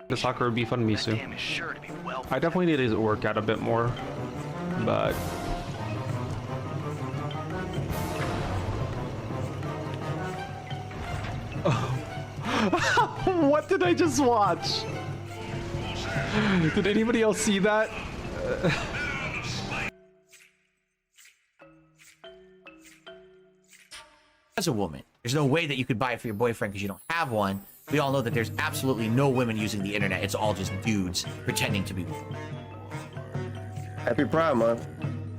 The soccer would be fun Misu. I definitely need to work out a bit more, but what did I just watch? Did anybody else see that? As a woman, there's no way that you could buy it for your boyfriend because you don't have one. We all know that there's absolutely no women using the internet. It's all just dudes pretending to be women. Happy Pride Month.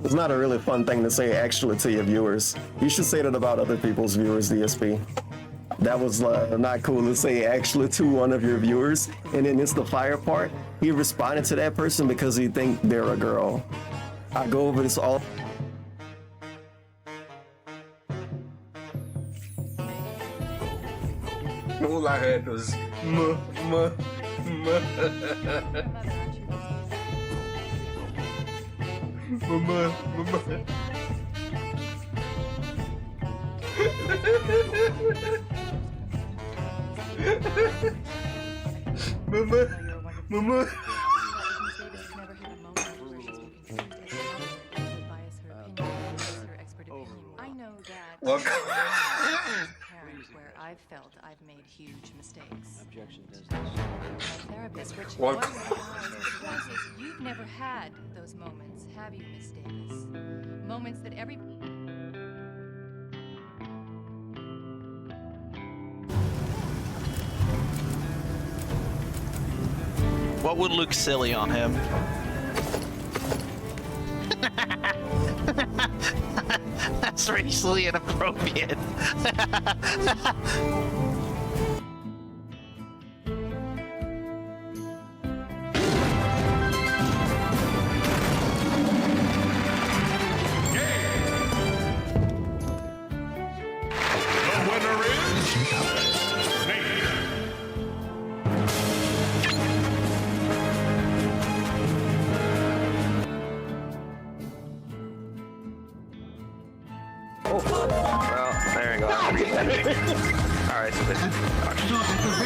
It's not a really fun thing to say actually to your viewers. You should say that about other people's viewers, DSP. That was not cool to say actually to one of your viewers. And then it's the fire part. He responded to that person because he think they're a girl. I go over this all. All I heard was mama. Welcome. Where I've felt I've made huge mistakes. Objection, business. A therapist, which Welcome. you've never had those moments, have you, Miss Davis? Moments that every What would look silly on him? That's racially inappropriate. alright, so this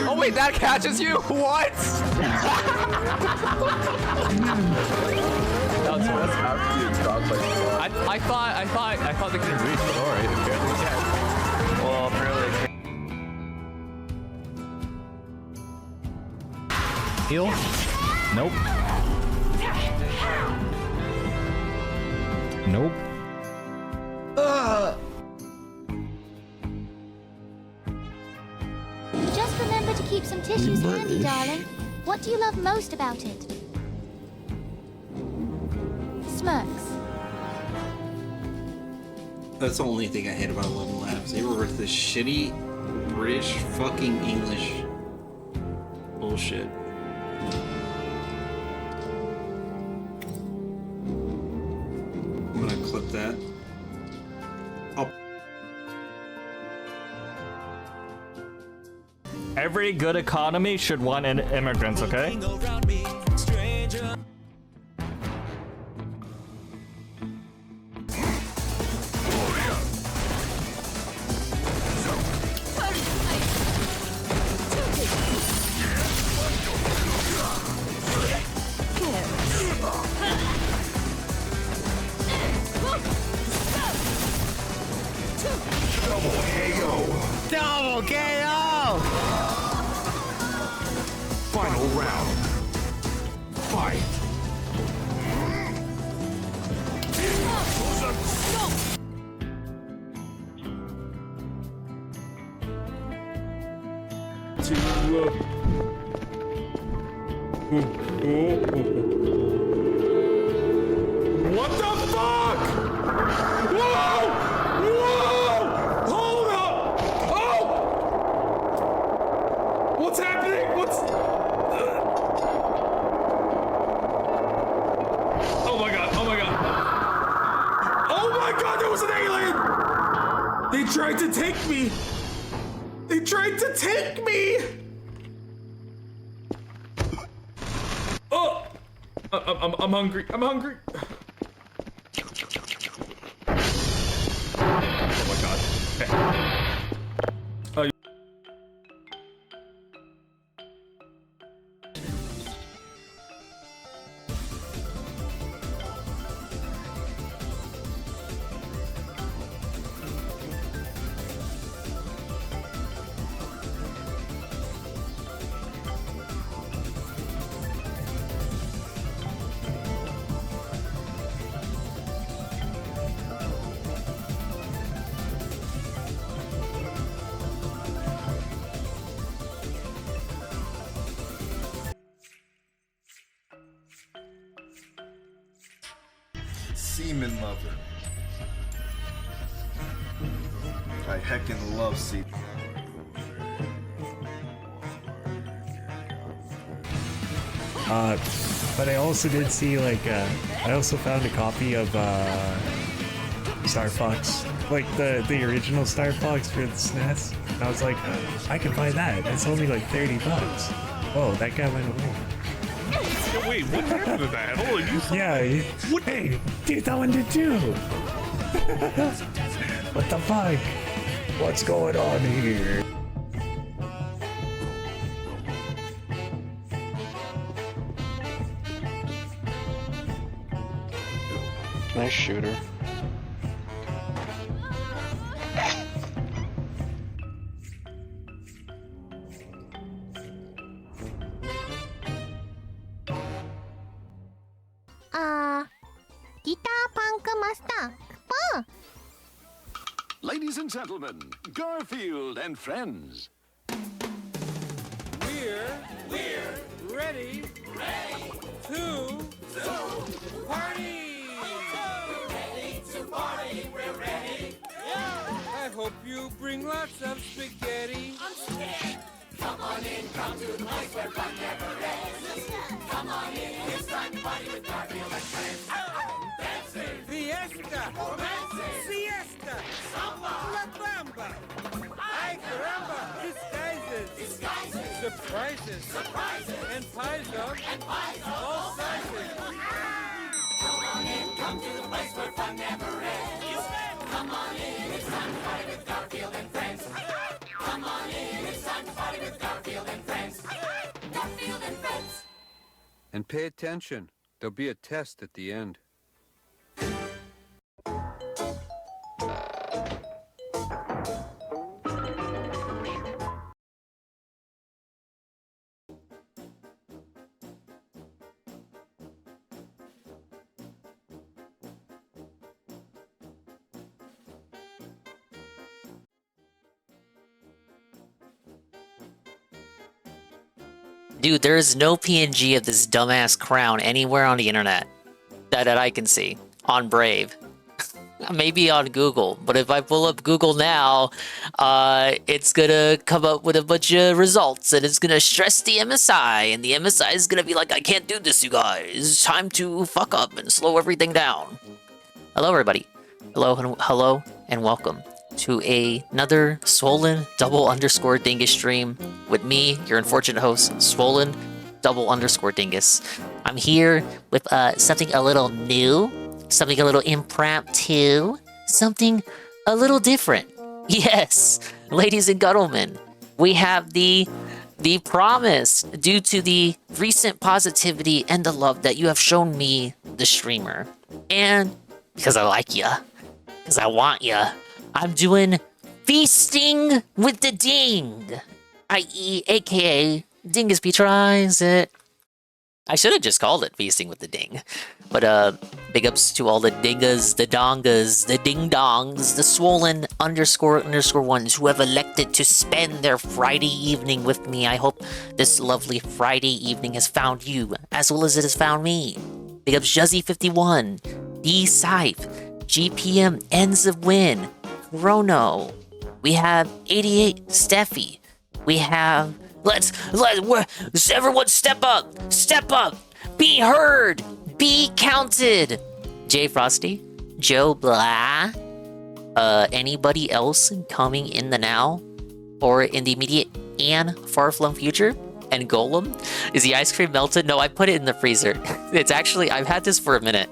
Oh wait, that catches you? What? I thought they couldn't reach, but alright, apparently they can. well, apparently Heal? Nope. Nope. Just remember to keep some tissues handy, darling. What do you love most about it? Smirks. That's the only thing I hate about 11 Labs. They were this shitty British fucking English bullshit. I'm gonna clip that. Every good economy should want immigrants, okay? Double KO! Final round. Fight. What the fuck? Whoa! Whoa! Hold up! Oh! What's happening? What's... Oh my god, oh my god. Oh my god, there was an alien! They tried to take me! They tried to take me! Oh! I'm hungry, I'm hungry. Oh my god. Okay. Semen lover. I heckin' love semen. But I also did see like I also found a copy of Star Fox, like the original Star Fox for the SNES. And I was like, I can buy that. It's only like $30. Whoa, that guy went away. Wait, what happened to that? Hold on, you saw What? Hey, dude, that one did too. What the fuck? What's going on here? Nice shooter. Guitar punk master. Punk. Ladies and gentlemen, Garfield and friends. We're ready to party. We're ready. I hope you bring lots of spaghetti. I'm scared. Come on in, come to the place where fun never ends. Come on in, it's time to party with Garfield and friends. Dancing, fiesta, romancing, siesta, samba, la bamba. Ay caramba, disguises, surprises, and pies of all sizes. Come on in, come to the place where fun never ends. Come on in, it's time to party with Garfield and friends. Come on in, it's time to party with Garfield and friends. Garfield and friends. And pay attention. There'll be a test at the end. Dude, there is no PNG of this dumbass crown anywhere on the internet that I can see. On Brave. Maybe on Google, but if I pull up Google now, it's gonna come up with a bunch of results, and it's gonna stress the MSI, and the MSI is gonna be like, I can't do this, you guys. It's time to fuck up and slow everything down. Hello, everybody. Hello, and welcome to another Swollen _Dingus stream with me, your unfortunate host, Swollen _Dingus. I'm here with something a little new, something a little impromptu, something a little different. Yes, ladies and gentlemen, we have the promise, due to the recent positivity and the love that you have shown me, the streamer, and because I like ya, because I want ya, I'm doing Feasting with the Ding, i.e. aka DingSP Tries It. I should have just called it Feasting with the Ding. But big ups to all the dingas, the dongas, the ding-dongs, the swollen __ ones who have elected to spend their Friday evening with me. I hope this lovely Friday evening has found you, as well as it has found me. Big ups Juzzy51, D-Scythe, GPM Ends of Win, Chrono. We have 88 Steffi. We have let's everyone step up, be heard, be counted. Jay Frosty, Joe Blah, anybody else coming in the now or in the immediate and far-flung future? And Golem, is the ice cream melted? No, I put it in the freezer. It's actually, I've had this for a minute.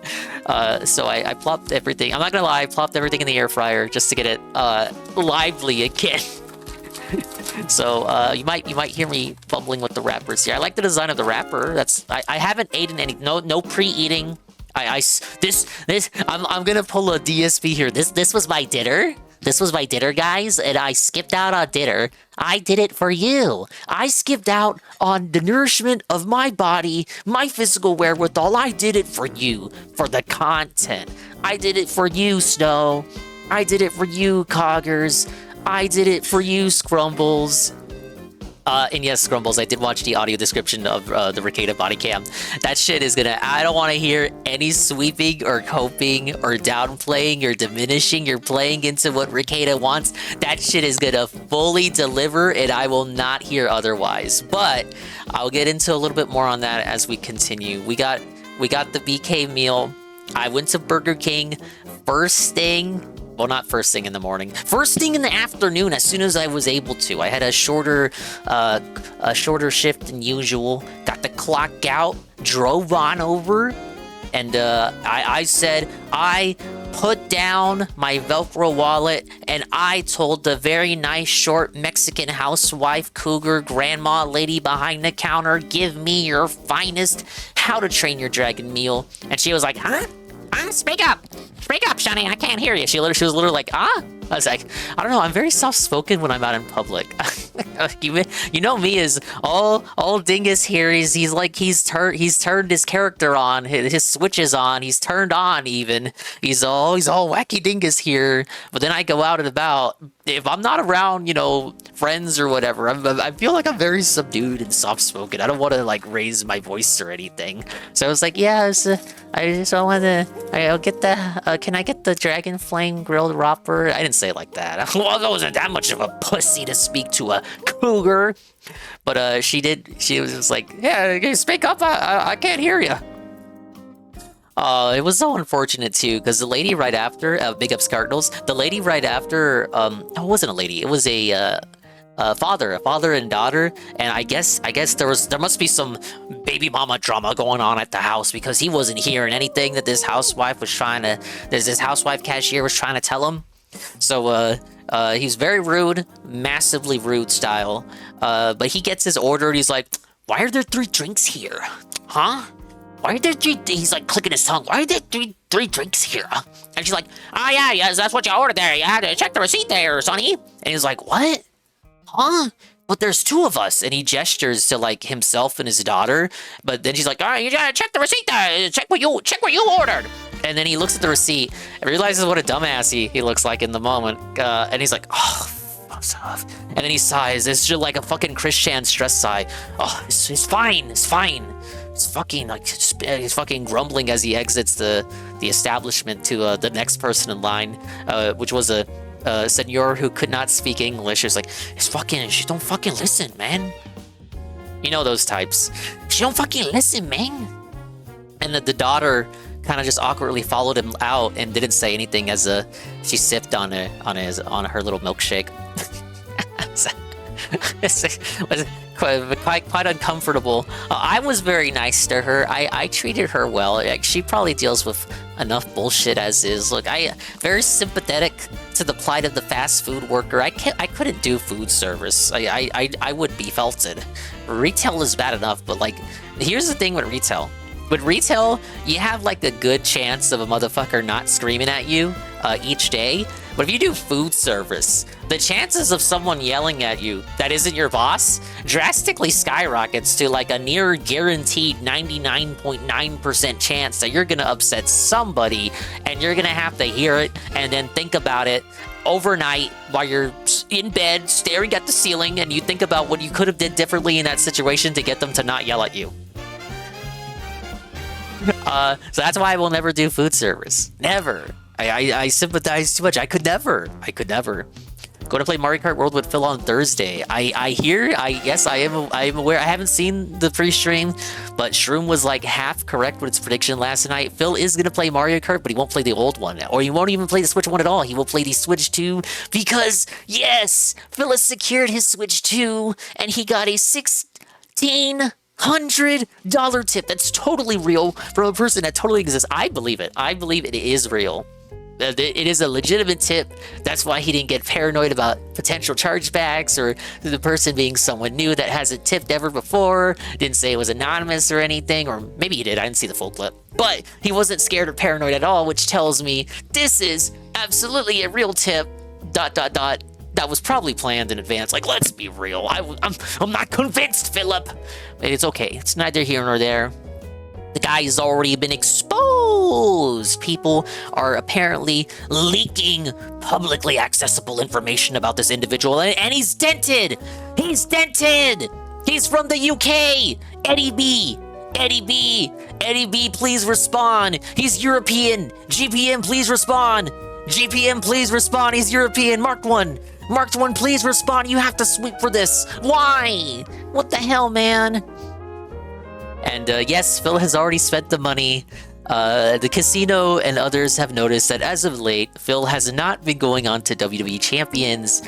So I plopped everything. I'm not gonna lie, I plopped everything in the air fryer just to get it lively again. So you might hear me fumbling with the wrappers here. I like the design of the wrapper. I haven't eaten any, no pre-eating. I'm gonna pull a DSP here. This was my dinner. This was my dinner, guys, and I skipped out on dinner. I did it for you. I skipped out on the nourishment of my body, my physical wherewithal. I did it for you, for the content. I did it for you, Snow. I did it for you, Coggers. I did it for you, Scrumbles. And yes, Scrumbles, I did watch the audio description of the Ricada body cam. That shit is gonna... I don't want to hear any sweeping or coping or downplaying or diminishing or playing into what Ricada wants. That shit is gonna fully deliver, and I will not hear otherwise. But I'll get into a little bit more on that as we continue. We got the BK meal. I went to Burger King first thing. Well, not first thing in the morning. First thing in the afternoon, as soon as I was able to. I had a shorter shift than usual. Got the clock out, drove on over, and I said, I put down my Velcro wallet, and I told the very nice, short Mexican housewife, cougar, grandma lady behind the counter, give me your finest How to Train Your Dragon meal. And she was like, huh? Speak up, Shani, I can't hear you. She was literally like, I was like, I don't know, I'm very soft-spoken when I'm out in public. You know me as all Dingus here. He's turned his character on, his switch is on, he's turned on even. He's all wacky Dingus here. But then I go out and about. If I'm not around, friends or whatever, I feel like I'm very subdued and soft-spoken. I don't want to like raise my voice or anything. So I was like, yeah, I just want to. I'll get the. Can I get the Dragon Flame grilled whopper? I didn't say it like that. Well, I wasn't that much of a pussy to speak to a cougar, but she did. She was just like, yeah, speak up. I can't hear you. It was so unfortunate too, because the lady right after, big ups Cardinals, the lady right after, it wasn't a lady, it was a father and daughter, and I guess there must be some baby mama drama going on at the house, because he wasn't hearing anything that this housewife cashier was trying to tell him. So, he's very rude, massively rude style, but he gets his order and he's like, why are there 3 drinks here? Huh? Why are there 3? He's like clicking his tongue. Why are there three drinks here? And she's like, oh yeah, that's what you ordered there. You had to check the receipt there, sonny. And he's like, what? Huh? But there's 2 of us. And he gestures to like himself and his daughter. But then she's like, all right, you gotta check the receipt there. Check what you ordered. And then he looks at the receipt and realizes what a dumbass he looks like in the moment. And he's like, oh, and then he sighs. It's just like a fucking Christian stress sigh. Oh, it's fine. It's fine. It's fucking like he's fucking grumbling as he exits the establishment to the next person in line, which was a senor who could not speak English. He was like, she don't fucking listen, man. You know those types. She don't fucking listen, man. And the daughter kind of just awkwardly followed him out and didn't say anything as she sipped on her little milkshake. It was quite uncomfortable. I was very nice to her. I treated her well. Like, she probably deals with enough bullshit as is. Look, I very sympathetic to the plight of the fast food worker. I couldn't do food service. I would be felted. Retail is bad enough, but like, here's the thing with retail. With retail, you have like a good chance of a motherfucker not screaming at you each day. But if you do food service, the chances of someone yelling at you that isn't your boss drastically skyrockets to like a near guaranteed 99.9% chance that you're gonna upset somebody, and you're gonna have to hear it and then think about it overnight while you're in bed staring at the ceiling, and you think about what you could have did differently in that situation to get them to not yell at you. So that's why I will never do food service. Never. I sympathize too much. I could never. Go to play Mario Kart World with Phil on Thursday. I am aware. I haven't seen the pre-stream, but Shroom was like half correct with its prediction last night. Phil is gonna play Mario Kart, but he won't play the old one, or he won't even play the Switch one at all. He will play the Switch 2 because yes, Phil has secured his Switch 2 and he got a $1,600 tip. That's totally real from a person that totally exists. I believe it. I believe it is real. It is a legitimate tip. That's why he didn't get paranoid about potential chargebacks or the person being someone new that hasn't tipped ever before. Didn't say it was anonymous or anything, or maybe he did. I didn't see the full clip. But he wasn't scared or paranoid at all, which tells me this is absolutely a real tip. ... That was probably planned in advance. Like, let's be real. I'm not convinced, Philip. It's okay. It's neither here nor there. The guy has already been exposed. People are apparently leaking publicly accessible information about this individual, and he's dented. He He's dented! He's from the UK! Eddie B! Eddie B! Eddie B, please respond! He's European! GPM, please respond! GPM, please respond! He's European! Marked 1! Marked 1, please respond! You have to sweep for this! Why? What the hell, man? And yes, Phil has already spent the money. The casino and others have noticed that as of late, Phil has not been going on to WWE Champions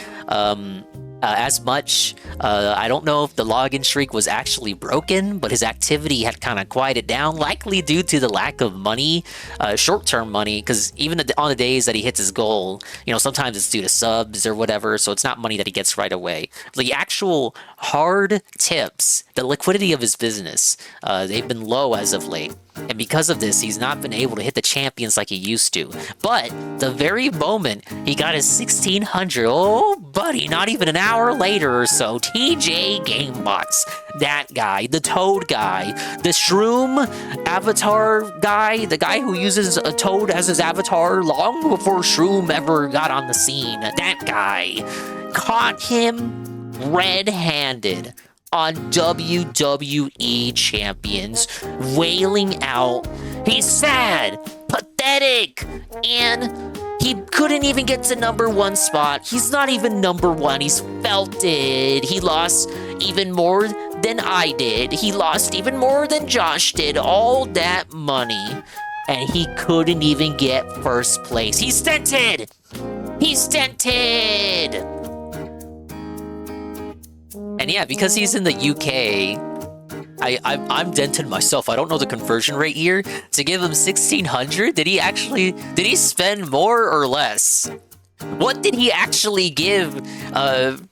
as much. I don't know if the login streak was actually broken, but his activity had kind of quieted down, likely due to the lack of money, short-term money, because even on the days that he hits his goal, you know, sometimes it's due to subs or whatever, so it's not money that he gets right away. The actual hard tips, the liquidity of his business, they've been low as of late. And because of this, he's not been able to hit the champions like he used to. But the very moment he got his 1600, oh buddy, not even an hour later or so, TJ Gamebox, that guy, the Toad guy, the Shroom avatar guy, the guy who uses a Toad as his avatar long before Shroom ever got on the scene, that guy caught him red-handed on WWE Champions, wailing out, he's sad, pathetic, and he couldn't even get to #1 spot. He's not even #1, he's felted. He lost even more than I did. He lost even more than Josh did, all that money, and he couldn't even get first place. He's dented! He's dented! And yeah, because he's in the UK, I'm dented myself. I don't know the conversion rate here. To give him 1600, did he spend more or less? What did he actually give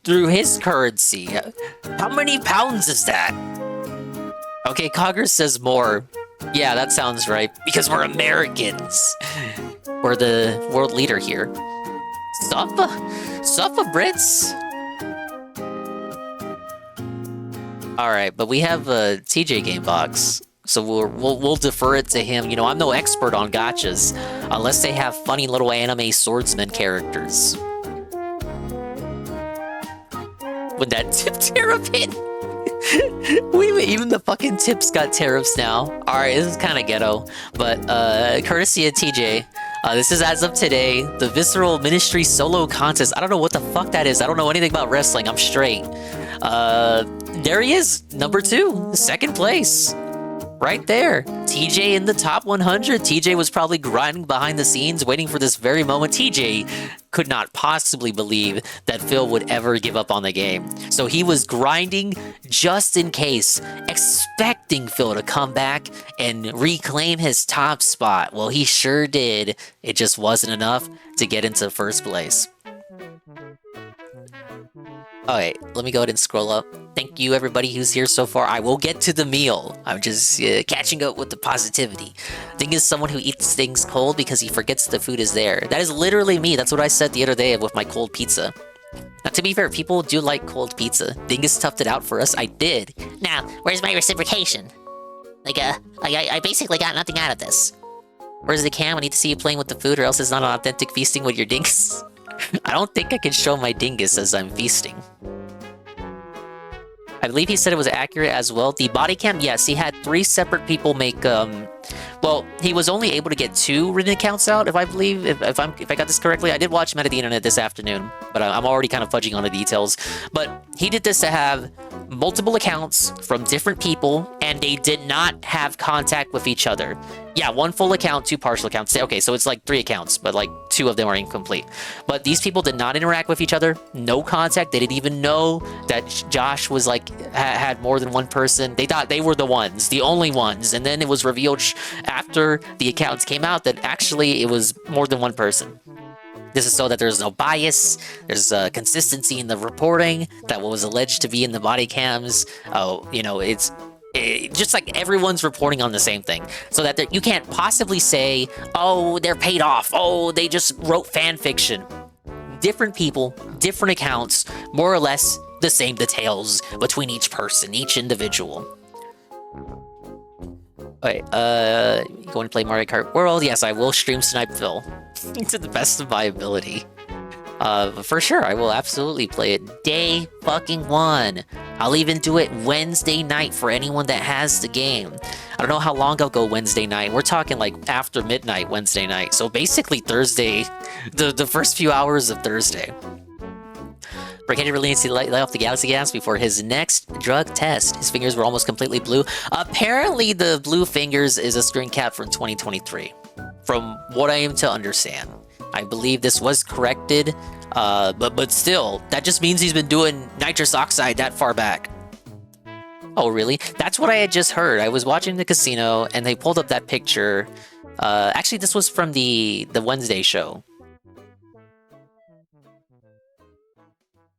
through his currency? How many pounds is that? Okay, Cogger says more. Yeah, that sounds right. Because we're Americans. We're the world leader here. Suffa Brits. All right, but we have a TJ Gamebox, so we'll defer it to him. You know, I'm no expert on gachas, unless they have funny little anime swordsman characters. When that tip tariff hit, even the fucking tips got tariffs now. All right, this is kind of ghetto, but courtesy of TJ. This is as of today, the Visceral Ministry solo contest. I don't know what the fuck that is. I don't know anything about wrestling. I'm straight. There he is, #2, second place. Right there. TJ in the top 100. TJ was probably grinding behind the scenes, waiting for this very moment. TJ could not possibly believe that Phil would ever give up on the game. So he was grinding just in case, expecting Phil to come back and reclaim his top spot. Well, he sure did. It just wasn't enough to get into first place. Alright, let me go ahead and scroll up. Thank you everybody who's here so far. I will get to the meal. I'm just catching up with the positivity. Ding is someone who eats things cold because he forgets the food is there. That is literally me. That's what I said the other day with my cold pizza. Now, to be fair, people do like cold pizza. Dingus toughed it out for us. I did. Now, where's my reciprocation? I basically got nothing out of this. Where's the cam? I need to see you playing with the food or else it's not an authentic feasting with your dingus. I don't think I can show my dingus as I'm feasting. I believe he said it was accurate as well. The body cam, yes, he had 3 separate people make, well, he was only able to get 2 written accounts out, if I believe, if I got this correctly. I did watch him at the internet this afternoon, but I'm already kind of fudging on the details. But he did this to have multiple accounts from different people, and they did not have contact with each other. Yeah, 1 full account, 2 partial accounts. Okay, so it's like 3 accounts, but like 2 of them are incomplete. But these people did not interact with each other. No contact. They didn't even know that Josh was like had more than 1 person. They thought they were the ones, the only ones. And then it was revealed after the accounts came out that actually it was more than 1 person. This is so that there's no bias, there's consistency in the reporting that what was alleged to be in the body cams. Oh, you know, it's just like everyone's reporting on the same thing. So that you can't possibly say, oh, they're paid off. Oh, they just wrote fan fiction. Different people, different accounts, more or less the same details between each person, each individual. Okay, going to play Mario Kart World? Yes, I will stream Snipe Phil. To the best of my ability. For sure, I will absolutely play it day fucking one. I'll even do it Wednesday night for anyone that has the game. I don't know how long I'll go Wednesday night. We're talking like after midnight Wednesday night. So basically Thursday, the first few hours of Thursday. Brigadier really needs to lay off the Galaxy Gas before his next drug test. His fingers were almost completely blue. Apparently the blue fingers is a screen cap from 2023. From what I am to understand. I believe this was corrected, but still, that just means he's been doing nitrous oxide that far back. Oh, really? That's what I had just heard. I was watching the casino, and they pulled up that picture. Actually, this was from the Wednesday show.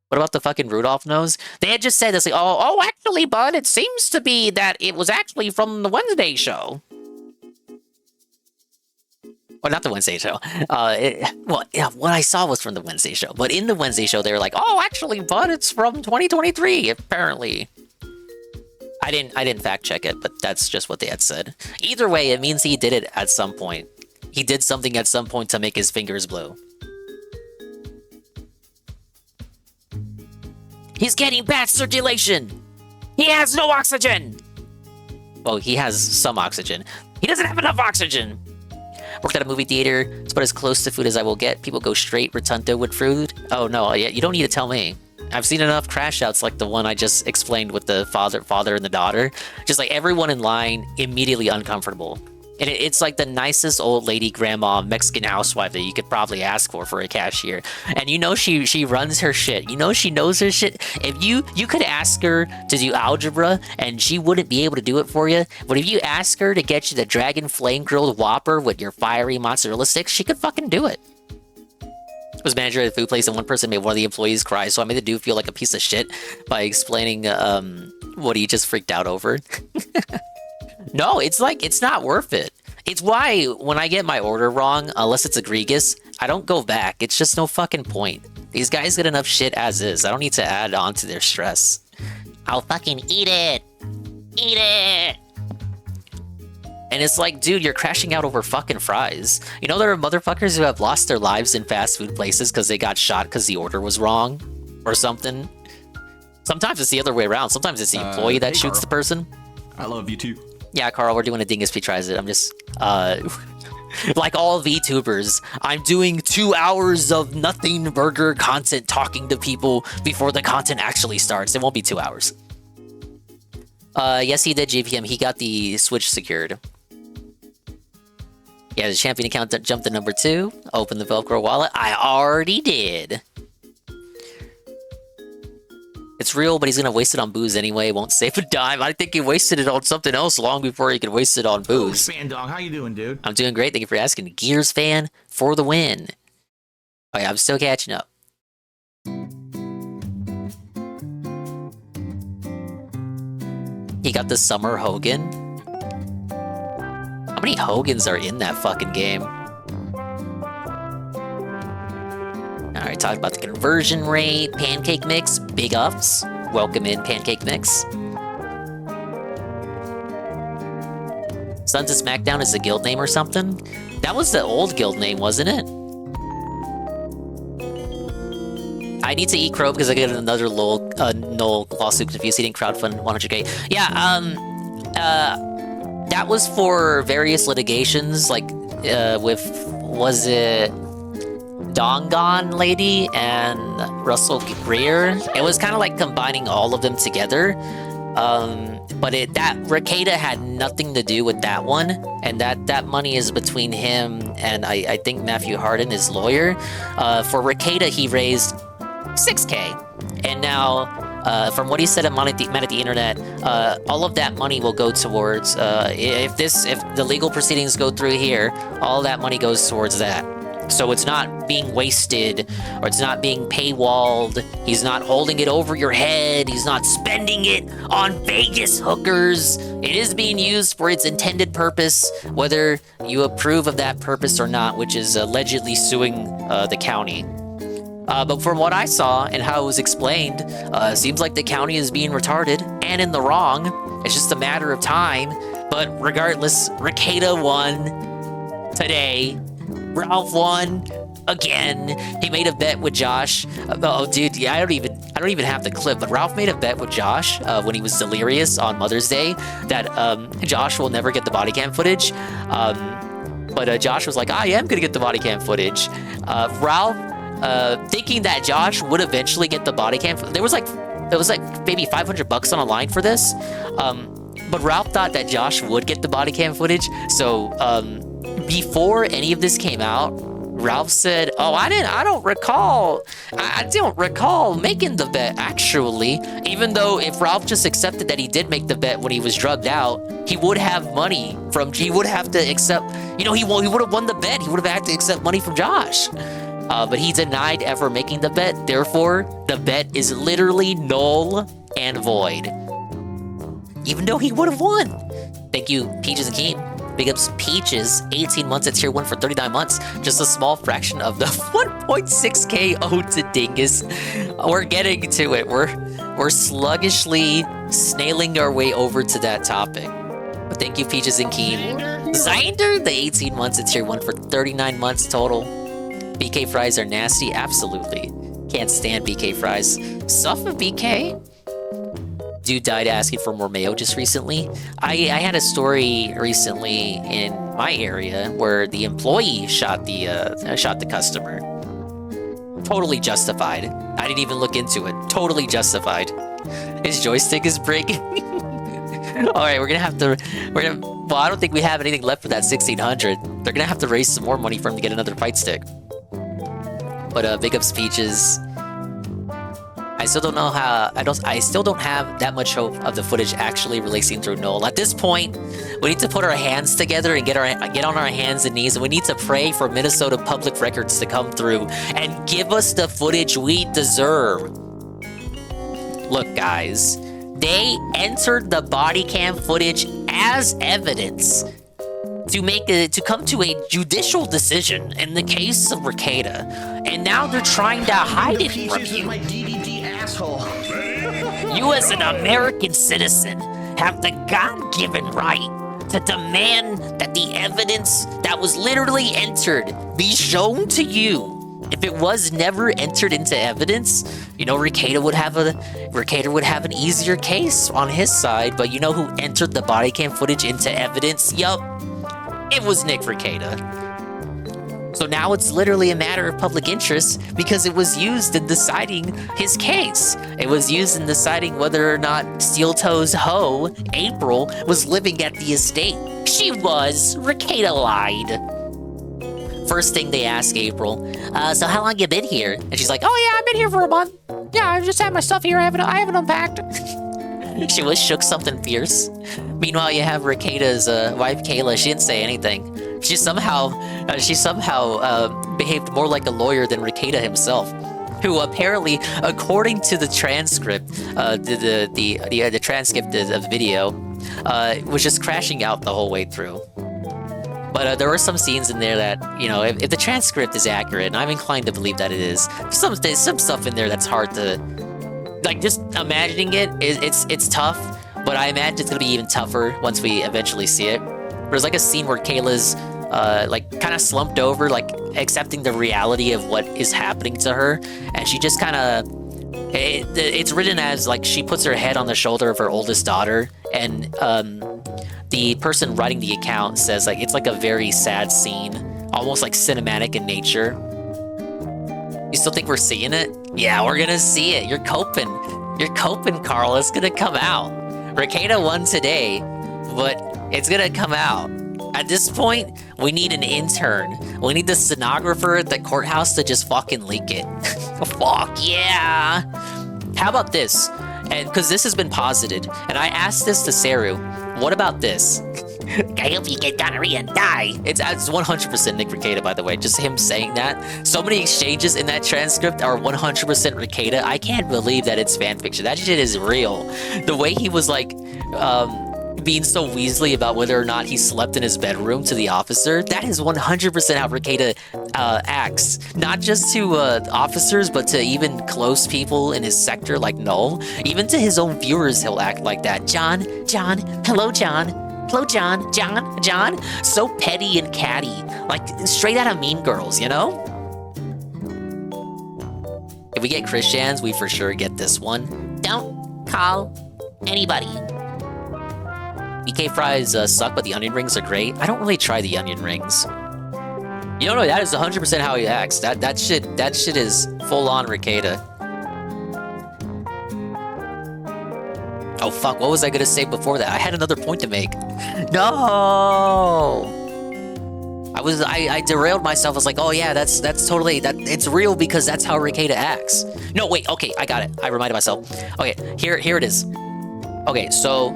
What about the fucking Rudolph nose? They had just said this, like, oh, actually, bud, it seems to be that it was actually from the Wednesday show. Well, not the Wednesday show. What I saw was from the Wednesday show. But in the Wednesday show, they were like, "Oh, actually, bud, it's from 2023." Apparently, I didn't fact check it, but that's just what they had said. Either way, it means he did it at some point. He did something at some point to make his fingers blue. He's getting bad circulation. He has no oxygen. Well, he has some oxygen. He doesn't have enough oxygen. Worked at a movie theater. It's about as close to food as I will get. People go straight rotundo with food. Oh no, yeah, you don't need to tell me. I've seen enough crash outs like the one I just explained with the father and the daughter. Just like everyone in line immediately uncomfortable. And it's like the nicest old lady grandma Mexican housewife that you could probably ask for a cashier. And you know she runs her shit. You know she knows her shit. If you could ask her to do algebra and she wouldn't be able to do it for you. But if you ask her to get you the Dragon Flame Grilled Whopper with your fiery mozzarella sticks, she could fucking do it. I was manager at a food place and one person made one of the employees cry, so I made the dude feel like a piece of shit by explaining what he just freaked out over. No, it's like, it's not worth it. It's why when I get my order wrong, unless it's egregious, I don't go back. It's just no fucking point. These guys get enough shit as is. I don't need to add on to their stress. I'll fucking eat it. Eat it. And it's like, dude, you're crashing out over fucking fries. You know there are motherfuckers who have lost their lives in fast food places because they got shot because the order was wrong or something. Sometimes it's the other way around. Sometimes it's the employee that shoots the person. I love you too. Yeah, Carl, we're doing a DingSP Tries It. I'm just, like all VTubers, I'm doing 2 hours of nothing burger content talking to people before the content actually starts. It won't be 2 hours. Yes, he did, JPM. He got the Switch secured. Yeah, the champion account jumped to number 2. Open the Velcro wallet. I already did. It's real, but he's gonna waste it on booze anyway. Won't save a dime. I think he wasted it on something else long before he could waste it on booze. Oh, Fan Dog, how you doing, dude? I'm doing great. Thank you for asking. Gears fan for the win. Oh yeah, I'm still catching up. He got the Summer Hogan. How many Hogans are in that fucking game? Alright, talked about the conversion rate, Pancake Mix, big ups. Welcome in, Pancake Mix. Sons of SmackDown is the guild name or something? That was the old guild name, wasn't it? I need to eat crow because I get another Null lawsuit confused. He didn't crowdfund 100k. Yeah, that was for various litigations, like, with, was it Dongon Lady and Russell Greer? It was kind of like combining all of them together. But that Rakeda had nothing to do with that one, and that money is between him and I think Matthew Harden, his lawyer. For Rakeda, he raised 6k, and now from what he said at Man at the Internet, all of that money will go towards if the legal proceedings go through here, all that money goes towards that. So it's not being wasted, or it's not being paywalled. He's not holding it over your head. He's not spending it on Vegas hookers. It is being used for its intended purpose, whether you approve of that purpose or not, which is allegedly suing the county. But from what I saw and how it was explained, seems like the county is being retarded and in the wrong. It's just a matter of time. But regardless, Rakeda won today. Ralph won. again. He made a bet with Josh. Oh, dude, yeah, I don't even have the clip, but Ralph made a bet with Josh when he was delirious on Mother's Day that Josh will never get the body cam footage. But Josh was like, I am gonna get the body cam footage. Ralph, thinking that Josh would eventually get the body cam. There was like maybe $500 on a line for this. But Ralph thought that Josh would get the body cam footage. So before any of this came out, Ralph said, "Oh, I don't recall making the bet actually." Even though if Ralph just accepted that he did make the bet when he was drugged out, he would have money from. He would have to accept. He would have won the bet. He would have had to accept money from Josh. But he denied ever making the bet. Therefore, the bet is literally null and void. Even though he would have won. Thank you, Peaches and Keem. Big ups Peaches, 18 months at tier 1 for 39 months. Just a small fraction of the 1.6k owed to Dingus. We're getting to it. We're sluggishly snailing our way over to that topic. But thank you, Peaches and Keem. Zinder, the 18 months at tier 1 for 39 months total. BK fries are nasty, absolutely. Can't stand BK fries. Suffer BK? Dude died asking for more mayo just recently. I had a story recently in my area where the employee shot the customer. Totally justified. I didn't even look into it. Totally justified. His joystick is breaking. All right, well, I don't think we have anything left for that 1600. They're gonna have to raise some more money for him to get another fight stick. But big ups Peaches. I still don't know how. I still don't have that much hope of the footage actually releasing through Null. At this point, we need to put our hands together and get on our hands and knees, and we need to pray for Minnesota Public Records to come through and give us the footage we deserve. Look, guys, they entered the body cam footage as evidence to come to a judicial decision in the case of Ricada, and now they're trying to hide it from you. You as an American citizen have the God-given right to demand that the evidence that was literally entered be shown to you. If it was never entered into evidence, Ricada would have an easier case on his side, but you know who entered the body cam footage into evidence? Yup. It was Nick Ricada. So now it's literally a matter of public interest because it was used in deciding his case. It was used in deciding whether or not Steel Toe's hoe, April, was living at the estate. She was. Ricada lied. First thing they ask April, so how long you been here? And she's like, oh yeah, I've been here for a month. Yeah, I just had my stuff here. I haven't unpacked. She was shook something fierce. Meanwhile, you have Ricada's wife, Kayla. She didn't say anything. She somehow behaved more like a lawyer than Ricada himself, who apparently, according to the transcript, the transcript of the video, was just crashing out the whole way through. But there were some scenes in there that, if the transcript is accurate, and I'm inclined to believe that it is, there's some stuff in there that's hard to, just imagining it's tough, but I imagine it's gonna be even tougher once we eventually see it. There's a scene where Kayla's kind of slumped over, accepting the reality of what is happening to her, and she just kind of, it's written as she puts her head on the shoulder of her oldest daughter, and the person writing the account says it's a very sad scene, almost cinematic in nature. You still think we're seeing it? Yeah, we're gonna see it. You're coping, Carl. It's gonna come out. Ricada won today, but it's gonna come out. At this point, we need an intern. We need the stenographer at the courthouse to just fucking leak it. Fuck yeah! How about this? And because this has been posited, and I asked this to Saru. What about this? I hope you get gonorrhea and die. It's 100% Nick Ricada, by the way. Just him saying that. So many exchanges in that transcript are 100% Ricada. I can't believe that it's fanfiction. That shit is real. The way he was being so Weasley about whether or not he slept in his bedroom to the officer, that is 100% how Ricada acts. Not just to officers, but to even close people in his sector like Null. Even to his own viewers, he'll act like that. John, hello, John. Hello, John. So petty and catty. Straight out of Mean Girls, If we get Christians, we for sure get this one. Don't call anybody. BK fries suck, but the onion rings are great. I don't really try the onion rings. You don't know, that is 100% how he acts. That shit is full on Ricada. Oh fuck, what was I gonna say before that? I had another point to make. No! I derailed myself. I was like, oh yeah, that's totally, it's real because that's how Ricada acts. No, wait, okay, I got it. I reminded myself. Okay, here it is. Okay, so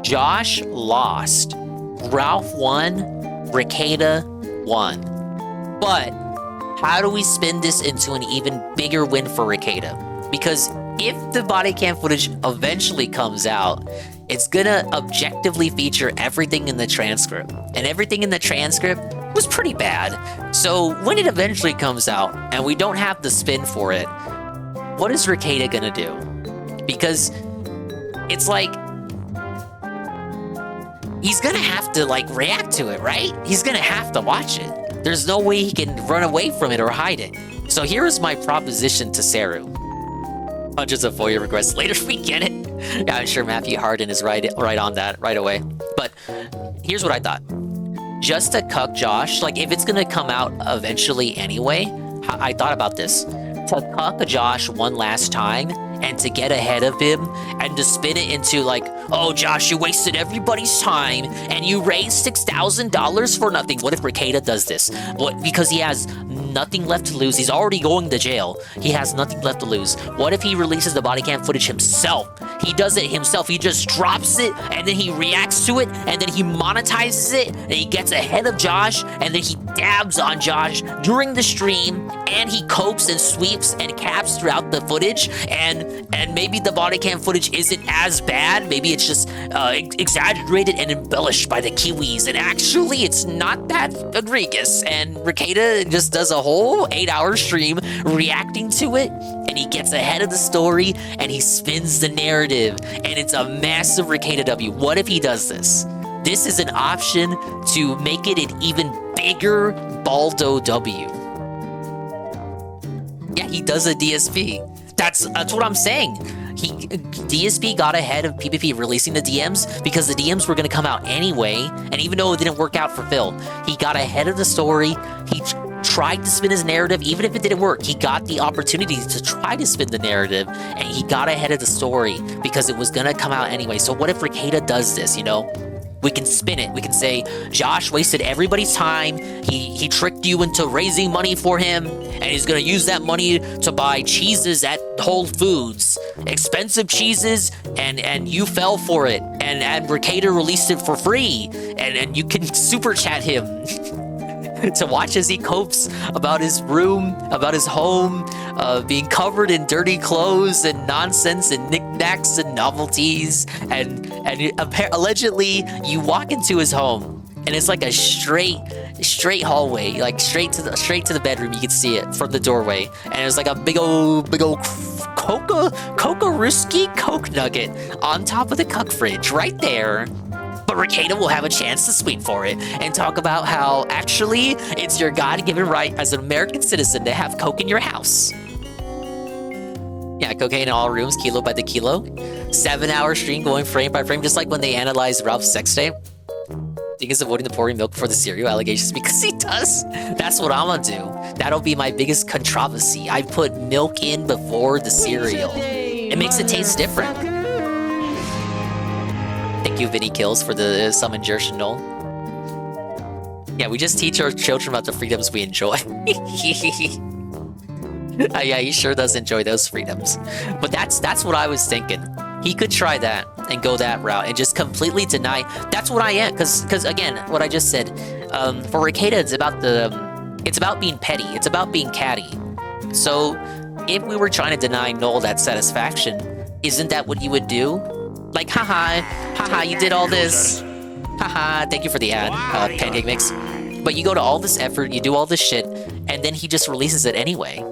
Josh lost. Ralph won. Ricada won. But how do we spin this into an even bigger win for Ricada? Because if the body cam footage eventually comes out, it's gonna objectively feature everything in the transcript. And everything in the transcript was pretty bad. So when it eventually comes out and we don't have the spin for it, what is Ricada gonna do? Because it's like, he's gonna have to like react to it, right? He's gonna have to watch it. There's no way he can run away from it or hide it. So here is my proposition to Saru. Hundreds of FOIA requests later, we get it. Yeah, I'm sure Matthew Harden is right on that right away. But here's what I thought. Just to cuck Josh, like if it's gonna come out eventually anyway, I thought about this. To cuck Josh one last time and to get ahead of him and to spin it into like, oh Josh, you wasted everybody's time and you raised $6,000 for nothing. What if Ricada does this? What, because he has nothing left to lose. He's already going to jail. He has nothing left to lose. What if he releases the body cam footage himself? He does it himself. He just drops it and then he reacts to it and then he monetizes it and he gets ahead of Josh and then he dabs on Josh during the stream and he copes and sweeps and caps throughout the footage and maybe the body cam footage isn't as bad. Maybe it's just exaggerated and embellished by the Kiwis and actually it's not that egregious and Ricada just does a whole 8-hour stream reacting to it and he gets ahead of the story and he spins the narrative and it's a massive Ricada W. What if he does this? This is an option to make it an even bigger Baldo W. Yeah, he does a DSP. That's what I'm saying. DSP got ahead of PPP releasing the DMs because the DMs were going to come out anyway, and even though it didn't work out for Phil, he got ahead of the story. He tried to spin his narrative, even if it didn't work. He got the opportunity to try to spin the narrative, and he got ahead of the story because it was going to come out anyway. So what if Ricada does this, you know? We can spin it. We can say, Josh wasted everybody's time. He tricked you into raising money for him, and he's gonna use that money to buy cheeses at Whole Foods. Expensive cheeses, and you fell for it. And Ricada released it for free. And you can super chat him to watch as he copes about his room, about his home, being covered in dirty clothes and nonsense and knickknacks and novelties, and allegedly you walk into his home and it's like a straight hallway, like straight to the bedroom. You can see it from the doorway, and it was like a big old Coca-Risky Coke nugget on top of the cuck fridge right there. But Ricada will have a chance to sweep for it and talk about how actually it's your God-given right as an American citizen to have Coke in your house. Yeah, cocaine in all rooms, kilo by the kilo. 7-hour stream going frame by frame, just like when they analyzed Ralph's sex tape. Think is avoiding the pouring milk before the cereal allegations because he does. That's what I'm gonna do. That'll be my biggest controversy. I put milk in before the cereal. It makes it taste different. Thank you, Vinny Kills, for the summon Jershindol. Yeah, we just teach our children about the freedoms we enjoy. Yeah, he sure does enjoy those freedoms. But that's what I was thinking. He could try that and go that route and just completely deny. That's what I am, because again, what I just said. For Ricada, it's about being petty. It's about being catty. So if we were trying to deny Noel that satisfaction, isn't that what you would do? Like, haha, you did all this. Haha, thank you for the ad, Pancake Mix. But you go to all this effort, you do all this shit, and then he just releases it anyway.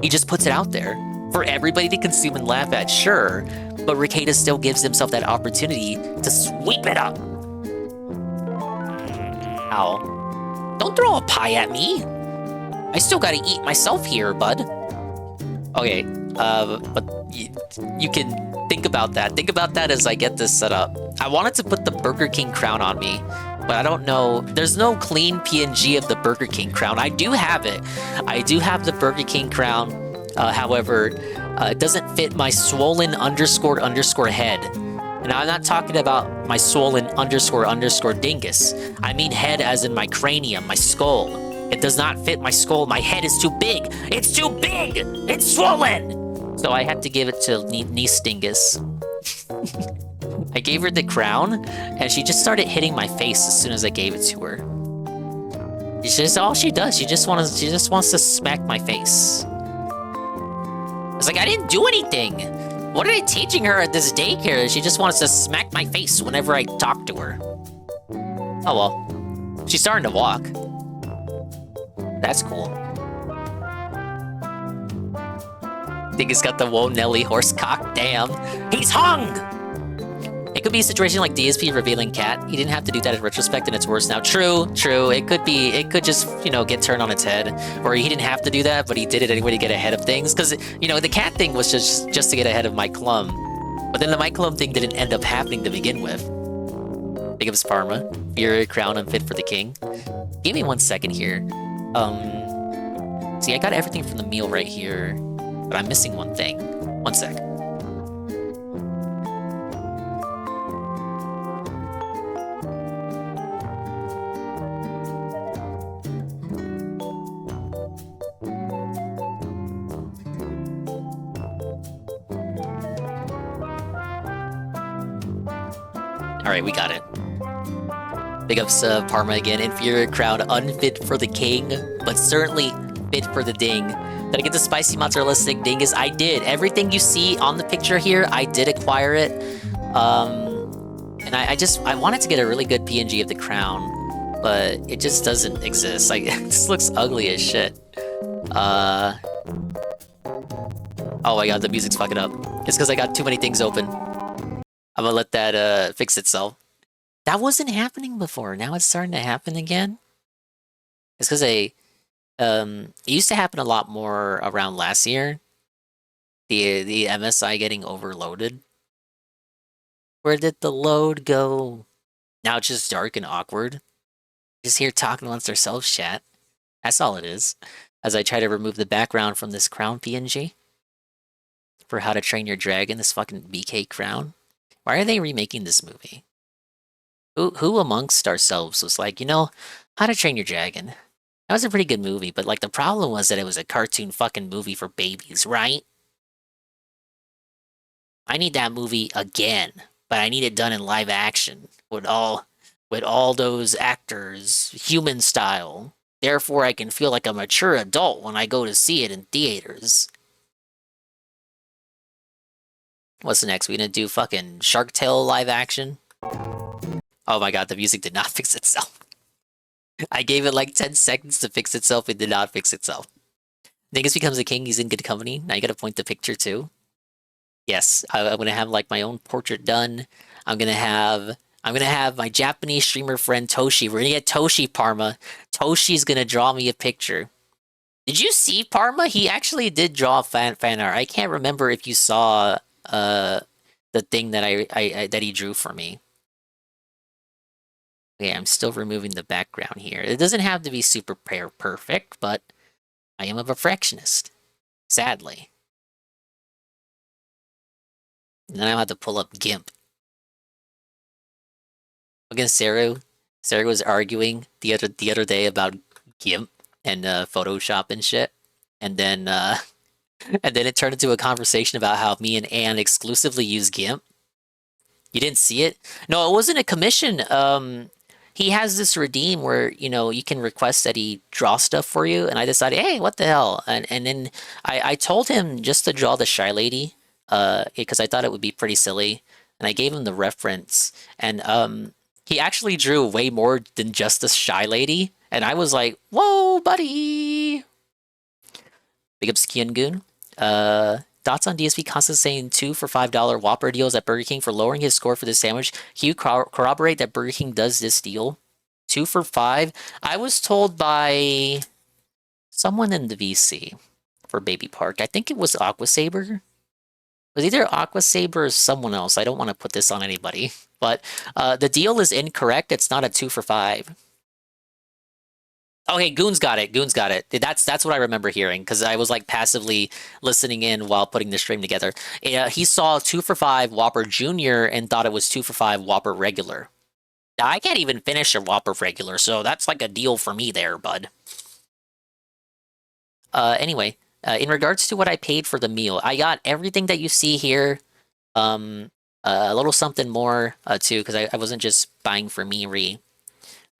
He just puts it out there for everybody to consume and laugh at, sure, but Ricada still gives himself that opportunity to sweep it up. Ow. Don't throw a pie at me. I still gotta eat myself here, bud. Okay, but you can think about that. Think about that as I get this set up. I wanted to put the Burger King crown on me, but I don't know. There's no clean PNG of the Burger King crown. I do have it. I do have the Burger King crown. However, it doesn't fit my swollen __ head. And I'm not talking about my swollen __ dingus. I mean head as in my cranium, my skull. It does not fit my skull. My head is too big. It's too big. It's swollen. So I had to give it to niece Dingus. I gave her the crown, and she just started hitting my face as soon as I gave it to her. It's just all she does. She just wants to smack my face. It's like I didn't do anything. What are they teaching her at this daycare? She just wants to smack my face whenever I talk to her. Oh well. She's starting to walk. That's cool. Dingus got the Whoa Nelly horse cock. Damn. He's hung! It could be a situation like DSP revealing cat. He didn't have to do that in retrospect and it's worse now. True. It could just, get turned on its head. Or he didn't have to do that, but he did it anyway to get ahead of things. Because, the cat thing was just to get ahead of Mike Clum. But then the Mike Clum thing didn't end up happening to begin with. Big ups Parma. Fury crown unfit for the king. Give me 1 second here. See, I got everything from the meal right here. But I'm missing one thing. 1 sec. Alright, we got it. Big ups Parma again. Inferior crown, unfit for the king, but certainly fit for the ding. Did I get the spicy mozzarella stick dingus? I did. Everything you see on the picture here, I did acquire it. And I wanted to get a really good PNG of the crown, but it just doesn't exist. Like, this looks ugly as shit. Oh my god, the music's fucking up. It's because I got too many things open. I'm gonna let that fix itself. That wasn't happening before. Now it's starting to happen again. It's because it used to happen a lot more around last year. The MSI getting overloaded. Where did the load go? Now it's just dark and awkward. Just here talking amongst ourselves, chat. That's all it is. As I try to remove the background from this crown PNG. For How to Train Your Dragon, this fucking BK crown. Why are they remaking this movie? Who amongst ourselves was like, How to Train Your Dragon? That was a pretty good movie, but like the problem was that it was a cartoon fucking movie for babies, right? I need that movie again, but I need it done in live action with all those actors, human style. Therefore, I can feel like a mature adult when I go to see it in theaters. What's the next? We gonna do fucking Shark Tale live action? Oh my god, the music did not fix itself. I gave it like 10 seconds to fix itself, it did not fix itself. Dingus becomes a king, he's in good company. Now you gotta point the picture too. Yes, I'm gonna have like my own portrait done. I'm gonna have my Japanese streamer friend Toshi. We're gonna get Toshi Parma. Toshi's gonna draw me a picture. Did you see Parma? He actually did draw fan art. I can't remember if you saw the thing that that he drew for me. Okay, I'm still removing the background here. It doesn't have to be super perfect, but I am a perfectionist. Sadly. And then I have to pull up GIMP. Again, Sarah was arguing the other day about GIMP and Photoshop and shit. And then it turned into a conversation about how me and Anne exclusively use GIMP. You didn't see it? No, it wasn't a commission. He has this redeem where, you can request that he draw stuff for you. And I decided, hey, what the hell? And then I told him just to draw the Shy Lady, because I thought it would be pretty silly. And I gave him the reference. And he actually drew way more than just the Shy Lady. And I was like, whoa, buddy. Big ups Kian-gun. Thoughts on DSP constantly saying 2 for $5 Whopper deals at Burger King for lowering his score for this sandwich. Can you corroborate that Burger King does this deal? 2 for $5? I was told by someone in the VC for Baby Park. I think it was Aqua Saber. It was either Aqua Saber or someone else. I don't want to put this on anybody. But the deal is incorrect. It's not a 2 for 5. Okay, Goon's got it. Goon's got it. That's what I remember hearing, because I was like passively listening in while putting the stream together. He saw 2 for 5 Whopper Junior and thought it was 2 for 5 Whopper Regular. Now, I can't even finish a Whopper Regular, so that's like a deal for me there, bud. Anyway, in regards to what I paid for the meal, I got everything that you see here. A little something more too, because I wasn't just buying for me.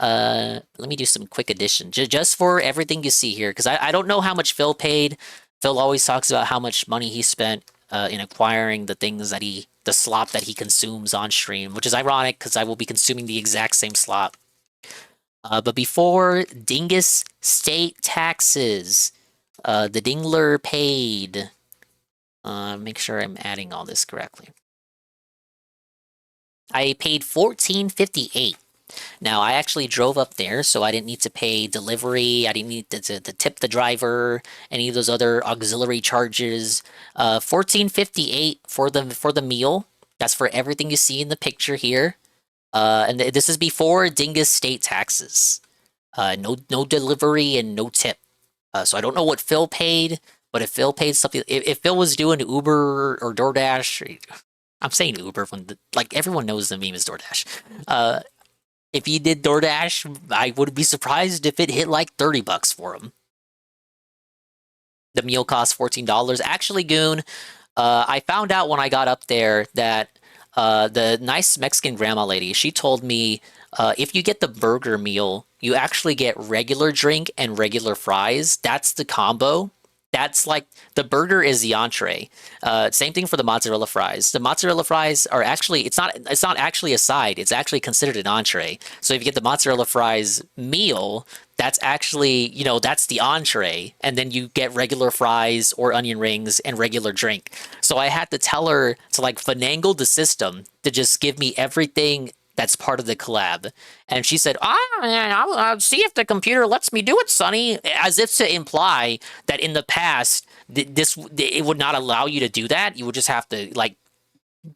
Let me do some quick addition just for everything you see here, because I don't know how much Phil paid. Phil always talks about how much money he spent in acquiring the things that the slop that he consumes on stream, which is ironic because I will be consuming the exact same slop. But before Dingus state taxes, the Dingler paid. Make sure I'm adding all this correctly. I paid $14.58. Now, I actually drove up there, so I didn't need to pay delivery. I didn't need to tip the driver, any of those other auxiliary charges. $14.58 for the meal. That's for everything you see in the picture here. And this is before Dingus state taxes. No delivery and no tip. So I don't know what Phil paid, but if Phil paid something, if Phil was doing Uber or DoorDash, I'm saying Uber when like everyone knows the meme is DoorDash. If he did DoorDash, I would be surprised if it hit like $30 for him. The meal cost $14. Actually, Goon, I found out when I got up there that the nice Mexican grandma lady, she told me if you get the burger meal, you actually get regular drink and regular fries. That's the combo. That's like the burger is the entree. Same thing for the mozzarella fries. The mozzarella fries are actually it's not actually a side. It's actually considered an entree. So if you get the mozzarella fries meal, that's actually that's the entree, and then you get regular fries or onion rings and regular drink. So I had to tell her to like finagle the system to just give me everything that's part of the collab. And she said, I'll see if the computer lets me do it, Sonny, as if to imply that in the past, it would not allow you to do that. You would just have to, like,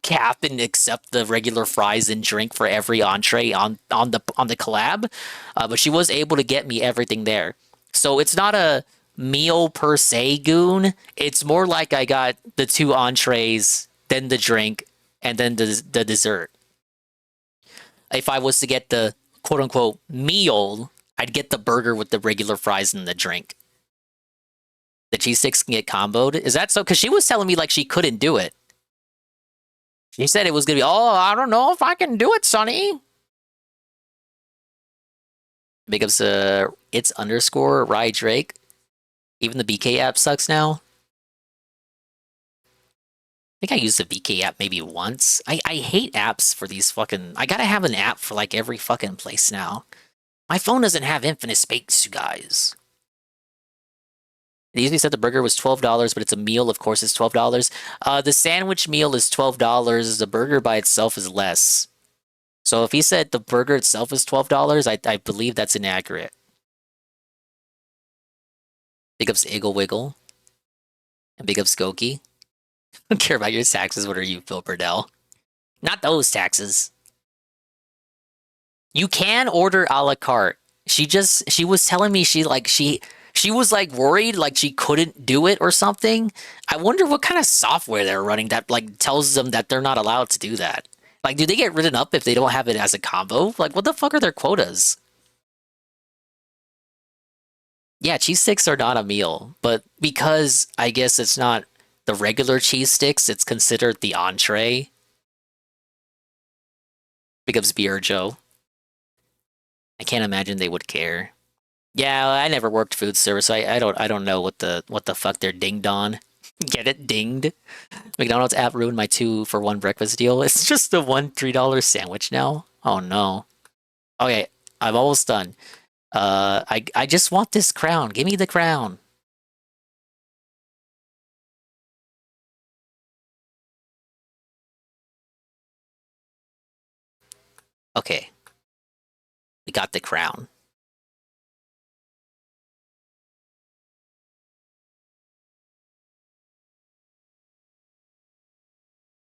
cap and accept the regular fries and drink for every entree on the collab. But she was able to get me everything there. So it's not a meal per se, Goon. It's more like I got the 2 entrees, then the drink, and then the dessert. If I was to get the quote-unquote meal, I'd get the burger with the regular fries and the drink. The cheese sticks can get comboed? Is that so? Because she was telling me like she couldn't do it. She said it was going to be, I don't know if I can do it, Sonny. Big ups it's underscore Rye Drake. Even the BK app sucks now. I think I used the VK app maybe once. I hate apps for these fucking... I gotta have an app for like every fucking place now. My phone doesn't have infinite space, you guys. They usually said the burger was $12, but it's a meal, of course it's $12. The sandwich meal is $12. The burger by itself is less. So if he said the burger itself is $12, I believe that's inaccurate. Big ups Iggle Wiggle. And big ups Goki. I don't care about your taxes. What are you, Phil Burdell? Not those taxes. You can order a la carte. She was telling me she was like worried like she couldn't do it or something. I wonder what kind of software they're running that like tells them that they're not allowed to do that. Like, do they get written up if they don't have it as a combo? Like, what the fuck are their quotas? Yeah, cheese sticks are not a meal, but because I guess it's not the regular cheese sticks, it's considered the entree. Big ups Beer Joe. I can't imagine they would care. Yeah, I never worked food service. I don't know what the fuck they're dinged on. Get it? Dinged. McDonald's app ruined my 2-for-1 breakfast deal. It's just the one $3 sandwich now. Oh no. Okay, I'm almost done. I just want this crown. Give me the crown. Okay. We got the crown.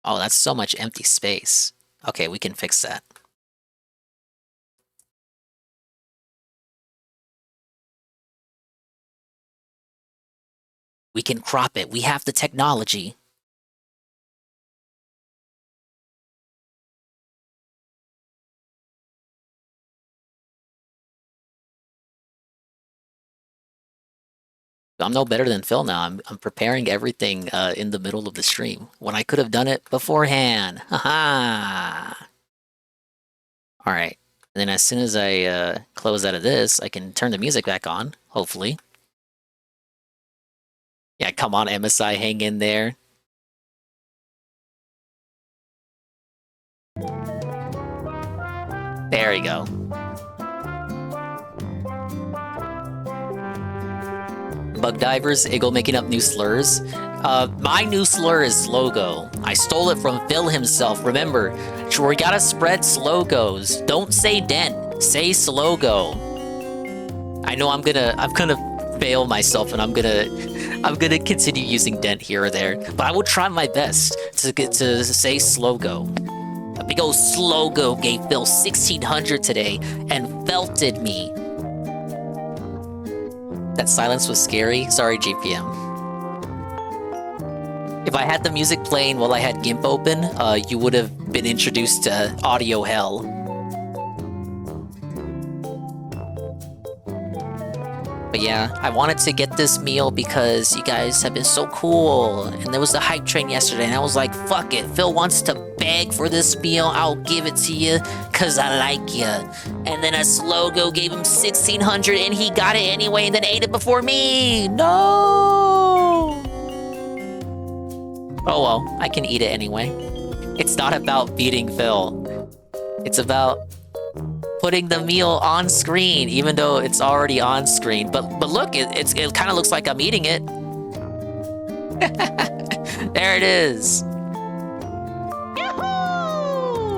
Oh, that's so much empty space. Okay, we can fix that. We can crop it. We have the technology. I'm no better than Phil now. I'm preparing everything in the middle of the stream when I could have done it beforehand. Haha. All right. And then as soon as I close out of this, I can turn the music back on, hopefully. Yeah, come on, MSI, hang in there. There we go. Bug divers, Eagle making up new slurs. My new slur is Slogo. I stole it from Phil himself. Remember, we gotta spread slogos. Don't say dent, say slogo. I know I'm gonna fail myself, and I'm gonna continue using dent here or there, but I will try my best to say slogo. A big old slogo gave Phil 1600 today and felted me. That silence was scary. Sorry, GPM. If I had the music playing while I had GIMP open, you would have been introduced to audio hell. But yeah, I wanted to get this meal because you guys have been so cool. And there was the hype train yesterday, and I was like, fuck it. Phil wants to beg for this meal. I'll give it to you because I like you. And then a Slogo gave him 1600 and he got it anyway and then ate it before me. No! Oh well, I can eat it anyway. It's not about beating Phil. It's about putting the meal on screen, even though it's already on screen. But look, it kind of looks like I'm eating it. There it is.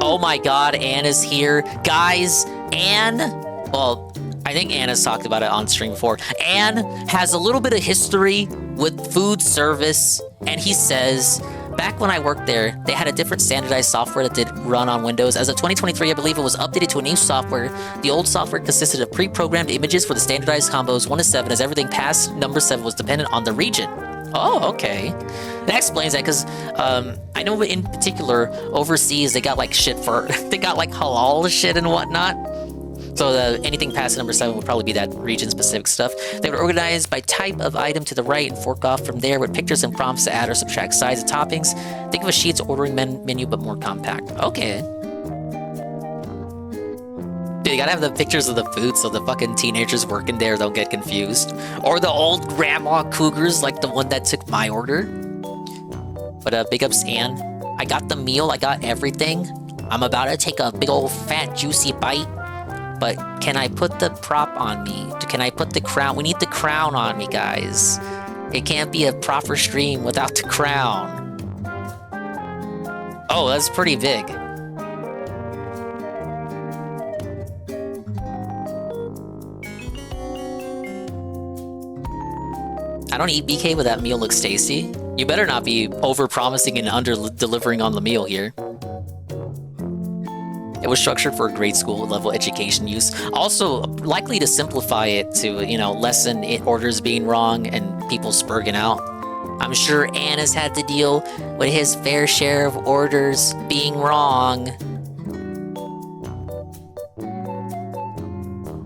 Oh my god, Anna's here. Guys, Anne, well, I think Anna's talked about it on stream before. Anne has a little bit of history with food service, and he says, back when I worked there, they had a different standardized software that did run on Windows. As of 2023, I believe it was updated to a new software. The old software consisted of pre-programmed images for the standardized combos 1 to 7, as everything past number 7 was dependent on the region. Oh, okay. That explains that, because I know in particular, overseas, they got like shit for, they got like halal shit and whatnot. So anything past number 7 would probably be that region-specific stuff. They were organized by type of item to the right and fork off from there with pictures and prompts to add or subtract size and toppings. Think of a Sheets ordering menu, but more compact. Okay. Dude, you gotta have the pictures of the food so the fucking teenagers working there don't get confused. Or the old grandma cougars like the one that took my order. But big ups, Ann. I got the meal, I got everything. I'm about to take a big old fat juicy bite. But can I put the prop on me? Can I put the crown? We need the crown on me, guys. It can't be a proper stream without the crown. Oh, that's pretty big. I don't eat BK, but that meal looks tasty. You better not be over-promising and under-delivering on the meal here. It was structured for grade school level education use. Also, likely to simplify it to, you know, lessen orders being wrong and people spurging out. I'm sure Ann has had to deal with his fair share of orders being wrong.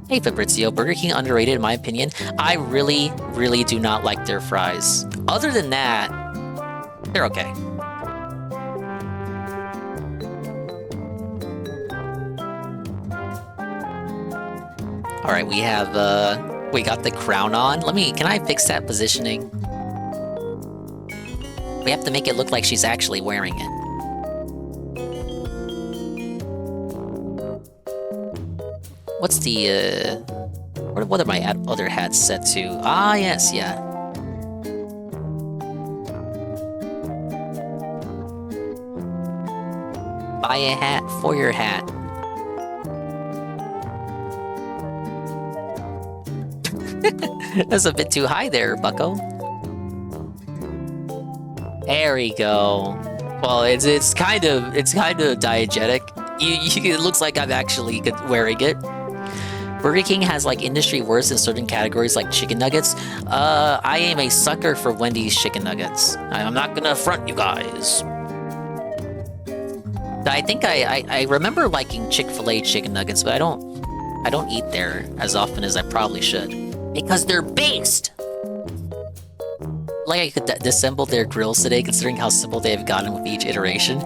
Hey Fabrizio, Burger King underrated in my opinion. I really, really do not like their fries. Other than that, they're okay. All right, we got the crown on. Can I fix that positioning? We have to make it look like she's actually wearing it. What's the, what are my other hats set to? Ah, yes, yeah. Buy a hat for your hat. That's a bit too high there, bucko. There we go. Well, it's kind of diegetic. It looks like I'm actually wearing it. Burger King has like industry worst in certain categories like chicken nuggets. I am a sucker for Wendy's chicken nuggets. I'm not gonna front you guys. I think I remember liking Chick-fil-A chicken nuggets, but I don't eat there as often as I probably should. Because they're based! Like I could disassemble their grills today considering how simple they've gotten with each iteration.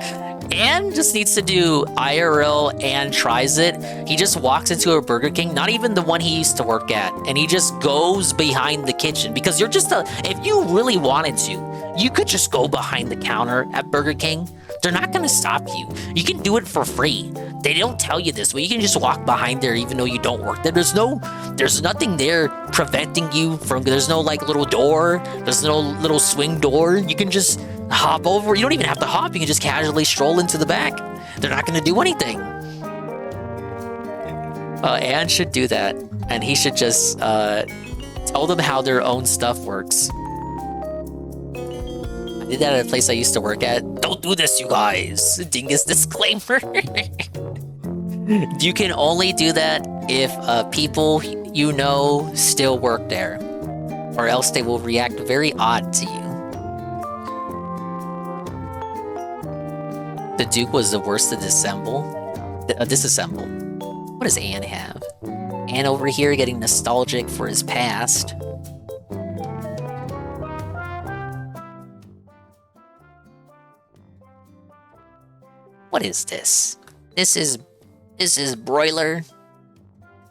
And just needs to do IRL and tries it. He just walks into a Burger King, not even the one he used to work at, and he just goes behind the kitchen because you're just if you really wanted to, you could just go behind the counter at Burger King. They're not gonna stop you. You can do it for free. They don't tell you this, but you can just walk behind there even though you don't work there. There's nothing there preventing you from, there's no like little door, there's no little swing door. You can just hop over. You don't even have to hop, you can just casually stroll into the back. They're not gonna do anything. Anne should do that, and he should just tell them how their own stuff works. I did that at a place I used to work at. Don't do this, you guys. Dingus disclaimer. You can only do that if people you know still work there, or else they will react very odd to you. The Duke was the worst to disassemble. What does Anne have? Anne over here getting nostalgic for his past. What is this? This is Broiler.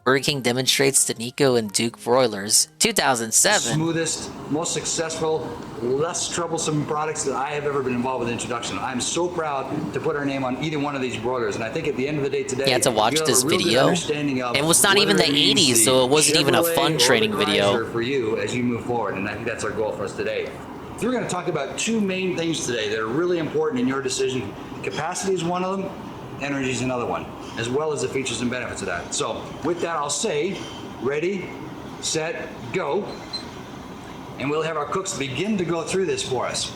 Burger King demonstrates the Nico and Duke broilers. 2007. Smoothest, most successful, less troublesome products that I have ever been involved with introduction. I'm so proud to put our name on either one of these broilers, and I think at the end of the day today, you had to watch this video. It was not even the 80s, so it wasn't even a fun training video for you as you move forward, and I think that's our goal for us today. So we're going to talk about two main things today that are really important in your decision. Capacity is one of them, energy is another one, as well as the features and benefits of that. So with that, I'll say, ready, set, go, and we'll have our cooks begin to go through this for us.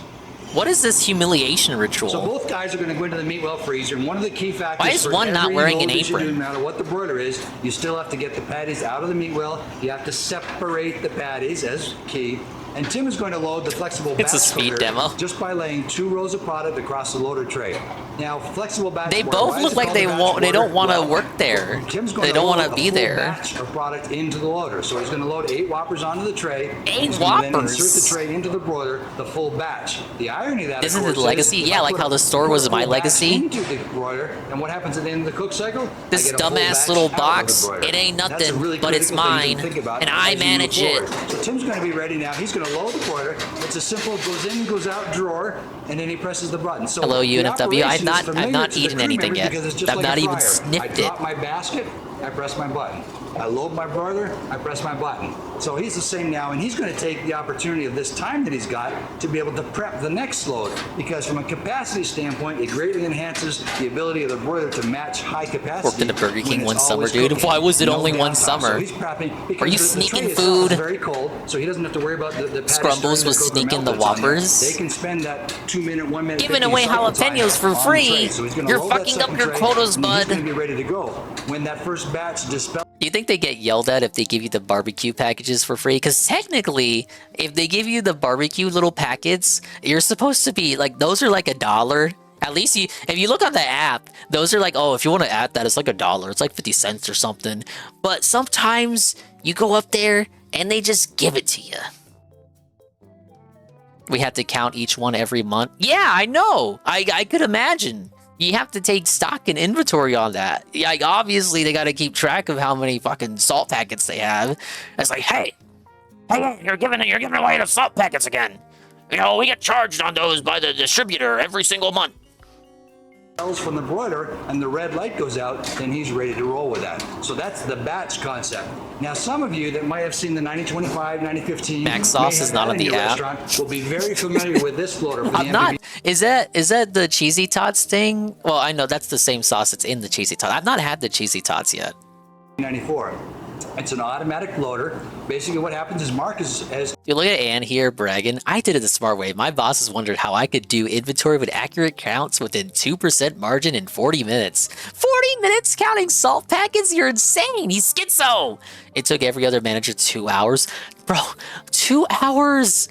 What is this humiliation ritual? So both guys are going to go into the meat well freezer, and one of the key factors Why is one not wearing an apron? No matter what the broiler is, you still have to get the patties out of the meat well. You have to separate the patties as key. And Tim is going to load the flexible batch It's a speed demo. just by laying 2 rows of product across the loader tray. Now, flexible batch. They both look like they don't want to work there. They don't want to be there. Batch of product into the loader. So he's going to load 8 Whoppers onto the tray. 8 Whoppers. Then insert the tray into the broiler, the full batch. The irony of that isn't it legacy? Yeah, like how the store was my legacy. Into the broiler, and what happens at the end of the cook cycle? This dumbass little box. It ain't nothing, but it's mine, and I manage it. So Tim's going to be ready now. He's going to load the broiler. It's a simple goes in, goes out drawer, and then he presses the button. So hello, UNFW. I've not eaten anything yet. I've not even sniffed it. I drop my basket, I press my button. I load my broiler, I press my button. So he's the same now, and he's going to take the opportunity of this time that he's got to be able to prep the next load, because from a capacity standpoint, it greatly enhances the ability of the broiler to match high capacity. Worked in the Burger King one summer, dude. Why was it only one summer? So he's prepping because Are you sneaking food? Very cold, so he doesn't have to worry about the Scrumbles was sneaking the Whoppers. They can spend that 2 minute, 1 minute. Giving away jalapenos for free. You're fucking up your quotas, bud. He's going to be ready to go when that first batch dispels. Do you think they get yelled at if they give you the barbecue packages for free? Because technically, if they give you the barbecue little packets, you're supposed to be like, those are like $1. At least if you look on the app, those are like, oh, if you want to add that, it's like $1. It's like 50 cents or something. But sometimes you go up there and they just give it to you. We have to count each one every month. Yeah, I know. I could imagine. You have to take stock and inventory on that. Like, obviously, they got to keep track of how many fucking salt packets they have. It's like, hey, you're giving away the salt packets again. You know, we get charged on those by the distributor every single month. From the broiler and the red light goes out, then he's ready to roll with that. So that's the batch concept. Now, some of you that might have seen the 9025, 9015 Max sauce is not on the app. Will be very familiar with this floater. I'm not. Is that the cheesy tots thing? Well, I know that's the same sauce that's in the cheesy tots. I've not had the cheesy tots yet. 94. It's an automatic loader. Basically what happens is Mark has You look at Ann here bragging. I did it the smart way. My bosses wondered how I could do inventory with accurate counts within 2% margin in 40 minutes. 40 minutes counting salt packets? You're insane. He's schizo. It took every other manager 2 hours. Bro, 2 hours.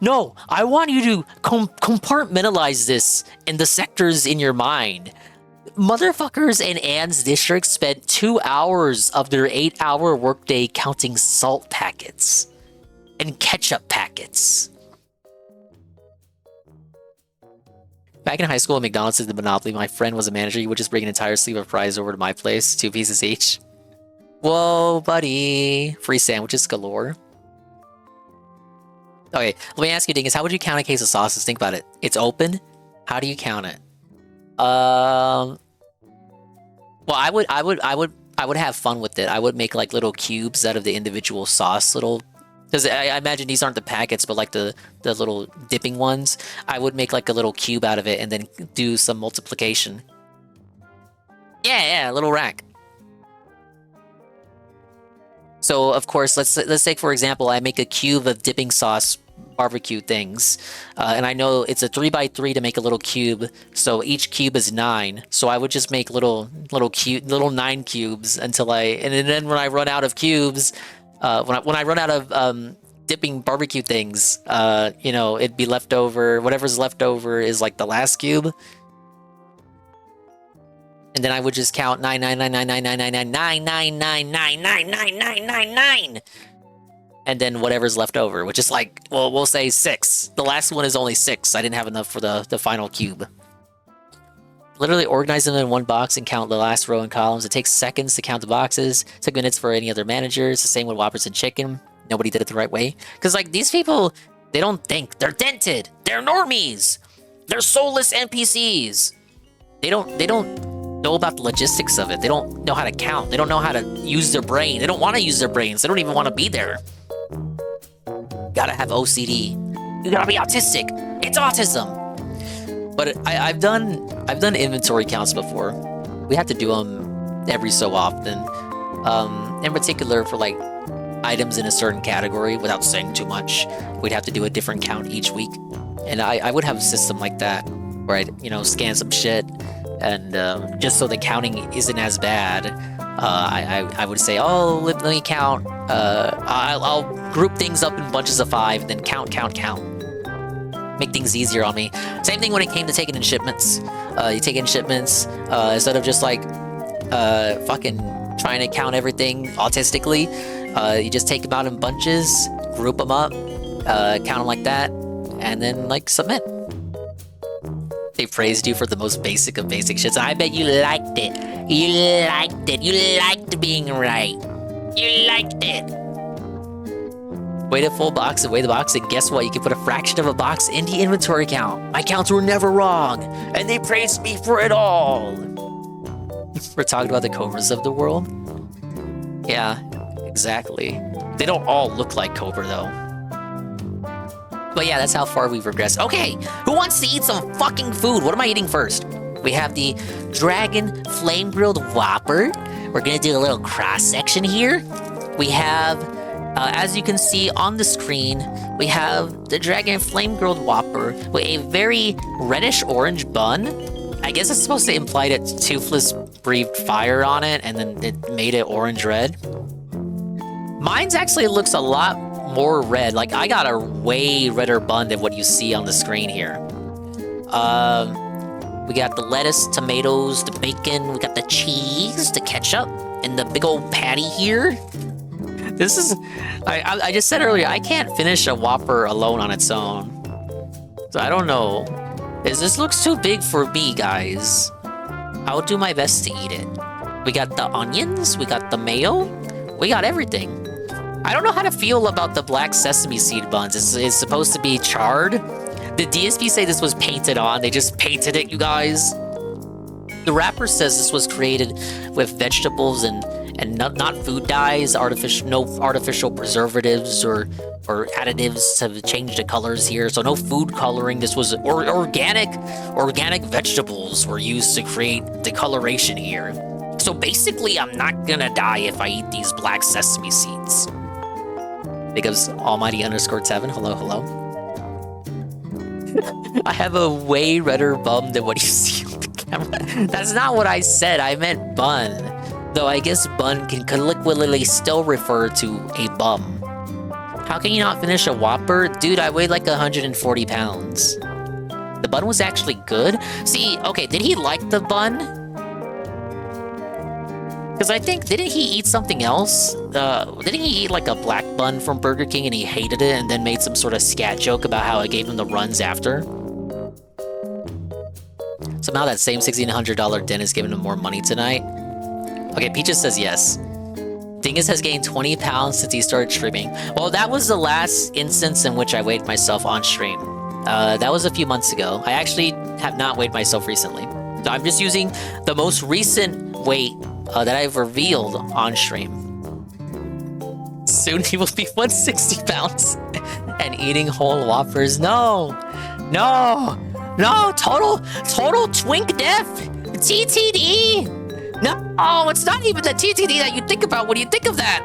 No, I want you to compartmentalize this in the sectors in your mind. Motherfuckers in Ann's district spent 2 hours of their 8-hour workday counting salt packets and ketchup packets. Back in high school, at McDonald's did the Monopoly. My friend was a manager. He would just bring an entire sleeve of fries over to my place, 2 pieces each. Whoa, buddy. Free sandwiches galore. Okay, let me ask you, Dingus, how would you count a case of sauces? Think about it. It's open. How do you count it? Well, I would have fun with it. I would make like little cubes out of the individual sauce, because I imagine these aren't the packets, but like the little dipping ones. I would make like a little cube out of it and then do some multiplication. Yeah, a little rack. So of course, let's take for example, I make a cube of dipping sauce barbecue things, and I know it's a 3x3 to make a little cube, so each cube is 9. So I would just make little 9 cubes until and then when I run out of cubes, when I run out of dipping barbecue things, you know, it'd be left over. Whatever's left over is like the last cube. And then I would just count 9, 9, 9, 9, 9, 9, 9, 9, 9, 9, 9, 9, 9, 9, 9, 9, 9. And then whatever's left over, which is like, well, we'll say 6. The last one is only 6. I didn't have enough for the final cube. Literally organize them in one box and count the last row and columns. It takes seconds to count the boxes. It took minutes for any other managers. The same with Whoppers and Chicken. Nobody did it the right way. Because like these people, they don't think. They're dented. They're normies. They're soulless NPCs. They don't know about the logistics of it. They don't know how to count. They don't know how to use their brain. They don't want to use their brains. They don't even want to be there. Gotta have OCD. You gotta be autistic. It's autism. But I've done inventory counts before. We have to do them every so often. In particular for like items in a certain category, without saying too much, we'd have to do a different count each week. And I would have a system like that where I'd, you know, scan some shit, and just so the counting isn't as bad, I would say, oh, let me count. I'll group things up in bunches of 5, and then count. Make things easier on me. Same thing when it came to taking in shipments. You take in shipments, instead of just like fucking trying to count everything autistically, you just take them out in bunches, group them up, count them like that, and then like submit. They praised you for the most basic of basic shits. I bet you liked it. You liked it. You liked being right. You liked it. Weigh the full box and weigh the box, and guess what? You can put a fraction of a box in the inventory count. My counts were never wrong, and they praised me for it all. We're talking about the Cobras of the world? Yeah, exactly. They don't all look like Cobra, though. But yeah, that's how far we've regressed. Okay, who wants to eat some fucking food? What am I eating first? We have the Dragon Flame Grilled Whopper. We're gonna do a little cross-section here. We have, as you can see on the screen, we have the Dragon Flame Grilled Whopper with a very reddish-orange bun. I guess it's supposed to imply that Toothless breathed fire on it, and then it made it orange-red. Mine's actually looks a lot more red. Like, I got a way redder bun than what you see on the screen here. We got the lettuce, tomatoes, the bacon, we got the cheese, the ketchup, and the big old patty here. This is... I just said earlier, I can't finish a Whopper alone on its own. So I don't know. This looks too big for me, guys. I'll do my best to eat it. We got the onions, we got the mayo, we got everything. I don't know how to feel about the black sesame seed buns. It's supposed to be charred. Did DSP say this was painted on? They just painted it, you guys. The wrapper says this was created with vegetables and not food dyes, no artificial preservatives or additives to change the colors here. So no food coloring. This was organic vegetables were used to create the coloration here. So basically, I'm not gonna die if I eat these black sesame seeds. Because Almighty_7, hello, hello. I have a way redder bum than what you see on the camera. That's not what I said, I meant bun. Though I guess bun can colloquially still refer to a bum. How can you not finish a Whopper? Dude, I weighed like 140 pounds. The bun was actually good. See, okay, did he like the bun? Because I think, didn't he eat something else? Didn't he eat like a black bun from Burger King and he hated it and then made some sort of scat joke about how it gave him the runs after? Somehow that same $1,600 den is giving him more money tonight. Okay, Peaches says yes. Dingus has gained 20 pounds since he started streaming. Well, that was the last instance in which I weighed myself on stream. That was a few months ago. I actually have not weighed myself recently. So I'm just using the most recent weight that I've revealed on stream. Soon he will be 160 pounds and eating whole Whoppers. No, no, no, total twink death, TTD. No, it's not even the TTD that you think about when you think of that.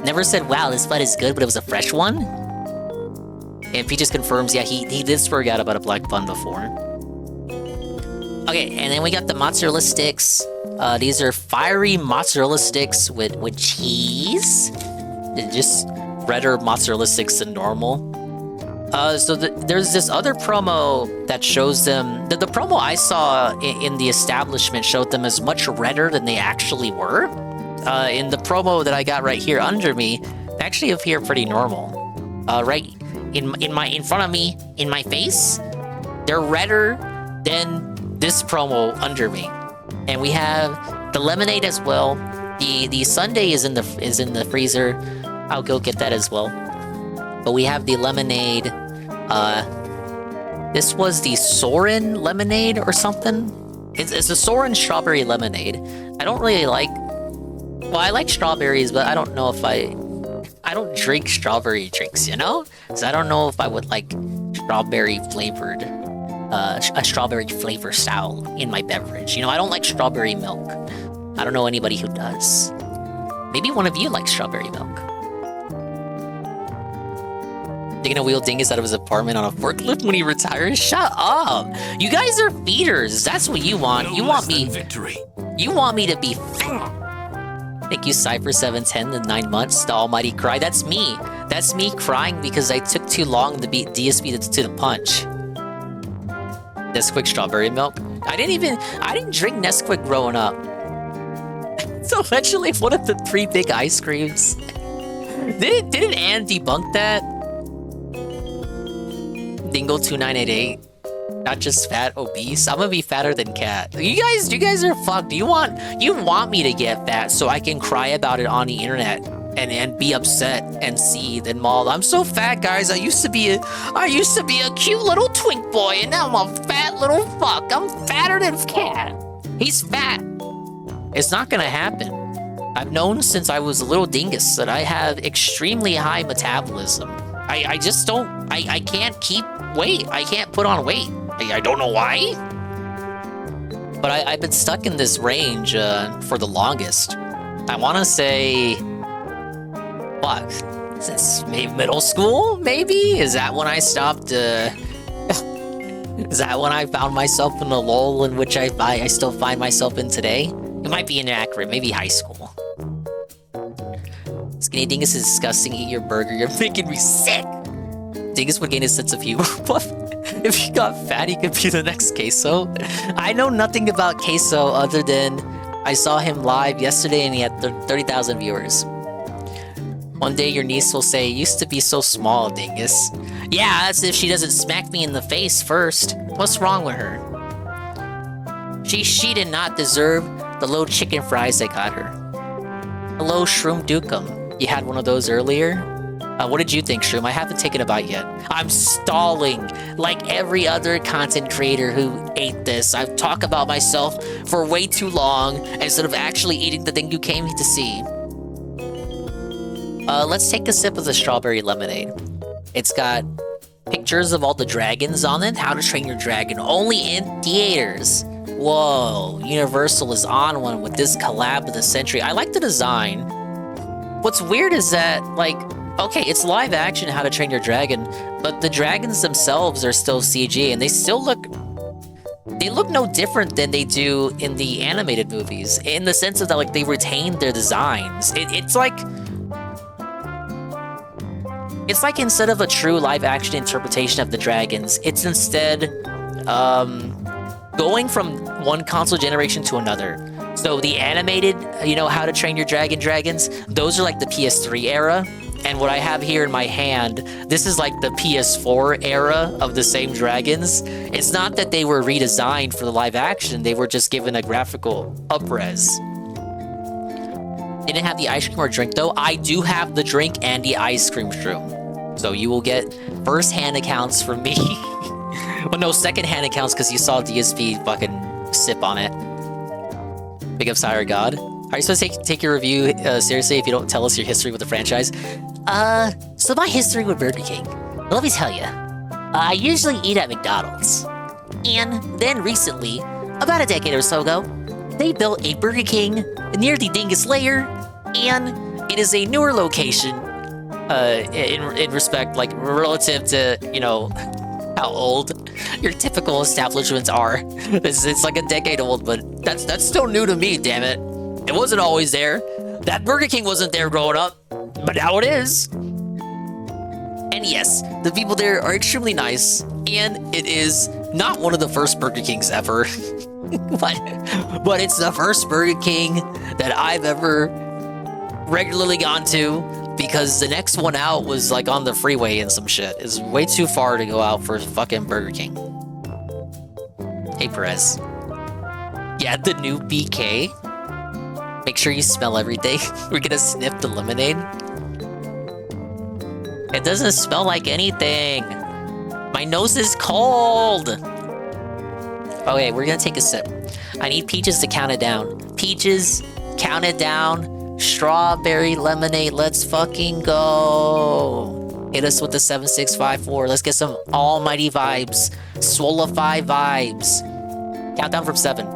Never said, wow, this bun is good, but it was a fresh one? And Peaches confirms, yeah, he did swear out about a black bun before. Okay, and then we got the mozzarella sticks. These are fiery mozzarella sticks with cheese. They're just redder mozzarella sticks than normal. So there's this other promo that shows them... The promo I saw in the establishment showed them as much redder than they actually were. In the promo that I got right here under me, they actually appear pretty normal. Right in front of me, in my face, they're redder than this promo under me. And we have the lemonade as well. The sundae is in the freezer. I'll go get that as well. But we have the lemonade. This was the Soren lemonade or something. It's a Soren strawberry lemonade. I don't really like... Well, I like strawberries, but I don't know if I don't drink strawberry drinks, you know? So I don't know if I would like strawberry flavored... a strawberry flavor style in my beverage. You know, I don't like strawberry milk. I don't know anybody who does. Maybe one of you likes strawberry milk. They're gonna wheel Dingus out of his apartment on a forklift when he retires? Shut up! You guys are feeders. That's what you want. You want me... You want me to be fat. Thank you, Cypher710, the 9 months, the almighty cry. That's me. That's me crying because I took too long to beat DSP to the punch. Nesquik strawberry milk. I didn't drink Nesquik growing up. It's allegedly one of the 3 big ice creams. Didn't Ann debunk that? Dingle2988. Not just fat, obese. I'm gonna be fatter than Cat. You guys are fucked. You want me to get fat so I can cry about it on the internet and be upset and seethe and maul. I'm so fat, guys. I used to be a cute little twink boy, and now I'm a fat little fuck. I'm fatter than Cat. He's fat. It's not gonna happen. I've known since I was a little dingus that I have extremely high metabolism. I just don't. I can't keep weight. I can't put on weight. I don't know why. But I've been stuck in this range for the longest. I want to say, what? Since maybe middle school, maybe? Is that when I stopped? Is that when I found myself in a lull in which I still find myself in today? It might be inaccurate. Maybe high school. Skinny Dingus is disgusting. Eat your burger. You're making me sick. Dingus would gain his sense of humor. If he got fat, he could be the next Queso. I know nothing about Queso other than I saw him live yesterday and he had 30,000 viewers. One day your niece will say, used to be so small, Dingus. Yeah, that's if she doesn't smack me in the face first. What's wrong with her? She did not deserve the low chicken fries I got her. Hello, Shroom Dukem. You had one of those earlier? What did you think, Shroom? I haven't taken a bite yet. I'm stalling like every other content creator who ate this. I've talked about myself for way too long instead of actually eating the thing you came to see. Let's take a sip of the strawberry lemonade. It's got pictures of all the dragons on it. How to Train Your Dragon. Only in theaters. whoa, Universal is on one with this collab of the century. I like the design. What's weird is that, like, okay, it's live action How to Train Your Dragon, but the dragons themselves are still CG, and they still look... They look no different than they do in the animated movies, in the sense of that, like, they retained their designs. It's like instead of a true live-action interpretation of the dragons, it's instead going from one console generation to another. So the animated, you know, How to Train Your Dragon dragons, those are like the PS3 era. And what I have here in my hand, this is like the PS4 era of the same dragons. It's not that they were redesigned for the live action, they were just given a graphical up-res. Didn't have the ice cream or drink though. I do have the drink and the ice cream shroom. So you will get first-hand accounts from me. Well, no, second-hand accounts because you saw DSP fucking sip on it. Big up Sire God. Are you supposed to take your review seriously if you don't tell us your history with the franchise? So my history with Burger King. Let me tell you. I usually eat at McDonald's. And then recently, about a decade or so ago, they built a Burger King near the Dingus lair, and it is a newer location in respect, like, relative to, you know, how old your typical establishments are. It's like a decade old, but that's still new to me, damn it. It wasn't always there. That Burger King wasn't there growing up, but now it is. And yes, the people there are extremely nice, and it is not one of the first Burger Kings ever. but it's the first Burger King that I've ever regularly gone to, because the next one out was like on the freeway and some shit. It's way too far to go out for fucking Burger King. Hey, Perez. Yeah, the new BK. Make sure you smell everything. We're gonna sniff the lemonade. It doesn't smell like anything. My nose is cold. Okay, we're gonna take a sip. I need Peaches to count it down. Peaches, count it down. Strawberry lemonade, let's fucking go. Hit us with the 7654. Let's get some almighty vibes. Swolify vibes. Countdown from 7.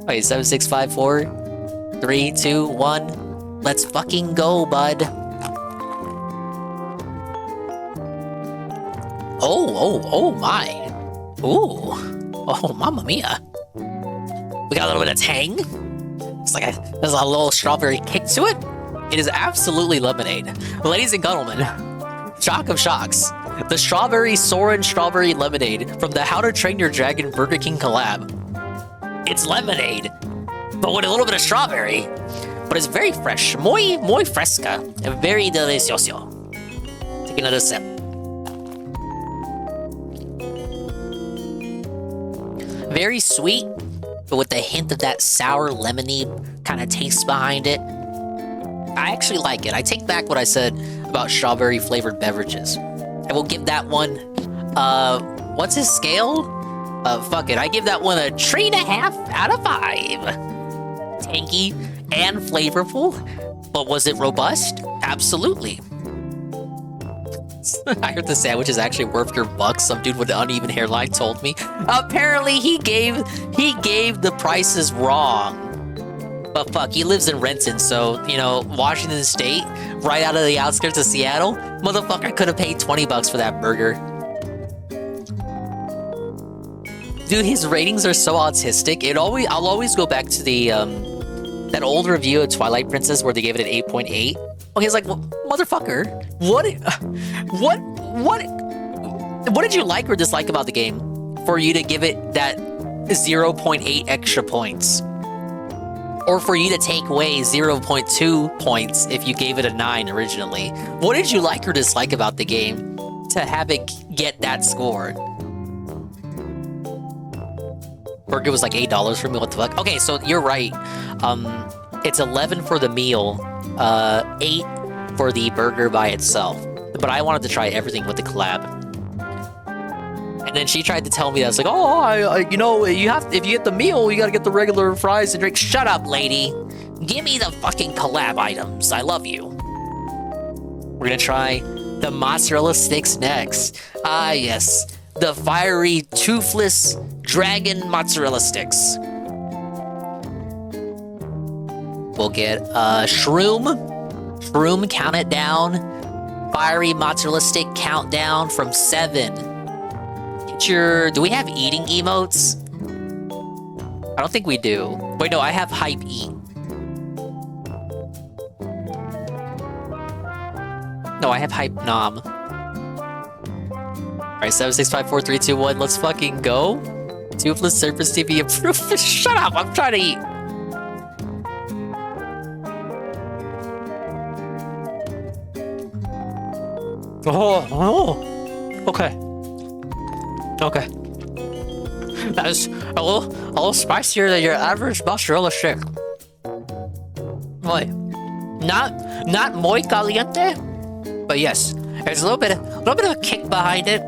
Okay, 7654. 3, 2, 1. Let's fucking go, bud. Oh my. Ooh. Oh, mamma mia. We got a little bit of tang. It's like there's a little strawberry kick to it. It is absolutely lemonade. Ladies and gentlemen, shock of shocks. The Strawberry Soren Strawberry Lemonade from the How to Train Your Dragon Burger King collab. It's lemonade, but with a little bit of strawberry. But it's very fresh, muy fresca, and very delicioso. Take another sip. Very sweet, but with a hint of that sour lemony kind of taste behind it. I actually like it. I take back what I said about strawberry flavored beverages. I will give that one, what's his scale? Fuck it. I give that one a 3.5 out of 5. Tangy and flavorful, but was it robust? Absolutely. I heard the sandwich is actually worth your bucks. Some dude with an uneven hairline told me. Apparently he gave the prices wrong. But fuck, he lives in Renton, so, you know, Washington State, right out of the outskirts of Seattle, motherfucker could have paid 20 bucks for that burger. Dude, his ratings are so autistic. I'll always go back to the that old review of Twilight Princess where they gave it an 8.8. Okay, it's like, well, motherfucker, what did you like or dislike about the game for you to give it that 0.8 extra points? Or for you to take away 0.2 points if you gave it a 9 originally? What did you like or dislike about the game to have it get that score? Burger was like $8 for me, what the fuck? Okay, so you're right. It's 11 for the meal, 8 for the burger by itself. But I wanted to try everything with the collab. And then she tried to tell me that. It's like, oh, you know, if you get the meal, you gotta get the regular fries and drink. Shut up, lady. Give me the fucking collab items. I love you. We're gonna try the mozzarella sticks next. Ah, yes. the fiery, toothless dragon mozzarella sticks. We'll get shroom. Shroom, count it down. Fiery mozzarella stick countdown from 7. Get your... Do we have eating emotes? I don't think we do. Wait, no, I have hype eat. No, I have hype nom. Alright, 7, 6, 5, 4, 3, 2, 1. Let's fucking go. Toothless Surface TV approved. Shut up! I'm trying to eat. Oh, okay. Okay. That is a little spicier than your average mozzarella stick. Wait, not muy caliente, but yes, there's a little bit of a kick behind it.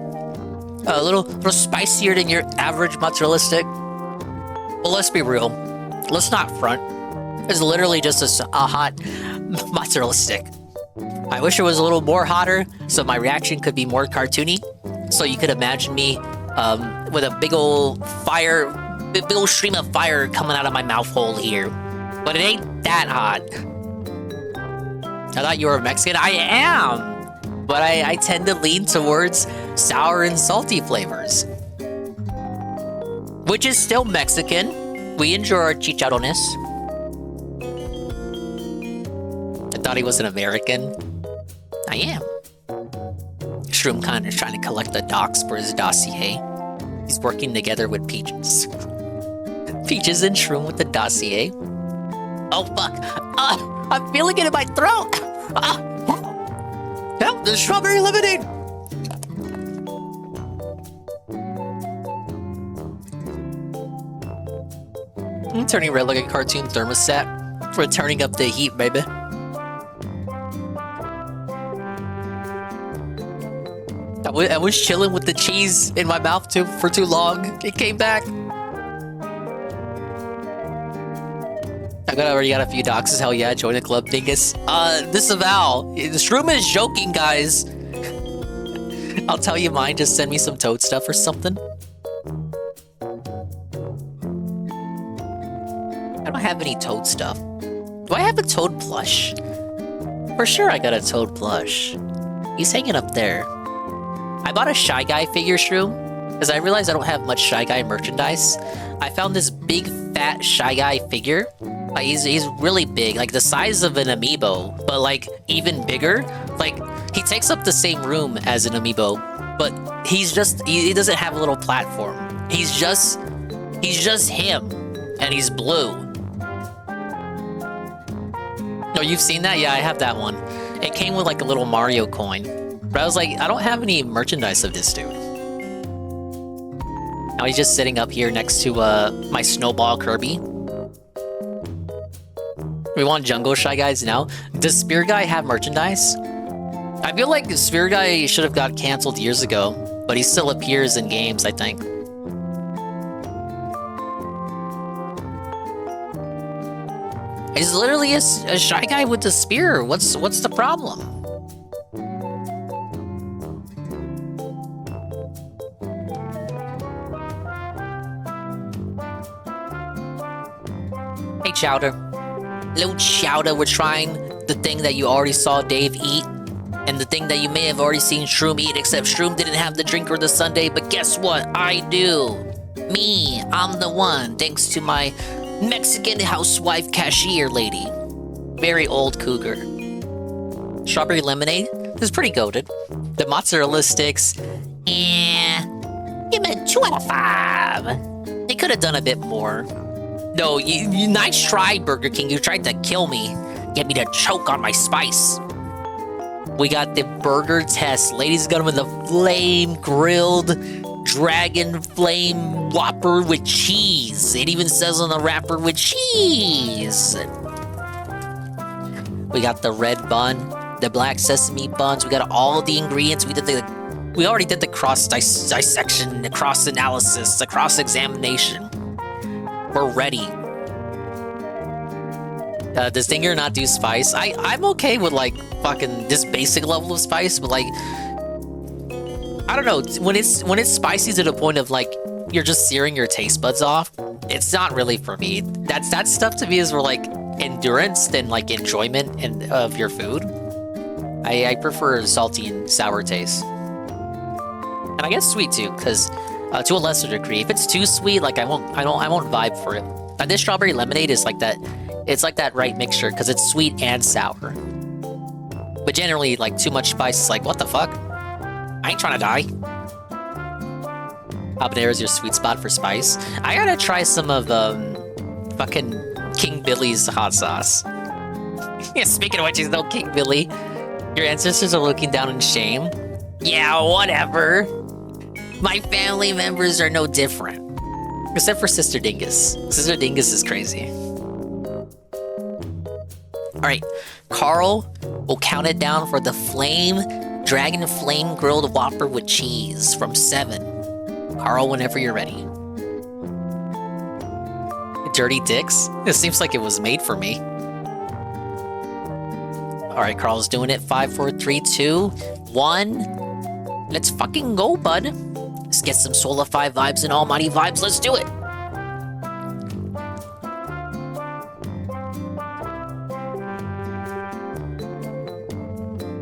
A little spicier than your average mozzarella stick. But let's be real. Let's not front. It's literally just a hot mozzarella stick. I wish it was a little more hotter, so my reaction could be more cartoony. So you could imagine me with a big old stream of fire coming out of my mouth hole here. But it ain't that hot. I thought you were Mexican. I am! But I tend to lean towards sour and salty flavors. Which is still Mexican. We enjoy our chicharrones. I thought he was an American. I am. Shroom kind of trying to collect the docs for his dossier. He's working together with Peaches. Peaches and Shroom with the dossier. Oh fuck! I'm feeling it in my throat! Help! The strawberry lemonade! I'm turning red like a cartoon thermostat. We're turning up the heat, baby. I was chilling with the cheese in my mouth for too long. It came back. I already got a few doxes. Hell yeah, join the club, Dingus. Disavow. Shroom is joking, guys. I'll tell you mine. Just send me some Toad stuff or something. I don't have any Toad stuff. Do I have a Toad plush? For sure I got a Toad plush. He's hanging up there. I bought a Shy Guy figure, Shroom, because I realized I don't have much Shy Guy merchandise. I found this big, fat Shy Guy figure. Like, he's really big, like the size of an amiibo, but like even bigger. Like, he takes up the same room as an amiibo, but he doesn't have a little platform. He's just him, and he's blue. No, you've seen that? Yeah, I have that one. It came with like a little Mario coin. But I was like, I don't have any merchandise of this dude. Now he's just sitting up here next to my Snowball Kirby. We want Jungle Shy Guys now. Does Spear Guy have merchandise? I feel like Spear Guy should have got canceled years ago, but he still appears in games, I think. He's literally a Shy Guy with the spear. What's the problem? Hey, Chowder. Hello, Chowder. We're trying the thing that you already saw Dave eat, and the thing that you may have already seen Shroom eat, except Shroom didn't have the drink or the sundae, but guess what? I do. Me, I'm the one, thanks to my Mexican housewife cashier lady. Very old cougar. Strawberry lemonade is pretty goated. The mozzarella sticks, give it 2 out of 5. They could have done a bit more. No, you nice try, Burger King. You tried to kill me. Get me to choke on my spice. We got the burger test. Ladies and gentlemen, the flame grilled dragon flame whopper with cheese. It even says on the wrapper with cheese. We got the red bun, the black sesame buns. We got all of the ingredients. We already did the cross dissection, the cross analysis, the cross examination. We're ready. Does Dinger not do spice? I'm okay with like fucking this basic level of spice, but like I don't know, when it's spicy to the point of like you're just searing your taste buds off, it's not really for me. That stuff to me is more like endurance than like enjoyment of your food. I prefer salty and sour taste. And I guess sweet too, because to a lesser degree. If it's too sweet, like I won't vibe for it. Like this strawberry lemonade is like that. It's like that right mixture because it's sweet and sour. But generally, like too much spice is like, what the fuck? I ain't trying to die. Habanero is your sweet spot for spice. I gotta try some of fucking King Billy's hot sauce. Yeah, speaking of which, he's no King Billy. Your ancestors are looking down in shame. Yeah, whatever. My family members are no different. Except for Sister Dingus. Sister Dingus is crazy. Alright, Carl will count it down for the Dragon Flame Grilled Whopper with cheese from 7. Carl, whenever you're ready. Dirty dicks? It seems like it was made for me. Alright, Carl's doing it. 5, 4, 3, 2, 1. Let's fucking go, bud. Let's get some Solify vibes and Almighty vibes. Let's do it.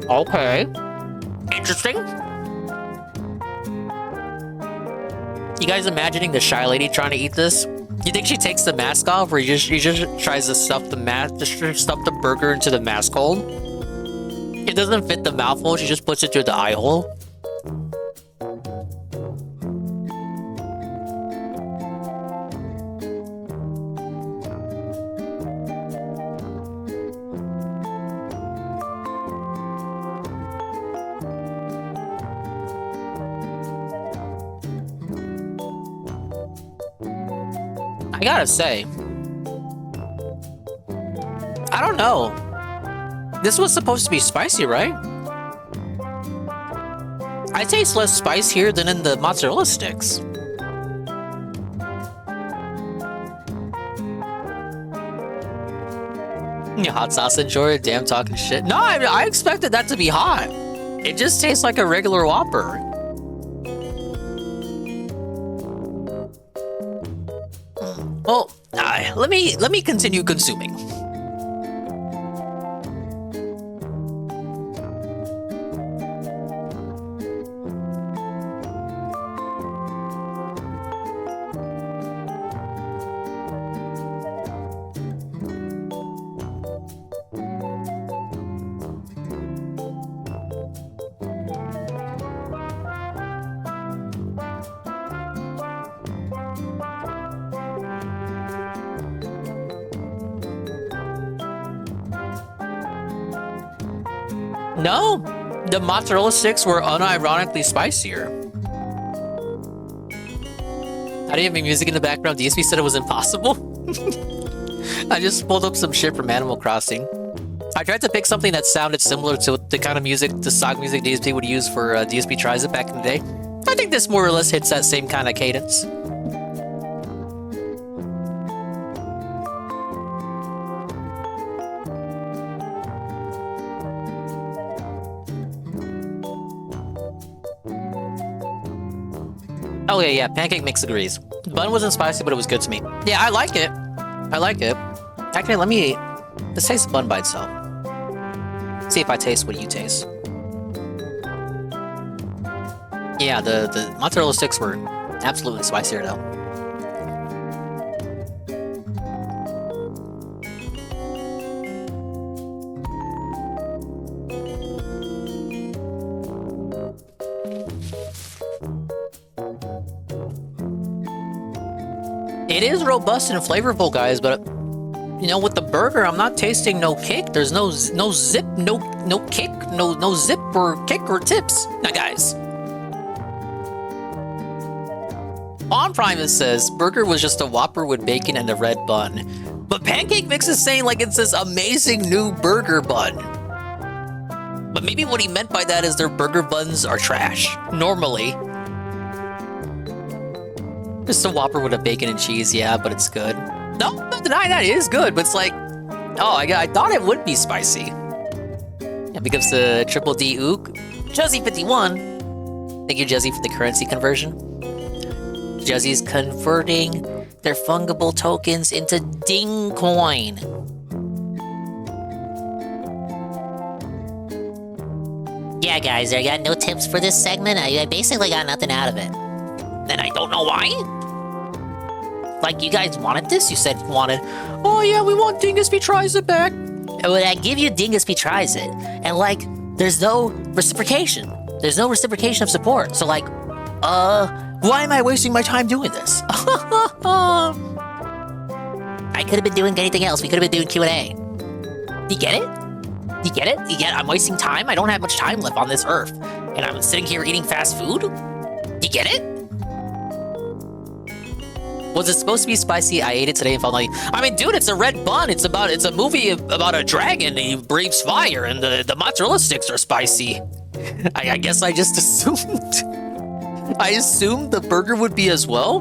Okay. Interesting. You guys imagining the shy lady trying to eat this? You think she takes the mask off, or she just tries to stuff the burger into the mask hole? It doesn't fit the mouth hole, she just puts it through the eye hole. I gotta say, I don't know. This was supposed to be spicy, right? I taste less spice here than in the mozzarella sticks. Yeah, hot sauce enjoyer, damn talking shit. No, I expected that to be hot. It just tastes like a regular Whopper. Well, let me continue consuming. No, the mozzarella sticks were unironically spicier. I didn't have music in the background. DSP said it was impossible. I just pulled up some shit from Animal Crossing. I tried to pick something that sounded similar to the kind of music, the song music DSP would use for DSP Tries It back in the day. I think this more or less hits that same kind of cadence. Oh yeah, Pancake Mix agrees. Bun wasn't spicy, but it was good to me. Yeah, I like it. I like it. Actually, let's taste the bun by itself. See if I taste what you taste. Yeah, the mozzarella sticks were absolutely spicier though. It is robust and flavorful, guys, but you know, with the burger, I'm not tasting no kick. There's no zip, no kick, no zip or kick or tips. Now, guys, On Primus says burger was just a Whopper with bacon and a red bun, but Pancake Mix is saying like it's this amazing new burger bun. But maybe what he meant by that is their burger buns are trash normally. Just a Whopper with a bacon and cheese, yeah, but it's good. No, I'm not denying that, it is good, but it's like, oh, I thought it would be spicy. Yeah, because the Triple D Ook, Josie 51. Thank you, Jezzy, for the currency conversion. Jezzy's converting their fungible tokens into Ding Coin. Yeah, guys, I got no tips for this segment. I basically got nothing out of it. And I don't know why. Like, you guys wanted this? You said you wanted, oh yeah, we want DingSP Tries It back. Well, I give you DingSP Tries It. And like, there's no reciprocation. There's no reciprocation of support. So like, why am I wasting my time doing this? I could have been doing anything else. We could have been doing Q&A. You get it? You get it? You get it? I'm wasting time? I don't have much time left on this earth. And I'm sitting here eating fast food? You get it? Was it supposed to be spicy? I ate it today and felt like... I mean, dude, it's a red bun. It's a movie about a dragon. He breathes fire and the mozzarella sticks are spicy. I guess I just assumed... I assumed the burger would be as well.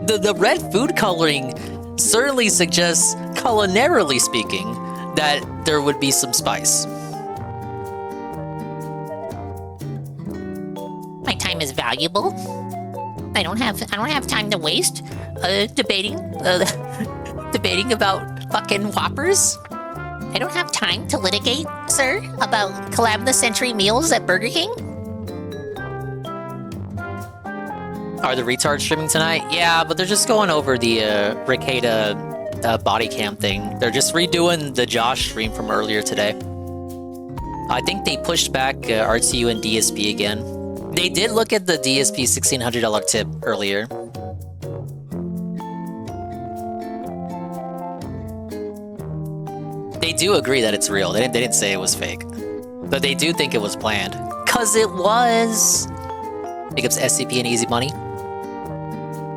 The red food coloring certainly suggests, culinarily speaking, that there would be some spice. My time is valuable. I don't have time to waste debating about fucking Whoppers. I don't have time to litigate, sir, about collab of the century meals at Burger King. Are the retards streaming tonight? Yeah, but they're just going over the Ricada body cam thing. They're just redoing the Josh stream from earlier today. I think they pushed back RTU and DSP again. They did look at the DSP $1,600 tip earlier. They do agree that it's real. They didn't say it was fake. But they do think it was planned. 'Cause it was! Big ups SCP and Easy Money.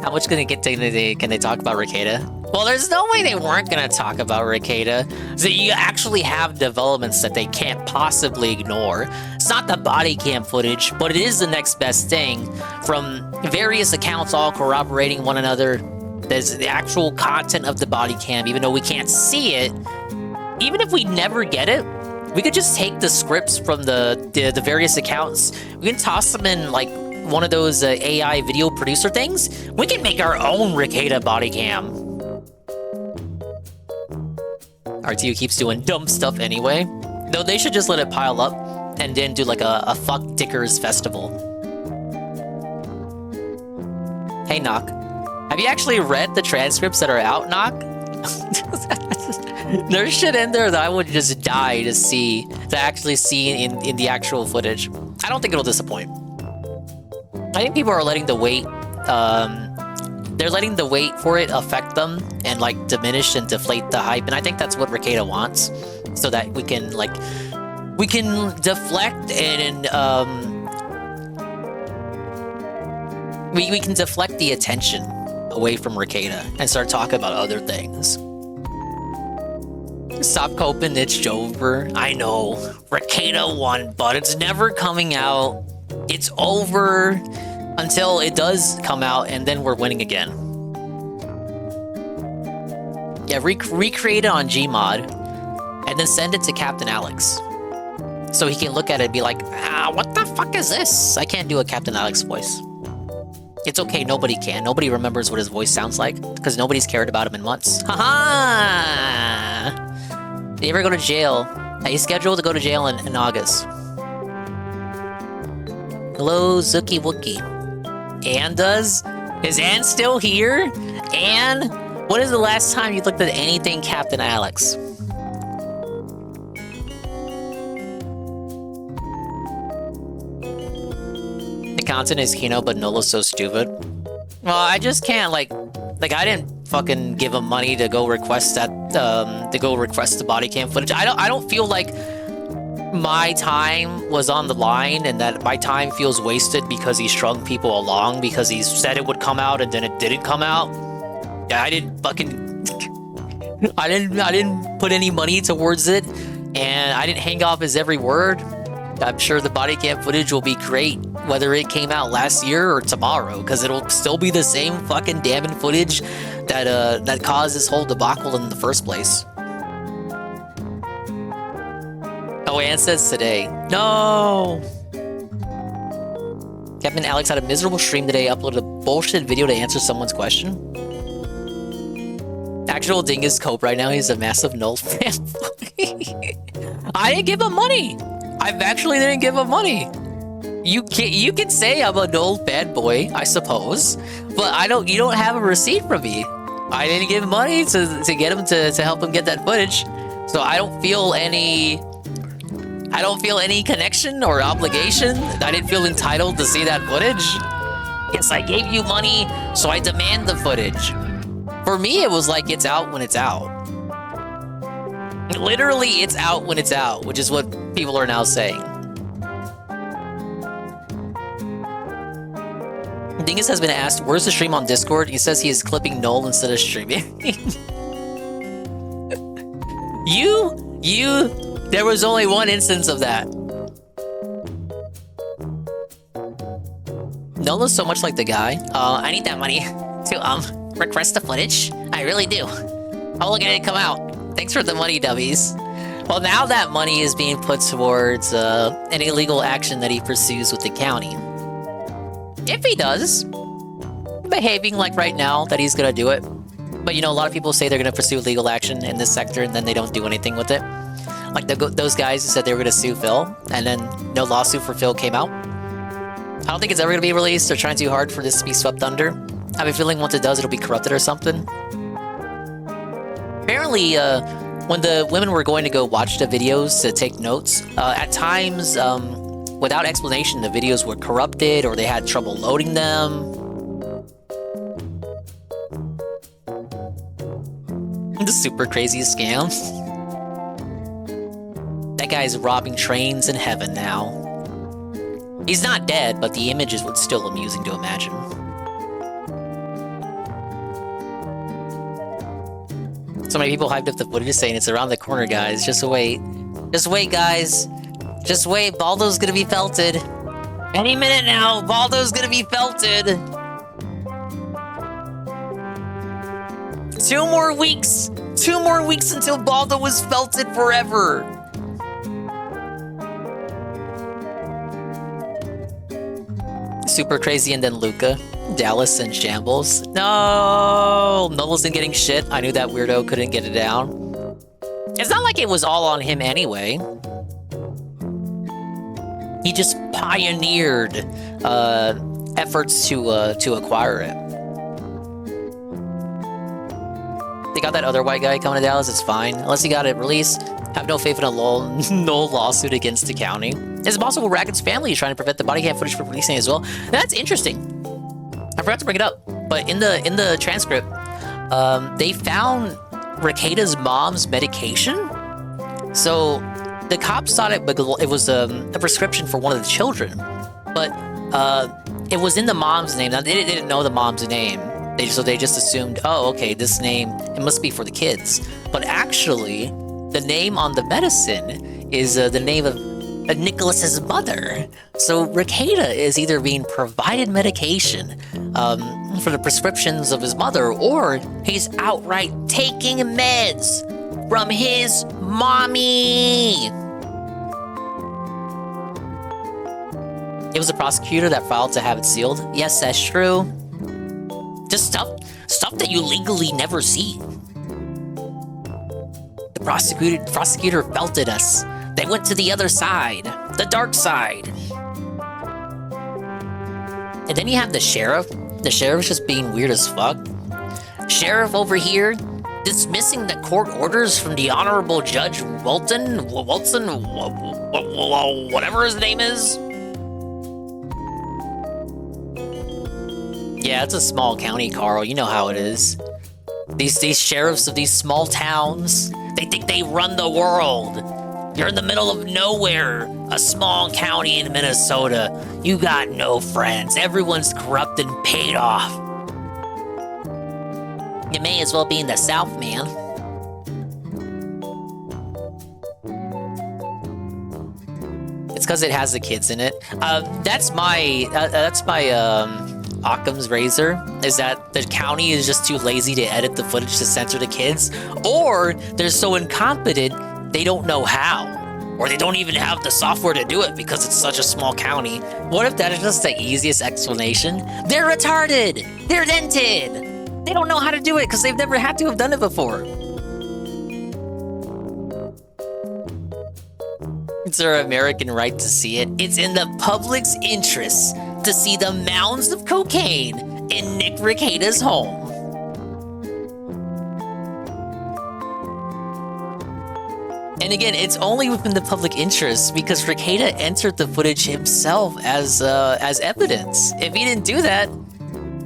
How much can they talk about Ricada? Well, there's no way they weren't gonna talk about Ricada. So you actually have developments that they can't possibly ignore. It's not the body cam footage, but it is the next best thing from various accounts all corroborating one another. There's the actual content of the body cam, even though we can't see it. Even if we never get it, we could just take the scripts from the various accounts. We can toss them in like one of those AI video producer things. We can make our own Ricada body cam. RTU keeps doing dumb stuff anyway. Though they should just let it pile up and then do like a fuck dickers festival. Hey, Knock. Have you actually read the transcripts that are out, Knock? There's shit in there that I would just die to actually see in the actual footage. I don't think it'll disappoint. I think people are letting the wait, they're letting the wait for it affect them and like diminish and deflate the hype, and I think that's what Ricada wants, so that we can deflect and we can deflect the attention away from Ricada and start talking about other things. Stop coping, it's over. I know, Ricada won, but it's never coming out. It's over until it does come out, and then we're winning again. Yeah, recreate it on Gmod, and then send it to Captain Alex. So he can look at it and be like, what the fuck is this? I can't do a Captain Alex voice. It's okay, nobody can. Nobody remembers what his voice sounds like, because nobody's cared about him in months. Haha! Did you ever go to jail? He's scheduled to go to jail in August. Hello, Zookie Wookie. Ann does? Is Ann still here? Ann? When is the last time you looked at anything Captain Alex? The content is Kino, but Nola's so stupid. Well, I just can't, like I didn't fucking give him money to go request that, to go request the body cam footage. I don't feel like my time was on the line and that my time feels wasted because he strung people along because he said it would come out and then it didn't come out. I didn't fucking... I didn't put any money towards it, and I didn't hang off his every word. I'm sure the body cam footage will be great, whether it came out last year or tomorrow, because it'll still be the same fucking damning footage that caused this whole debacle in the first place. Oh, Ann says today. No! Captain Alex had a miserable stream today, uploaded a bullshit video to answer someone's question. Actual Dingus Cope right now, he's a massive null fan. I didn't give him money! I actually didn't give him money! You can say I'm a null bad boy, I suppose, but you don't have a receipt from me. I didn't give money to get him to help him get that footage, so I don't feel any connection or obligation. I didn't feel entitled to see that footage. Yes, I gave you money, so I demand the footage. For me, it was like it's out when it's out. Literally, it's out when it's out, which is what people are now saying. Dingus has been asked, where's the stream on Discord? He says he is clipping null instead of streaming. There was only one instance of that. Null is so much like the guy. I need that money to request the footage. I really do. Oh, look at it come out. Thanks for the money, W's. Well, now that money is being put towards an illegal action that he pursues with the county. If he does, behaving like right now that he's gonna do it. But a lot of people say they're gonna pursue legal action in this sector and then they don't do anything with it. Like those guys who said they were gonna sue Phil, and then no lawsuit for Phil came out. I don't think it's ever gonna be released. They're trying too hard for this to be swept under. I have a feeling once it does, it'll be corrupted or something. Apparently, when the women were going to go watch the videos to take notes, at times, without explanation, the videos were corrupted or they had trouble loading them. The super crazy scam. That guy's robbing trains in heaven now. He's not dead, but the images would still amusing to imagine. So many people hyped up the footage saying it's around the corner, guys. Just wait. Just wait, guys. Just wait. Baldo's gonna be felted. Any minute now, Baldo's gonna be felted. 2 more weeks. 2 more weeks until Baldo was felted forever. Super crazy, and then Luca. Dallas and Shambles. No! Null's getting shit. I knew that weirdo couldn't get it down. It's not like it was all on him anyway. He just pioneered efforts to acquire it. They got that other white guy coming to Dallas, it's fine. Unless he got it released, have no faith in a null lawsuit against the county. It's possible Rackett's family is trying to prevent the body cam footage from releasing as well. That's interesting. I forgot to bring it up, but in the transcript, they found Rekida's mom's medication. So the cops thought it was a prescription for one of the children, but it was in the mom's name. Now, they didn't know the mom's name. So they just assumed, oh, okay, this name, it must be for the kids. But actually, the name on the medicine is the name of Nicholas's mother. So Rekida is either being provided medication for the prescriptions of his mother, or he's outright taking meds from his mommy. It was a prosecutor that filed to have it sealed. Yes, that's true. Just stuff that you legally never see. The prosecutor felted us. They went to the other side, the dark side. And then you have the sheriff. The sheriff's just being weird as fuck. Sheriff over here, dismissing the court orders from the Honorable Judge Wilson, whatever his name is. Yeah, it's a small county, Carl. You know how it is. These sheriffs of these small towns, they think they run the world. You're in the middle of nowhere, a small county in Minnesota. You got no friends. Everyone's corrupt and paid off. You may as well be in the South, man. It's because it has the kids in it. That's my Occam's razor, is that the county is just too lazy to edit the footage to censor the kids, or they're so incompetent they don't know how. Or they don't even have the software to do it because it's such a small county. What if that is just the easiest explanation? They're retarded! They're dented! They don't know how to do it because they've never had to have done it before. It's our American right to see it. It's in the public's interest to see the mounds of cocaine in Nick Rekieta's home. And again, it's only within the public interest because Rekieta entered the footage himself as evidence. If he didn't do that,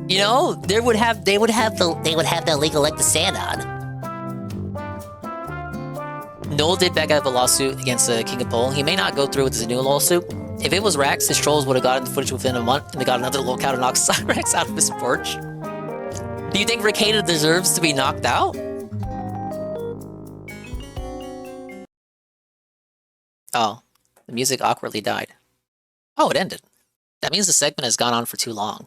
you know, they would have the legal leg to stand on. Noel did back out of a lawsuit against the King of Poland. He may not go through with his new lawsuit. If it was Rax, his trolls would have gotten the footage within a month, and they got another lookout to knock Rex out of his porch. Do you think Rekieta deserves to be knocked out? Oh, the music awkwardly died. Oh, it ended. That means the segment has gone on for too long.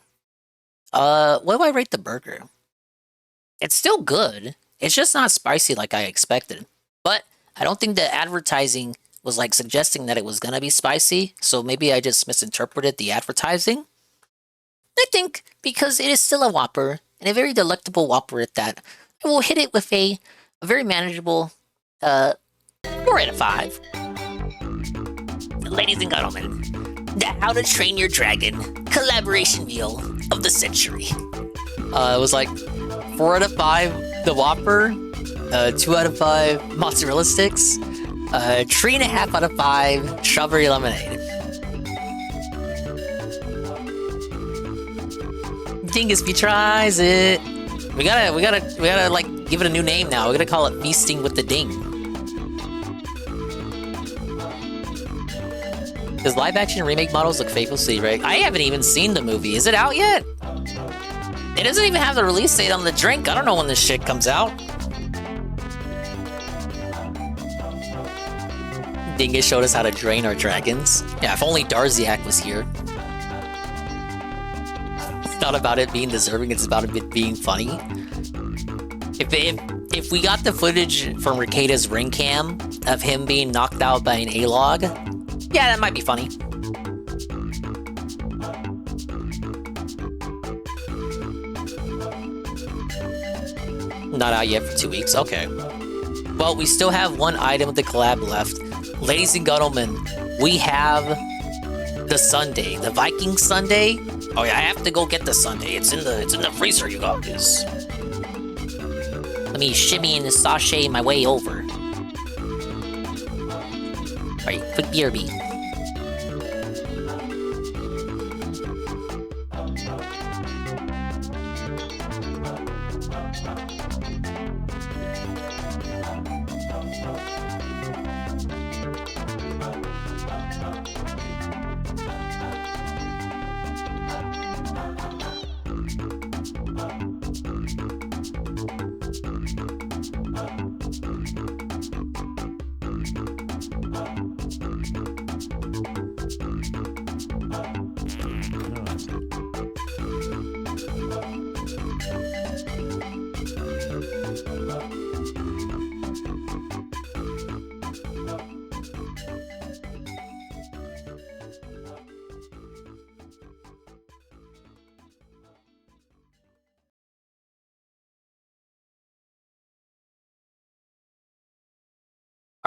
What do I rate the burger? It's still good. It's just not spicy like I expected. But I don't think the advertising was like suggesting that it was gonna be spicy, so maybe I just misinterpreted the advertising. I think because it is still a Whopper, and a very delectable Whopper at that, I will hit it with a very manageable 4 out of 5. Ladies and gentlemen, the How to Train Your Dragon collaboration meal of the century. It was like 4 out of 5 the Whopper, 2 out of 5 mozzarella sticks, 3.5 out of 5 strawberry lemonade. DingSP Tries It. We gotta like give it a new name now. We're gonna call it Feasting with the Ding. Does live action remake models look faithfully right? I haven't even seen the movie. Is it out yet? It doesn't even have the release date on the drink. I don't know when this shit comes out. Dingus showed us how to drain our dragons. Yeah, if only Darziak was here. It's not about it being deserving, it's about it being funny. If we got the footage from Rekieta's ring cam of him being knocked out by an A-log, yeah, that might be funny. Not out yet for 2 weeks, okay. Well, we still have one item of the collab left. Ladies and gentlemen, we have the sundae, the Viking sundae. Oh yeah, I have to go get the sundae. It's in the freezer, you guys. Let me shimmy and sashay my way over. Alright, quick BRB.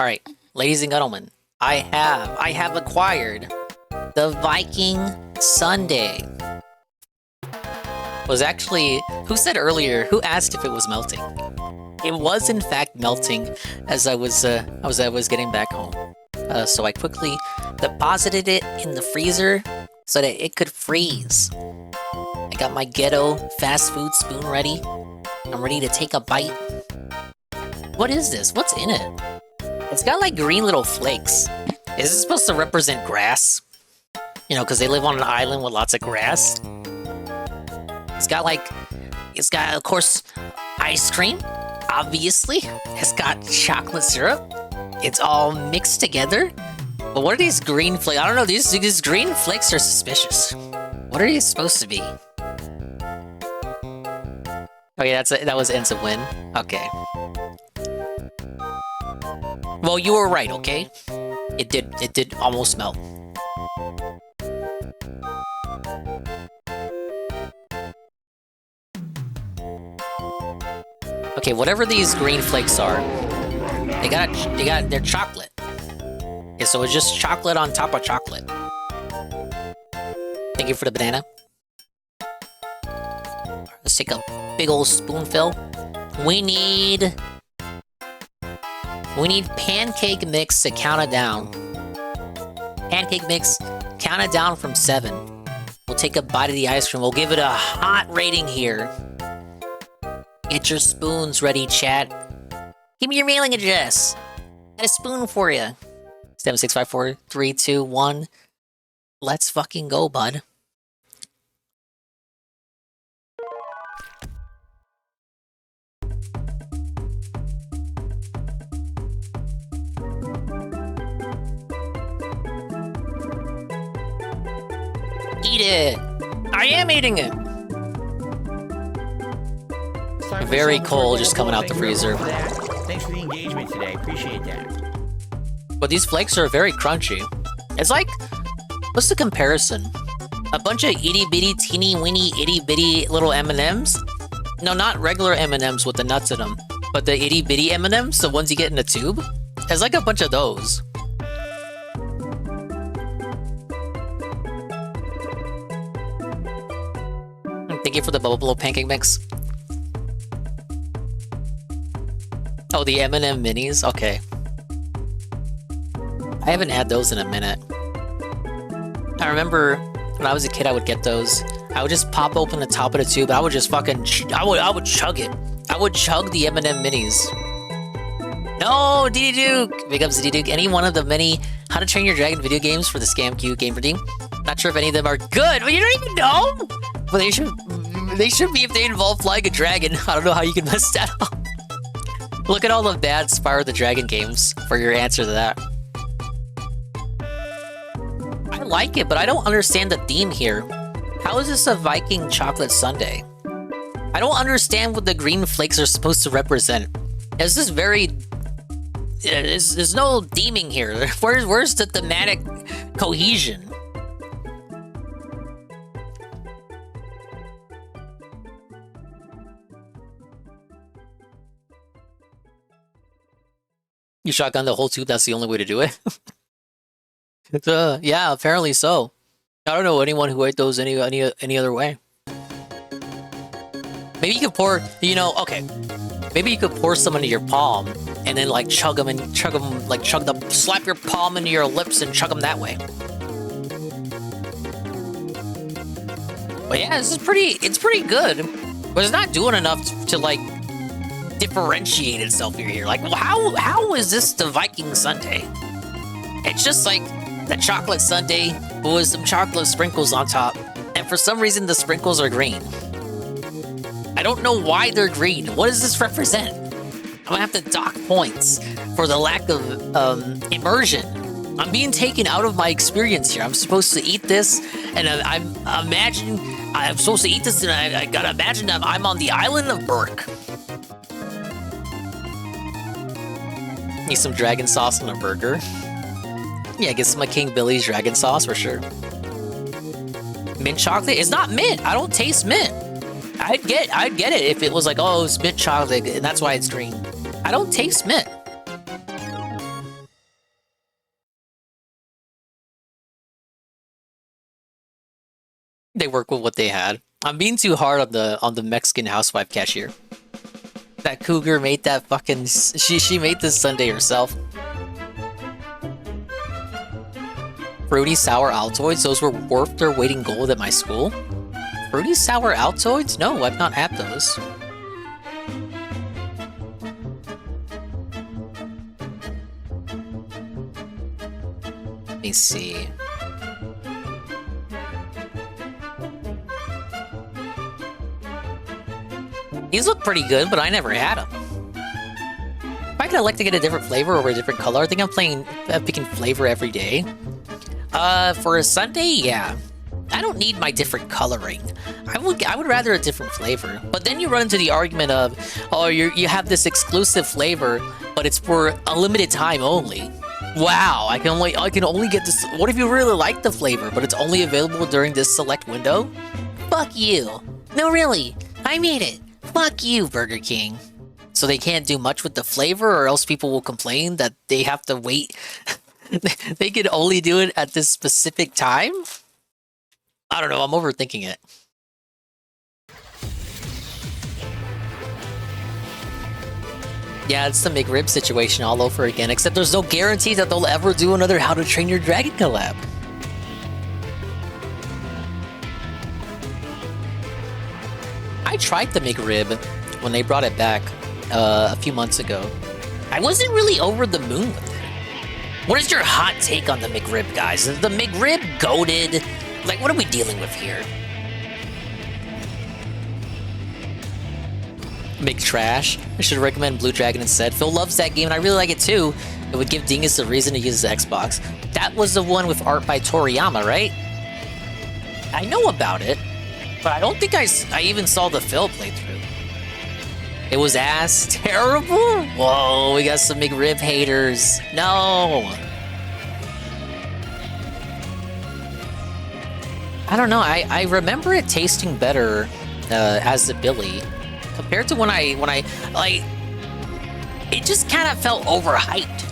Alright, ladies and gentlemen, I have acquired the Viking sundae. Was actually, who said earlier, who asked if it was melting? It was in fact melting as I was getting back home. So I quickly deposited it in the freezer so that it could freeze. I got my ghetto fast food spoon ready. I'm ready to take a bite. What is this? What's in it? It's got like green little flakes. Is this supposed to represent grass? You know, because they live on an island with lots of grass. It's got of course, ice cream, obviously. It's got chocolate syrup. It's all mixed together. But what are these green flakes? I don't know, these green flakes are suspicious. What are these supposed to be? Oh yeah, that was ends a win. Okay. Well, you were right, okay? It did almost melt. Okay, whatever these green flakes are, they're chocolate. Okay, so it's just chocolate on top of chocolate. Thank you for the banana. Let's take a big old spoonful. We need pancake mix to count it down. Pancake mix, count it down from 7. We'll take a bite of the ice cream. We'll give it a hot rating here. Get your spoons ready, chat. Give me your mailing address. Got a spoon for you. 7654321. Let's fucking go, bud. Eat it! I am eating it! Very cold, just coming out the freezer. Thanks for the engagement today. Appreciate that. But these flakes are very crunchy. It's like, what's the comparison? A bunch of itty-bitty, teeny-weeny, itty-bitty little M&Ms? No, not regular M&Ms with the nuts in them, but the itty-bitty M&Ms, the ones you get in a tube? It's like a bunch of those. Thank you for the bubble blow pancake mix. Oh, the M&M minis? Okay. I haven't had those in a minute. I remember when I was a kid, I would get those. I would just pop open the top of the tube. I would just fucking... I would chug it. I would chug the M&M minis. No, DD Duke! Big ups to DD Duke. Any one of the many How to Train Your Dragon video games for the ScamQ Game Redeem. Not sure if any of them are good, but you don't even know! But they should be if they involve flying a dragon. I don't know how you can mess that up. Look at all the bad Spyro the Dragon games for your answer to that. I like it, but I don't understand the theme here. How is this a Viking chocolate sundae? I don't understand what the green flakes are supposed to represent. Is this very... There's no theming here. Where's the thematic cohesion? You shotgun the whole tube, that's the only way to do it? Yeah, apparently so. I don't know anyone who ate those any other way. Maybe you could pour, you know, okay. Maybe you could pour some into your palm and then like chug them, like slap your palm into your lips and chug them that way. But yeah, it's pretty good. But it's not doing enough to like differentiate itself here. Like, well, how is this the Viking sundae? It's just like the chocolate sundae with some chocolate sprinkles on top, and for some reason the sprinkles are green. I don't know why they're green. What does this represent? I'm gonna have to dock points for the lack of immersion. I'm being taken out of my experience here. I'm supposed to eat this, and I'm supposed to eat this, and I gotta imagine that I'm on the island of Burke. Need some dragon sauce on a burger. Yeah, get some of King Billy's dragon sauce for sure. Mint chocolate? It's not mint. I don't taste mint. I'd get it if it was like, oh, it's mint chocolate and that's why it's green. I don't taste mint. They work with what they had. I'm being too hard on the Mexican housewife cashier. That cougar made that fucking... She made this sundae herself. Fruity Sour Altoids? Those were worth their weight in gold at my school? Fruity Sour Altoids? No, I've not had those. Let me see. These look pretty good, but I never had them. If I could elect to get a different flavor or a different color, I think I'm picking flavor every day. For a sundae, yeah. I don't need my different coloring. I would rather a different flavor. But then you run into the argument of, oh, you have this exclusive flavor, but it's for a limited time only. Wow, I can only get this. What if you really like the flavor, but it's only available during this select window? Fuck you. No, really. I made it. Fuck you, Burger King. So they can't do much with the flavor, or else people will complain that they have to wait. They can only do it at this specific time? I don't know, I'm overthinking it. Yeah, it's the McRib situation all over again, except there's no guarantee that they'll ever do another How to Train Your Dragon collab. I tried the McRib when they brought it back a few months ago. I wasn't really over the moon with it. What is your hot take on the McRib, guys? Is the McRib goated? Like, what are we dealing with here? McTrash. I should recommend Blue Dragon instead. Phil loves that game, and I really like it too. It would give Dingus a reason to use his Xbox. That was the one with art by Toriyama, right? I know about it, but I don't think I even saw the Phil playthrough. It was ass terrible? Whoa, we got some McRib haters. No! I don't know, I remember it tasting better as the Billy. Compared to when I like, it just kind of felt overhyped.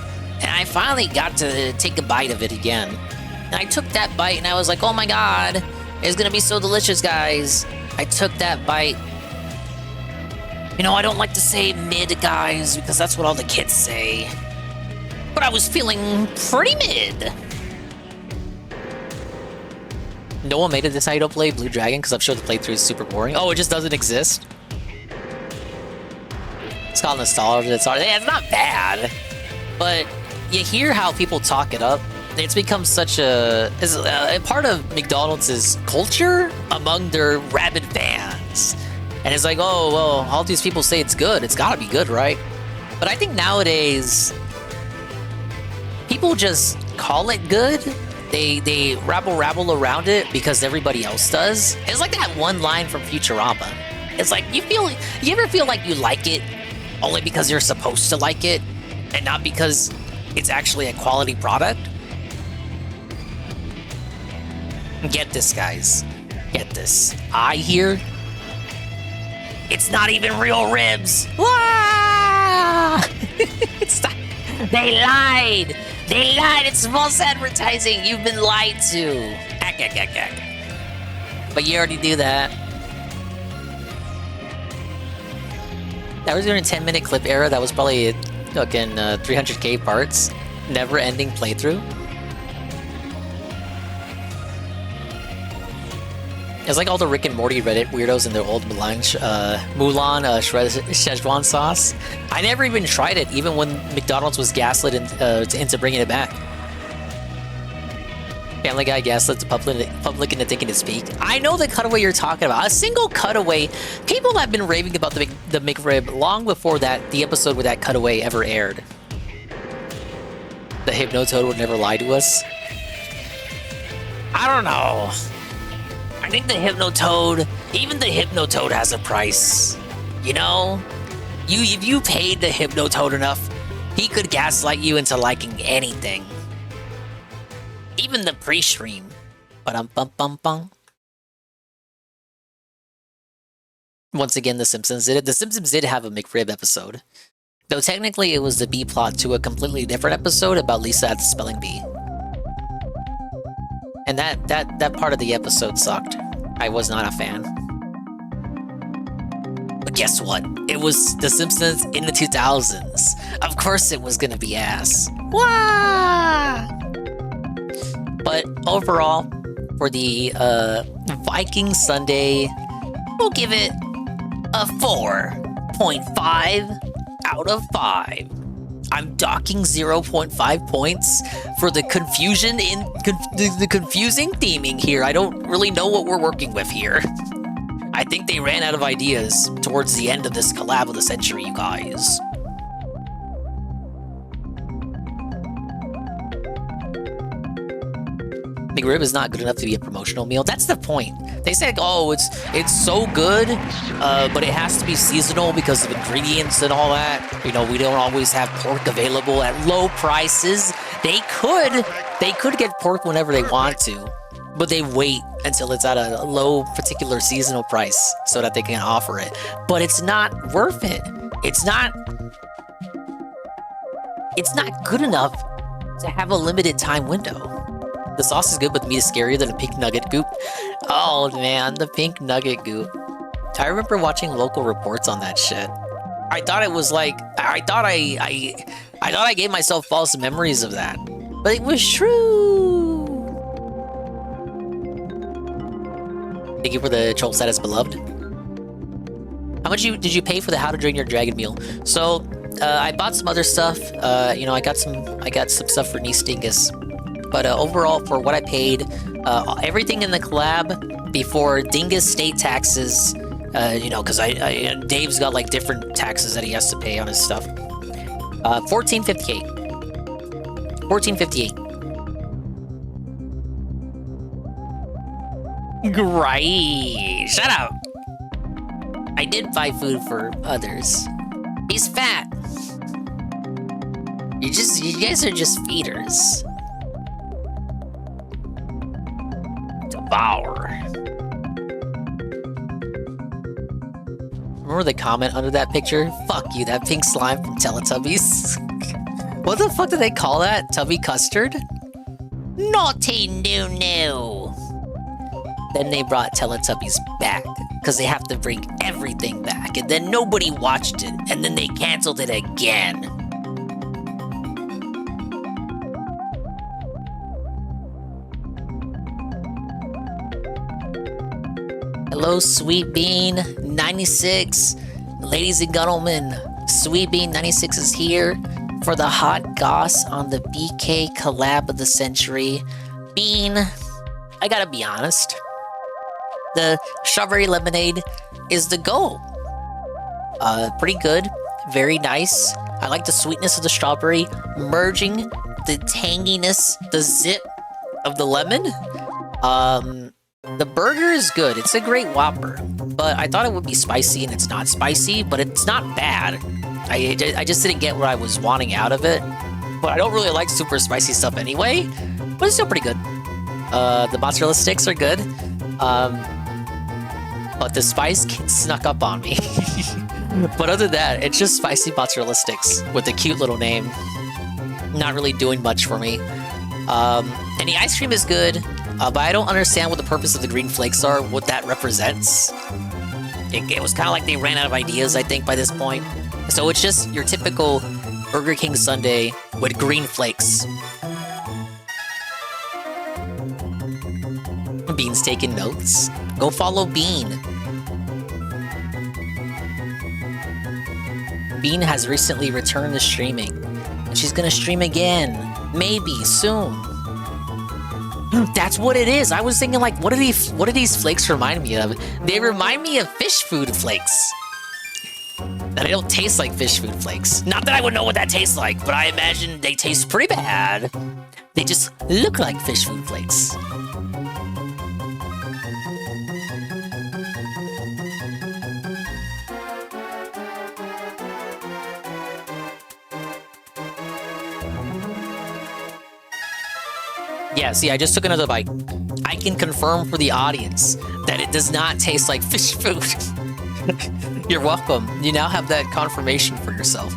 And I finally got to take a bite of it again. And I took that bite and I was like, oh my god, it's gonna be so delicious, guys. I took that bite. You know, I don't like to say mid, guys, because that's what all the kids say. But I was feeling pretty mid. No one made it this how you don't play Blue Dragon, because I'm sure the playthrough is super boring. Oh, it just doesn't exist? It's called nostalgia. It's not bad, but you hear how people talk it up. It's become such a part of McDonald's culture among their rabid fans. And it's like, oh, well, all these people say it's good. It's gotta be good, right? But I think nowadays, people just call it good. They rabble around it because everybody else does. It's like that one line from Futurama. It's like, you ever feel like you like it only because you're supposed to like it, and not because it's actually a quality product? Get this, guys. Get this. I hear it's not even real ribs. Wah! It's not. They lied. They lied. It's false advertising. You've been lied to. But you already do that. That was during a 10-minute clip era. That was probably fucking 300k parts. Never-ending playthrough. It's like all the Rick and Morty Reddit weirdos in their old Mulan Szechuan sauce. I never even tried it, even when McDonald's was gaslit into bringing it back. Family Guy gaslit the public into thinking it's peak. I know the cutaway you're talking about. A single cutaway. People have been raving about the McRib long before the episode where that cutaway ever aired. The Hypnotoad would never lie to us. I don't know. I think the Hypnotoad, even the Hypnotoad has a price. You know? If you paid the Hypnotoad enough, he could gaslight you into liking anything. Even the pre-stream. Ba-dum-bum-bum-bum. Once again, The Simpsons did it. The Simpsons did have a McRib episode. Though technically it was the B-plot to a completely different episode about Lisa at the spelling bee. And that part of the episode sucked. I was not a fan. But guess what? It was The Simpsons in the 2000s. Of course it was gonna be ass. Wah! But overall, for the Viking Sunday, we'll give it a 4.5 out of 5. I'm docking 0.5 points for the confusion in the confusing theming here. I don't really know what we're working with here. I think they ran out of ideas towards the end of this collab of the century, you guys. McRib is not good enough to be a promotional meal. That's the point. They said, oh, it's so good, but it has to be seasonal because of ingredients and all that. You know, we don't always have pork available at low prices. They could get pork whenever they want to, but they wait until it's at a low particular seasonal price so that they can offer it. But it's not worth it. It's not good enough to have a limited time window. The sauce is good, but the meat is scarier than a pink nugget goop. Oh man, the pink nugget goop. I remember watching local reports on that shit. I thought it was like, I thought I gave myself false memories of that, but it was true. Thank you for the troll status, beloved. How much did you pay for the How to Drain Your Dragon meal? So I bought some other stuff. You know, I got some stuff for niece Dingus. But overall, for what I paid, everything in the collab before Dingus state taxes. You know, because Dave's got like different taxes that he has to pay on his stuff. $14.58. $14.58. Great. Shut up. I did buy food for others. He's fat. You guys are just feeders. Devour. Remember the comment under that picture? Fuck you, that pink slime from Teletubbies. What the fuck do they call that? Tubby custard? Naughty no. Then they brought Teletubbies back, because they have to bring everything back, and then nobody watched it, and then they canceled it again. Hello, Sweet Bean 96. Ladies and gentlemen, Sweet Bean 96 is here for the hot goss on the BK collab of the century. Bean, I gotta be honest. The strawberry lemonade is the goal. Pretty good, very nice. I like the sweetness of the strawberry merging the tanginess, the zip of the lemon. The burger is good. It's a great Whopper, but I thought it would be spicy, and it's not spicy, but it's not bad. I just didn't get what I was wanting out of it, but I don't really like super spicy stuff anyway, but it's still pretty good. The mozzarella sticks are good, but the spice snuck up on me. But other than that, it's just spicy mozzarella sticks with a cute little name. Not really doing much for me. And the ice cream is good. But I don't understand what the purpose of the green flakes are, what that represents. It was kind of like they ran out of ideas, I think, by this point. So it's just your typical Burger King sundae with green flakes. Bean's taking notes. Go follow Bean. Bean has recently returned to streaming, and she's gonna stream again, maybe soon. That's what it is. I was thinking, like, what do these flakes remind me of? They remind me of fish food flakes. That they don't taste like fish food flakes. Not that I would know what that tastes like, but I imagine they taste pretty bad. They just look like fish food flakes. Yeah, see, I just took another bite. I can confirm for the audience that it does not taste like fish food. You're welcome. You now have that confirmation for yourself.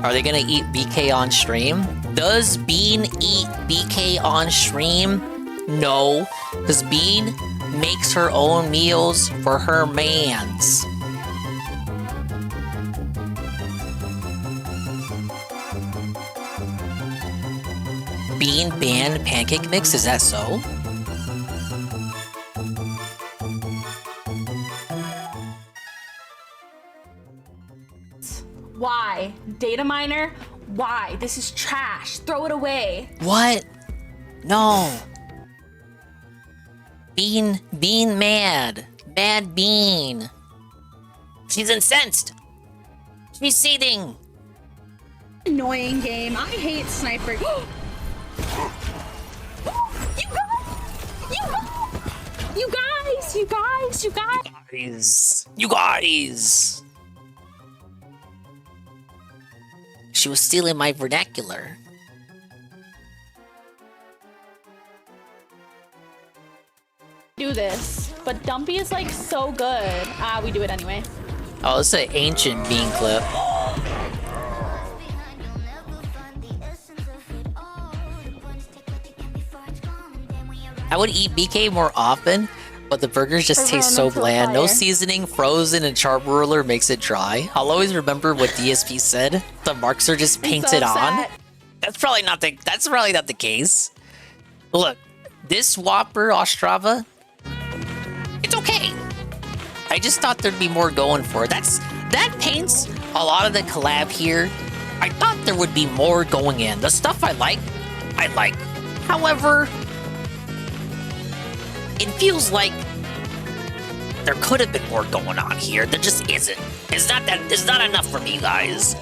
Are they gonna eat BK on stream? Does Bean eat BK on stream? No, because Bean makes her own meals for her mans. Bean banned pancake mix, is that so? Why? Data miner? Why? This is trash. Throw it away. What? No. Bean mad. Mad Bean. She's incensed. She's seething. Annoying game. I hate sniper. You guys. You guys. She was stealing my vernacular. Do this, but Dumpy is like so good. We do it anyway. Oh, it's an ancient bean clip. I would eat BK more often, but the burgers just taste so bland. No seasoning, frozen, and charbroiler makes it dry. I'll always remember what DSP said. The marks are just painted on. That's probably not the case. Look, this Whopper Ostrava, it's okay. I just thought there'd be more going for it. That paints a lot of the collab here. I thought there would be more going in. The stuff I like. However, it feels like there could have been more going on here. There just isn't. It's not enough for me, guys.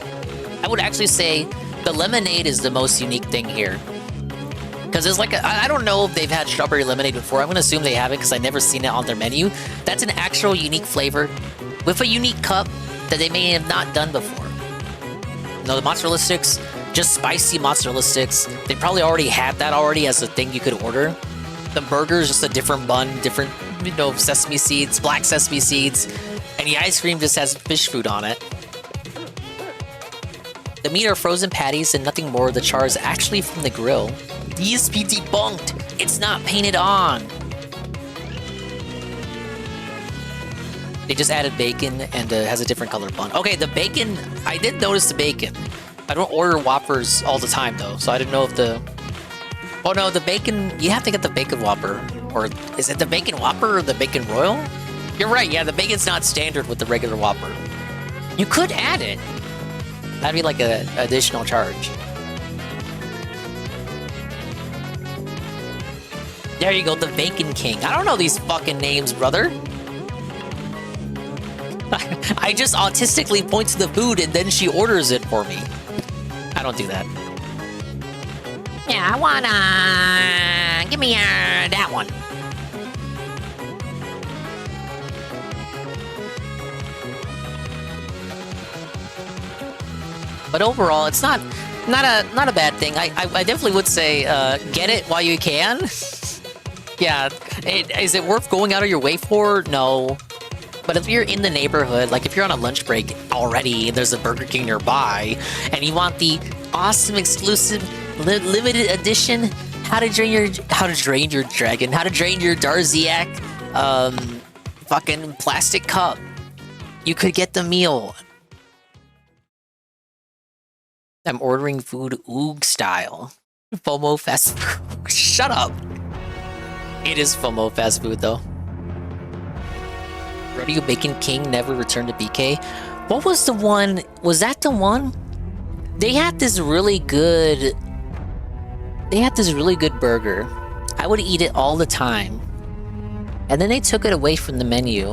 I would actually say the lemonade is the most unique thing here. Because it's like, I don't know if they've had strawberry lemonade before. I'm going to assume they haven't because I've never seen it on their menu. That's an actual unique flavor with a unique cup that they may have not done before. No, the mozzarella sticks, just spicy mozzarella sticks. They probably already had that as a thing you could order. The burger is just a different bun, different, sesame seeds, black sesame seeds, and the ice cream just has fish food on it. The meat are frozen patties and nothing more. The char is actually from the grill. DSP debunked. It's not painted on. They just added bacon and has a different color bun. Okay, the bacon, I did notice the bacon. I don't order Whoppers all the time though, so I didn't know if the... Oh no, the bacon, you have to get the bacon Whopper. Or is it the bacon Whopper or the bacon Royal? You're right, yeah, the bacon's not standard with the regular Whopper. You could add it. That'd be like an additional charge. There you go, the Bacon King. I don't know these fucking names, brother. I just autistically point to the food and then she orders it for me. I don't do that. Yeah, I wanna... Give me that one. But overall, it's not a bad thing. I definitely would say get it while you can. Yeah, is it worth going out of your way for? No. But if you're in the neighborhood, like if you're on a lunch break already, and there's a Burger King nearby, and you want the awesome exclusive limited edition how to drain your Darziak fucking plastic cup, you could get the meal. I'm ordering food Oog style. FOMO fast food. Shut up. It is FOMO fast food though. Rodeo Bacon King never returned to BK. What was the one? Was that the one? They had this really good burger. I would eat it all the time. And then they took it away from the menu.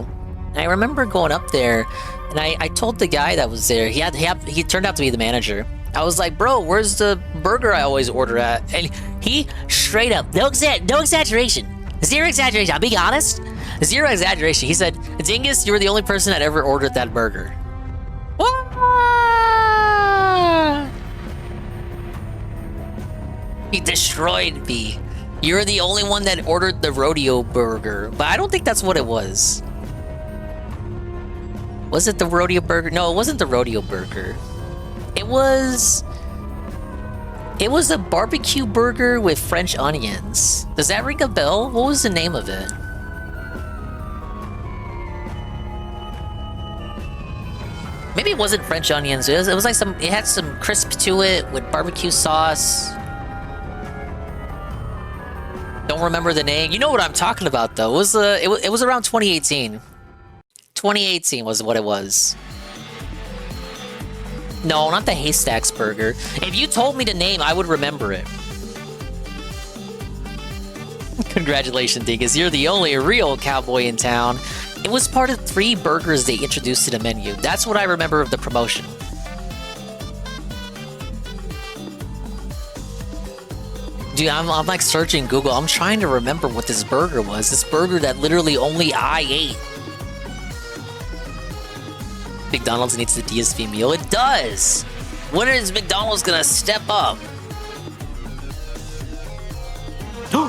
And I remember going up there and I told the guy that was there, he turned out to be the manager. I was like, bro, where's the burger I always order at? And he straight up, no exaggeration, zero exaggeration, I'll be honest, zero exaggeration. He said, Dingus, you were the only person that ever ordered that burger. He destroyed me. You're the only one that ordered the rodeo burger. But I don't think that's what it was. Was it the rodeo burger? No, it wasn't the rodeo burger. It was a barbecue burger with French onions. Does that ring a bell? What was the name of it? Maybe it wasn't French onions. It was like it had some crisp to it with barbecue sauce. Don't remember the name. You know what I'm talking about though. It was around 2018. 2018 was what it was. No, not the Haystacks burger. If you told me the name, I would remember it. Congratulations, Dingus. You're the only real cowboy in town. It was part of 3 burgers they introduced to the menu. That's what I remember of the promotion. Dude, I'm like searching Google. I'm trying to remember what this burger was. This burger that literally only I ate. McDonald's needs the DSP meal. It does! When is McDonald's gonna step up?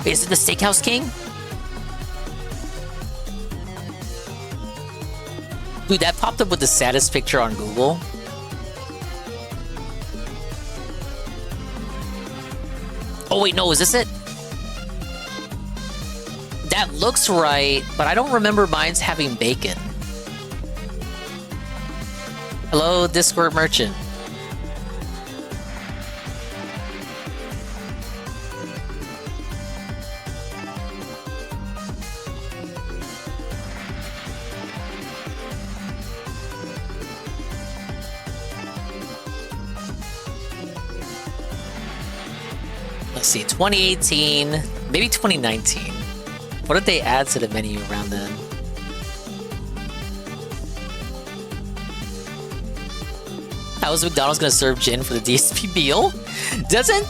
Is it the Steakhouse King? Dude, that popped up with the saddest picture on Google. Oh wait, no, is this it? That looks right, but I don't remember mine's having bacon. Hello, Discord merchant. Let's see, 2018, maybe 2019. What did they add to the menu around then? How is McDonald's gonna serve gin for the DSP meal? Doesn't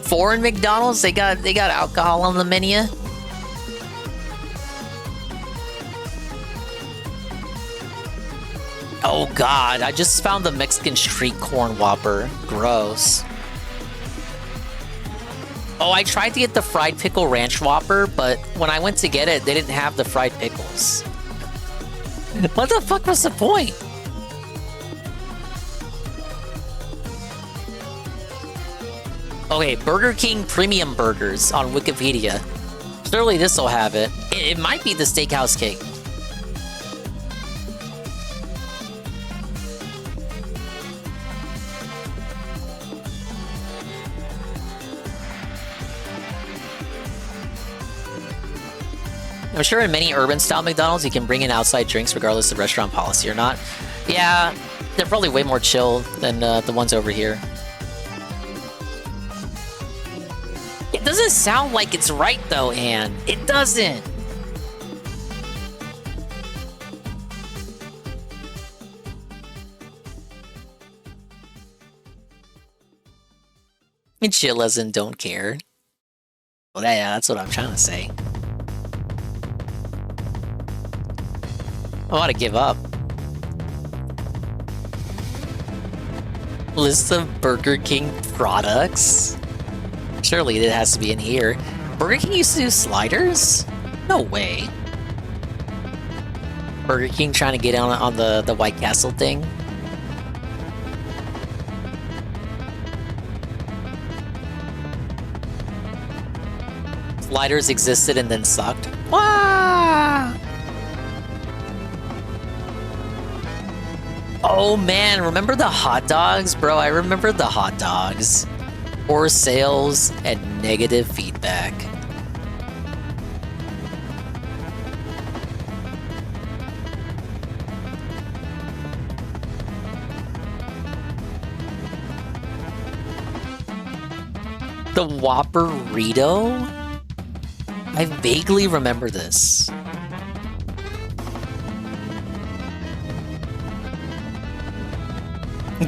foreign McDonald's they got alcohol on the menu? Oh god, I just found the Mexican street corn Whopper. Gross. Oh, I tried to get the fried pickle ranch Whopper, but when I went to get it, they didn't have the fried pickles. What the fuck was the point? Okay, Burger King Premium Burgers on Wikipedia. Surely this will have it. It might be the Steakhouse King. I'm sure in many urban-style McDonald's, you can bring in outside drinks regardless of restaurant policy or not. Yeah, they're probably way more chill than the ones over here. It doesn't sound like it's right, though, Anne. It doesn't. And chill as in don't care. Well, yeah, that's what I'm trying to say. I want to give up. List of Burger King products? Surely it has to be in here. Burger King used to do sliders? No way. Burger King trying to get on the White Castle thing? Sliders existed and then sucked? Wah! Oh man, remember the hot dogs? Bro, I remember the hot dogs. Poor sales and negative feedback. The Whopperito? I vaguely remember this.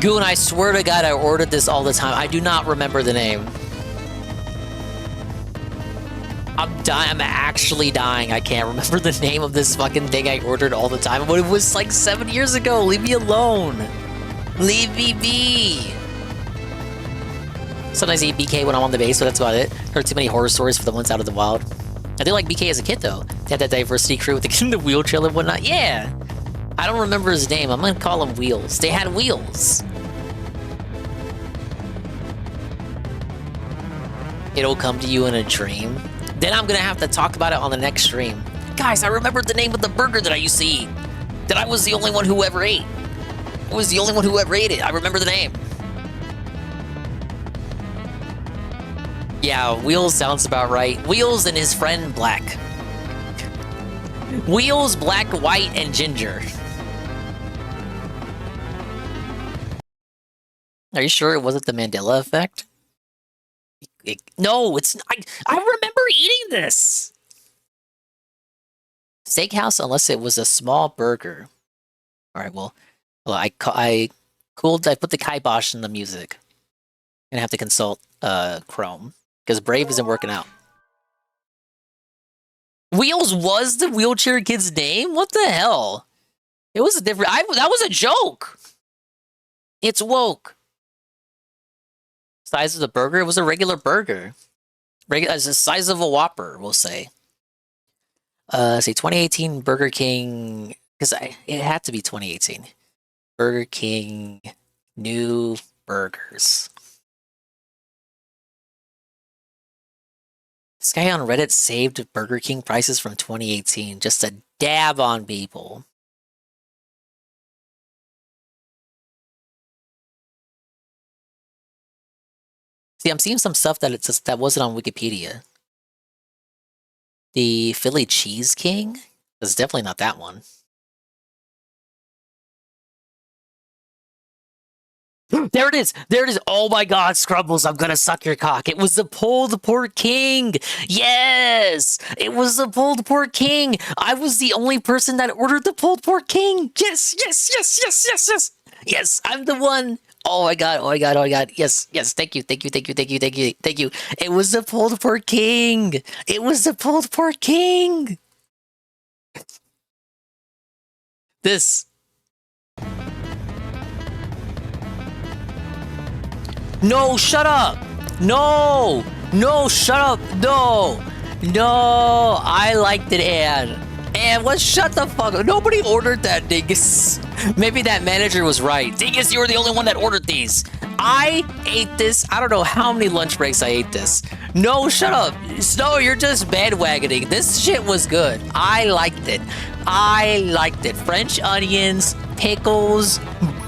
Goon, I swear to God, I ordered this all the time. I do not remember the name. I'm dying. I'm actually dying. I can't remember the name of this fucking thing I ordered all the time. But it was like 7 years ago. Leave me alone. Leave me be. Sometimes I eat BK when I'm on the base, but that's about it. Heard too many horror stories for the ones out of the wild. I did like BK as a kid, though. They had that diversity crew with the wheelchair and whatnot. Yeah. I don't remember his name. I'm gonna call him Wheels. They had wheels. It'll come to you in a dream. Then I'm gonna have to talk about it on the next stream. Guys, I remembered the name of the burger that I used to eat. That I was the only one who ever ate. I was the only one who ever ate it. I remember the name. Yeah, Wheels sounds about right. Wheels and his friend Black. Wheels, Black, White, and Ginger. Are you sure it wasn't the Mandela effect? No, it's... I remember eating this! Steakhouse, unless it was a small burger. Alright, well I put the kibosh in the music. I'm gonna have to consult Chrome. Because Brave isn't working out. Wheels was the wheelchair kid's name? What the hell? It was a different. That was a joke. It's woke. Size of the burger? It was a regular burger. It's the size of a Whopper, we'll say. Say 2018 Burger King, because it had to be 2018. Burger King new burgers. This guy on Reddit saved Burger King prices from 2018 just to dab on people. See, I'm seeing some stuff that wasn't on Wikipedia. The Philly Cheese King? It's definitely not that one. There it is! There it is! Oh my god, Scrubbles, I'm gonna suck your cock. It was the pulled pork king! Yes! It was the pulled pork king! I was the only person that ordered the pulled pork king! Yes, yes, yes, yes, yes, yes! Yes, I'm the one! Oh my god, oh my god, oh my god. Yes, yes, thank you, thank you, thank you, thank you, thank you, thank you. It was the pulled pork king! It was the pulled pork king! This. No, shut up! No! No, shut up! No! No! I liked it, Anne. Anne, what? Shut the fuck up. Nobody ordered that, Dingus. Maybe that manager was right. Dingus, you were the only one that ordered these. I ate this. I don't know how many lunch breaks I ate this. No, shut up. Snow, you're just bandwagoning. This shit was good. I liked it. I liked it. French onions, pickles,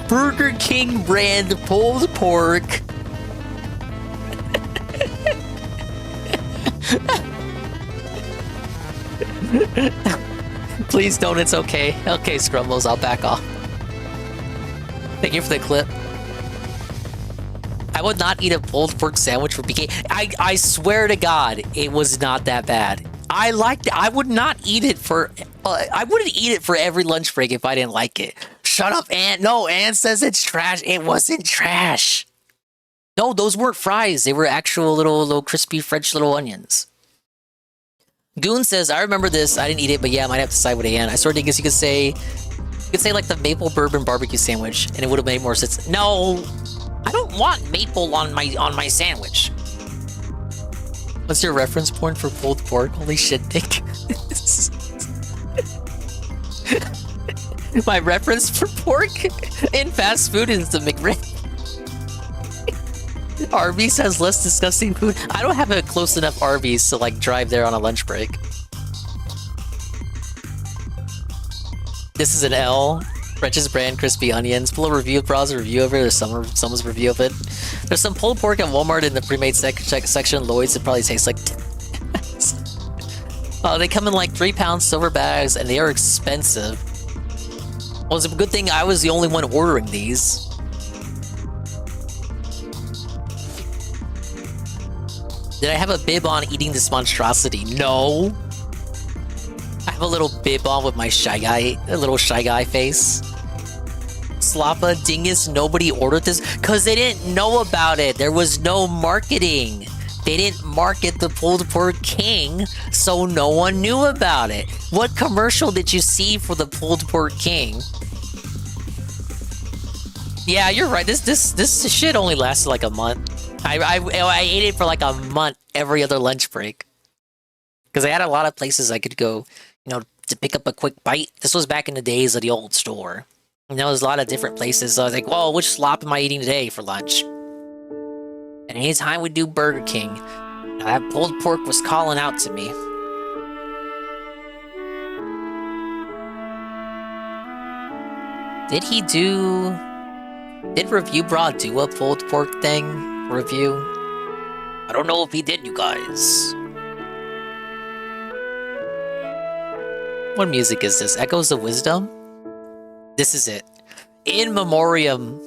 Burger King brand pulled pork. Please don't, it's okay. Okay, Scrumbles, I'll back off. Thank you for the clip. I would not eat a pulled pork sandwich for BK. I swear to God, it was not that bad. I liked it. I would not eat it for... I wouldn't eat it for every lunch break if I didn't like it. Shut up, Ann. No, Ann says it's trash. It wasn't trash. No, those weren't fries. They were actual little crispy French little onions. Goon says, I remember this. I didn't eat it, but yeah, I might have to side with Ann. I sort of guess you could say like the maple bourbon barbecue sandwich, and it would have made more sense. No, I don't want maple on my sandwich. What's your reference point for pulled pork? Holy shit, Nick. My reference for pork in fast food is the McRib. Arby's has less disgusting food. I don't have a close enough Arby's to like drive there on a lunch break. This is an L. French's brand crispy onions. Pull a review, browse a review of it. There's someone's review of it. There's some pulled pork at Walmart in the pre-made section. Lloyd's, it probably tastes like... they come in like 3-pound silver bags, and they are expensive. Well, it's a good thing I was the only one ordering these. Did I have a bib on eating this monstrosity? No. I have a little bib on with my a little shy guy face. Slappa, Dingus, nobody ordered this because they didn't know about it. There was no marketing. They didn't market the pulled pork king, so no one knew about it. What commercial did you see for the pulled pork king? Yeah, you're right. This shit only lasted like a month. I ate it for like a month every other lunch break. Because I had a lot of places I could go, to pick up a quick bite. This was back in the days of the old store. And there was a lot of different places. So I was like, whoa, which slop am I eating today for lunch? And anytime we do Burger King, that pulled pork was calling out to me. Did Review Bra do a pulled pork thing? Review? I don't know if he did, you guys. What music is this? Echoes of Wisdom? This is it. In memoriam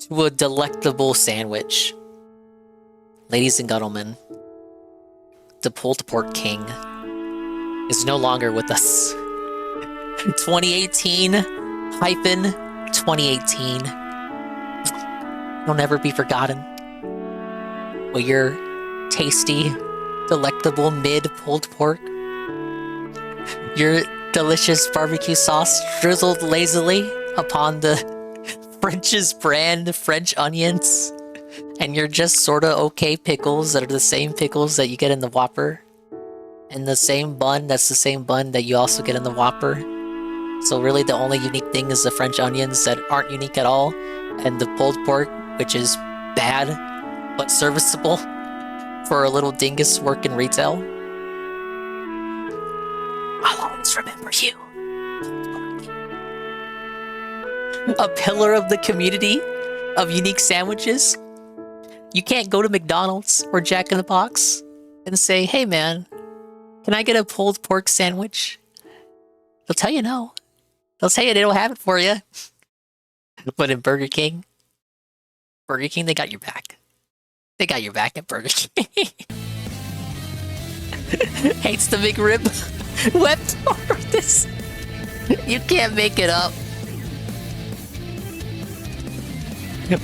to a delectable sandwich. Ladies and gentlemen, the pulled pork king is no longer with us. 2018-2018. It'll never be forgotten. With your tasty, delectable mid pulled pork. Your delicious barbecue sauce drizzled lazily upon the French's brand French onions, and you're just sorta okay pickles that are the same pickles that you get in the Whopper, and the same bun that's the same bun that you also get in the Whopper. So really the only unique thing is the French onions that aren't unique at all, and the pulled pork, which is bad but serviceable for a little dingus work in retail. I'll always remember you. A pillar of the community of unique sandwiches. You can't go to McDonald's or Jack in the Box and say, hey man, can I get a pulled pork sandwich? They'll tell you no. They'll tell you they don't have it for you. But in Burger King, they got your back. They got your back at Burger King. Hates the McRib. Wept over this. You can't make it up.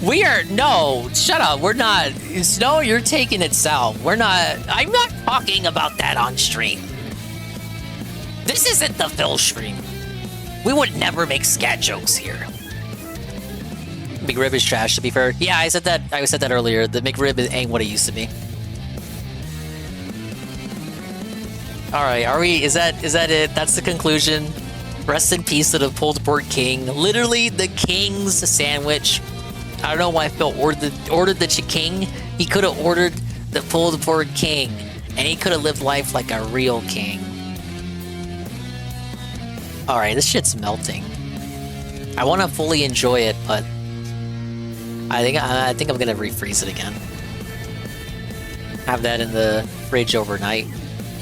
We are, no, shut up, we're not, Snow, you're taking it south. We're not, I'm not talking about that on stream. This isn't the Phil stream. We would never make scat jokes here. McRib is trash, to be fair. Yeah, I said that earlier. The McRib ain't what it used to be. Alright, are we, is that it? That's the conclusion. Rest in peace to the pulled pork king. Literally the king's sandwich. I don't know why Phil ordered the king. He could have ordered the pulled pork king, and he could have lived life like a real king. Alright, this shit's melting. I want to fully enjoy it, but I think I'm gonna refreeze it again. Have that in the fridge overnight.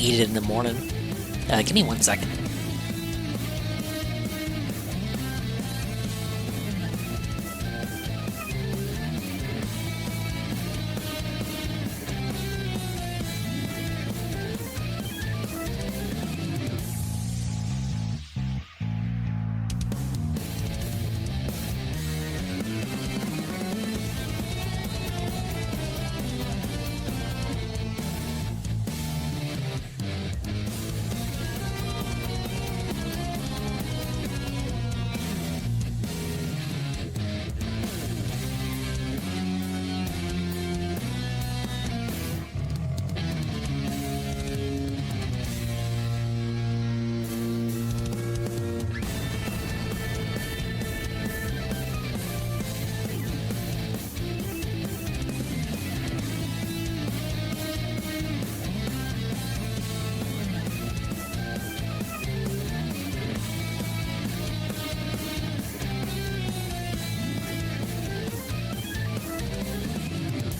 Eat it in the morning. Give me 1 second.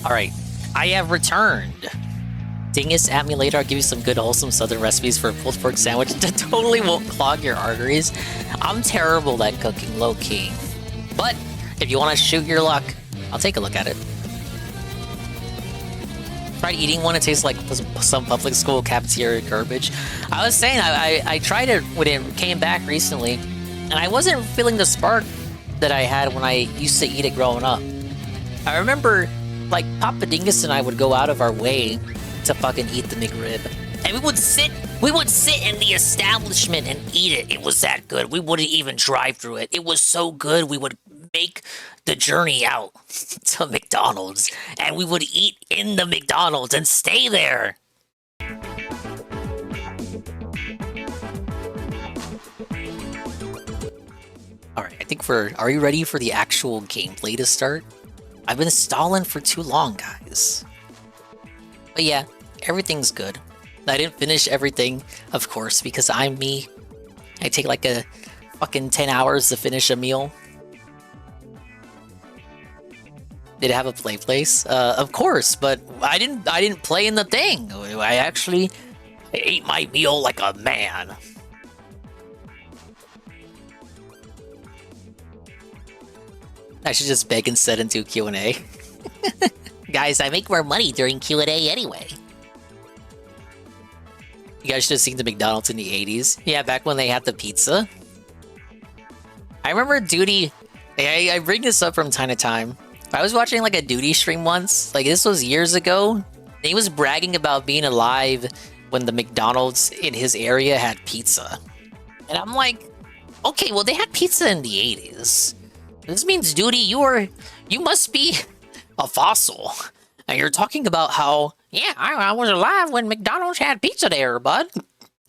Alright, I have returned. Dingus at me later, I'll give you some good wholesome southern recipes for a pulled pork sandwich that totally won't clog your arteries. I'm terrible at cooking, low-key. But, if you want to shoot your luck, I'll take a look at it. Tried eating one, it tastes like some public school cafeteria garbage. I was saying, I tried it when it came back recently, and I wasn't feeling the spark that I had when I used to eat it growing up. I remember, like, Papa Dingus and I would go out of our way to fucking eat the McRib. And we would sit in the establishment and eat it. It was that good. We wouldn't even drive through it. It was so good, we would make the journey out to McDonald's. And we would eat in the McDonald's and stay there. Alright, I think are you ready for the actual gameplay to start? I've been stalling for too long, guys. But yeah, everything's good. I didn't finish everything, of course, because I'm me. I take like a fucking 10 hours to finish a meal. Did it have a play place? Of course, but I didn't play in the thing. I ate my meal like a man. I should just beg instead and do Q&A. Guys, I make more money during Q&A anyway. You guys should have seen the McDonald's in the 80s. Yeah, back when they had the pizza. I remember Duty... I bring this up from time to time. I was watching like a Duty stream once. Like, this was years ago. He was bragging about being alive when the McDonald's in his area had pizza. And I'm like, okay, well, they had pizza in the 80s. This means, duty, you must be a fossil. And you're talking about how, yeah, I was alive when McDonald's had pizza there, bud.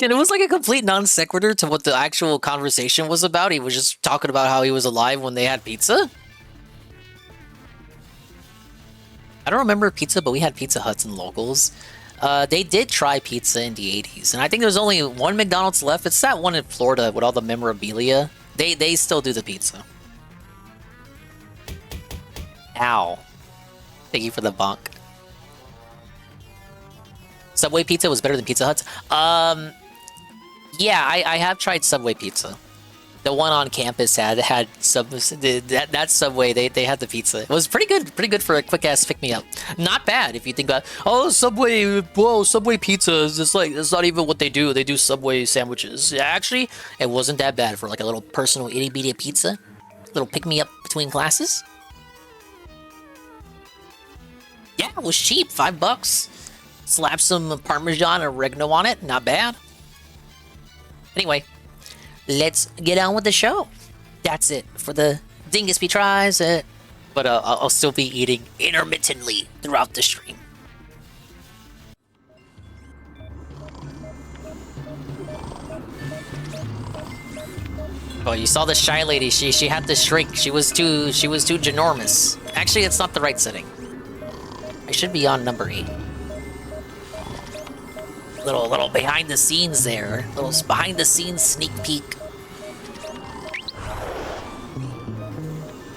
And it was like a complete non sequitur to what the actual conversation was about. He was just talking about how he was alive when they had pizza. I don't remember pizza, but we had Pizza Huts and locals. They did try pizza in the 80s, and I think there's only one McDonald's left. It's that one in Florida with all the memorabilia. They still do the pizza. Ow. Thank you for the bonk. Subway pizza was better than Pizza Hut's. Yeah, I have tried Subway pizza. The one on campus had that Subway. They had the pizza. It was pretty good for a quick ass pick me up. Not bad if you think about. Oh, Subway. Whoa, Subway pizza is just like that's not even what they do. They do Subway sandwiches. Actually, it wasn't that bad for like a little personal itty bitty pizza. Little pick me up between classes. Yeah, it was cheap. $5. Slap some Parmesan and oregano on it. Not bad. Anyway. Let's get on with the show. That's it for the DingSP Tries It. But I'll still be eating intermittently throughout the stream. Oh, you saw the shy lady. She had to shrink. She was too ginormous. Actually, it's not the right setting. I should be on number 8. Little behind the scenes there. Little behind the scenes sneak peek.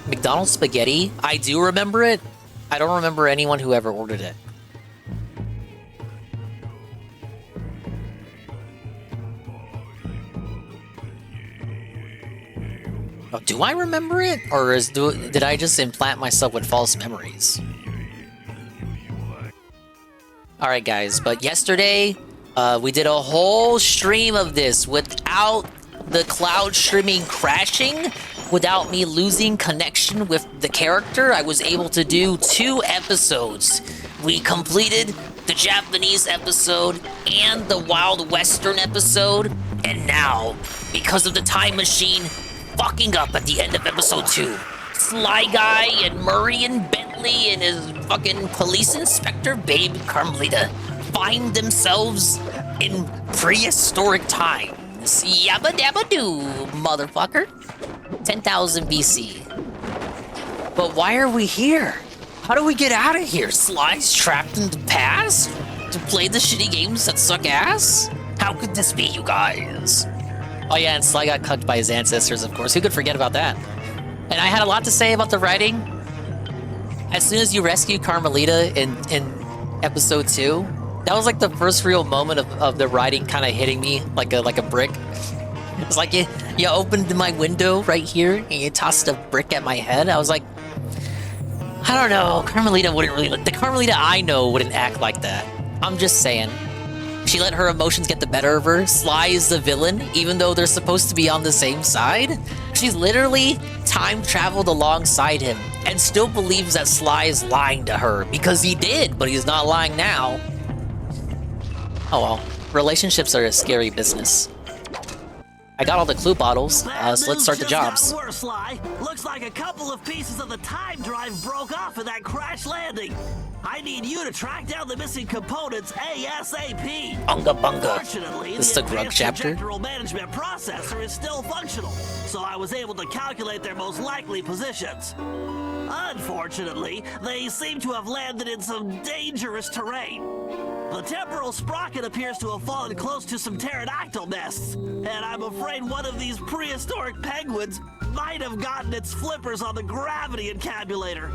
McDonald's spaghetti? I do remember it. I don't remember anyone who ever ordered it. Oh, do I remember it? Or did I just implant myself with false memories? Alright guys, but yesterday, we did a whole stream of this without the cloud streaming crashing, without me losing connection with the character. I was able to do 2 episodes. We completed the Japanese episode and the Wild Western episode, and now, because of the time machine fucking up at the end of episode 2, Sly Guy and Murray and Bentley and his fucking police inspector babe Carmelita find themselves in prehistoric times. Yabba dabba doo, motherfucker. 10,000 BC. But why are we here? How do we get out of here? Sly's trapped in the past? To play the shitty games that suck ass? How could this be, you guys? Oh yeah, and Sly got cucked by his ancestors, of course. Who could forget about that? And I had a lot to say about the writing. As soon as you rescue Carmelita in episode 2, that was like the first real moment of the writing kind of hitting me like a brick. It's like you opened my window right here and you tossed a brick at my head. I was like, I don't know, Carmelita wouldn't really, the Carmelita I know wouldn't act like that. I'm just saying. She let her emotions get the better of her. Sly is the villain, even though they're supposed to be on the same side. She's literally time traveled alongside him and still believes that Sly is lying to her because he did, but he's not lying now. Oh well, relationships are a scary business. I got all the clue bottles, so let's start the jobs. Worse, Sly. Looks like a couple of pieces of the time drive broke off in that crash landing. I need you to track down the missing components ASAP. Bunga bunga. Fortunately, This is the Grug chapter. trajectoral management processor is still functional, so I was able to calculate their most likely positions. Unfortunately, they seem to have landed in some dangerous terrain. The temporal sprocket appears to have fallen close to some pterodactyl nests, and I'm afraid one of these prehistoric penguins might have gotten its flippers on the gravity encabulator.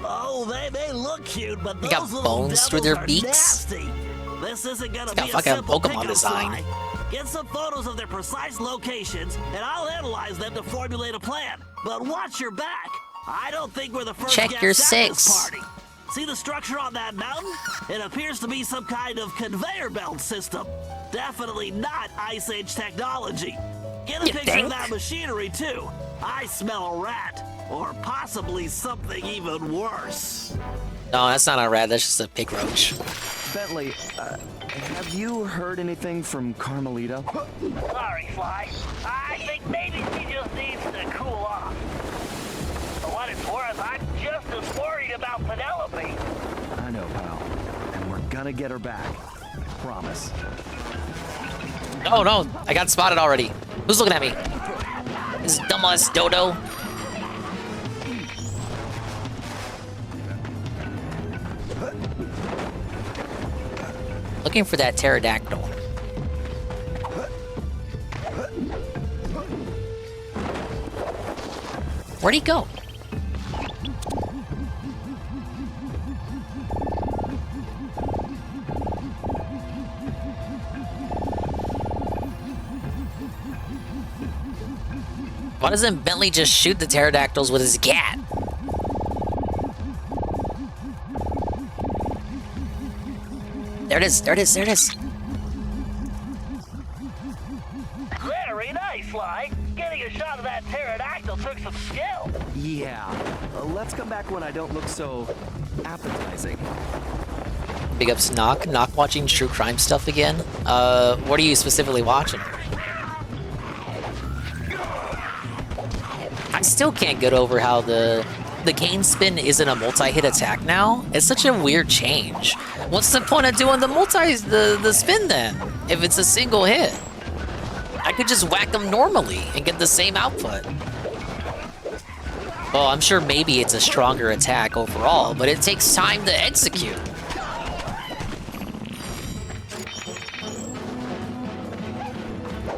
Oh, they may look cute, but They those got little bones through devils their are beaks. nasty. This isn't gonna It's be got a fucking simple Pokemon pickup, design. Sly. Get some photos of their precise locations, and I'll analyze them to formulate a plan. But watch your back. I don't think we're the first Check guests your at this 6. party. See the structure on that mountain? It appears to be some kind of conveyor belt system. Definitely not Ice Age technology. Get a You picture think? of that machinery too. I smell a rat, or possibly something even worse. No, that's not a rat, that's just a pig roach. Bentley, have you heard anything from Carmelita? Sorry, Sly. I think maybe she just needs to cool off. For what it's worth, I'm just as worried about Penelope. I know, pal. And we're gonna get her back. I promise. Oh no, I got spotted already. Who's looking at me? This dumbass dodo. Looking for that pterodactyl. Where'd he go? Why doesn't Bentley just shoot the pterodactyls with his gat? There it is, there it is, there it is. Very nice, Sly. Getting a shot of that pterodactyl took some skill. Yeah. Let's come back when I don't look so appetizing. Big ups Knock. Knock watching true crime stuff again. What are you specifically watching? I still can't get over how the cane spin isn't a multi-hit attack now. It's such a weird change. What's the point of doing the spin then? If it's a single hit, I could just whack them normally and get the same output. Well, I'm sure maybe it's a stronger attack overall, but it takes time to execute.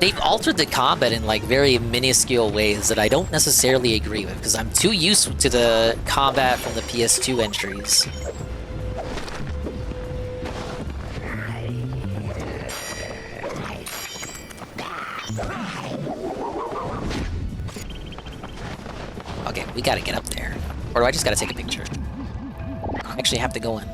They've altered the combat in like very minuscule ways that I don't necessarily agree with, because I'm too used to the combat from the PS2 entries. Okay, we gotta get up there. Or do I just gotta take a picture? I actually have to go in.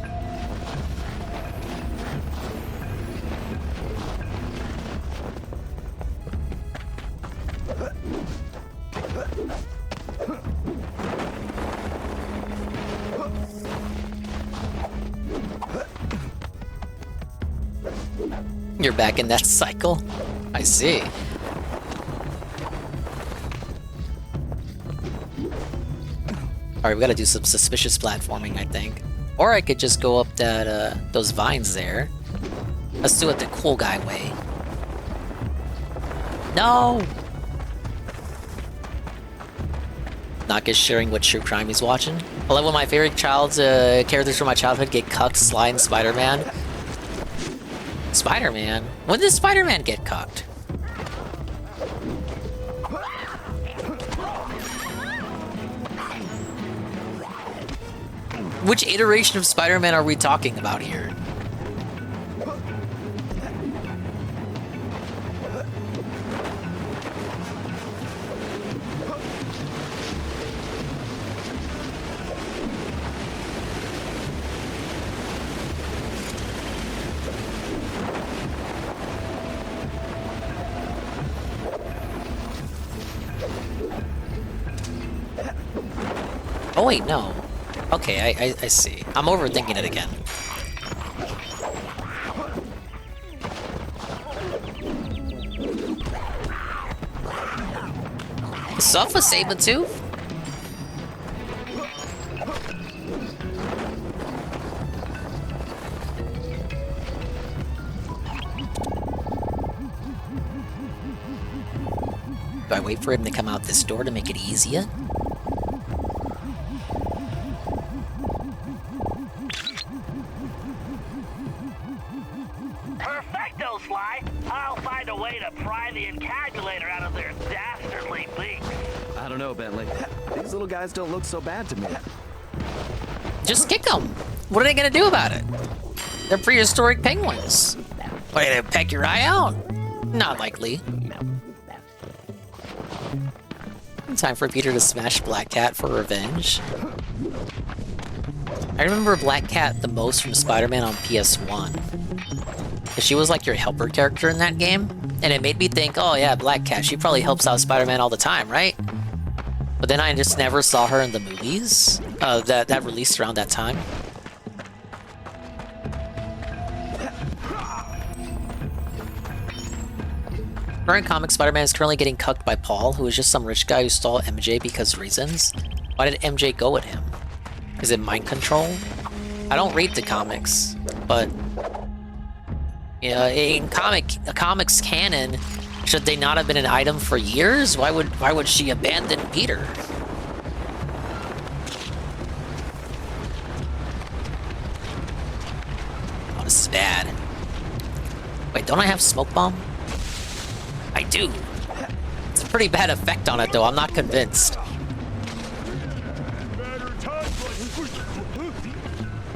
You're back in that cycle? I see. Alright, we gotta do some suspicious platforming, I think. Or I could just go up that, those vines there. Let's do it the cool guy way. No! Knock is sharing what true crime he's watching. I love when my favorite characters from my childhood get cucked, Sly and Spider-Man. Spider-Man? When did Spider-Man get cucked? Which iteration of Spider-Man are we talking about here? Oh wait, no. Okay, I see. I'm overthinking it again. Sup with Sabertooth? Do I wait for him to come out this door to make it easier? Perfecto, Sly. I'll find a way to pry the encabulator out of their dastardly beaks. I don't know, Bentley. These little guys don't look so bad to me. Just kick them. What are they gonna do about it? They're prehistoric penguins. What, are they peck your eye out? Not likely. Time for Peter to smash Black Cat for revenge. I remember Black Cat the most from Spider-Man on PS1. She was like your helper character in that game, and it made me think, oh yeah, Black Cat, she probably helps out Spider-Man all the time, right? But then I just never saw her in the movies that released around that time. Current comic Spider-Man is currently getting cucked by Paul, who is just some rich guy who stole MJ because reasons. Why did MJ go with him? Is it mind control? I don't read the comics, but you know, in comics canon, should they not have been an item for years? Why would she abandon Peter? Oh, this is bad. Wait, don't I have smoke bomb? I do. It's a pretty bad effect on it, though. I'm not convinced.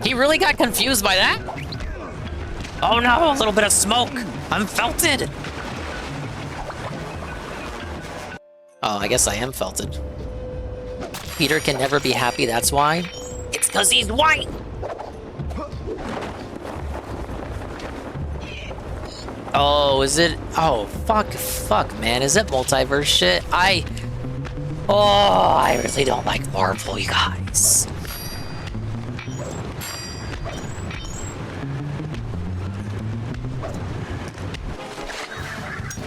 He really got confused by that? Oh no, a little bit of smoke. I'm felted. Oh, I guess I am felted. Peter can never be happy, that's why? It's because he's white! Oh, is it? Oh, fuck, man. Is it multiverse shit? I really don't like Marvel, you guys.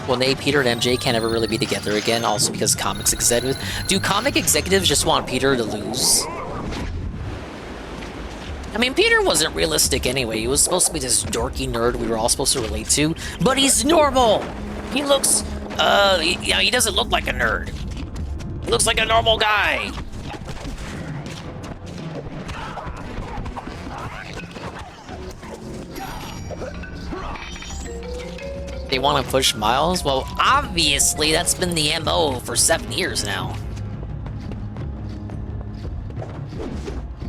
Well, Nate, Peter, and MJ can't ever really be together again, also because comics executives... Do comic executives just want Peter to lose? I mean, Peter wasn't realistic anyway. He was supposed to be this dorky nerd we were all supposed to relate to, but he's normal! He looks... he doesn't look like a nerd. He looks like a normal guy. They want to push Miles? Well, obviously, that's been the MO for 7 years now.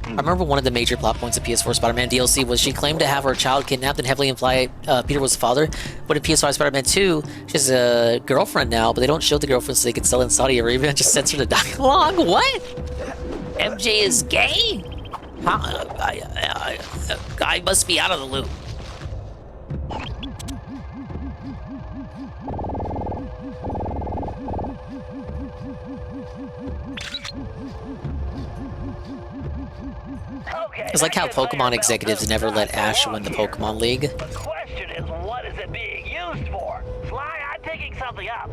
I remember one of the major plot points of PS4 Spider-Man DLC was she claimed to have her child kidnapped and heavily imply Peter was the father. But in PS5 Spider-Man 2, she has a girlfriend now, but they don't show the girlfriend so they can sell in Saudi Arabia. Just censor the dialogue. What? MJ is gay? Huh? I must be out of the loop. It's like how Pokemon executives never let Ash win the Pokemon League. The question is, what is it being used for? Sly, I'm picking something up.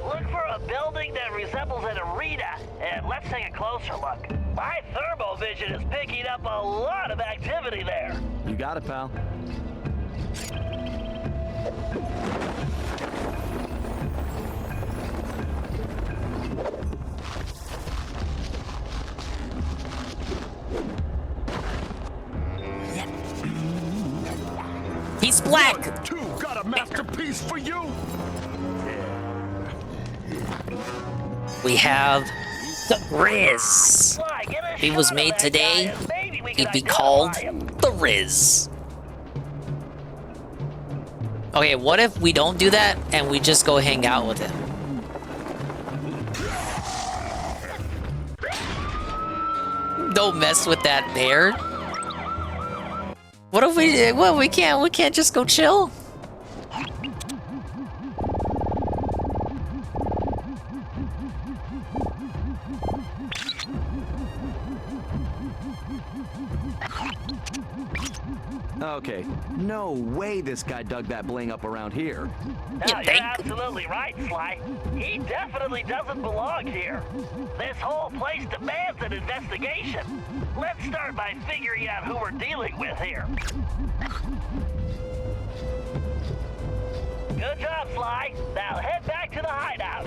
Look for a building that resembles an arena, and let's take a closer look. My thermovision is picking up a lot of activity there. You got it, pal. He's black! Two got a masterpiece for you! We have the Riz. If he was made today, he'd be called the Riz. Okay, what if we don't do that and we just go hang out with him? Don't mess with that bear. What if we can't just go chill? Okay, no way this guy dug that bling up around here. No, you're absolutely right, Sly. He definitely doesn't belong here. This whole place demands an investigation. Let's start by figuring out who we're dealing with here. Good job, Sly. Now head back to the hideout.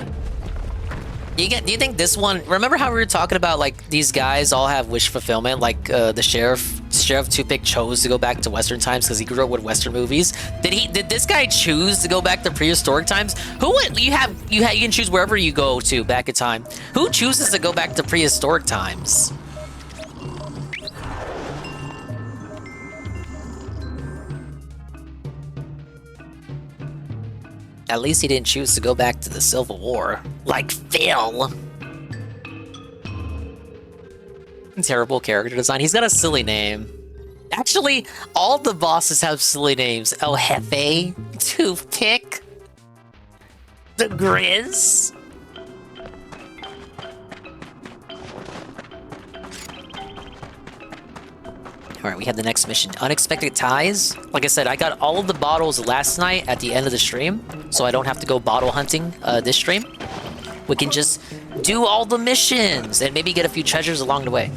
Do you think this one? Remember how we were talking about like these guys all have wish fulfillment? Like the sheriff Tupic chose to go back to Western times because he grew up with Western movies. Did this guy choose to go back to prehistoric times? Who would you can choose wherever you go to back in time. Who chooses to go back to prehistoric times? At least he didn't choose to go back to the Civil War, like Phil. Terrible character design. He's got a silly name. Actually, all the bosses have silly names. El Jefe, Toothpick, the Grizz. Alright, we have the next mission. Unexpected Ties. Like I said, I got all of the bottles last night at the end of the stream, so I don't have to go bottle hunting this stream. We can just do all the missions and maybe get a few treasures along the way.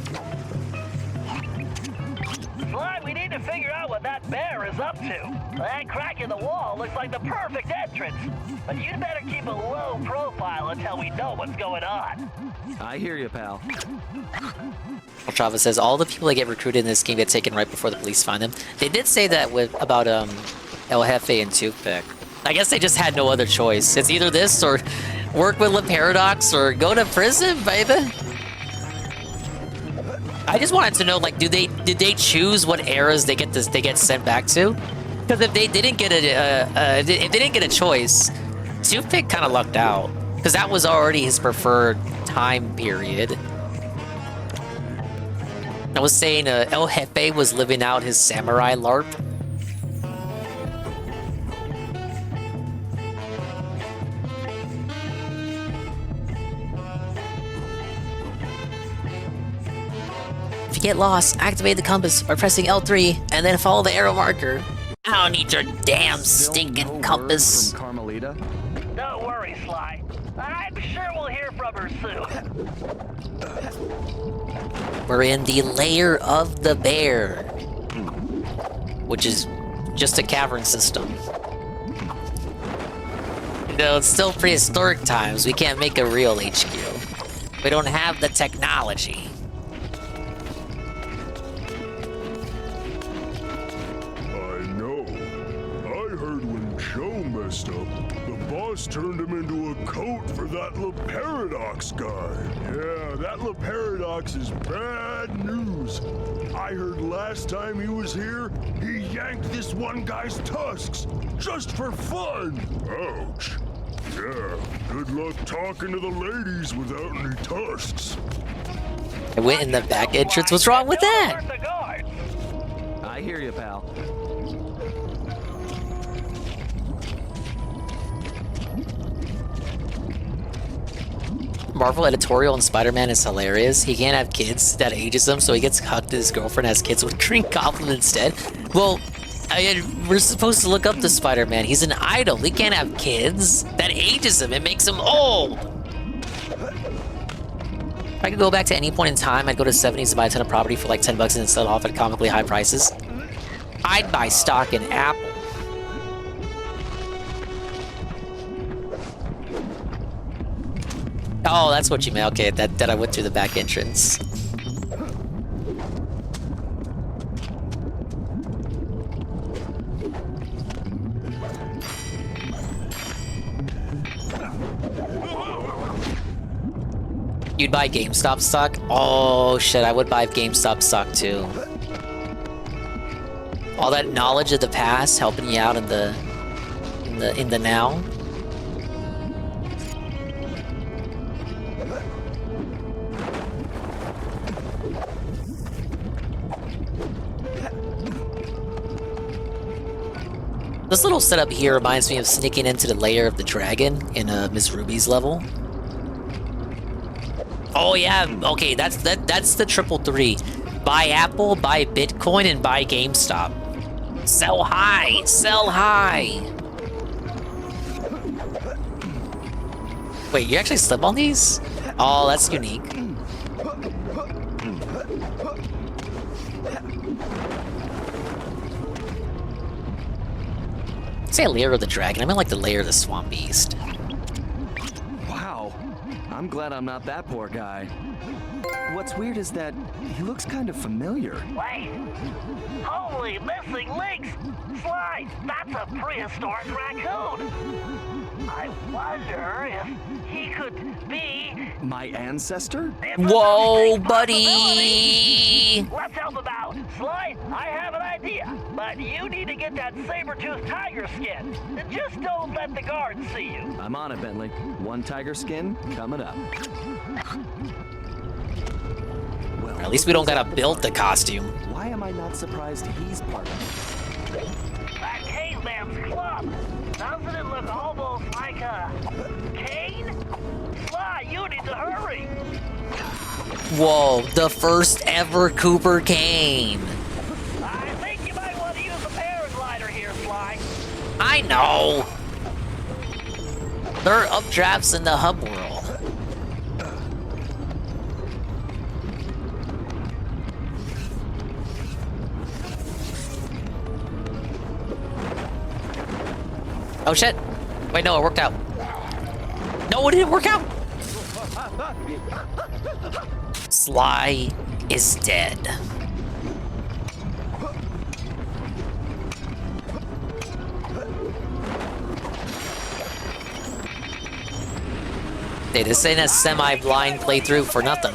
Sly, we need to figure out what that bear is up to. That crack in the wall looks like the perfect entrance. But you'd better keep a low profile until we know what's going on. I hear you, pal. Ultrava says all the people that get recruited in this game get taken right before the police find them. They did say that about El Jefe and Toothpick. I guess they just had no other choice. It's either this or work with Le Paradox or go to prison, baby. I just wanted to know, like, did they choose what eras they get sent back to? Because if they didn't get a choice, Toothpick kind of lucked out because that was already his preferred time period. I was saying El Jefe was living out his samurai LARP. If you get lost, activate the compass by pressing L3 and then follow the arrow marker. I don't need your damn stinking compass. From Carmelita? Don't worry, Sly. I'm sure we'll hear from her soon. We're in the lair of the bear, which is just a cavern system. You know, it's still prehistoric times. We can't make a real HQ. We don't have the technology. The boss turned him into a coat for that Le Paradox guy. Yeah, that Le Paradox is bad news. I heard last time he was here, he yanked this one guy's tusks just for fun. Ouch. Yeah, good luck talking to the ladies without any tusks. I went in the back entrance. What's wrong with that? I hear you, pal. Marvel editorial in Spider-Man is hilarious. He can't have kids that ages him, so he gets hugged. His girlfriend has kids with Green Goblin instead. Well, we're supposed to look up to Spider-Man. He's an idol. He can't have kids. That ages him. It makes him old. If I could go back to any point in time, I'd go to 70s and buy a ton of property for like $10 and then sell it off at comically high prices. I'd buy stock in Apple. Oh, that's what you meant. Okay, that I went through the back entrance. You'd buy GameStop stock? Oh shit, I would buy GameStop stock too. All that knowledge of the past helping you out in the now. This little setup here reminds me of sneaking into the lair of the dragon in Miss Ruby's level. Oh yeah, okay, that's the triple three. Buy Apple, buy Bitcoin, and buy GameStop. Sell high, sell high. Wait, you actually slip on these? Oh, that's unique. Say a lair of the dragon. I meant like the lair of the swamp beast. Wow. I'm glad I'm not that poor guy. What's weird is that he looks kind of familiar. Wait! Holy missing links! Sly, that's a prehistoric raccoon! I wonder if he could be... My ancestor? Whoa, buddy! Let's help him out! Sly, I have an idea, but you need to get that saber-toothed tiger skin. Just don't let the guards see you. I'm on it, Bentley. One tiger skin coming up. Well, at least we don't gotta build the costume. Why am I not surprised he's part of it? That caveman's club! Doesn't it look almost like a cane? Sly, you need to hurry! Whoa, the first ever Cooper cane. I know! There are updrafts in the hub world. Oh shit! Wait, no, it worked out. No, it didn't work out! Sly is dead. Hey, this ain't a semi-blind playthrough for nothing.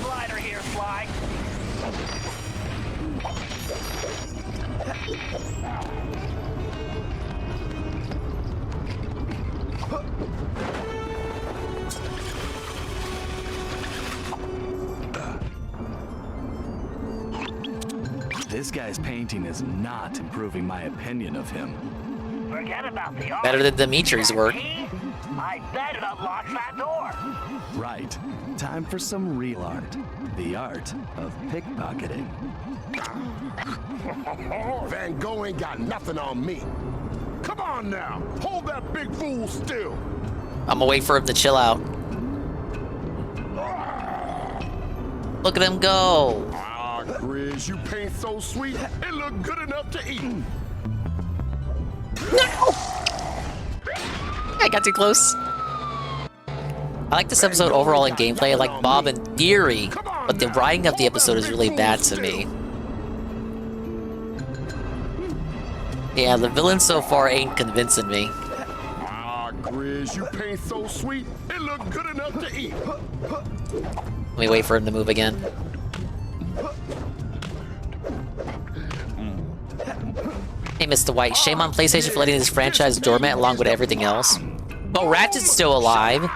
This guy's painting is not improving my opinion of him. Forget about the art. Better than Dimitri's work. I bet it unlocks that door. Right. Time for some real art. The art of pickpocketing. Van Gogh ain't got nothing on me. Come on now, hold that big fool still. I'm gonna wait for him to chill out. Look at him go. Ah, Grizz, you paint so sweet, it look good enough to eat. No! I got too close. I like this episode overall in gameplay. I like Bob in theory, but the writing of the episode is really bad to me. Yeah, the villain so far ain't convincing me. Ah, Grizz, you paint so sweet, it look good enough to eat. Let me wait for him to move again. Hey, Mr. White, shame on PlayStation for letting this franchise dormant along with everything else. Well, Ratchet's still alive.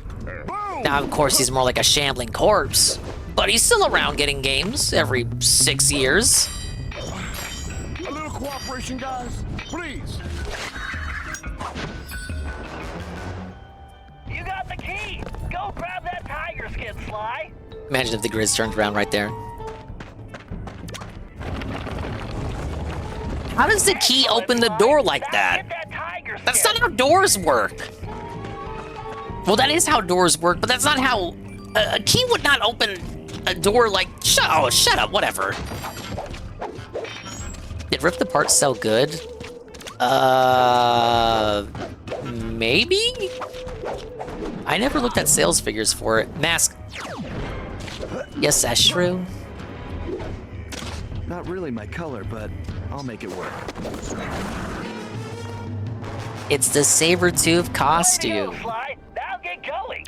Now, of course, he's more like a shambling corpse, but he's still around getting games every 6 years. A little cooperation, guys, please. You got the key. Go grab that tiger skin, Sly. Imagine if the Grizz turned around right there. How does the key open the door like that? That's not how doors work. Well, that is how doors work, but that's not how... a key would not open a door like... shut up, whatever. Did Rip the Part sell good? Maybe? I never looked at sales figures for it. Mask. Yes, that's true. Not really my color, but I'll make it work. It's the Sabretooth costume. Now get going.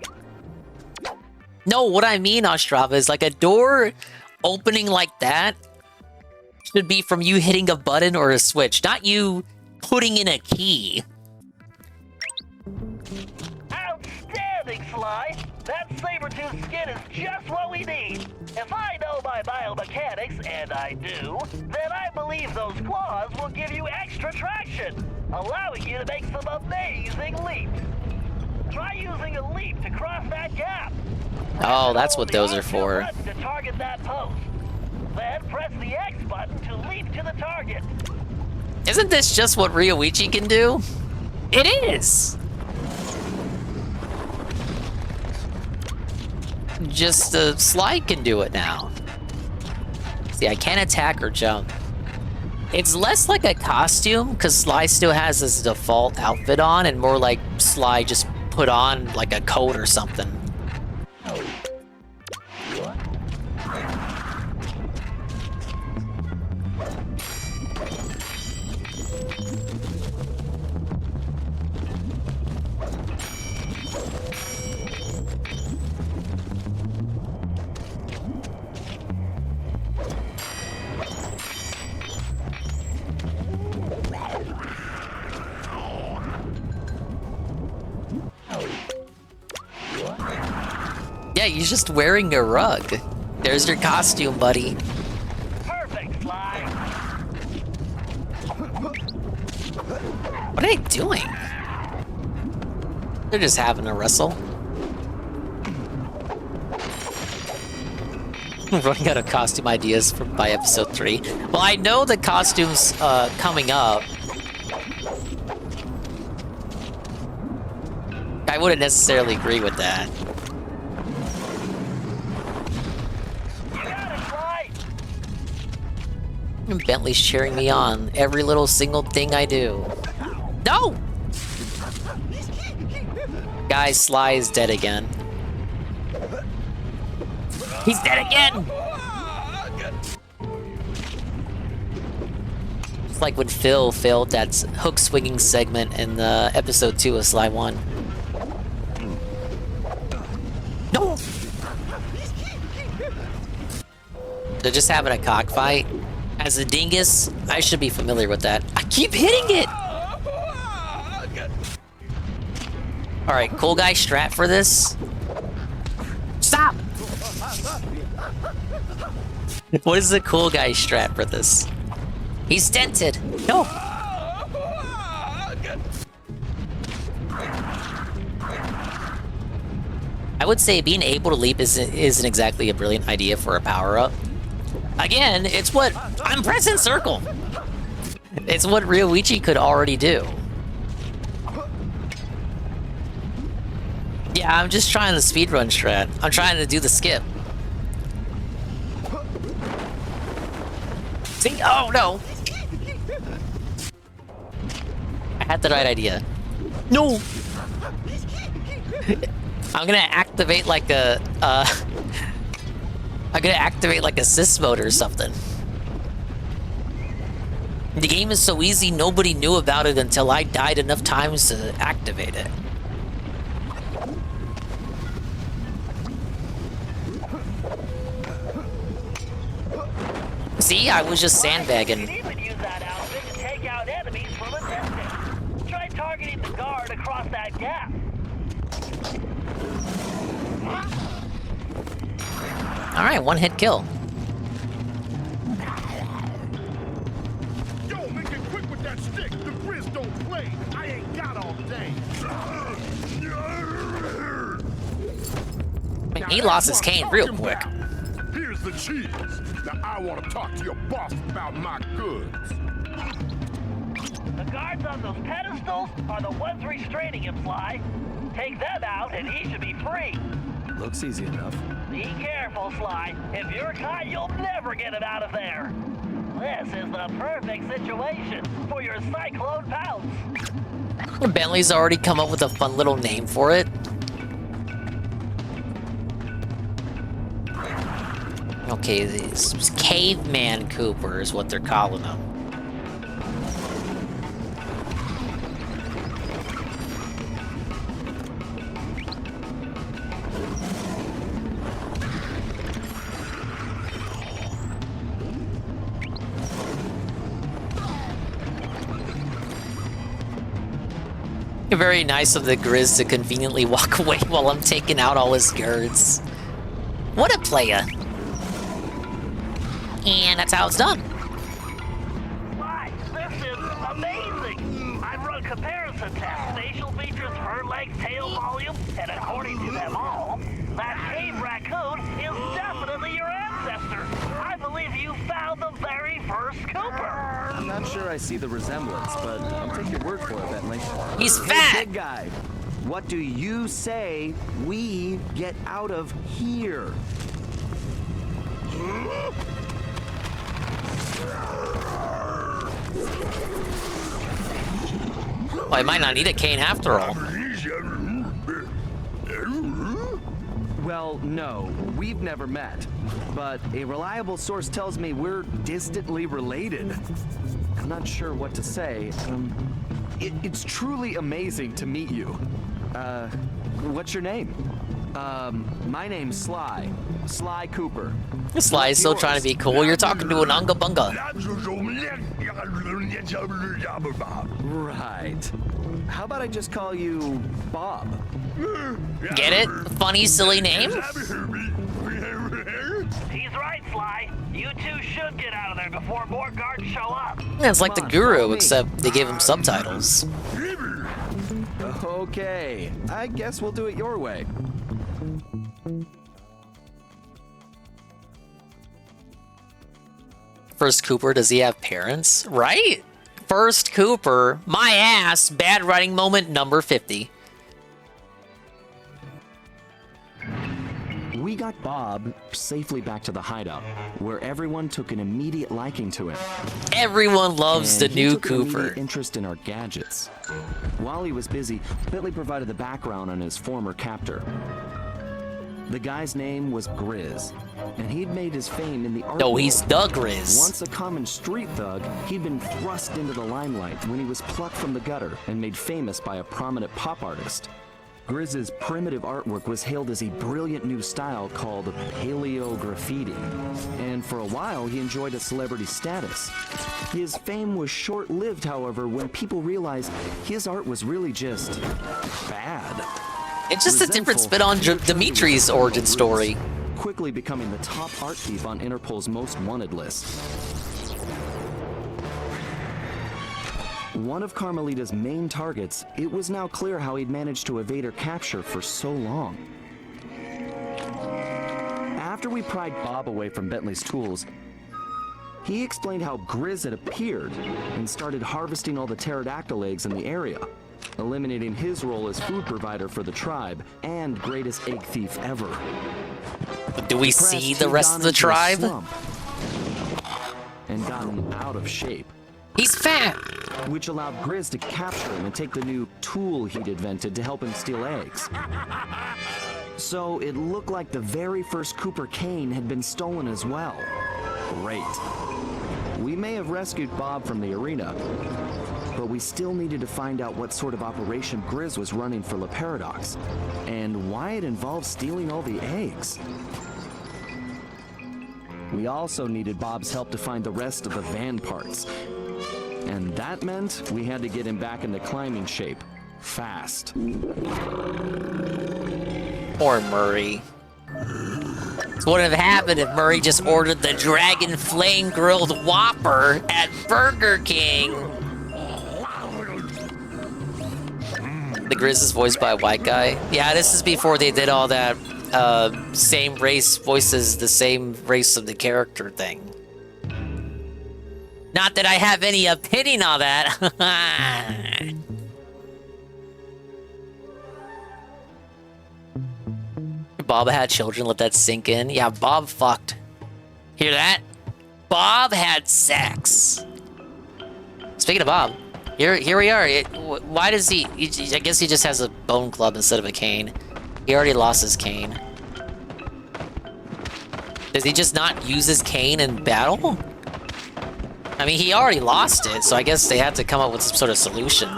No, what I mean, Ostrava, is like a door opening like that should be from you hitting a button or a switch, not you putting in a key. Outstanding, Sly. That Sabretooth skin is just what we need. If I know my biomechanics, and I do, then I believe those claws will give you extra traction, allowing you to make some amazing leaps. Try using a leap to cross that gap. Oh, that's what those are for. To target that post. Then press the X button to leap to the target. Isn't this just what Ryoichi can do? It is! Just Sly can do it now. See, I can't attack or jump. It's less like a costume, because Sly still has his default outfit on, and more like Sly just put on like a coat or something. Yeah, he's just wearing a rug. There's your costume, buddy. Perfect, Sly. What are they doing? They're just having a wrestle. Running out of costume ideas by episode 3. Well, I know the costumes coming up. I wouldn't necessarily agree with that. And Bentley's cheering me on every little single thing I do. No! Guys, Sly is dead again. He's dead again! It's like when Phil failed that hook swinging segment in episode 2 of Sly 1. No! They're just having a cockfight. As a dingus, I should be familiar with that. I keep hitting it! Alright, cool guy strat for this. Stop! What is the cool guy strat for this? He's dented. No! I would say being able to leap isn't exactly a brilliant idea for a power-up. Again, it's what... I'm pressing circle! It's what Ryoichi could already do. Yeah, I'm just trying the speedrun strat. I'm trying to do the skip. See? Oh, no! I had the right idea. No! I'm gonna activate like a... I'm gonna activate like assist mode or something. The game is so easy, nobody knew about it until I died enough times to activate it. See, I was just sandbagging. Try targeting the guard across that gap. Alright, one hit kill. Yo, make it quick with that stick. The Grizz don't play. I ain't got all day. Man, he lost his cane real quick. Here's the cheese. Now I want to talk to your boss about my goods. The guards on those pedestals are the ones restraining him, Sly. Take them out and he should be free. Looks easy enough. Be careful, Sly. If you're caught, you'll never get him out of there. This is the perfect situation for your cyclone pounce. Bentley's already come up with a fun little name for it. Okay, this Caveman Cooper is what they're calling him. Very nice of the Grizz to conveniently walk away while I'm taking out all his guards. What a player! And that's how it's done. Why, this is amazing! I've run comparison tests, facial features, fur length, tail volume, and according to them all, that cave raccoon is definitely your ancestor. I believe you found the very first Cooper. I'm not sure I see the resemblance, but I'll take your word for it, Bentley. He's Hey, fat! big guy, what do you say we get out of here? Well, I might not need a cane after all. Well, no, we've never met, but a reliable source tells me we're distantly related. I'm not sure what to say. It's truly amazing to meet you. What's your name? My name's Sly. Sly Cooper. Sly is still trying to be cool. You're talking to an Unga Bunga. Right. How about I just call you Bob? Get it? Funny, silly name? He's right, Sly. You two should get out of there before more guards show up. Yeah, it's like the Guru, except they gave him subtitles. Okay, I guess we'll do it your way. First Cooper, does he have parents? Right? First Cooper, my ass, bad writing moment number 50. We got Bob safely back to the hideout, where everyone took an immediate liking to him. Everyone loves And the he new took an immediate Cooper. interest in our gadgets. While he was busy, Bentley provided the background on his former captor. The guy's name was Grizz, and he'd made his fame in the art No, he's world. the Grizz. Once a common street thug, he'd been thrust into the limelight when he was plucked from the gutter and made famous by a prominent pop artist. Grizz's primitive artwork was hailed as a brilliant new style called paleo graffiti, and for a while he enjoyed a celebrity status. His fame was short-lived, however, when people realized his art was really just bad. It's just a different spin on Dimitri's origin story. Quickly becoming the top art thief on Interpol's most wanted list. One of Carmelita's main targets, it was now clear how he'd managed to evade her capture for so long. After we pried Bob away from Bentley's tools, he explained how Grizz had appeared and started harvesting all the pterodactyl eggs in the area, eliminating his role as food provider for the tribe and greatest egg thief ever. Do we see the rest of the tribe? And gotten out of shape. He's fat! Which allowed Grizz to capture him and take the new tool he'd invented to help him steal eggs. So it looked like the very first Cooper cane had been stolen as well. Great. We may have rescued Bob from the arena, but we still needed to find out what sort of operation Grizz was running for La Paradox, and why it involved stealing all the eggs. We also needed Bob's help to find the rest of the van parts, and that meant we had to get him back into climbing shape, fast. Poor Murray. So what would have happened if Murray just ordered the Dragon Flame Grilled Whopper at Burger King? The Grizz is voiced by a white guy. Yeah, this is before they did all that same race voices the same race of the character thing. Not that I have any opinion on that. Bob had children, let that sink in. Yeah, Bob fucked. Hear that? Bob had sex. Speaking of Bob, here we are. Why does he... I guess he just has a bone club instead of a cane. He already lost his cane. Does he just not use his cane in battle? I mean, he already lost it, so I guess they had to come up with some sort of solution.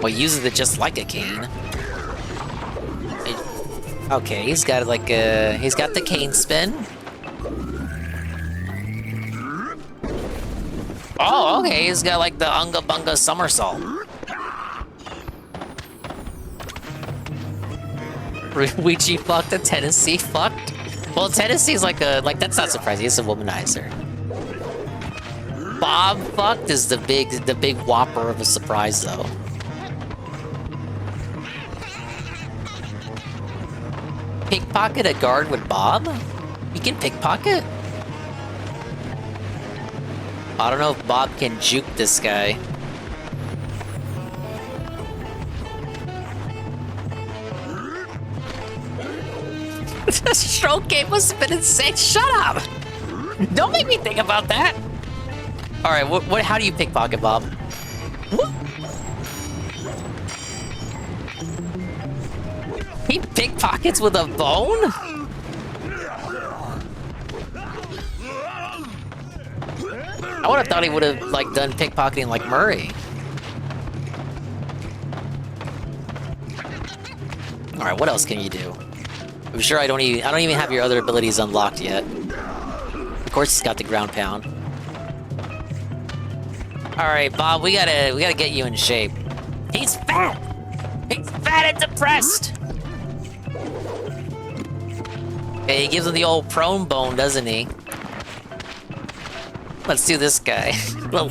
Well, he uses it just like a cane. Okay, he's got like a... He's got the cane spin. Oh, okay, he's got like the Unga Bunga somersault. Ouija fucked and Tennessee fucked? Well, Tennessee's like a... Like, that's not surprising, he's a womanizer. Bob fucked is the big whopper of a surprise, though. Pickpocket a guard with Bob? You can pickpocket? I don't know if Bob can juke this guy. The stroke game must have been insane. Shut up! Don't make me think about that. All right, what? How do you pickpocket, Bob? He pickpockets with a bone? I would have thought he would have like done pickpocketing like Murray. All right, what else can you do? I'm sure I don't even have your other abilities unlocked yet. Of course, he's got the ground pound. All right, Bob, we gotta get you in shape. He's fat. He's fat and depressed. Okay, he gives him the old prone bone, doesn't he? Let's do this guy. Well,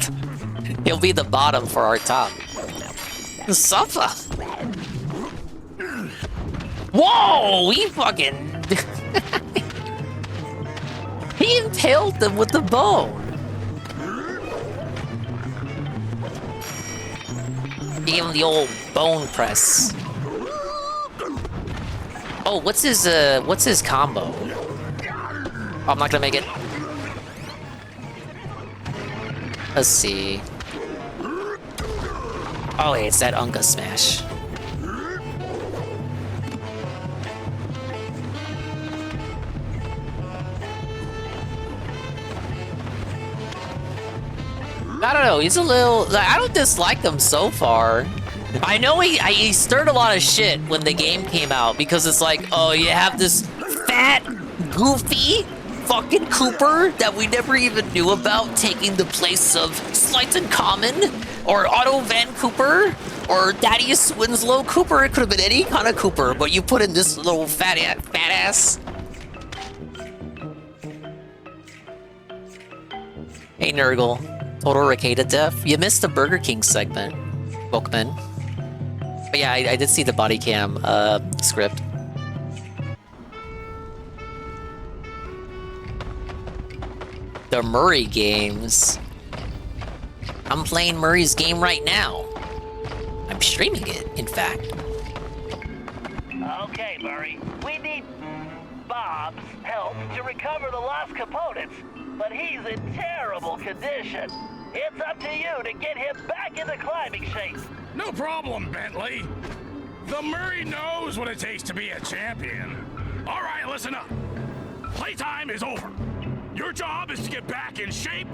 he'll be the bottom for our top. Suffer. Whoa! He fucking... He impaled them with the bone. Gave him the old bone press. Oh, what's his combo? Oh, I'm not gonna make it. Let's see. Oh, hey, it's that Unga smash. I don't know, he's a little... I don't dislike him so far. I know he stirred a lot of shit when the game came out, because it's like, oh, you have this fat, goofy fucking Cooper that we never even knew about taking the place of Slighton Common, or Otto Van Cooper, or Thaddeus Winslow Cooper. It could have been any kind of Cooper, but you put in this little fat ass. Hey, Nurgle. Total Ricada Death. You missed the Burger King segment, Bookman. But yeah, I did see the body cam script. The Murray games. I'm playing Murray's game right now. I'm streaming it, in fact. Okay, Murray. We need Bob's help to recover the lost components, but he's in terrible condition. It's up to you to get him back into climbing shape. No problem, Bentley. The Murray knows what it takes to be a champion. All right, listen up. Playtime is over. Your job is to get back in shape,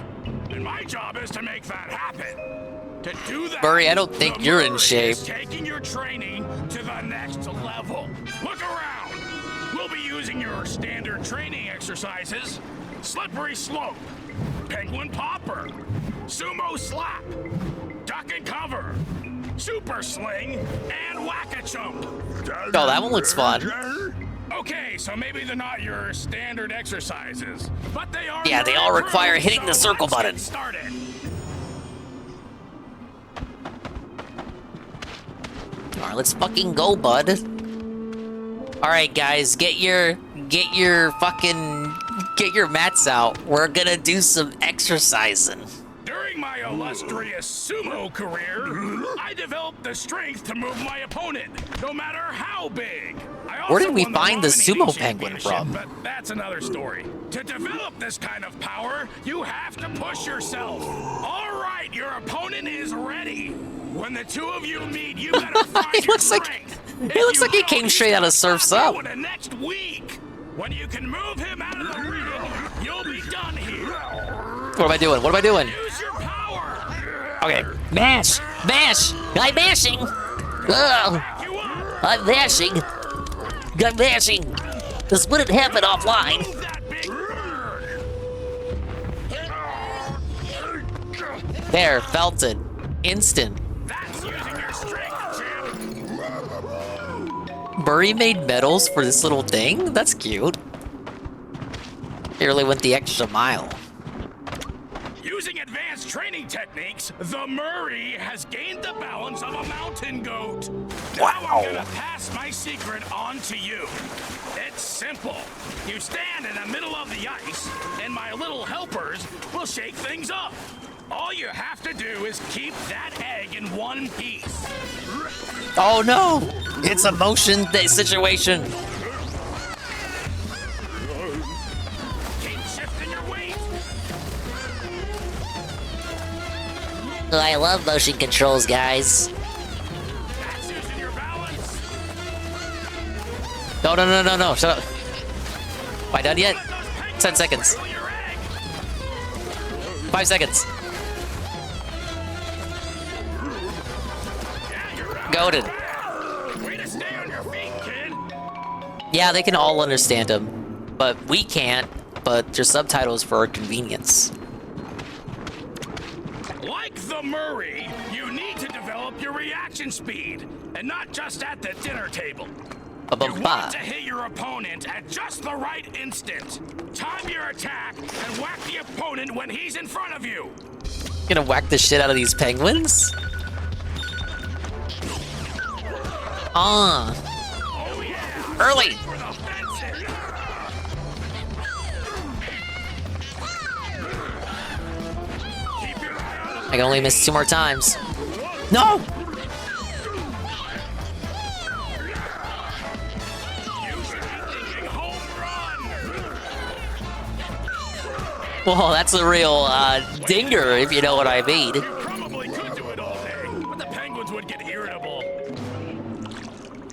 and my job is to make that happen. To do that, Murray, I don't think you're in shape. is taking your training to the next level. Look around. We'll be using your standard training exercises: slippery slope, penguin popper, sumo slap, duck and cover, super sling, and whack-a-chump. Oh, that one looks fun. Okay, so maybe they're not your standard exercises, but they are. Yeah, they all require hitting the circle button. Started. Alright, let's fucking go, bud. Alright, guys, get your mats out. We're gonna do some exercising. During my illustrious sumo career, I developed the strength to move my opponent, no matter how big. Where did we find the sumo penguin from? But that's another story. To develop this kind of power, you have to push yourself. All right, your opponent is ready. When the two of you meet, you better find It looks like he came straight out of Surf's Up. Next week, when you can move him out of the ring, you'll be done here. What am I doing? What am I doing? Use your power. Okay. Mash! Mash! I'm mashing! Ugh. I'm mashing! I'm mashing! This wouldn't happen offline! There, felt it. Instant. Murray made medals for this little thing? That's cute. He really went the extra mile. Using advanced training techniques, the Murray has gained the balance of a mountain goat. Now I'm gonna pass my secret on to you. It's simple. You stand in the middle of the ice, and my little helpers will shake things up. All you have to do is keep that egg in one piece. Oh no! It's a motion situation. Keep shifting your weight. I love motion controls, guys. That's using your balance. No, shut up. Am I done yet? 10 seconds. 5 seconds. Goated. Way to stay on your feet, kid. Yeah, they can all understand him, but we can't. But there's subtitles for our convenience. Like the Murray, you need to develop your reaction speed, and not just at the dinner table. You want to hit your opponent at just the right instant. Time your attack and whack the opponent when he's in front of you. Gonna whack the shit out of these penguins? Early! I can only miss 2 more times. No! Well, that's a real dinger, if you know what I mean. Probably could do it all day, but the penguins would get irritable.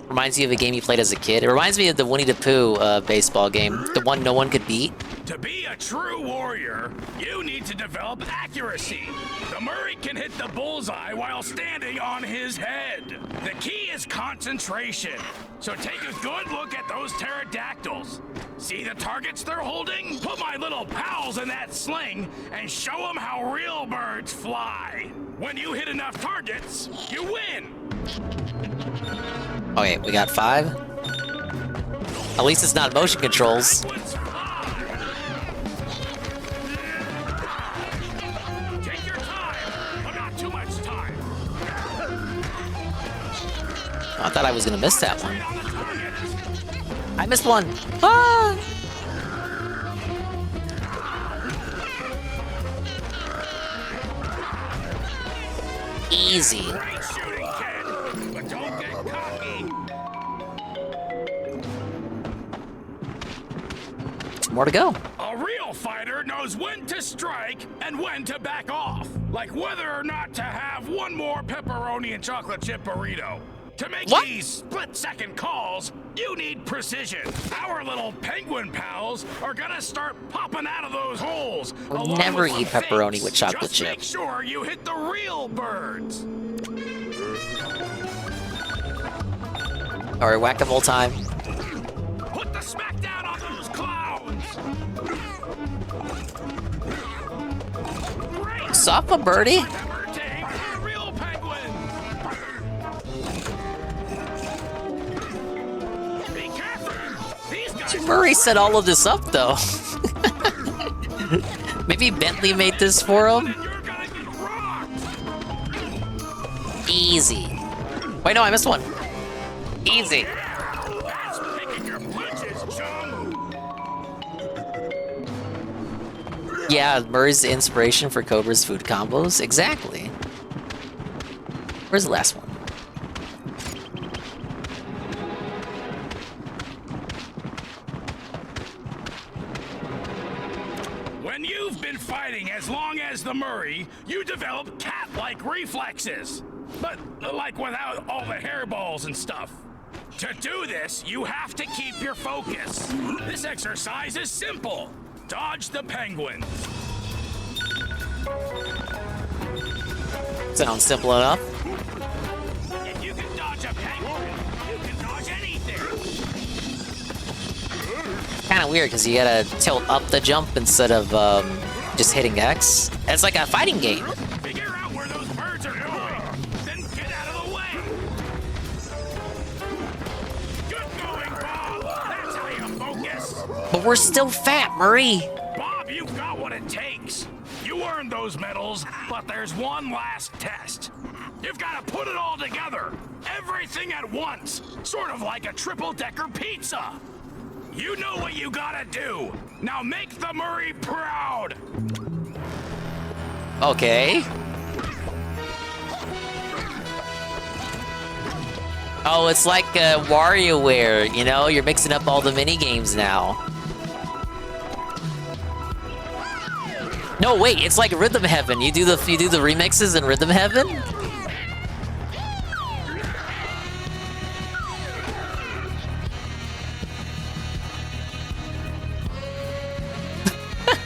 Reminds you of a game you played as a kid. It reminds me of the Winnie the Pooh baseball game, the one no one could beat. To be a true warrior, you need to develop accuracy. The Murray can hit the bullseye while standing on his head. The key is concentration. So take a good look at those pterodactyls. See the targets they're holding? Put my little pals in that sling and show them how real birds fly. When you hit enough targets, you win. Okay, we got 5. At least it's not motion controls. Take your time, but not too much time. I thought I was gonna miss that one. I missed one. Ah! Easy. Great shooting, kid, but don't get cocky. More to go. A real fighter knows when to strike and when to back off. Like whether or not to have one more pepperoni and chocolate chip burrito. To make these split-second calls, you need precision. Our little penguin pals are gonna start popping out of those holes. We'll never eat pepperoni fakes. with chocolate Just chip. make sure you hit the real birds. Alright, whack-a-mole time. Put the smack down on those clowns. Suffer, birdie. Real penguin. Be careful. These guys. Murray set all of this up, though. Maybe Bentley made this for him? Easy. Wait, no, I missed one. Easy. That's picking your punches, chum. Yeah, Murray's the inspiration for Cobra's food combos. Exactly. Where's the last one? When you've been fighting as long as the Murray, you develop cat-like reflexes. But, like, without all the hairballs and stuff. To do this, you have to keep your focus. This exercise is simple. Dodge the penguin. Sounds simple enough. If you can dodge a penguin, you can dodge anything. Kind of weird because you gotta tilt up the jump instead of just hitting X. It's like a fighting game. Figure out where those birds are going, then get out of the way. Good going, Bob. That's how you focus. But we're still fat, Murray. Bob, you've got what it takes. You earned those medals, but there's one last test. You've got to put it all together. Everything at once. Sort of like a triple-decker pizza. You know what you gotta do. Now make the Murray proud. Okay. Oh, it's like WarioWare, you know? You're mixing up all the mini games now. No, wait, it's like Rhythm Heaven. You do the remixes in Rhythm Heaven?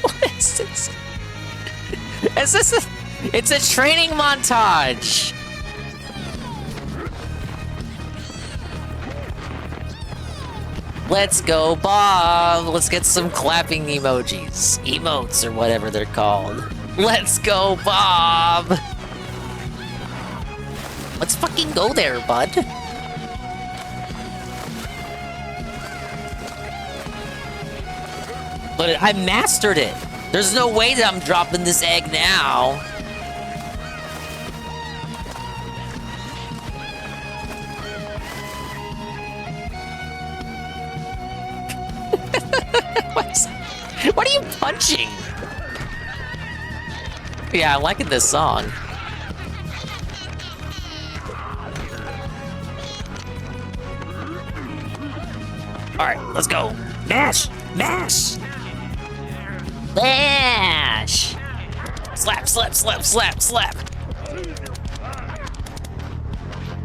What is this? Is this a... It's a training montage! Let's go, Bob! Let's get some clapping emojis. Emotes, or whatever they're called. Let's go, Bob! Let's fucking go there, bud. But I mastered it! There's no way that I'm dropping this egg now. What are you punching? Yeah, I'm liking this song. Alright, let's go. Mash! Mash! Bash! Slap, slap, slap, slap, slap.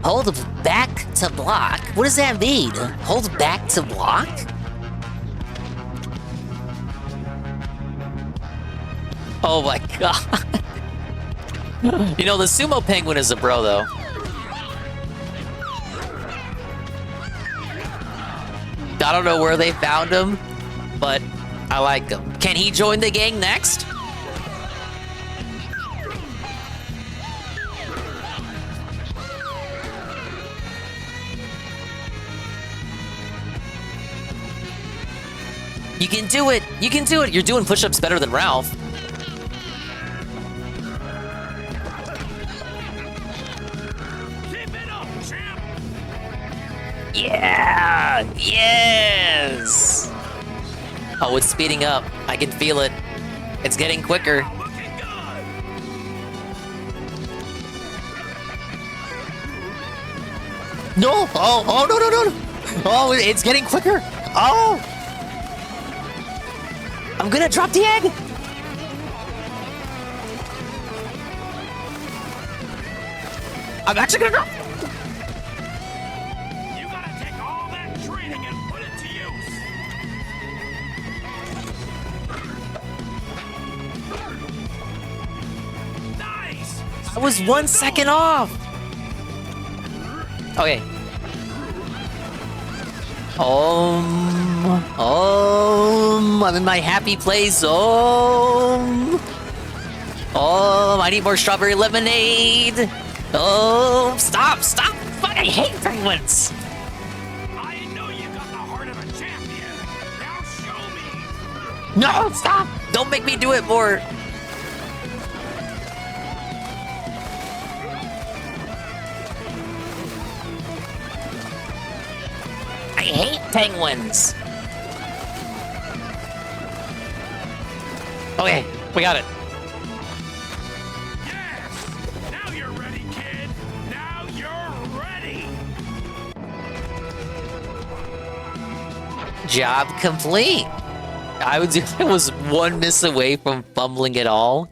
Hold back to block? What does that mean? Hold back to block? Oh my god. You know, the sumo penguin is a bro, though. I don't know where they found him, but I like him. Can he join the gang next? You can do it! You can do it! You're doing push-ups better than Ralph. Yeah! Yes! Oh, it's speeding up. I can feel it. It's getting quicker. No! Oh, no, no, no, no! Oh, it's getting quicker! Oh! I'm gonna drop the egg! I'm actually gonna drop... I was 1 second off! Okay. I'm in my happy place. I need more strawberry lemonade. Stop! Fuck, I hate penguins! I know you got the heart of a champion. Now show me. No, stop! Don't make me do it more. I hate penguins. Okay, we got it. Yes! Now you're ready, kid. Now you're ready. Job complete. I was one miss away from fumbling it all.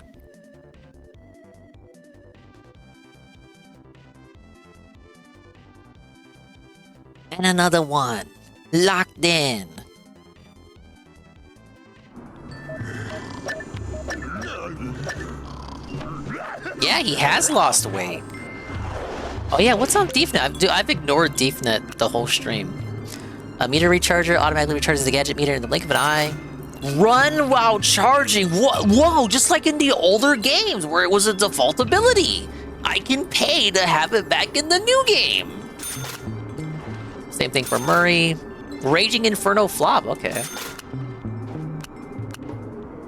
And another one. Locked in. Yeah, he has lost weight. Oh yeah, what's on DeefNet? I've ignored DeefNet the whole stream. A meter recharger automatically recharges the gadget meter in the blink of an eye. Run while charging. Whoa, just like in the older games where it was a default ability. I can pay to have it back in the new game. Same thing for Murray. Raging Inferno flop, okay.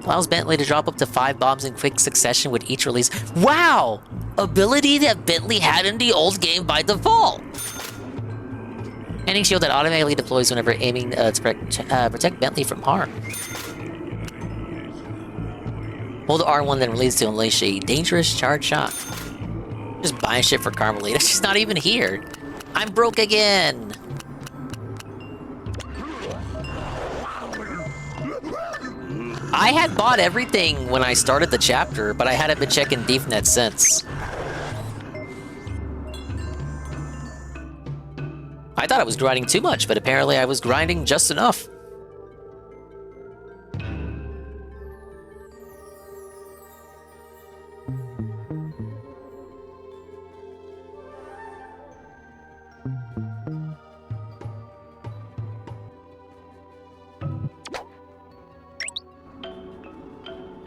Allows Bentley to drop up to 5 bombs in quick succession with each release. Wow! Ability that Bentley had in the old game by default. Ending shield that automatically deploys whenever aiming to protect Bentley from harm. Hold R1 then release to unleash a dangerous charge shot. Just buying shit for Carmelita. She's not even here. I'm broke again. I had bought everything when I started the chapter, but I hadn't been checking DeefNet since. I thought I was grinding too much, but apparently I was grinding just enough.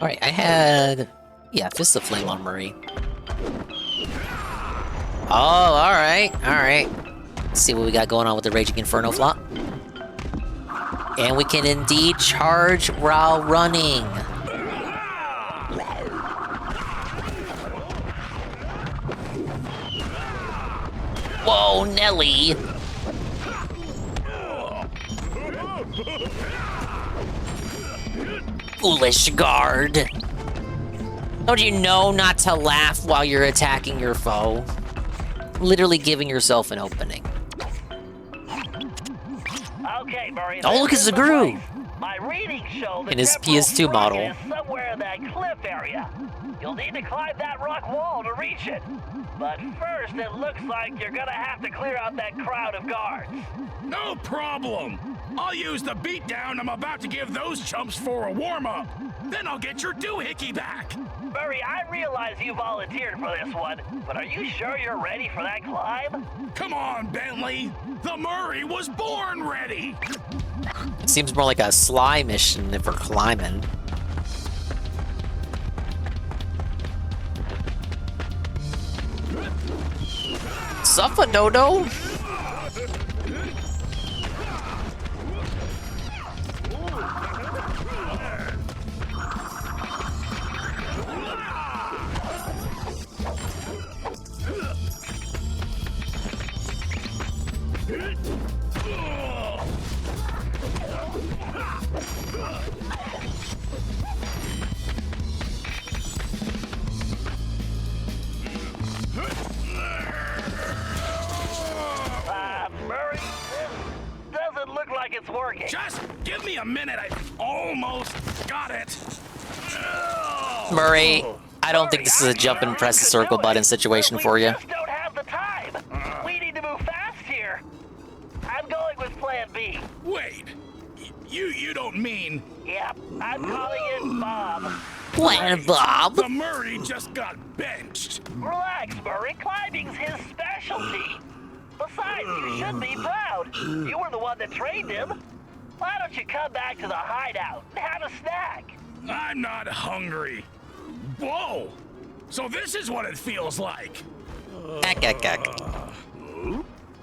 Alright, I had... yeah, Fist of Flame on Murray. Oh, alright, alright. Let's see what we got going on with the Raging Inferno flop. And we can indeed charge while running. Whoa, Nelly! Foolish guard. Don't you know not to laugh while you're attacking your foe? Literally giving yourself an opening. Okay, Murray. Oh, look, it's the groove. My readings show the In his temporal PS2 model. sprocket is somewhere in that cliff area. You'll need to climb that rock wall to reach it. But first, it looks like you're gonna have to clear out that crowd of guards. No problem. I'll use the beatdown I'm about to give those chumps for a warm-up. Then I'll get your doohickey back. Murray, I realize you volunteered for this one, but are you sure you're ready for that climb? Come on, Bentley. The Murray was born ready. It seems more like a Sly mission if we're climbing. Suffer dodo. Murray, this doesn't look like it's working. Just give me a minute. I almost got it. Murray, I don't think this is a jump and press the circle button situation for you. We don't have the time. We need to move fast here. I'm going with Plan B. Wait, you don't mean? Yep, I'm calling it Bob. Plan Bob? The Murray just got benched. Relax, Murray. Climbing's his specialty. Besides, you should be proud. You were the one that trained him. Why don't you come back to the hideout and have a snack? I'm not hungry. Whoa! So this is what it feels like.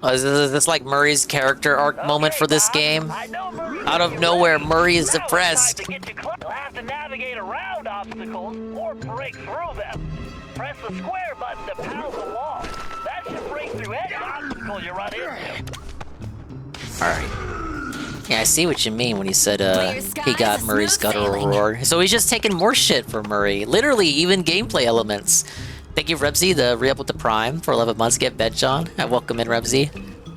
Oh, is this like Murray's character arc moment for this game? Out of nowhere, Murray is depressed. You'll have to navigate around obstacles or break through them. Press the square button to pound the wall. That should break through any obstacle you run into. Alright. Yeah, I see what you mean when you said he got Murray's guttural roar. So he's just taking more shit from Murray. Literally, even gameplay elements. Thank you, Rebsy, the re-up with the Prime for 11 months. Get bet, John. Welcome in, Rebsy.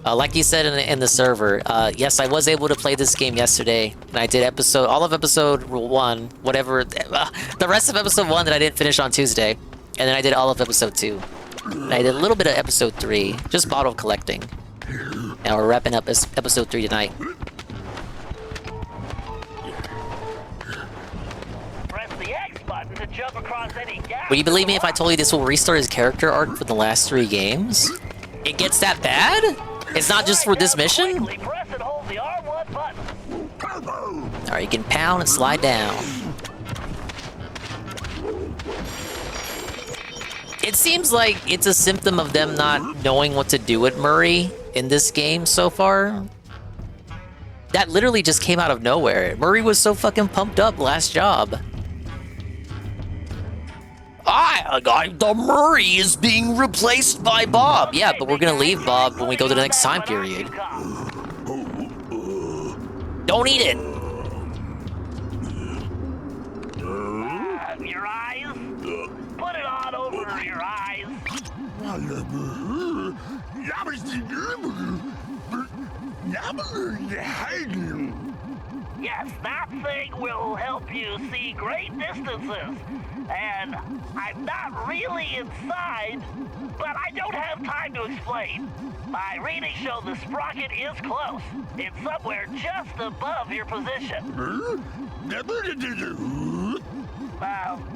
Like you said in the server, yes, I was able to play this game yesterday. And I did all of episode 1, whatever. The rest of episode 1 that I didn't finish on Tuesday. And then I did all of episode 2. And I did a little bit of episode 3, just bottle collecting. Now we're wrapping up episode 3 tonight. Press the X button to jump across any gap. Would you believe me if I told you this will restart his character arc for the last 3 games? It gets that bad? It's not just for this mission? Press and hold the R1 button. Alright, you can pound and slide down. It seems like it's a symptom of them not knowing what to do with Murray in this game so far. That literally just came out of nowhere. Murray was so fucking pumped up last job. The Murray is being replaced by Bob. Yeah, but we're gonna leave Bob when we go to the next time period. Don't eat it. Your eyes? Put it on over your eyes. Yes, that thing will help you see great distances. And I'm not really inside, but I don't have time to explain. My readings show the sprocket is close. It's somewhere just above your position.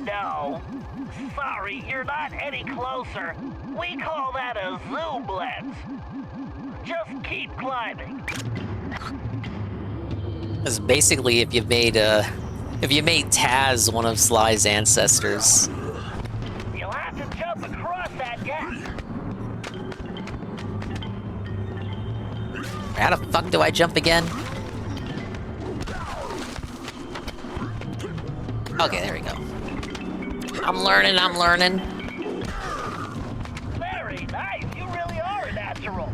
No. Sorry, you're not any closer. We call that a zoom lens. Just keep climbing. It's basically if you made Taz one of Sly's ancestors. You'll have to jump across that gap. How the fuck do I jump again? Okay, there we go. I'm learning. Very nice. You really are a natural.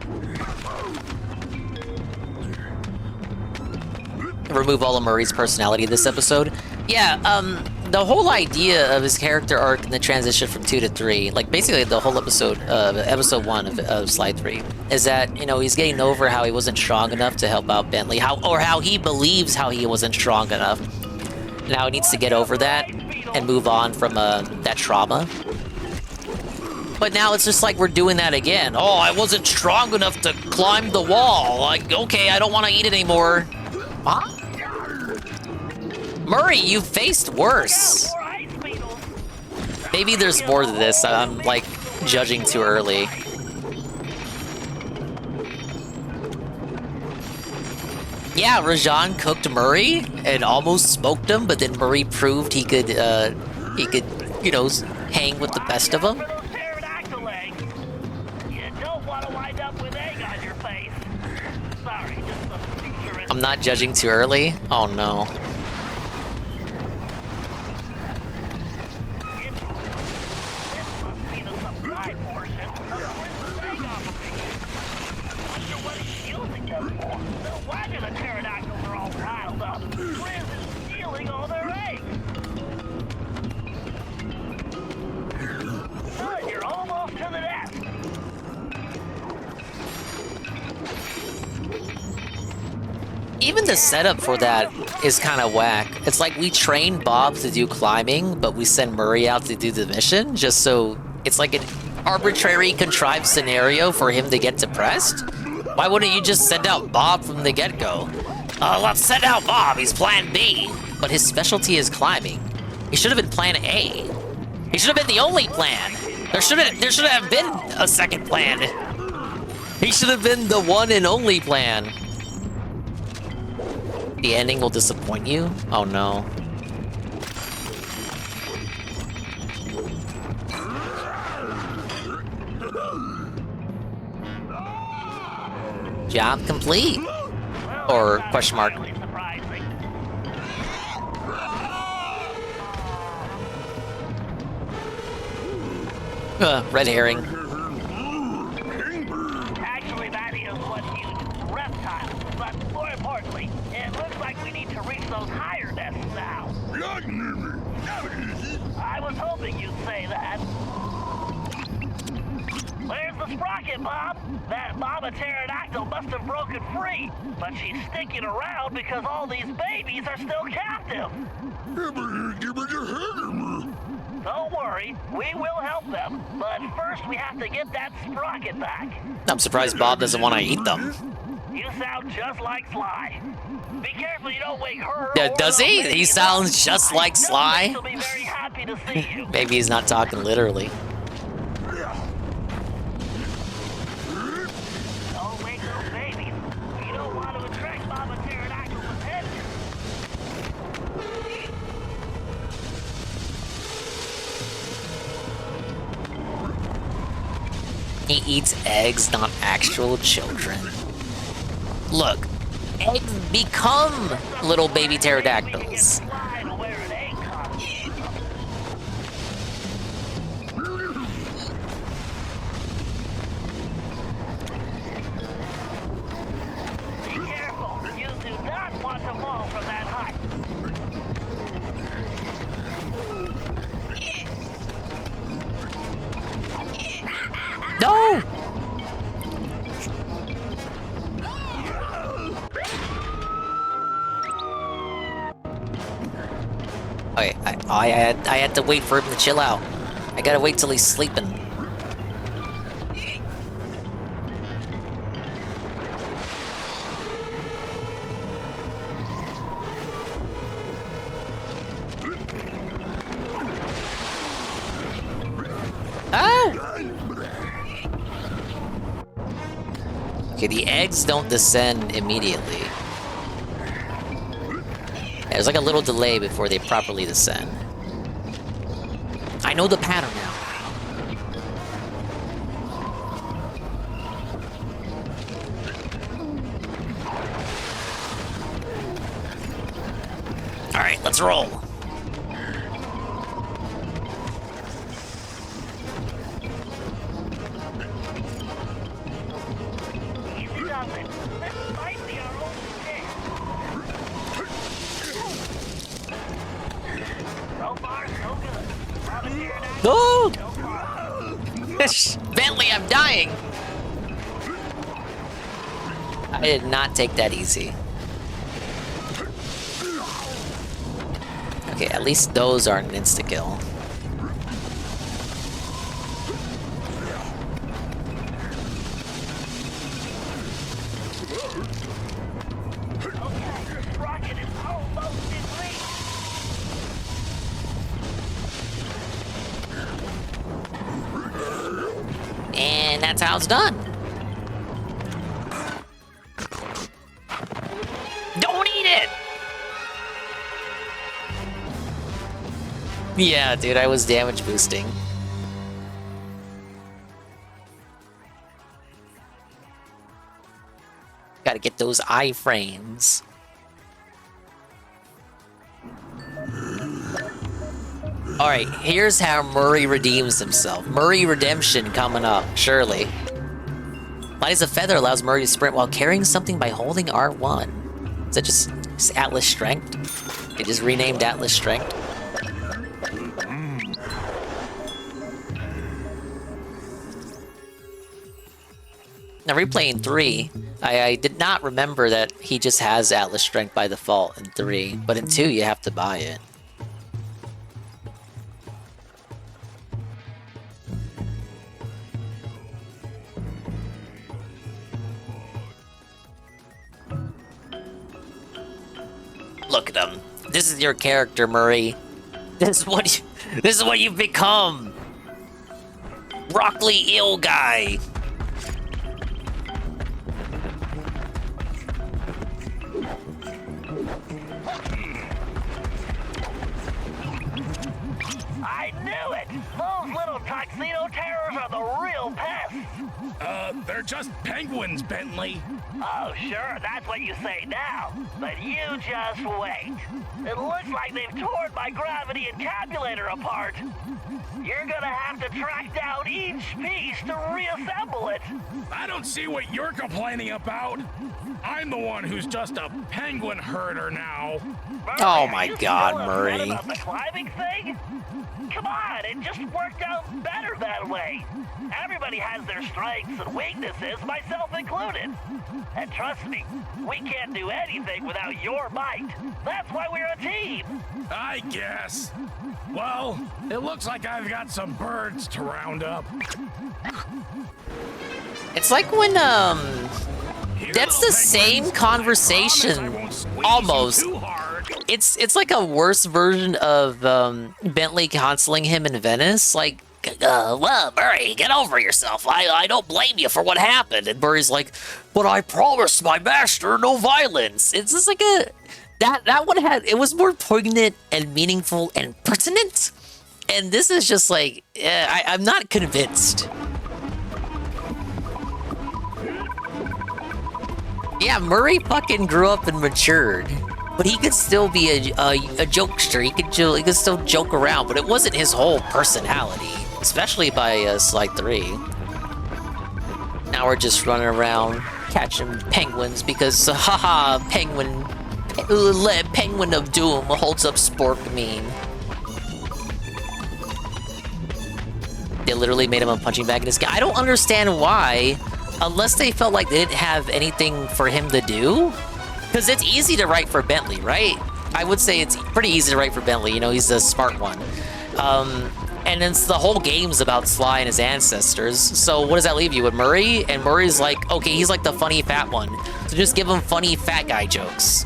Remove all of Murray's personality this episode. Yeah, the whole idea of his character arc and the transition from 2 to 3, like basically the whole episode, episode 1 of Slide 3, is that, you know, he's getting over how he wasn't strong enough to help out Bentley, how he believes how he wasn't strong enough. Now he needs to get over that and move on from that trauma. But now it's just like we're doing that again. Oh, I wasn't strong enough to climb the wall. Like, okay, I don't want to eat it anymore. Huh? Murray, you faced worse. Maybe there's more to this. I'm, like, judging too early. Yeah, Rajan cooked Murray and almost smoked him, but then Murray proved he could, you know, hang with the best of them. I'm not judging too early? Oh no. Even the setup for that is kind of whack. It's like we train Bob to do climbing, but we send Murray out to do the mission, just so it's like an arbitrary, contrived scenario for him to get depressed. Why wouldn't you just send out Bob from the get-go? Let's send out Bob, he's plan B. But his specialty is climbing. He should have been plan A. He should have been the only plan. There should have been a second plan. He should have been the one and only plan. The ending will disappoint you? Oh no. Job complete. Or question mark. Red herring. Actually, that is one huge reptile. But more importantly, it looks like we need to reach those higher nests now. I was hoping you'd say that. Where's the sprocket, Bob? That mama pterodactyl must have broken free, but she's sticking around because all these babies are still captive. Don't worry, we will help them, but first we have to get that sprocket back. I'm surprised Bob doesn't want to eat them. You sound just like Sly. Be careful you don't wake her. Yeah, does he? He sounds just like Sly. She'll be very happy to see you. Maybe he's not talking literally. Don't wake those babies. You don't want to attract mama pterodactyl's attention. He eats eggs, not actual children. Look, eggs become little baby pterodactyls. Be careful. You do not want to fall from that height. No! Okay, I had to wait for him to chill out. I gotta wait till he's sleeping. Okay, the eggs don't descend immediately. There's like a little delay before they properly descend. I know the pattern now. Alright, let's roll. So far, No! Bentley, I'm dying! I did not take that easy. Okay, at least those aren't an insta-kill. And that's how it's done. Don't eat it! Yeah, dude, I was damage boosting. Gotta get those iframes. Alright, here's how Murray redeems himself. Murray redemption coming up, surely. Light as a feather allows Murray to sprint while carrying something by holding R1. Is that just Atlas Strength? It just renamed Atlas Strength. Now replaying 3, I did not remember that he just has Atlas Strength by default in 3, but in 2 you have to buy it. Look at him. This is your character, Murray. This is what you've become. Broccoli eel guy. I knew it! Those little tuxedo terrors are the real pests! They're just penguins, Bentley. Oh, sure, that's what you say now. But you just wait. It looks like they've torn my gravity encapsulator apart. You're gonna have to track down each piece to reassemble it. I don't see what you're complaining about. I'm the one who's just a penguin herder now. Oh my God, Murray. About the climbing thing? Come on, it just worked out better that way. Everybody has their strengths and weaknesses, myself included. And trust me, we can't do anything without your might. That's why we're a team. I guess. Well, it looks like I've got some birds to round up. It's like when, that's the same conversation, almost. It's like a worse version of, Bentley counseling him in Venice, like, well, Murray, get over yourself. I don't blame you for what happened. And Murray's like, but I promised my master no violence. It's just like that one it was more poignant and meaningful and pertinent. And this is just like, I'm not convinced. Yeah, Murray fucking grew up and matured. But he could still be a jokester. He could still joke around, but it wasn't his whole personality. Especially by Slide 3. Now we're just running around catching penguins because, haha, penguin of doom holds up spork meme. They literally made him a punching bag in his game. I don't understand why, unless they felt like they didn't have anything for him to do. Because it's easy to write for Bentley, right? I would say it's pretty easy to write for Bentley. You know, he's the smart one. And it's the whole game's about Sly and his ancestors. So what does that leave you with Murray? And Murray's like, okay, he's like the funny fat one. So just give him funny fat guy jokes.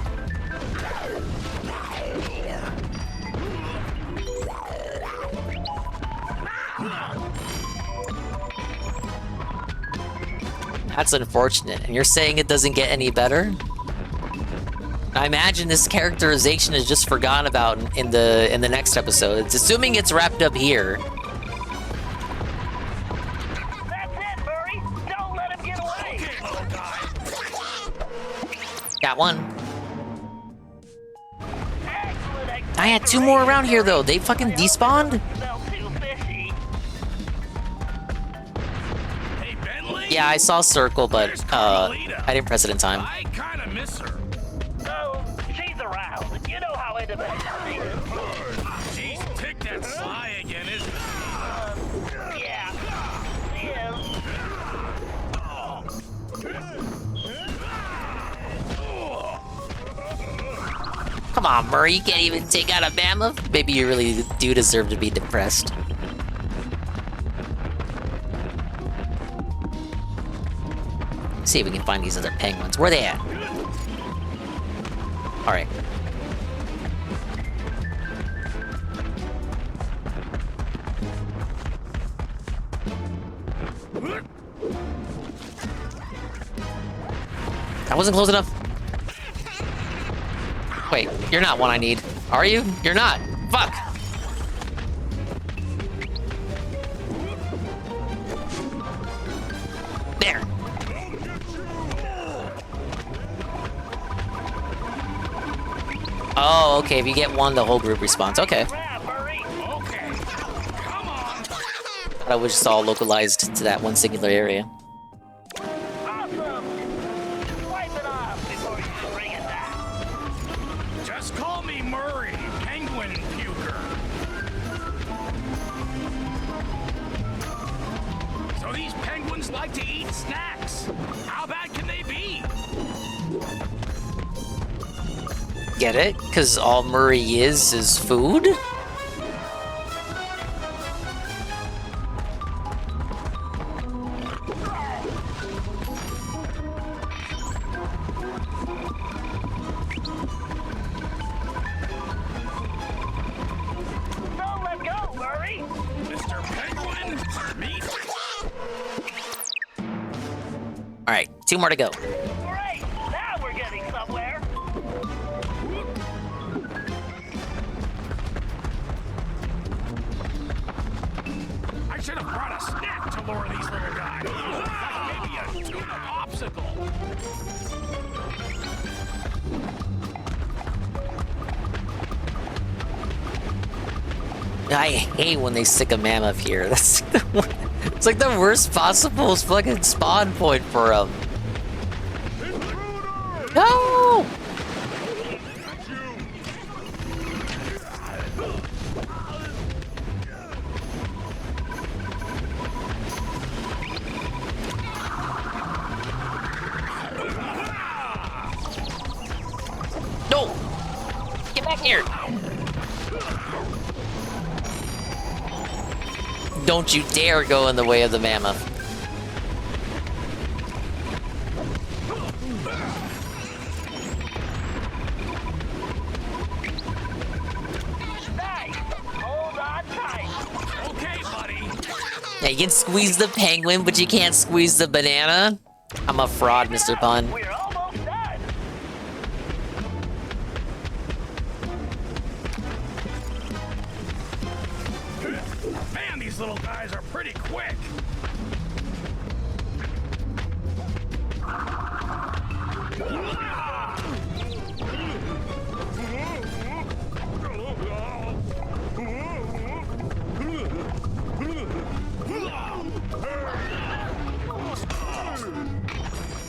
That's unfortunate. And you're saying it doesn't get any better? I imagine this characterization is just forgotten about in the next episode. It's assuming it's wrapped up here. That's it, Murray. Don't let him get away. Okay, little guy. Got one. I had 2 more around here though. They fucking despawned? Yeah, I saw Circle, but I didn't press it in time. I kinda miss her. No, she's around. You know how independent she is. She's ticked at Sly again, isn't she? Come on, Murray, you can't even take out a mammoth? Maybe you really do deserve to be depressed. See if we can find these other penguins. Where they at? Alright. That wasn't close enough. Wait, you're not one I need. Are you? You're not. Fuck! There. Oh, okay, if you get one, the whole group responds. Okay. I was just all localized to that one singular area. Just call me Murray, penguin puker. So these penguins like to eat snacks. How bad can they be? Get it? Because all Murray is food? Alright, 2 more to go. Great! Now we're getting somewhere. I should have brought a snack to lure these little guys. Like maybe a tuna popsicle. I hate when they stick a mammoth here. That's it's like the worst possible fucking spawn point for them. No! No! Get back here! Don't you dare go in the way of the mammoth. Hold on tight. Okay, buddy. Yeah, you can squeeze the penguin, but you can't squeeze the banana? I'm a fraud, Mr. Pun. We're almost done. Man, these little guys are pretty quick.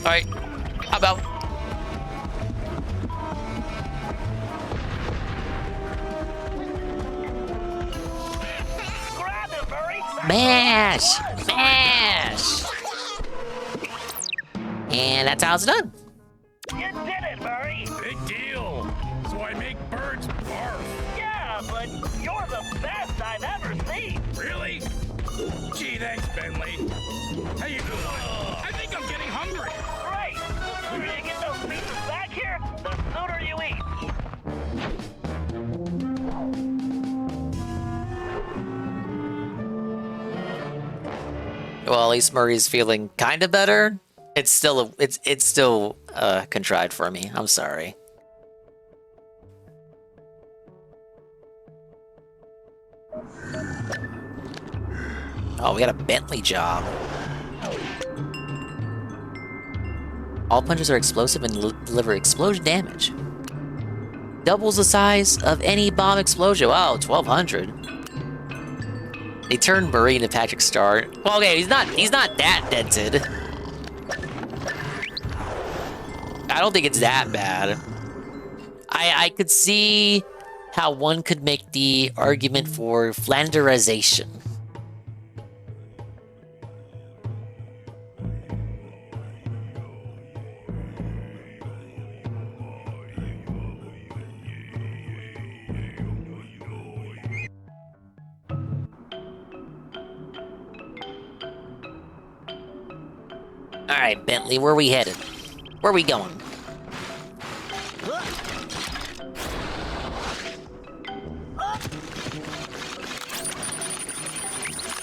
Alright, how about... Grab him, Murray. Mash! Mash! And that's how it's done. You did it, Murray. Big deal. So I make birds barf. Yeah, but you're the best I've ever seen. Really? Gee, thanks, Bentley. How you doing? I think I'm getting hungry. Great. The sooner you get those pieces back here, the sooner you eat. Well, at least Murray's feeling kind of better. It's still contrived for me. I'm sorry. Oh, we got a Bentley job. All punches are explosive and deliver explosion damage. Doubles the size of any bomb explosion. Wow, 1,200. They turned Murray into Patrick Star. Well, okay, he's not that dented. I don't think it's that bad. I could see how one could make the argument for Flanderization. Alright, Bentley, where we headed? Where we going?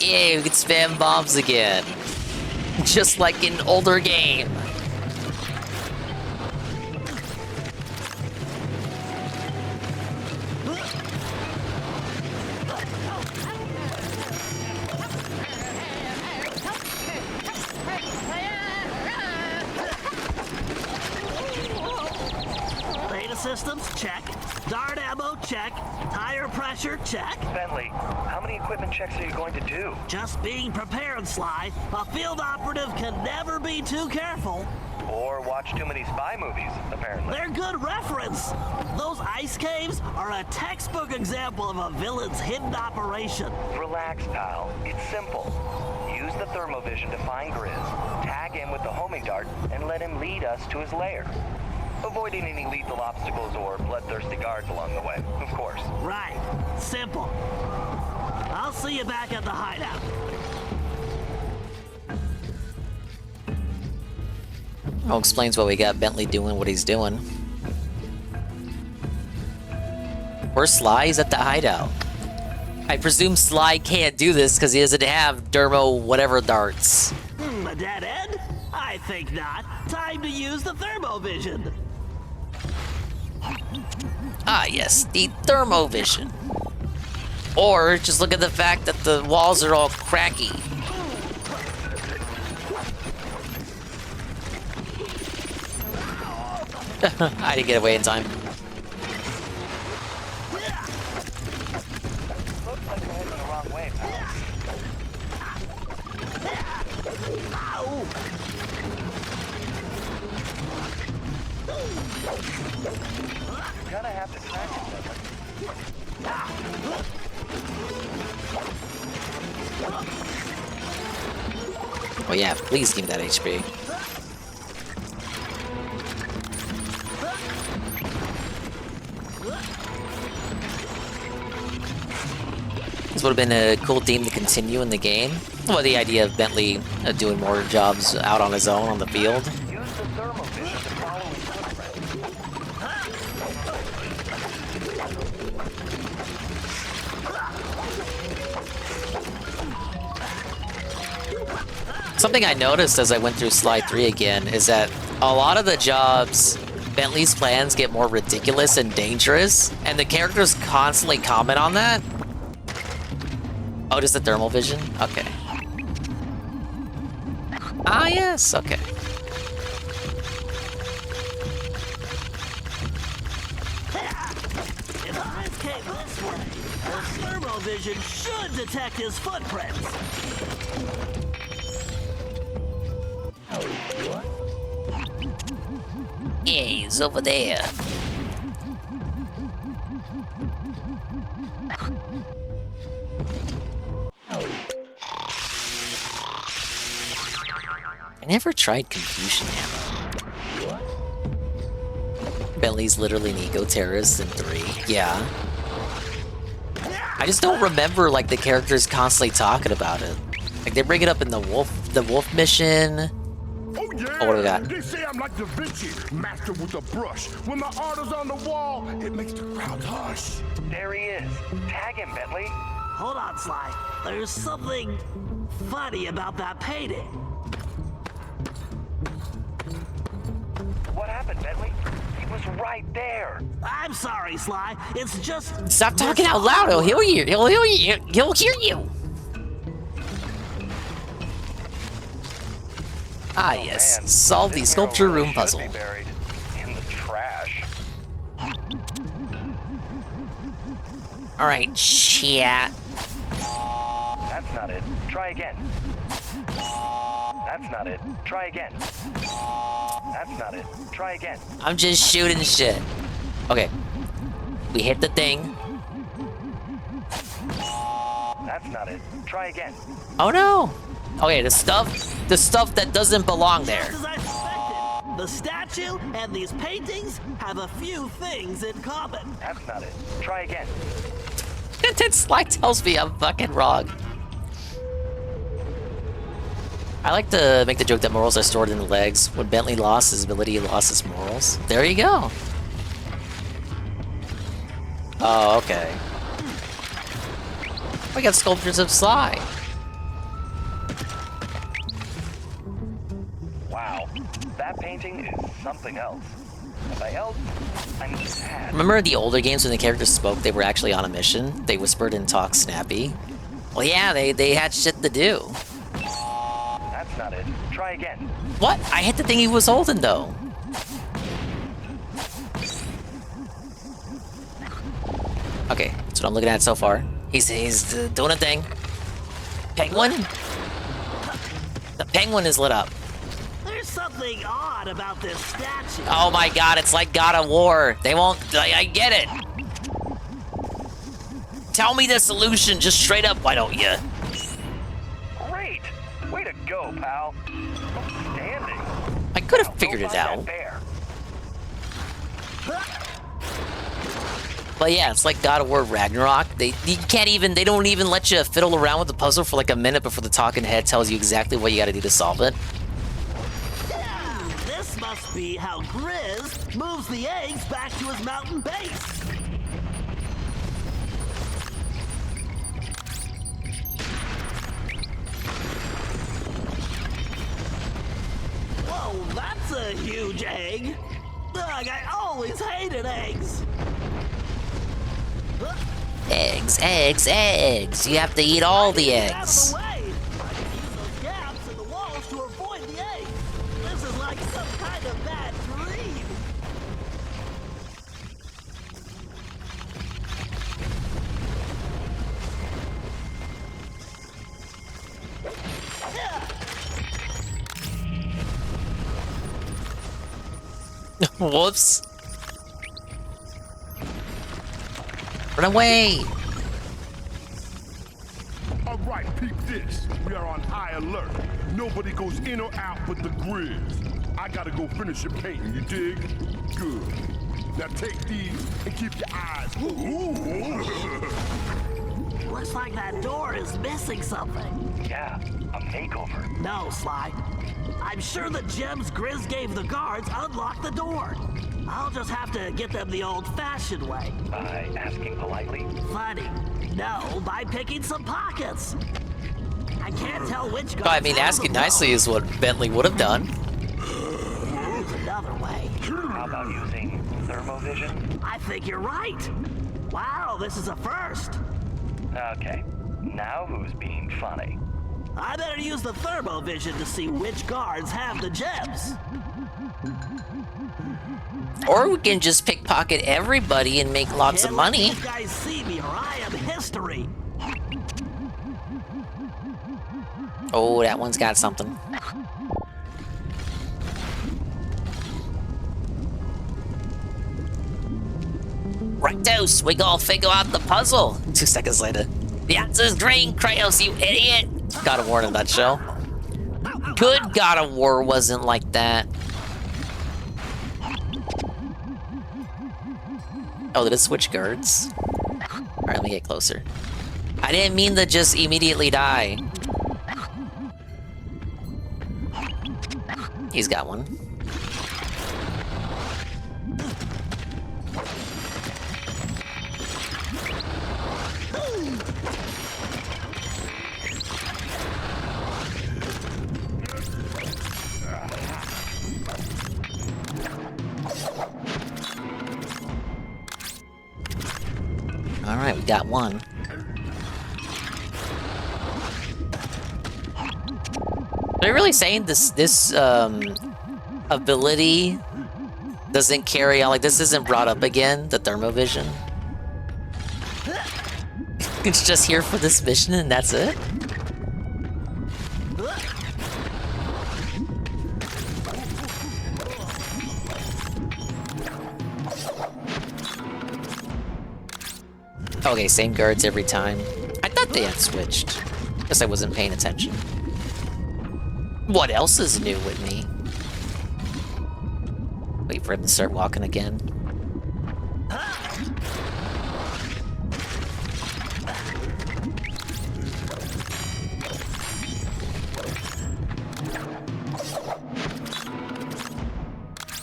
Yeah, we can spam bombs again. Just like in older game. Data systems, check. Dart ammo, check. Tire pressure, check. Bentley, how many equipment checks are you going to do? Just being prepared, Sly. A field operative can never be too careful. Or watch too many spy movies, apparently. They're good reference. Those ice caves are a textbook example of a villain's hidden operation. Relax, pal. It's simple. Use the thermovision to find Grizz, tag him with the homing dart, and let him lead us to his lair. Avoiding any lethal obstacles or bloodthirsty guards along the way, of course. Right. Simple. I'll see you back at the hideout. Oh, explains why we got Bentley doing what he's doing. Where's Sly? He's at the hideout. I presume Sly can't do this because he doesn't have dermo whatever darts. A dead end? I think not. Time to use the thermovision. Ah, yes, the thermovision. Or just look at the fact that the walls are all cracky. I didn't get away in time. Looks like we're heading the wrong way, pal. You're gonna have to track it, Oh yeah, please give me that HP. This would have been a cool theme to continue in the game. Well, the idea of Bentley doing more jobs out on his own on the field. use the thermovision to follow his footprints. Something I noticed as I went through Slide 3 again is that a lot of the jobs, Bentley's plans get more ridiculous and dangerous, and the characters constantly comment on that. Oh, just the thermal vision? Okay. Ah, yes, okay. If Grizz came this way, the thermovision should detect his footprints. Yeah, he's over there. I never tried confusion ammo. Bentley's literally an eco-terrorist in 3. Yeah. I just don't remember like the characters constantly talking about it. Like they bring it up in the wolf mission. Oh, what do we got? They say I'm like Da Vinci, master with a brush. When my art is on the wall, it makes the crowd hush. There he is. Tag him, Bentley. Hold on, Sly. There's something funny about that painting. What happened, Bentley? He was right there. I'm sorry, Sly. It's just... Stop talking out loud. He'll hear you. He'll hear you. He'll hear you. Ah, yes. Man, Solve the this sculpture hero really room puzzle. should be buried in the trash. Alright, chat. That's not it. Try again. That's not it. Try again. That's not it. Try again. I'm just shooting shit. Okay. We hit the thing. That's not it. Try again. Oh no! Okay, the stuff that doesn't belong there. Just as I suspected, the statue and these paintings have a few things in common. That's not it. Try again. And then Sly tells me I'm fucking wrong. I like to make the joke that morals are stored in the legs. When Bentley lost his ability, he lost his morals. There you go. Oh, okay. We got sculptures of Sly. Wow, that painting is something else. If I else, I'm sad. Remember the older games when the characters spoke, they were actually on a mission? They whispered and talked snappy? Well, yeah, they had shit to do. That's not it. Try again. What? I hit the thing he was holding, though. Okay, that's what I'm looking at so far. He's doing a thing. Penguin? The penguin is lit up. There's something odd about this statue. Oh my god, it's like God of War. They won't... I get it. Tell me the solution just straight up, why don't you? Great! Way to go, pal. Outstanding. I could have figured it out. But yeah, it's like God of War Ragnarok. They don't even let you fiddle around with the puzzle for like a minute before the talking head tells you exactly what you gotta do to solve it. Yeah, this must be how Grizz moves the eggs back to his mountain base. Whoa, that's a huge egg. Ugh, I always hated eggs. Eggs, eggs, eggs. You have to eat all the eggs. Gaps in the walls to avoid the eggs. This is like some kind of bad dream. Whoops. Run away! All right, peep this. We are on high alert. Nobody goes in or out but the Grizz. I gotta go finish your painting, you dig? Good. Now take these and keep your eyes. Looks like that door is missing something. Yeah, a makeover. No, Sly. I'm sure the gems Grizz gave the guards unlocked the door. I'll just have to get them the old-fashioned way. By asking politely? Funny. No, by picking some pockets. I can't tell which guards I mean, asking nicely is what Bentley would have done. There's another way. How about using thermovision? I think you're right. Wow, this is a first. Okay, now who's being funny? I better use the thermovision to see which guards have the gems. Or we can just pickpocket everybody and make lots of money. You guys see me or I am history. Oh, that one's got something. Rightos, we gonna figure out the puzzle. 2 seconds later. The answer's green, Kratos, you idiot! God of War in a nutshell. Good God of War wasn't like that. Oh, did it switch guards? Alright, let me get closer. I didn't mean to just immediately die. He's got one. Alright, we got one. They're really saying this ability doesn't carry on, like this isn't brought up again, the thermovision? It's just here for this mission and that's it? Okay, same guards every time. I thought they had switched. Guess I wasn't paying attention. What else is new with me? Wait for him to start walking again.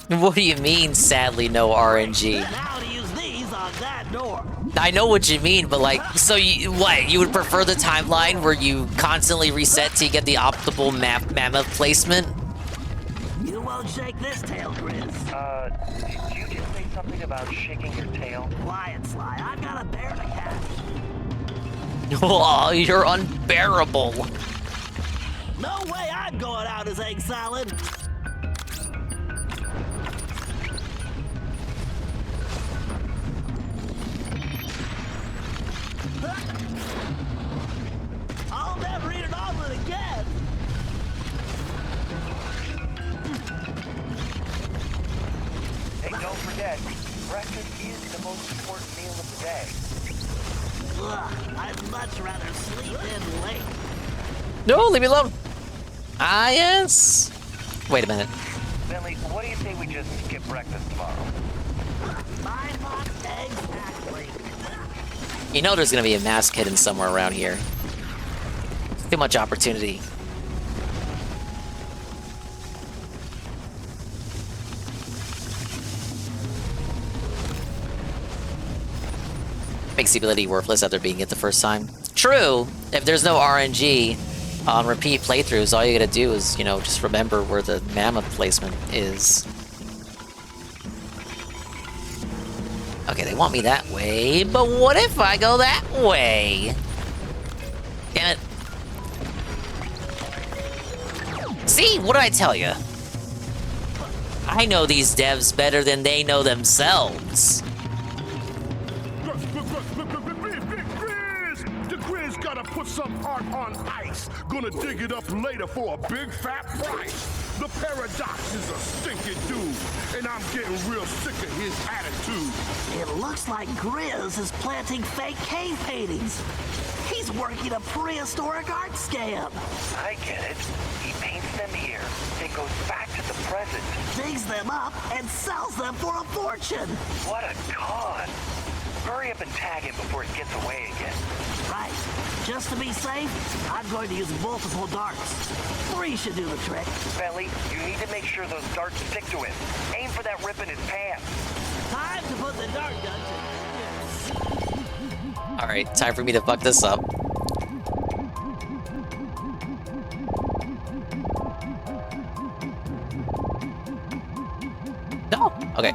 What do you mean, sadly, no RNG? How to use these on that door. I know what you mean, but like, so you, what? You would prefer the timeline where you constantly reset to get the optimal mammoth placement? You won't shake this tail, Grizz. Did you just say something about shaking your tail? Quiet, Sly. I've got a bear to catch. Oh, you're unbearable. No way I'm going out as egg salad. I'll never eat an omelet again. Hey, don't forget, breakfast is the most important meal of the day. Ugh, I'd much rather sleep in late. No, leave me alone. Ah, yes. Wait a minute. Bentley, what do you say we just skip breakfast tomorrow? My box exactly. You know there's gonna be a mask hidden somewhere around here. Too much opportunity. Makes the ability worthless after being hit the first time. True, if there's no RNG on repeat playthroughs, all you gotta do is, you know, just remember where the mammoth placement is. Okay, they want me that way, but what if I go that way? Damn it. See, what did I tell you? I know these devs better than they know themselves. The Grizz gotta put some art on ice. Gonna dig it up later for a big fat price. The Paradox is a stinking dude, and I'm getting real sick of his attitude. It looks like Grizz is planting fake cave paintings. He's working a prehistoric art scam. I get it. He paints them here, then goes back to the present. Digs them up and sells them for a fortune. What a con. Hurry up and tag him before he gets away again. Right. Just to be safe, I'm going to use multiple darts. 3 should do the trick. Bentley, you need to make sure those darts stick to him. Aim for that rip in his pants. Time to put the dart gun to... Alright, time for me to fuck this up. No! Okay.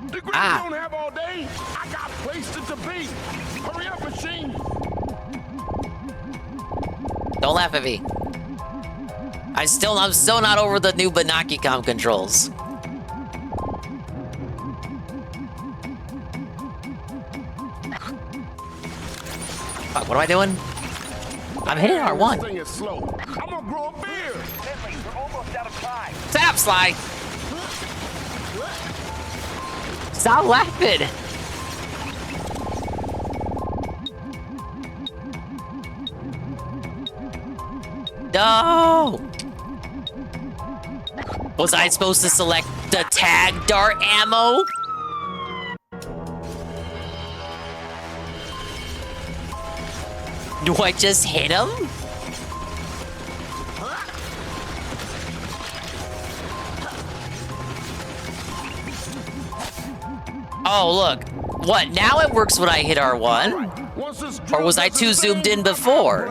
The Grizz don't have all day. I got places to be. Hurry up, machine. Don't laugh at me. I'm still not over the new Banaki-Com controls. Fuck, what am I doing? I'm hitting R1. This thing is slow. I'm gonna grow a beard. Bentley, we're almost out of time. Stop, Sly! Stop laughing! No! Was I supposed to select the tag dart ammo? Do I just hit him? Oh, look. What, now it works when I hit R1? Or was I too zoomed in before?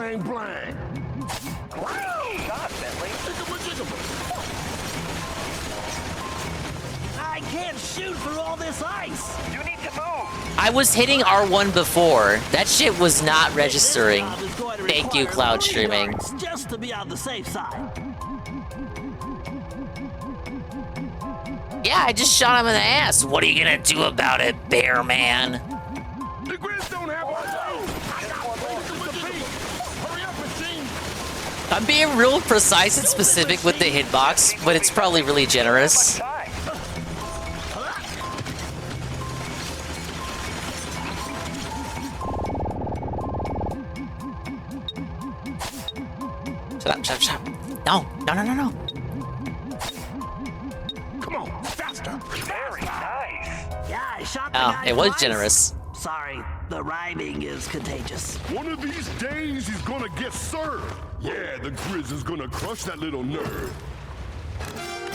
I can't shoot through all this ice. You need to move. I was hitting R1 before. That shit was not registering. Thank you, cloud streaming. Just to be on the safe side. Yeah, I just shot him in the ass. What are you gonna do about it, bear man? The Grizz don't have all day. I got places to be. Hurry up, machine. I'm being real precise and specific with the hitbox, but it's probably really generous. Shut up. No. Come on, faster. Very nice. Yeah, I shot the Oh, guy it was twice. generous. Sorry, the rhyming is contagious. One of these days he's gonna get served. Yeah, the Grizz is gonna crush that little nerd.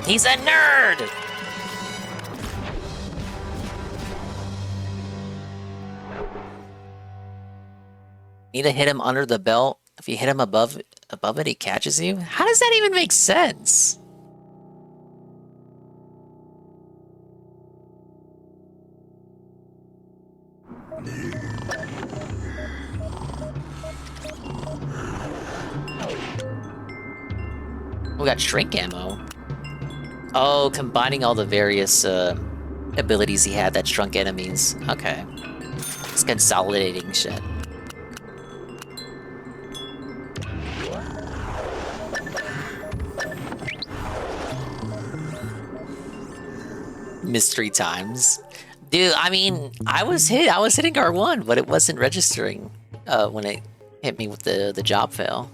He's a nerd! Need to hit him under the belt. If you hit him above it, he catches you? How does that even make sense? We got shrink ammo. Oh, combining all the various abilities he had that shrunk enemies. Okay. It's consolidating shit. Mystery times. Dude, I mean, I was hitting R1, but it wasn't registering when it hit me with the job fail.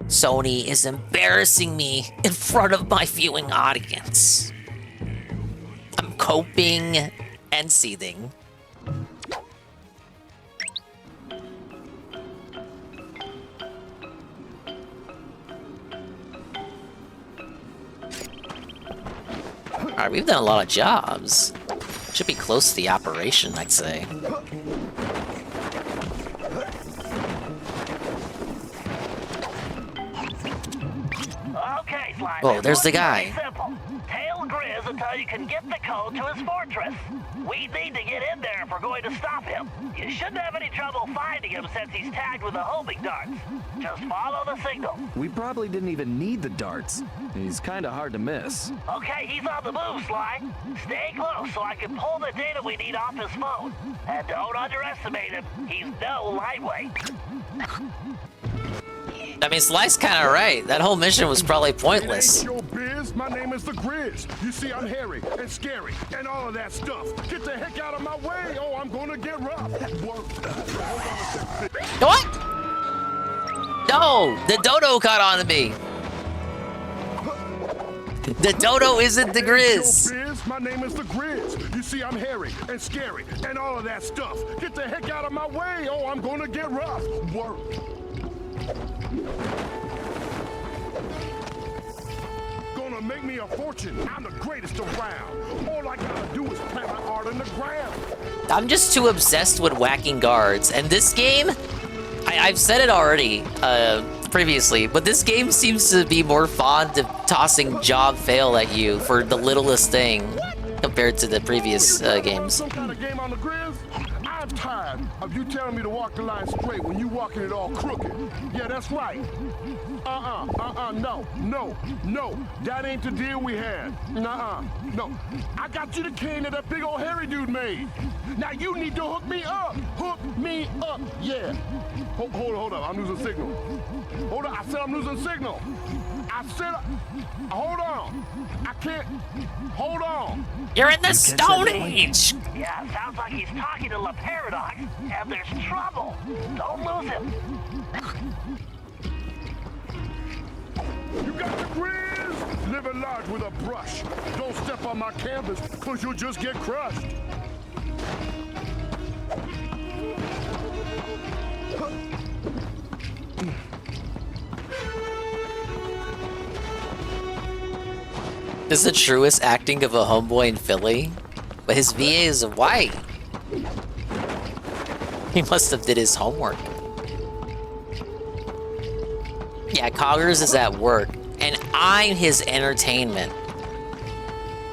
Sony is embarrassing me in front of my viewing audience. I'm coping and seething. Alright, we've done a lot of jobs. Should be close to the operation, I'd say. Okay, Slime. Whoa, there's the guy. Simple. Tail Grizz until you can get the code to his fortress. We need to get in there if we're going to stop him. You shouldn't have any trouble finding him since he's tagged with the homing darts. Just follow the signal. We probably didn't even need the darts. He's kind of hard to miss. Okay, he's on the move, Sly. Stay close so I can pull the data we need off his phone. And don't underestimate him. He's no lightweight. I mean, Sly's kind of right. That whole mission was probably pointless. It ain't your biz. My name is the Grizz. You see, I'm hairy and scary and all of that stuff. Get the heck out of my way. Oh, I'm gonna get rough. What? No, the dodo caught on to me. The dodo isn't the Grizz. My name is the Grizz. You see, I'm hairy and scary and all of that stuff. Get the heck out of my way. Oh, I'm gonna get rough. Work. Gonna make me a fortune. I'm the greatest around. All I gotta do is plant my art in the ground. I'm just too obsessed with whacking guards, and this game, I've said it already previously, but this game seems to be more fond of tossing job fail at you for the littlest thing compared to the previous games. Some kind of game on the Grizz? I'm tired of you telling me to walk the line straight when you walking it all crooked. Yeah, that's right. No. That ain't the deal we had. No. I got you the cane that big old hairy dude made. Now you need to hook me up. Hook me up. Yeah. Hold up. I'm losing signal. Hold on. I said I'm losing signal. I said, hold on. I can't. Hold on. You're in the Stone Age. Yeah, sounds like he's talking to La Paradox, and there's trouble. Don't lose him. You got the Grizz? Living large with a brush. Don't step on my canvas, cause you'll just get crushed. This is the truest acting of a homeboy in Philly, but his VA is white. He must have did his homework. Yeah, Coggers is at work, and I'm his entertainment.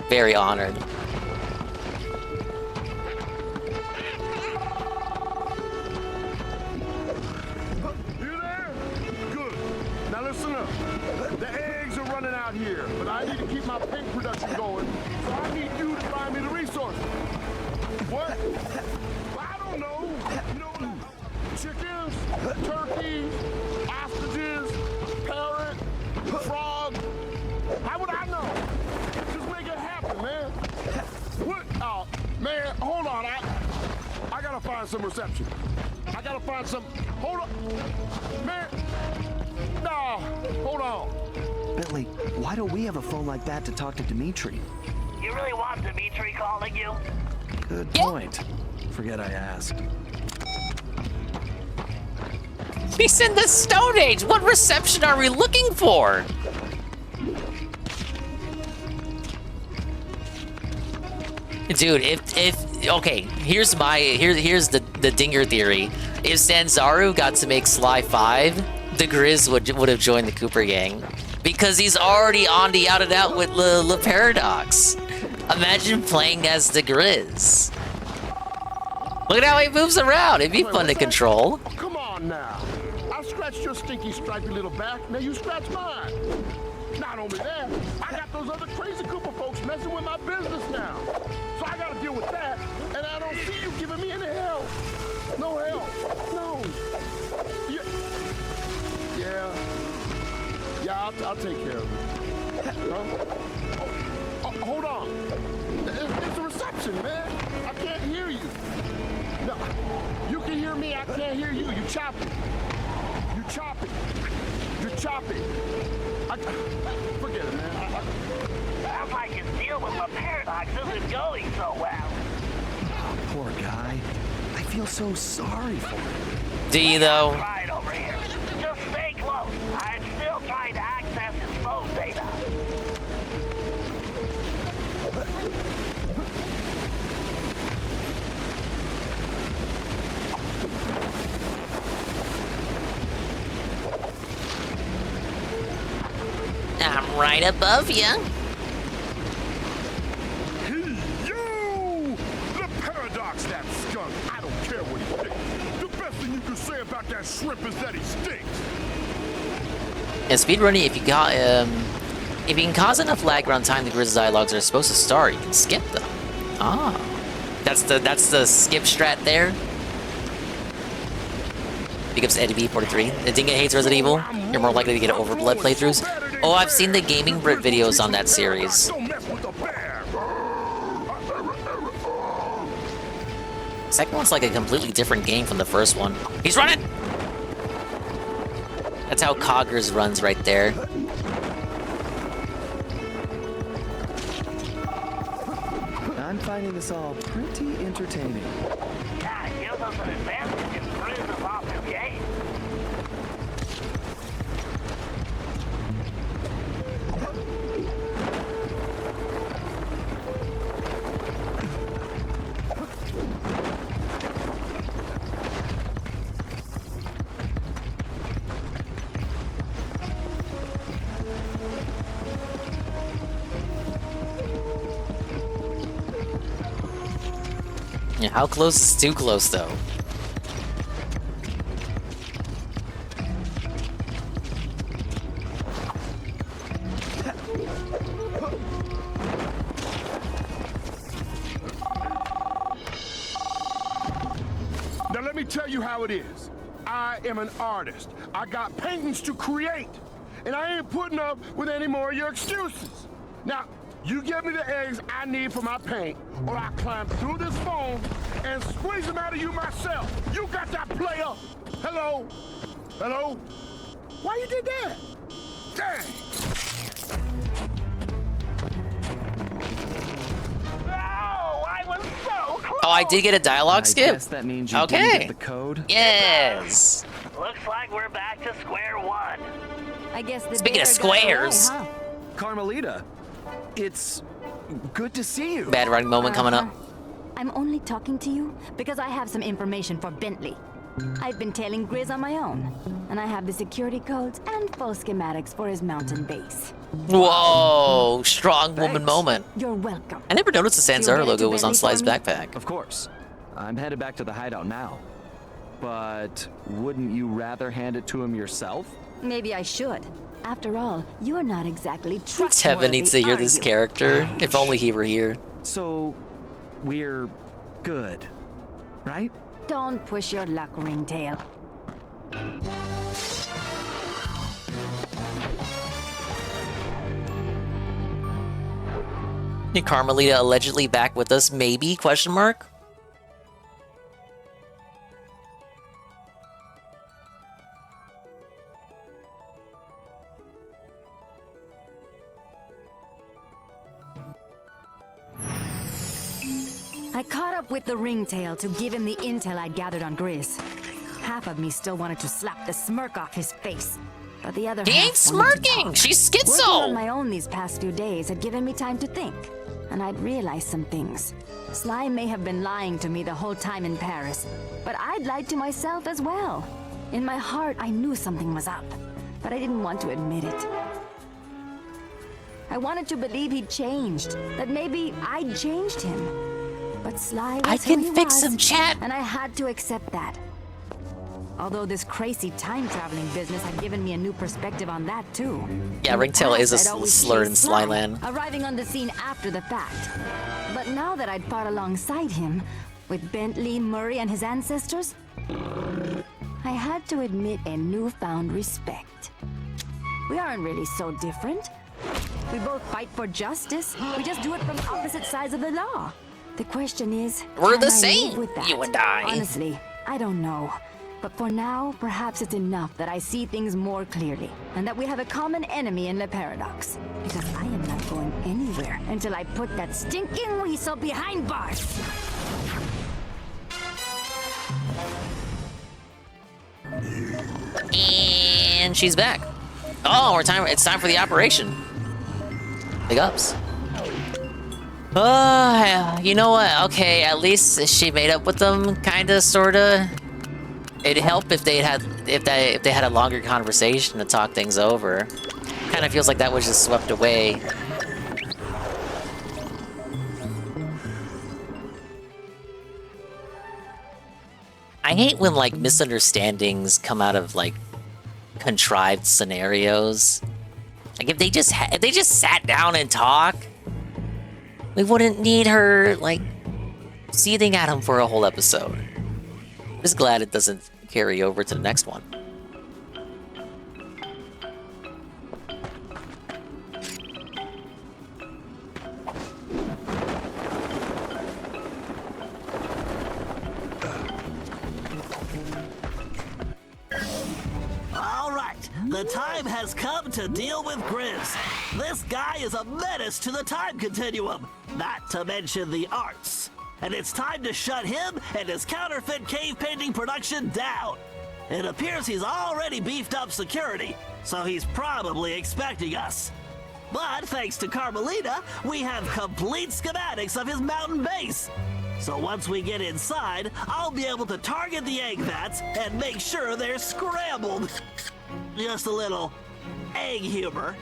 Very honored. You there? Good. Now listen up. The eggs are running out here, but I need to keep my pink production going, so I need you to find me the resources. What? I don't know. You know, chickens, turkeys, ostriches, parrot, frog. How would I know? Just make it happen, man. What? Oh, man, hold on. I gotta find some reception. I gotta find some. Hold on. Man. No, hold on. Bentley, why don't we have a phone like that to talk to Dimitri? You really want Dimitri calling you? Good point. Forget I asked. He's in the Stone Age! What reception are we looking for? Dude, if okay, here's the dinger theory. If Sanzaru got to make Sly 5, the Grizz would have joined the Cooper gang. Because he's already on the out and out with the Paradox. Imagine playing as the Grizz. Look at how he moves around. It'd be fun to control. Come on now. I scratched your stinky, stripy little back. Now you scratch mine. Not only that, I got those other crazy Cooper folks messing with my business now. So I gotta deal with that, and I don't see you giving me any help. No help. No. Yeah, I'll take care of it. Huh? Hold on. It's a reception, man. I can't hear you. No, you can hear me. I can't hear you. You chopping. You chopping. You're chopping. Forget it, man. Sounds like his deal with the Paradox isn't going so well. Oh, poor guy. I feel so sorry for him. Do you though? Right over here. Just stay close. I'm still trying to access his phone data. I'm right above you. Hey, you! The Paradox, that skunk. I don't care what he thinks. The best thing you can say about that shrimp is that he stinks. And speedrunning, if you can cause enough lag around time the Grizz dialogues are supposed to start, you can skip them. Ah, that's the skip strat there. Big ups to Eddie B43. The Dinga hates Resident Evil. You're more likely to get overblood playthroughs. Oh, I've seen the Gaming Brit videos on that series. Second one's like a completely different game from the first one. He's running! That's how Coggers runs right there. I'm finding this all pretty entertaining. Yeah, it gives us an advantage if Grizz is off his game. Yeah, how close is too close, though? Now let me tell you how it is. I am an artist. I got paintings to create. And I ain't putting up with any more of your excuses. Now, you get me the eggs I need for my paint, or I climb through this phone and squeeze them out of you myself. You got that player? Hello? Hello? Why you did that? Dang! Oh, I did get a dialogue skip? I guess that means you okay. didn't get the code? Yes! Looks like we're back to square one. I guess the Speaking of bear got away, squares. huh? Carmelita, it's good to see you. Bad running moment coming up. I'm only talking to you because I have some information for Bentley. I've been tailing Grizz on my own, and I have the security codes and full schematics for his mountain base. Whoa, strong woman moment. You're welcome. I never noticed the Sanzara logo was on Sly's backpack. Of course. I'm headed back to the hideout now. But wouldn't you rather hand it to him yourself? Maybe I should. After all, you're not exactly trustworthy, Tevin needs to hear are this you? character. If only he were here. So, we're good, right? Don't push your luck, Ringtail. Carmelita allegedly back with us, maybe? Question mark? I caught up with the Ringtail to give him the intel I'd gathered on Grizz. Half of me still wanted to slap the smirk off his face, but the other He half ain't wanted to smirking! talk. She's schizo! Working on my own these past few days had given me time to think. and I'd realized some things. Sly may have been lying to me the whole time in Paris, but I'd lied to myself as well. In my heart, I knew something was up, but I didn't want to admit it. I wanted to believe he'd changed, that maybe I'd changed him. But Sly was who he fix was, him, chat. and I had to accept that. Although this crazy time-traveling business had given me a new perspective on that, too. Yeah, In the Ringtail is a past, I'd always slur in chased Sly, Slyland. arriving on the scene after the fact. But now that I'd fought alongside him, with Bentley, Murray, and his ancestors, I had to admit a newfound respect. We aren't really so different. We both fight for justice. We just do it from opposite sides of the law. The question is, We're can the I same, live with that? you and I. Honestly, I don't know. But for now, perhaps it's enough that I see things more clearly, and that we have a common enemy in the Paradox. Because I am not going anywhere until I put that stinking weasel behind bars. And she's back. Oh, it's time for the operation. Big ups. You know what? Okay, at least she made up with them, kinda, sorta. It'd help if they had a longer conversation to talk things over. Kind of feels like that was just swept away. I hate when like misunderstandings come out of like contrived scenarios. Like if they just sat down and talk, we wouldn't need her like seething at him for a whole episode. I'm just glad it doesn't carry over to the next one. All right, the time has come to deal with Grizz. This guy is a menace to the time continuum, not to mention the arts. And it's time to shut him and his counterfeit cave painting production down. It appears he's already beefed up security, so he's probably expecting us. But thanks to Carmelita, we have complete schematics of his mountain base. So once we get inside, I'll be able to target the egg vats and make sure they're scrambled. Just a little egg humor.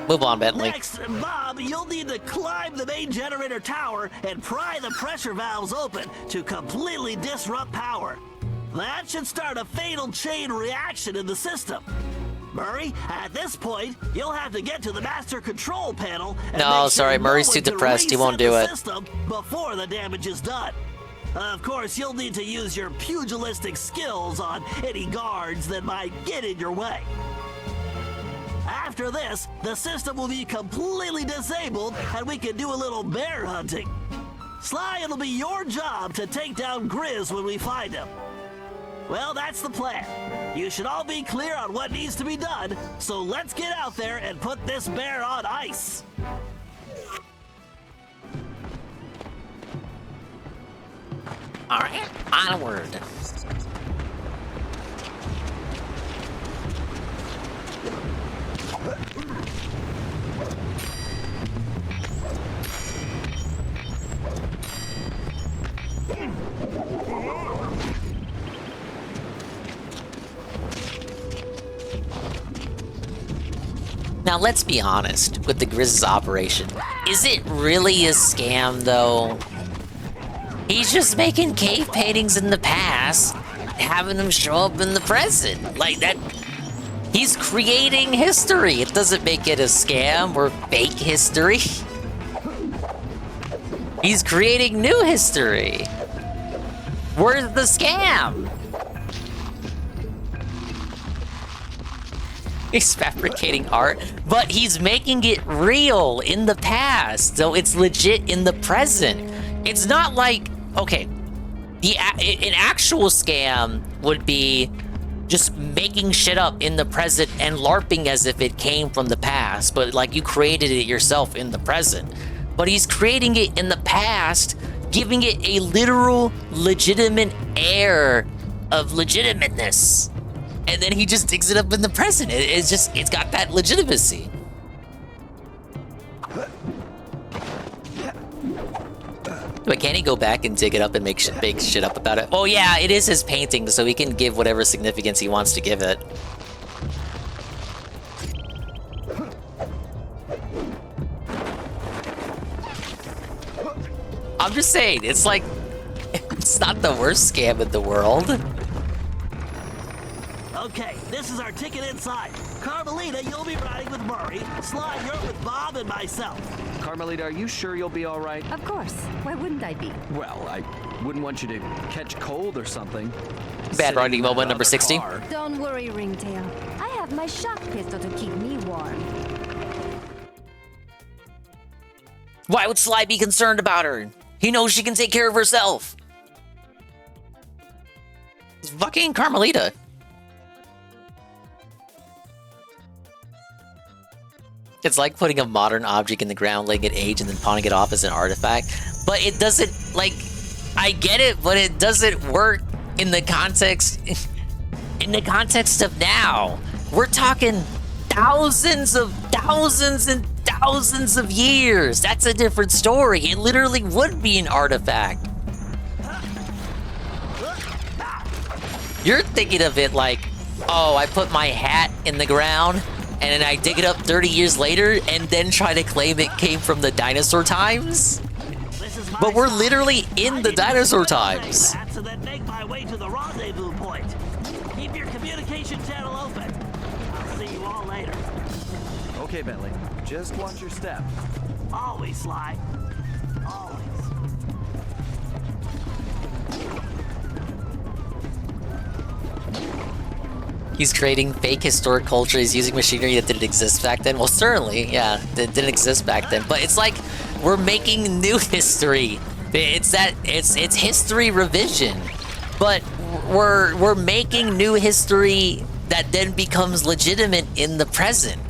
Move on, Bentley. Next, Bob, you'll need to climb the main generator tower and pry the pressure valves open to completely disrupt power. That should start a fatal chain reaction in the system. Murray, at this point, you'll have to get to the master control panel and No, make sorry, sure Murray's no too one can depressed. He won't reset do the it. system before the damage is done. Of course, you'll need to use your pugilistic skills on any guards that might get in your way. After this, the system will be completely disabled and we can do a little bear hunting. Sly, it'll be your job to take down Grizz when we find him. Well, that's the plan. You should all be clear on what needs to be done, so let's get out there and put this bear on ice. All right, onward. Now let's be honest with the Grizz's operation. Is it really a scam though? He's just making cave paintings in the past, having them show up in the present. Like that, he's creating history. It doesn't make it a scam or fake history. He's creating new history. Where's the scam? He's fabricating art, but he's making it real in the past, so it's legit in the present. It's not like, okay, an actual scam would be just making shit up in the present and LARPing as if it came from the past, but like you created it yourself in the present. But he's creating it in the past, giving it a literal, legitimate air of legitimateness. And then he just digs it up in the present. It's got that legitimacy. But can he go back and dig it up and make shit up about it? Oh yeah, it is his painting, so he can give whatever significance he wants to give it. I'm just saying, it's like, it's not the worst scam in the world. Okay, this is our ticket inside. Carmelita, you'll be riding with Murray. Sly, you're with Bob and myself. Carmelita, are you sure you'll be all right? Of course. Why wouldn't I be? Well, I wouldn't want you to catch cold or something. Bad riding moment number 60. Don't worry, Ringtail. I have my shock pistol to keep me warm. Why would Sly be concerned about her? He knows she can take care of herself. It's fucking Carmelita. It's like putting a modern object in the ground, letting it age, and then pawning it off as an artifact. But it doesn't, like, I get it, but it doesn't work in the context of now. We're talking thousands and thousands of years. That's a different story. It literally would be an artifact. You're thinking of it like, oh, I put my hat in the ground, and then I dig it up 30 years later and then try to claim it came from the dinosaur times? But we're literally in the dinosaur times. So then make my way to the rendezvous point. Keep your communication channel open. I'll see you all later. Okay, Bentley. Just watch your step. Always, Sly. Always. He's creating fake historic culture. He's using machinery that didn't exist back then. Well, certainly, yeah, that didn't exist back then. But it's like we're making new history. It's history revision. But we're making new history that then becomes legitimate in the present.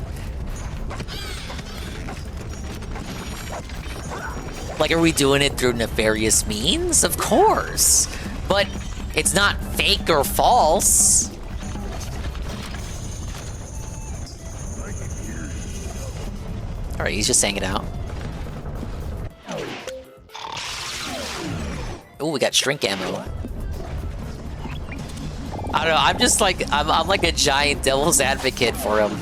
Like, are we doing it through nefarious means? Of course. But it's not fake or false. Alright, he's just saying it out. Oh, we got shrink ammo. I don't know, I'm just like, I'm like a giant devil's advocate for him.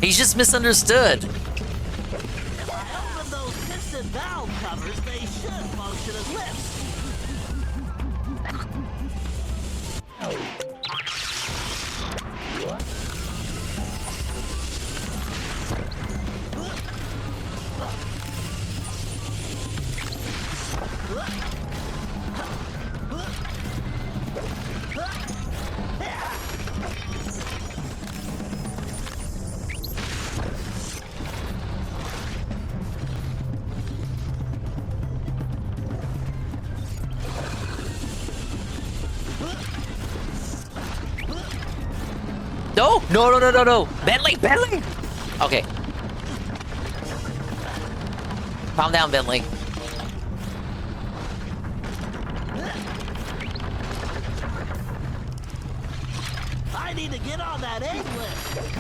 He's just misunderstood. If I open those piston valve covers, they should function as lifts. No. Bentley. Okay. Calm down, Bentley. I need to get on that egg lift.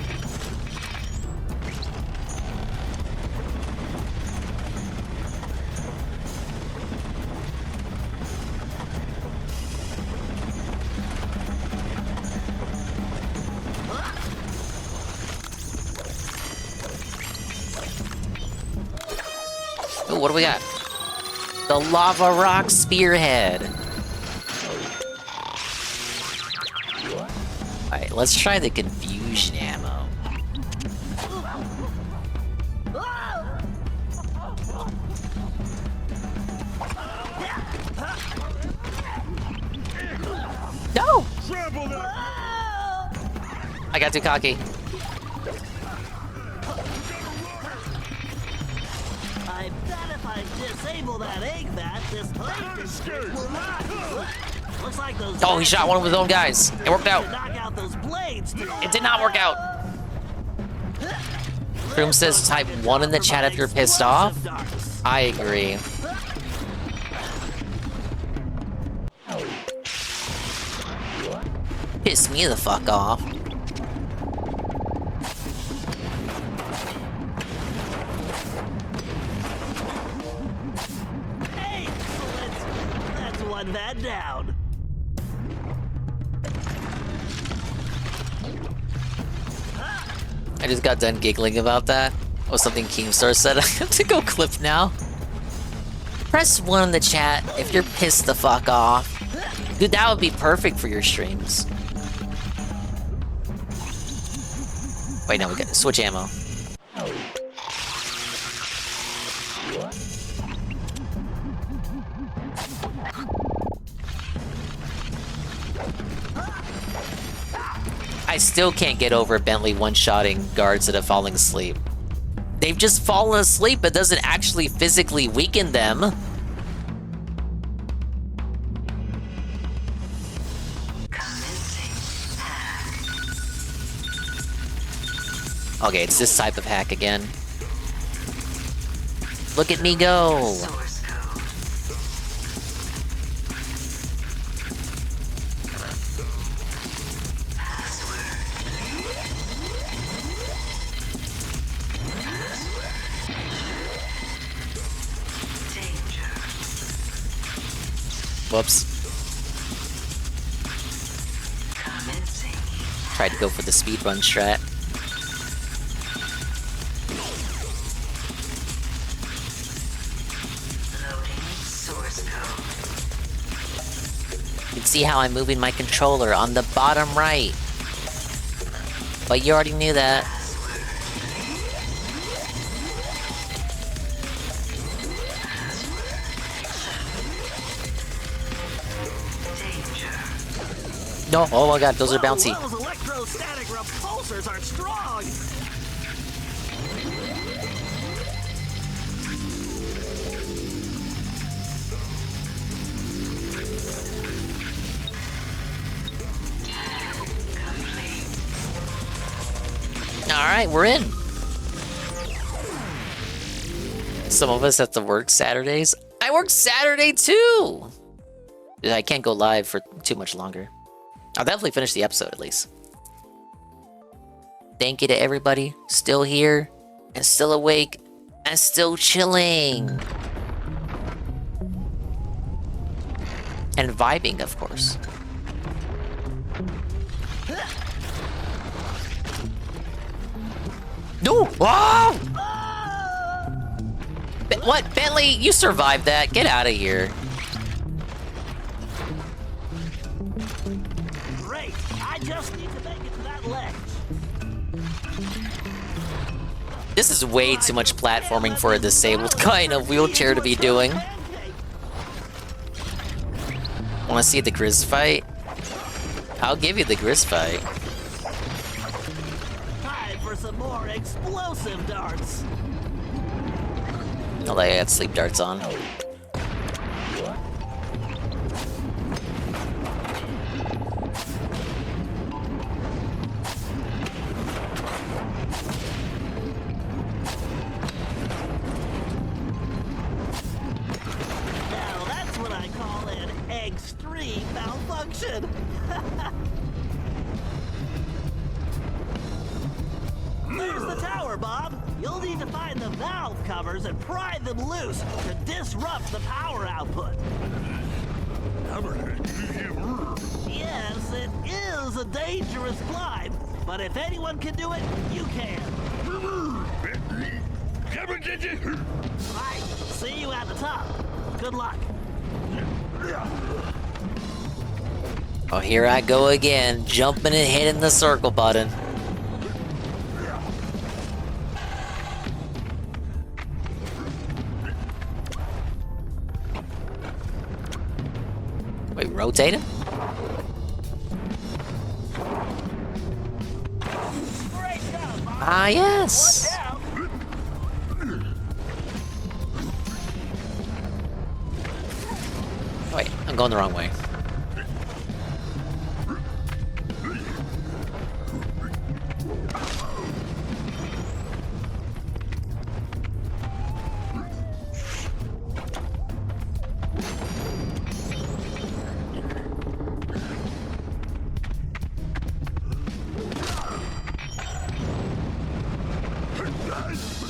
Ooh, what do we got? The lava rock spearhead. Alright, let's try the confusion ammo. No! I got too cocky. I bet if I disable that egg vat, this thing will not. Looks like those. Oh, he shot one of his own guys. It worked out. Knock out those blades. It did not work out. Room says type 1 in the chat if you're pissed off. I agree. Piss me the fuck off. hunt that down. I just got done giggling about that. Oh, something Keemstar said. I have to go clip now. Press 1 in the chat if you're pissed the fuck off. Dude, that would be perfect for your streams. Wait, no, we got to switch ammo. I still can't get over Bentley one-shotting guards that have fallen asleep. They've just fallen asleep, it doesn't actually physically weaken them. Okay, it's this type of hack again. Look at me go! Whoops. Tried to go for the speedrun strat. You can see how I'm moving my controller on the bottom right. But you already knew that. No, oh my god, those are bouncy. Those electrostatic repulsors are strong. Alright, we're in. Some of us have to work Saturdays. I work Saturday too! I can't go live for too much longer. I'll definitely finish the episode at least. Thank you to everybody still here and still awake and still chilling. And vibing, of course. No! Whoa! What? Bentley, you survived that. Get out of here. Great. I just need to make it to that ledge. This is way too much platforming for a disabled guy in a wheelchair to be doing. Wanna see the Grizz fight? I'll give you the Grizz fight. Time for some more explosive darts. Oh, I got sleep darts on. Now that's what I call an extreme malfunction. There's the tower, Bob. You'll need to find the valve covers and pry them loose to disrupt the power output. Yes, it is a dangerous climb, but if anyone can do it, you can. Right, see you at the top. Good luck. Oh, here I go again, jumping and hitting the circle button. Wait, rotate him? Ah, yes! Wait, I'm going the wrong way.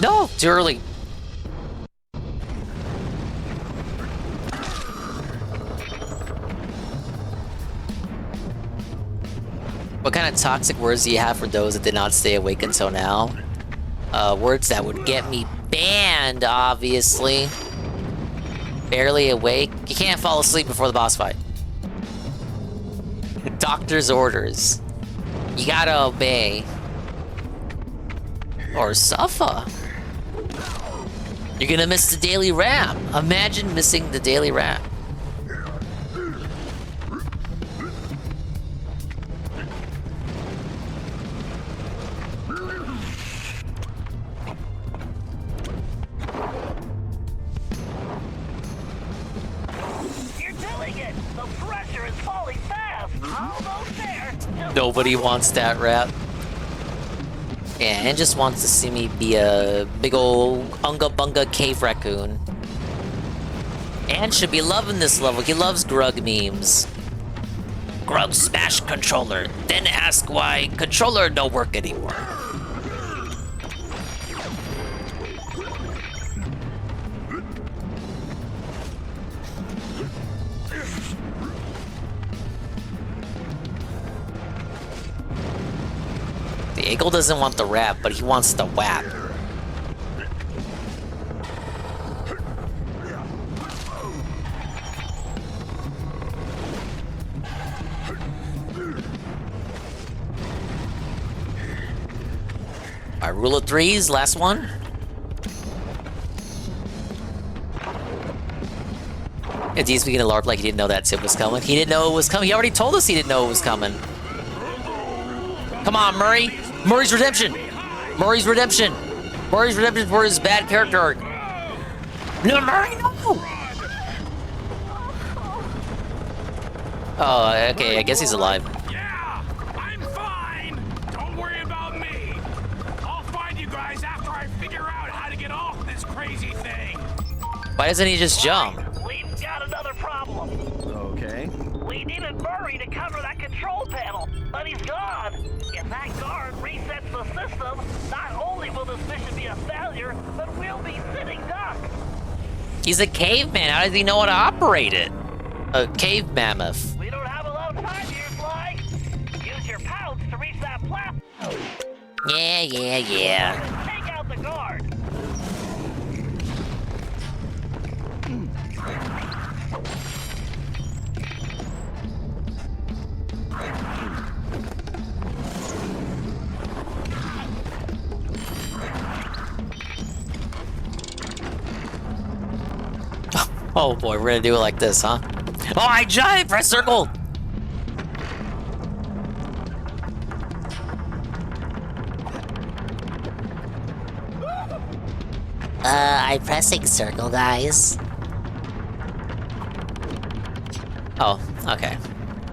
No, too early. What kind of toxic words do you have for those that did not stay awake until now? Words that would get me banned, obviously. Barely awake. You can't fall asleep before the boss fight. Doctor's orders. You gotta obey. Or suffer. You're gonna miss the daily rap. Imagine missing the daily rap. Nobody wants that rap. Yeah, and just wants to see me be a big ol' unga bunga cave raccoon. And should be loving this level. He loves Grug memes. Grug smash controller. Then ask why controller don't work anymore. The eagle doesn't want the rap, but he wants the whap. Alright, rule of threes, last one. And he's beginning to LARP like he didn't know that tip was coming. He didn't know it was coming. He already told us he didn't know it was coming. Come on, Murray. Murray's redemption. Murray's redemption. Murray's redemption for his bad character arc. No, Murray, no! Oh, okay, I guess he's alive. Yeah, I'm fine. Don't worry about me. I'll find you guys after I figure out how to get off this crazy thing. Why doesn't he just jump? We've got another problem. Okay. We needed Murray to cover that control panel, but he's gone. If that guard resets the system, not only will this mission be a failure, but we'll be sitting duck. He's a caveman. How does he know how to operate it? A cave mammoth. We don't have a lot of time here, Sly. Use your pounce to reach that platform. Yeah. Take out the guard. Oh boy, we're gonna do it like this, huh? Oh, I jive! Press circle! I'm pressing circle, guys. Oh, okay.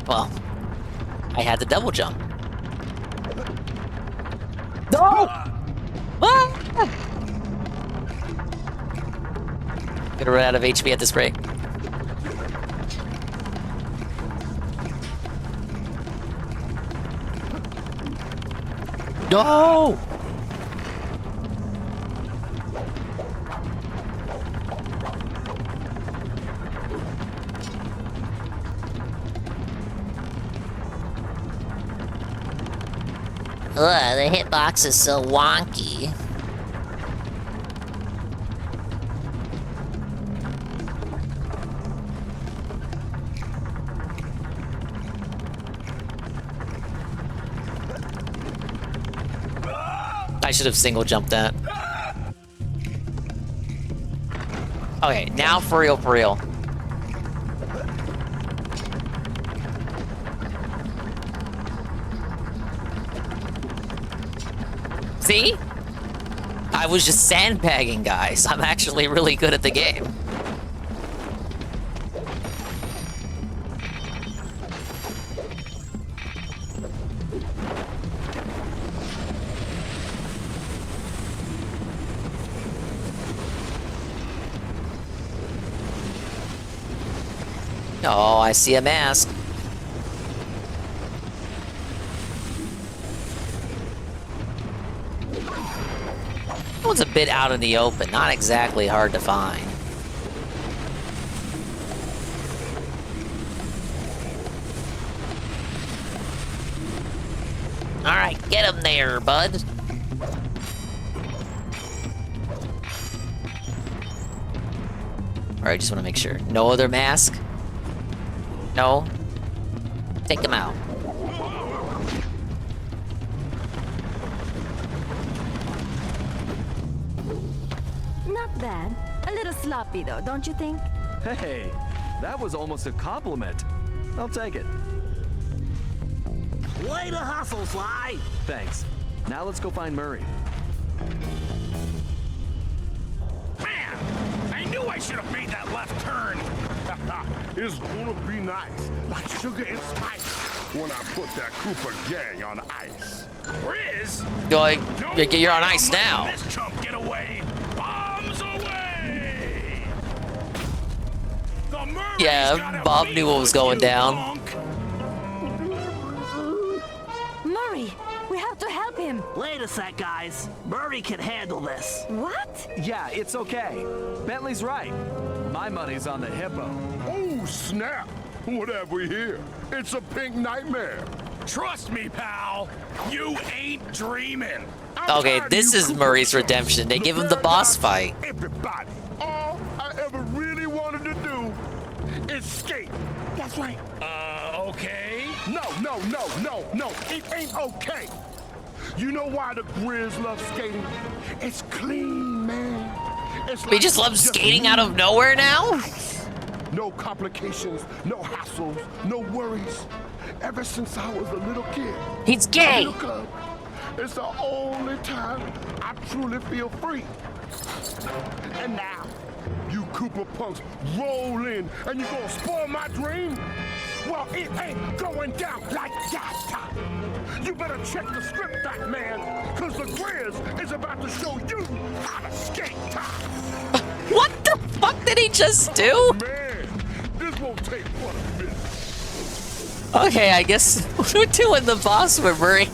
Well, I had the double jump. No! Ah! Gonna run out of HP at this rate. No! Ugh, the hitbox is so wonky. I should have single jumped that. Okay, now for real, for real. See? I was just sandbagging, guys. I'm actually really good at the game. Oh, I see a mask. That one's a bit out in the open, not exactly hard to find. Alright, get him there, bud. Alright, just want to make sure. No other mask? No? Take him out. Not bad. A little sloppy though, don't you think? Hey, that was almost a compliment. I'll take it. Way to hustle, Sly! Thanks. Now let's go find Murray. I knew I should have made that left turn. It's gonna be nice, like sugar and spice, when I put that Cooper gang on ice. Riz? You're on ice now. This chump get away. Bombs away. Yeah, Bob knew what was going down. Murray, we have to help him. Wait a sec, guys. Murray can handle this. What? Yeah, it's okay. Bentley's right. My money's on the hippo. Oh, snap. What have we here? It's a pink nightmare. Trust me, pal. You ain't dreaming. Okay, this is Murray's redemption. They give him the boss fight. Everybody, all I ever really wanted to do is skate. That's right. Okay. No. It ain't okay. You know why the Grizz love skating? It's clean, man. It's We just love skating out of nowhere now? No complications, no hassles, no worries. Ever since I was a little kid. He's gay. It's the only time I truly feel free. And now, you Cooper punks roll in and you gonna spoil my dream? Well, it ain't going down like that. You better check the script, that man, cause the Grizz is about to show you how to skate. What the fuck did he just do? Man, this won't take but a minute. Okay, I guess we're doing the boss with Murray.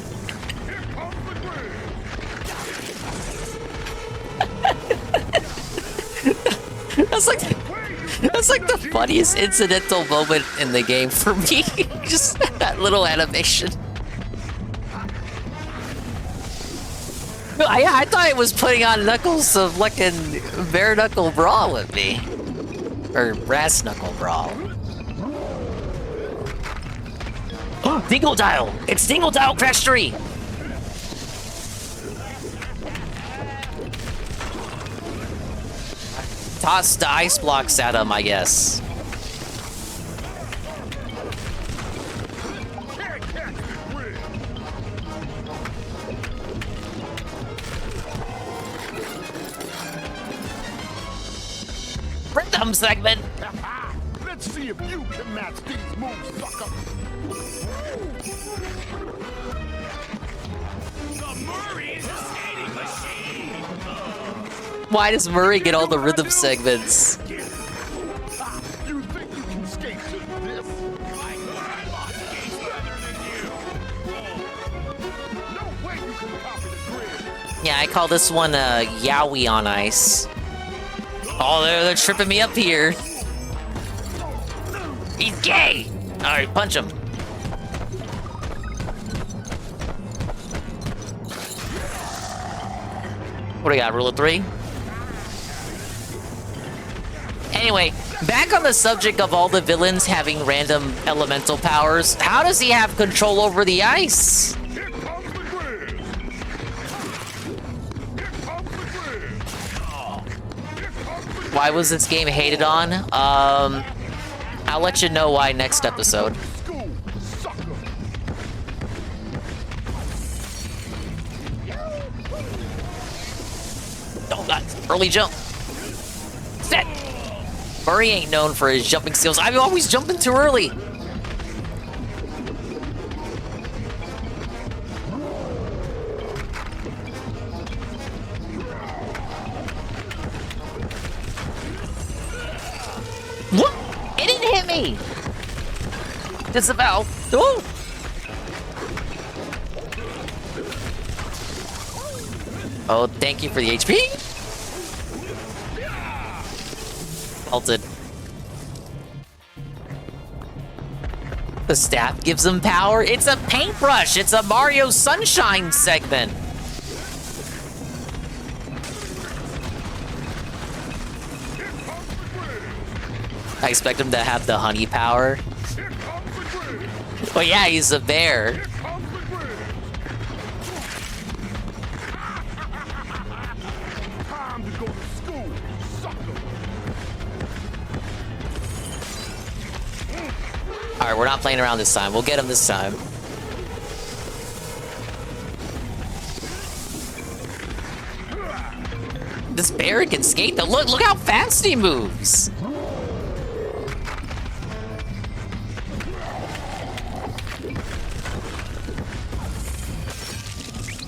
That's like the funniest incidental moment in the game for me. Just that little animation. I thought it was putting on Knuckles to fucking bare knuckle brawl with me. Or brass knuckle brawl. Dingle Dial! It's Dingle Dial Crash 3! Toss the ice blocks at him, I guess. Rhythm segment! Let's see if you can match these moves, sucker. The Murray is a skating machine. Why does Murray get all the rhythm segments? You think you can skate to this? My grandma skates better than you. No way you can copy the Grizz. Yeah, I call this one Yowie on ice. Oh, they're tripping me up here. He's gay! Alright, punch him. What do we got, rule of 3? Anyway, back on the subject of all the villains having random elemental powers, how does he have control over the ice? Why was this game hated on? I'll let you know why next episode. Oh god, early jump. Set! Murray ain't known for his jumping skills. I'm always jumping too early. What? It didn't hit me! Disavow. Oh! Oh, thank you for the HP. Halted. The staff gives him power. It's a paintbrush. It's a Mario Sunshine segment. I expect him to have the honey power. But yeah, he's a bear. Alright, we're not playing around this time. We'll get him this time. This bear can skate though. Look how fast he moves.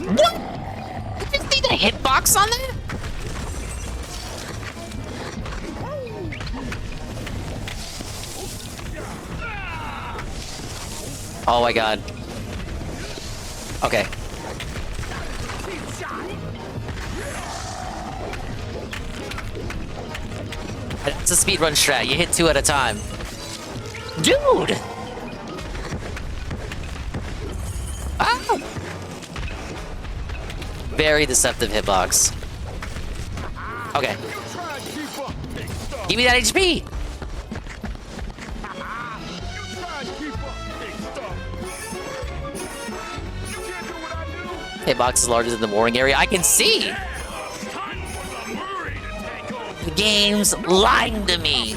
What? Did you see the hitbox on that? Oh my god. Okay. It's a speedrun strat. You hit 2 at a time. Dude! Oh! Very deceptive hitbox. Okay. Give me that HP! Hitbox is larger than the mooring area. I can see! The game's lying to me.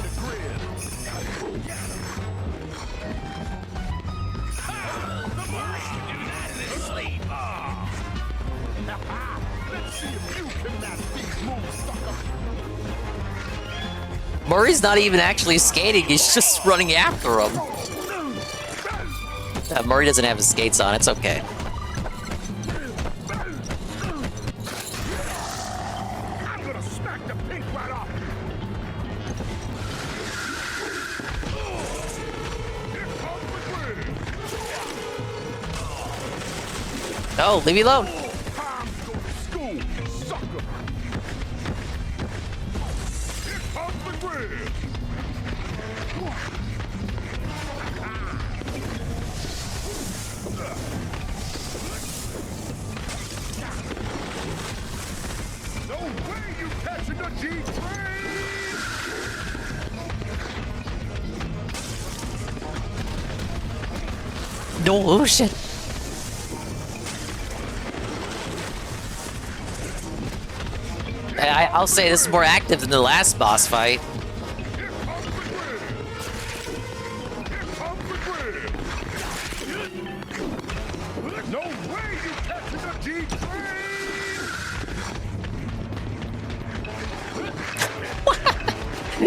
Murray's not even actually skating, he's just running after him. Murray doesn't have his skates on, it's okay. No, leave me alone. No, oh shit. I'll say this is more active than the last boss fight. No way you catching the G-Train!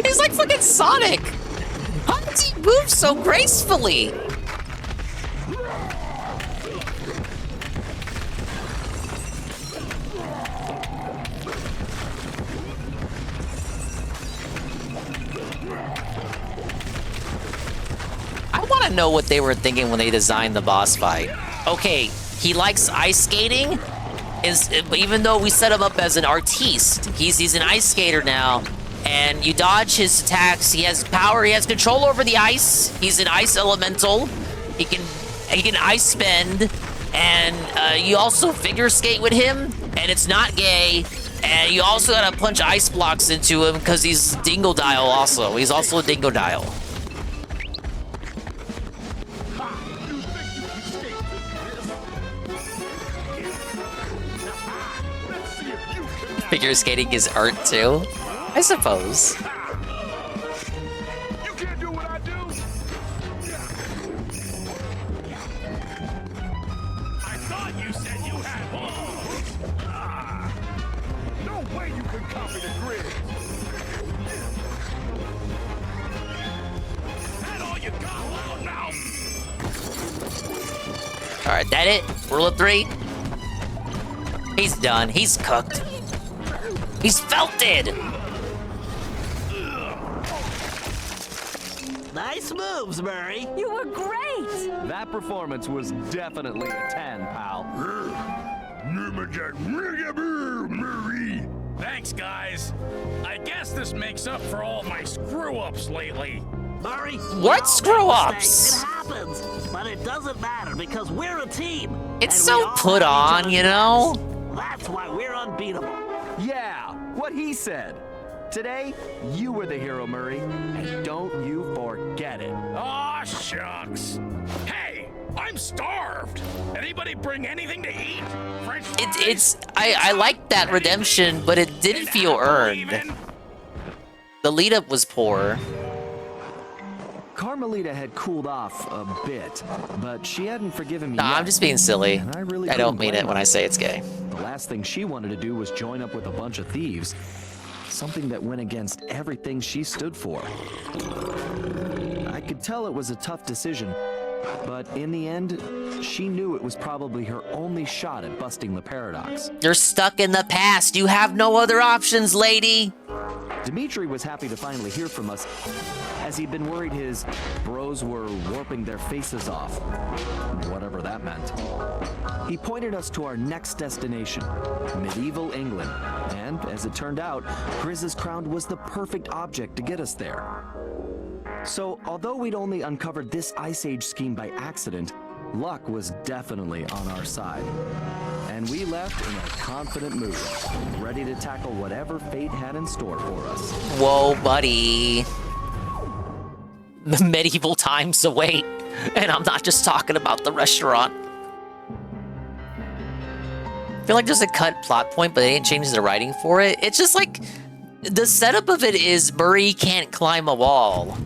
He's like fucking Sonic! How does he move so gracefully? Know what they were thinking when they designed the boss fight. Okay, he likes ice skating, even though we set him up as an artiste. He's an ice skater now, and you dodge his attacks. He has power. He has control over the ice. He's an ice elemental. He can ice bend, and you also figure skate with him, and it's not gay. And you also gotta punch ice blocks into him because he's Dingodile also. He's also a Dingodile. Figure skating is art too, I suppose. You can't do what I do. I thought you said you had balls. No way you can copy the grid. That all you got, loudmouth. All right, that it? Rule of 3. He's done. He's cooked. He's felted! Nice moves, Murray. You were great! That performance was definitely a 10, pal. Thanks, guys. I guess this makes up for all my screw-ups lately. Murray, What screw-ups? It happens, but it doesn't matter because we're a team. It's and so we all put have each on, other's you know? backs. That's why we're unbeatable. Yeah, what he said. Today, you were the hero, Murray, and don't you forget it. Aw, shucks. Hey, I'm starved. Anybody bring anything to eat? French fries? I like that redemption, but it didn't feel earned. The lead up was poor. Carmelita had cooled off a bit, but she hadn't forgiven me Nah, yet. I'm just being silly. And I really I don't couldn't mean blame it when her. I say it's gay. The last thing she wanted to do was join up with a bunch of thieves. Something that went against everything she stood for. I could tell it was a tough decision, but in the end, she knew it was probably her only shot at busting the paradox. You're stuck in the past. You have no other options, lady. Dimitri was happy to finally hear from us, as he'd been worried his bros were warping their faces off, whatever that meant. He pointed us to our next destination, medieval England, and as it turned out, Grizz's crown was the perfect object to get us there. So, although we'd only uncovered this Ice Age scheme by accident, luck was definitely on our side. And we left in a confident mood, ready to tackle whatever fate had in store for us. Whoa, buddy. The medieval times await. And I'm not just talking about the restaurant. I feel like there's a cut plot point, but they didn't change the writing for it. It's just like, the setup of it is Murray can't climb a wall.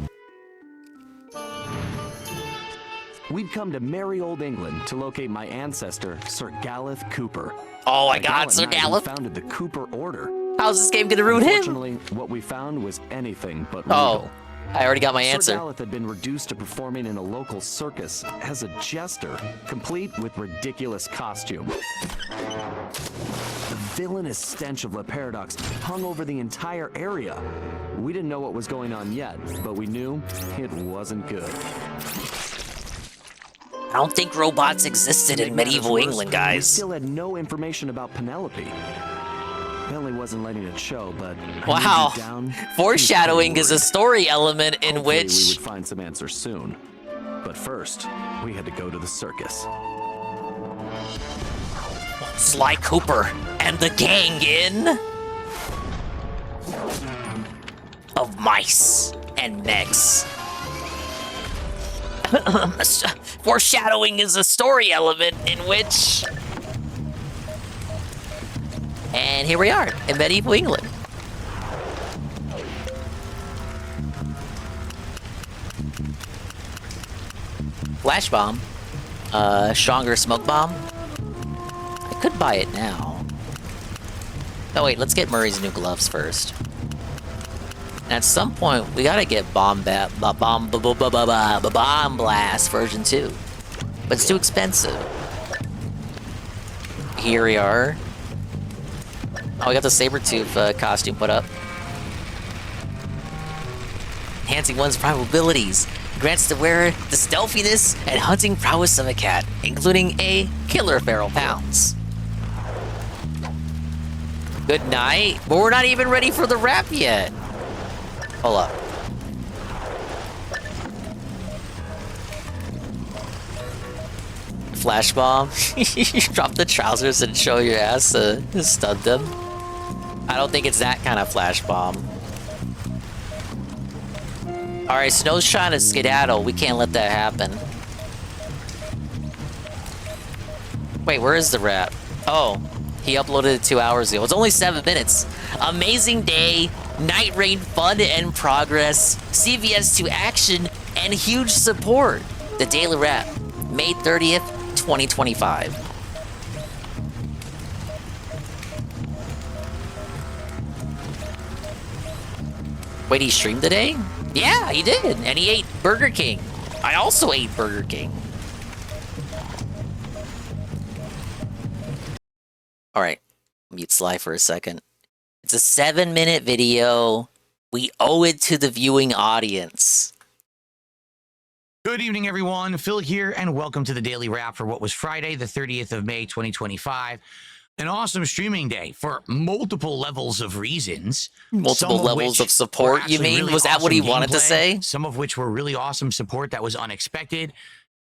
We'd come to merry old England to locate my ancestor, Sir Galeth Cooper. Oh my A God, gallant Sir knight who Galeth. founded the Cooper Order. How's this game gonna ruin him? Unfortunately, what we found was anything but Oh, real. I already got my Sir answer. Galeth had been reduced to performing in a local circus as a jester, complete with ridiculous costume. The villainous stench of La Paradox hung over the entire area. We didn't know what was going on yet, but we knew it wasn't good. I don't think robots existed in medieval England, We guys. still had no information about Penelope. Bentley wasn't letting it show, but I knew Wow. deep down, Foreshadowing he was is a story element in Hopefully we which... would find some answers soon. But first, we had to go to the circus. Sly Cooper and the gang in... of mice and mechs. Foreshadowing is a story element in which... And here we are, in medieval England. Flash bomb. Stronger smoke bomb. I could buy it now. Oh wait, let's get Murray's new gloves first. And at some point, we gotta get Bomb Blast version 2. But it's too expensive. Here we are. Oh, we got the Sabretooth costume put up. Enhancing one's probabilities. Grants the wearer the stealthiness and hunting prowess of a cat, including a killer feral pounds. Good night. But we're not even ready for the wrap yet. Hold up. Flash bomb. You drop the trousers and show your ass to stun them. I don't think it's that kind of flash bomb. Alright, Snow's trying to skedaddle. We can't let that happen. Wait, where is the rap? Oh, he uploaded it 2 hours ago. It's only 7 minutes. Amazing day, night rain fun and progress, CVS to action, and huge support. The Daily Wrap, May 30th, 2025. Wait, he streamed today? Yeah, he did, and he ate Burger King. I also ate Burger King. Alright, mute Sly for a second. It's a 7-minute video. We owe it to the viewing audience. Good evening, everyone. Phil here, and welcome to the Daily Wrap for what was Friday, the 30th of May, 2025. an awesome streaming day for multiple levels of reasons. Multiple levels of support, you mean? Was that what he wanted to say? Some of which were really awesome support that was unexpected.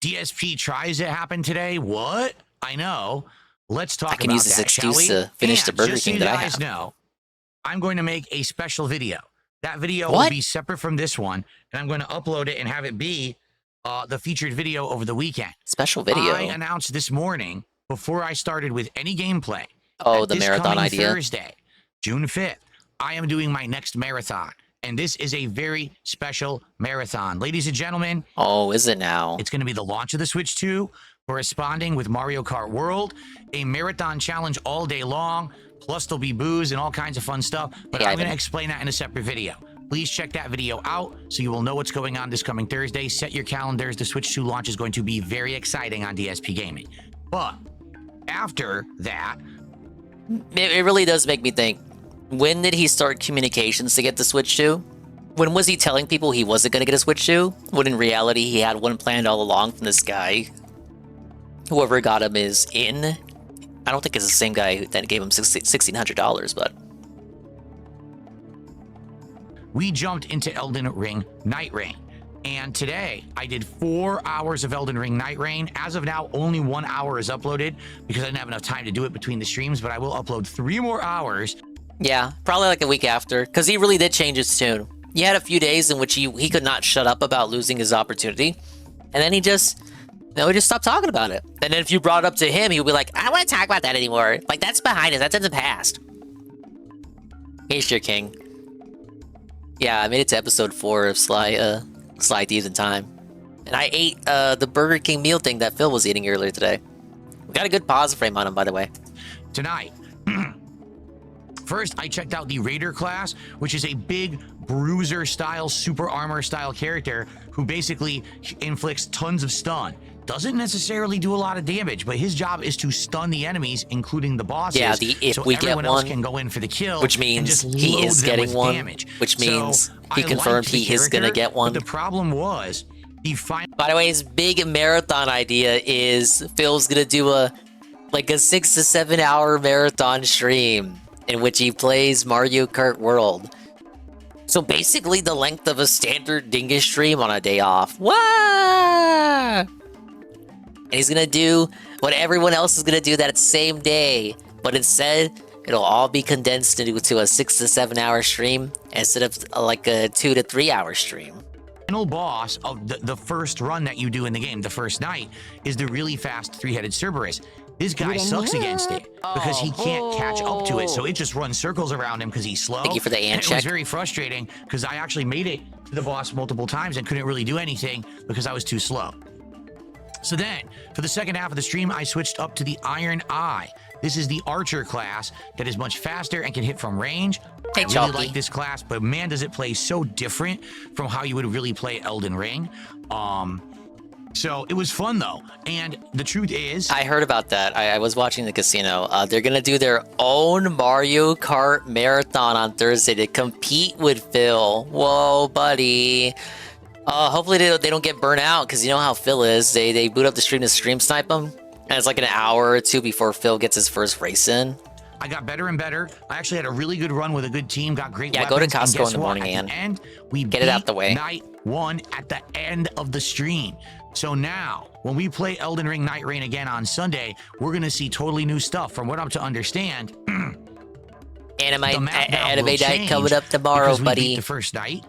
DSP Tries It happened today. What? I know. Let's talk about that, I can use this excuse to finish the Burger King that I have. Know, I'm going to make a special video. That video will be separate from this one, and I'm going to upload it and have it be the featured video over the weekend. Special video? I announced this morning, before I started with any gameplay. Oh, the marathon idea. Thursday, June 5th, I am doing my next marathon. And this is a very special marathon. Ladies and gentlemen. Oh, is it now? It's going to be the launch of the Switch 2, corresponding with Mario Kart World, a marathon challenge all day long, plus there'll be booze and all kinds of fun stuff. But I'm going to explain that in a separate video. Please check that video out so you will know what's going on this coming Thursday. Set your calendars. The Switch 2 launch is going to be very exciting on DSP Gaming. But after that, it really does make me think, when did he start communications to get the Switch 2? When was he telling people he wasn't going to get a Switch 2? When in reality he had one planned all along from this guy. Whoever got him is in. I don't think it's the same guy that gave him $1,600, but... we jumped into Elden Ring Night Rain. And today, I did 4 hours of Elden Ring Night Rain. As of now, only 1 hour is uploaded because I didn't have enough time to do it between the streams, but I will upload 3 more hours. Yeah, probably like a week after, because he really did change his tune. He had a few days in which he could not shut up about losing his opportunity, and then he just stopped talking about it. And then if you brought it up to him, he would be like, I don't want to talk about that anymore. Like, that's behind us. That's in the past. He's your king. Yeah, I made it to episode 4 of Sly Thieves in time. And I ate the Burger King meal thing that Phil was eating earlier today. We got a good pause frame on him, by the way. Tonight, first, I checked out the Raider class, which is a big bruiser-style, super armor-style character who basically inflicts tons of stun. Doesn't necessarily do a lot of damage, but his job is to stun the enemies, including the bosses. Yeah, so everyone else can go in for the kill, which means he is getting one, damage. Which means he confirmed he is gonna get one. But the problem was, by the way, his big marathon idea is Phil's gonna do a 6 to 7 hour marathon stream in which he plays Mario Kart World. So basically the length of a standard Dingus stream on a day off. What? And he's gonna do what everyone else is gonna do that same day, but instead it'll all be condensed into a 6 to 7 hour stream instead of like a 2 to 3 hour stream. Final boss of the first run that you do in the game, the first night, is the really fast 3-headed Cerberus. This guy sucks against it because he can't catch up to it, so it just runs circles around him because he's slow. Thank you for the ant check. It was very frustrating because I actually made it to the boss multiple times and couldn't really do anything because I was too slow. So then, for the second half of the stream, I switched up to the Iron Eye. This is the Archer class that is much faster and can hit from range. I really like this class, but man, does it play so different from how you would really play Elden Ring. So it was fun though, and the truth is, I heard about that. I was watching the casino. They're gonna do their own Mario Kart marathon on Thursday to compete with Phil. Whoa, buddy. Hopefully they don't get burnt out, because you know how Phil is. They boot up the stream to stream snipe him, and it's like an hour or two before Phil gets his first race in. I got better and better. I actually had a really good run with a good team, got great weapons. Go to Costco in the morning, and we get it out the way. Night 1 at the end of the stream. So now, when we play Elden Ring Night Rain again on Sunday, we're going to see totally new stuff. From what I'm to understand, anime night coming up tomorrow, buddy. We beat the first night,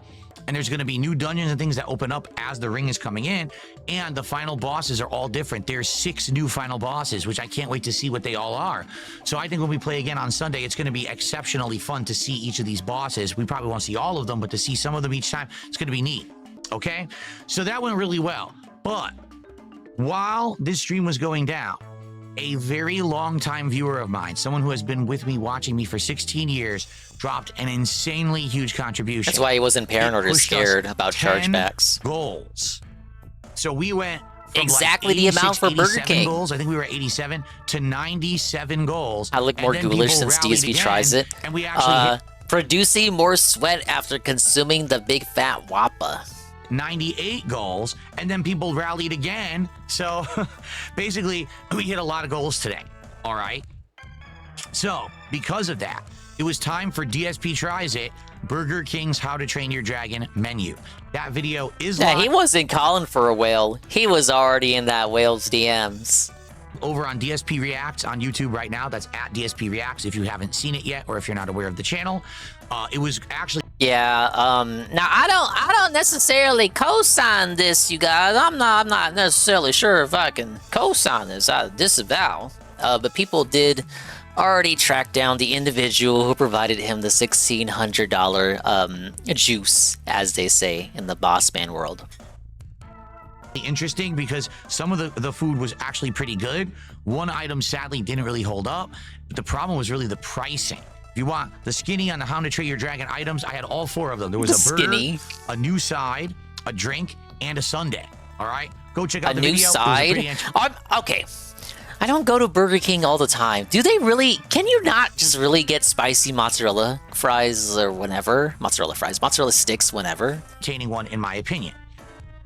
and there's going to be new dungeons and things that open up as the ring is coming in, and the final bosses are all different. There's 6 new final bosses, which I can't wait to see what they all are. So I think when we play again on Sunday, it's going to be exceptionally fun to see each of these bosses. We probably won't see all of them, but to see some of them each time, it's going to be neat. Okay? So that went really well. But while this stream was going down, a very long-time viewer of mine, someone who has been with me, watching me for 16 years, dropped an insanely huge contribution. That's why he wasn't paranoid or scared about chargebacks. Goals. So we went from exactly the amount for Burger King. Goals. I think we were at 87 to 97 goals. I look more ghoulish since DSP Tries It. And we actually producing more sweat after consuming the big fat Wappa. 98 goals, and then people rallied again. So basically, we hit a lot of goals today. All right. So, because of that, it was time for DSP Tries It, Burger King's How to Train Your Dragon menu. That video is Yeah, live he wasn't calling for a whale. He was already in that whale's DMs. over on DSP Reacts on YouTube right now. That's at DSP Reacts if you haven't seen it yet, or if you're not aware of the channel. It was actually... Yeah, now I don't necessarily co-sign this, you guys. I'm not necessarily sure if I can co-sign this. I disavow. But people did already track down the individual who provided him the $1,600 juice, as they say in the boss man world. Interesting because some of the food was actually pretty good. One item sadly didn't really hold up, but the problem was really the pricing. If you want the skinny on the How to Train Your Dragon items, I had all 4 of them. There was a burger, a new side, a drink, and a sundae. All right, go check out the video. A new side. Okay. I don't go to Burger King all the time. Do they really? Can you not just really get spicy mozzarella fries or whatever? Mozzarella fries, mozzarella sticks, whenever. Entertaining one, in my opinion.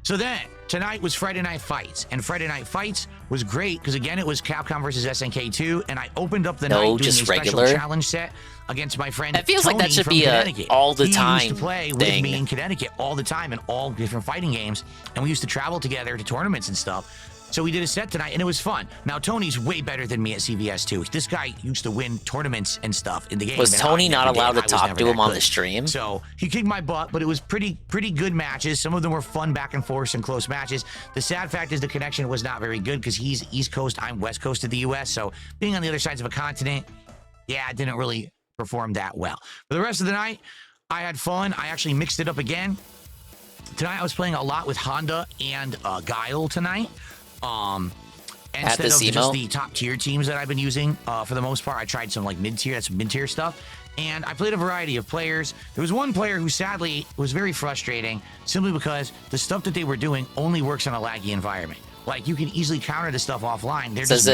So then, tonight was Friday Night Fights, and Friday Night Fights was great because again, it was Capcom versus SNK 2, and I opened up the night doing a special challenge set against my friend. It feels Tony like that should from be Connecticut. all the time. He used to play with me in Connecticut all the time in all different fighting games, and we used to travel together to tournaments and stuff. So we did a set tonight, and it was fun. Now, Tony's way better than me at CVS, too. This guy used to win tournaments and stuff in the game. Was Tony not allowed to talk to him on the stream? So he kicked my butt, but it was pretty good matches. Some of them were fun back and forth and close matches. The sad fact is the connection was not very good because he's East Coast, I'm West Coast of the U.S., so being on the other sides of a continent, yeah, it didn't really perform that well. For the rest of the night, I had fun. I actually mixed it up again. Tonight, I was playing a lot with Honda and Guile tonight. Instead of just the top tier teams that I've been using, for the most part, I tried some like mid-tier stuff, and I played a variety of players. There was one player who sadly was very frustrating, simply because the stuff that they were doing only works on a laggy environment. Like you can easily counter the stuff offline. They're just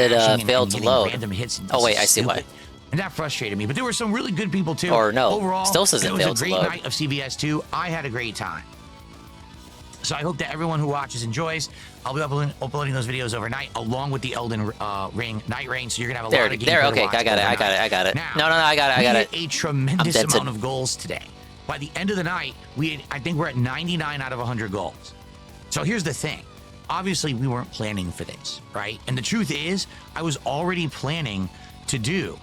failed to load. Random hits. Oh wait, I see why. And that frustrated me. But there were some really good people too. Or no, overall, still says it failed to load. It was a great night of CVS 2. I had a great time. So I hope that everyone who watches enjoys. I'll be uploading those videos overnight, along with the Elden Ring Night Reign. So you're gonna have a lot of gameplay to watch. Okay, I got it. Now, no, I got it. A tremendous amount of goals today. By the end of the night, I think we're at 99 out of 100 goals. So here's the thing. Obviously, we weren't planning for this, right? And the truth is, I was already planning to do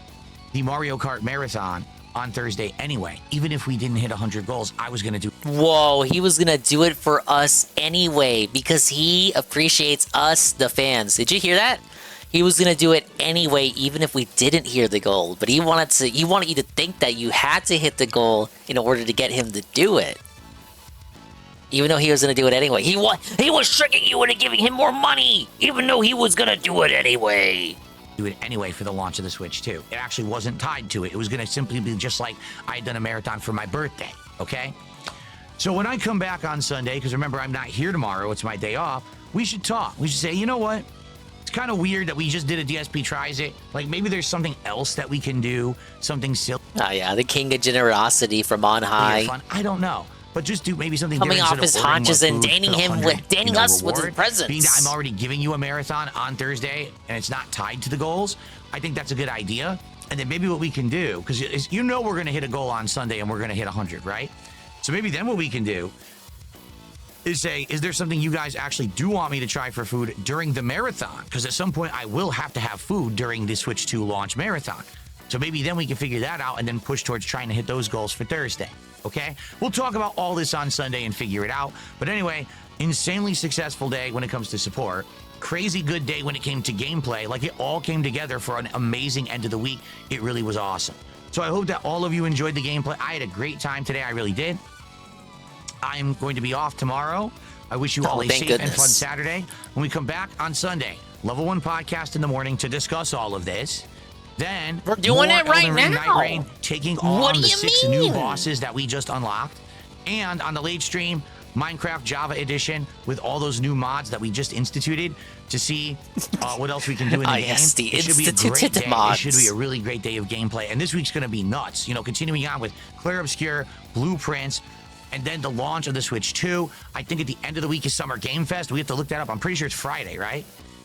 the Mario Kart Marathon on Thursday anyway. Even if we didn't hit 100 goals, I was going to do... Whoa, he was going to do it for us anyway because he appreciates us, the fans. Did you hear that? He was going to do it anyway, even if we didn't hear the goal. But he wanted you to think that you had to hit the goal in order to get him to do it. Even though he was going to do it anyway. He was tricking you into giving him more money, even though he was going to do it anyway. Do it anyway for the launch of the Switch 2. It actually wasn't tied to it. It was going to simply be just like I had done a marathon for my birthday, okay? So when I come back on Sunday, because remember, I'm not here tomorrow, it's my day off, we should talk. We should say, you know what? It's kind of weird that we just did a DSP Tries It. Like, maybe there's something else that we can do, something silly. Oh, yeah, the king of generosity from on high. Fun. I don't know. But just do maybe something coming different off his haunches and danning us with his presence. Being that I'm already giving you a marathon on Thursday and it's not tied to the goals, I think that's a good idea. And then maybe what we can do, because you know we're going to hit a goal on Sunday and we're going to hit 100, right? So maybe then what we can do is say, is there something you guys actually do want me to try for food during the marathon? Because at some point I will have to have food during the Switch 2 launch marathon. So maybe then we can figure that out and then push towards trying to hit those goals for Thursday. Okay, we'll talk about all this on Sunday and figure it out. But anyway, insanely successful day when it comes to support. Crazy good day when it came to gameplay. Like, it all came together for an amazing end of the week. It really was awesome. So I hope that all of you enjoyed the gameplay. I had a great time today. I really did. I'm going to be off tomorrow. I wish you all a safe and fun Saturday. When we come back on Sunday, Level 1 podcast in the morning to discuss all of this. Then we're doing it right now. Night Reign, taking on the 6 new bosses that we just unlocked, and on the late stream, Minecraft Java Edition with all those new mods that we just instituted to see what else we can do in the game. Yes, the it should be a great day. mods. It should be a really great day of gameplay, and this week's going to be nuts. You know, continuing on with Clair Obscure, Blueprints, and then the launch of the Switch 2. I think at the end of the week is Summer Game Fest. We have to look that up. I'm pretty sure it's Friday, right?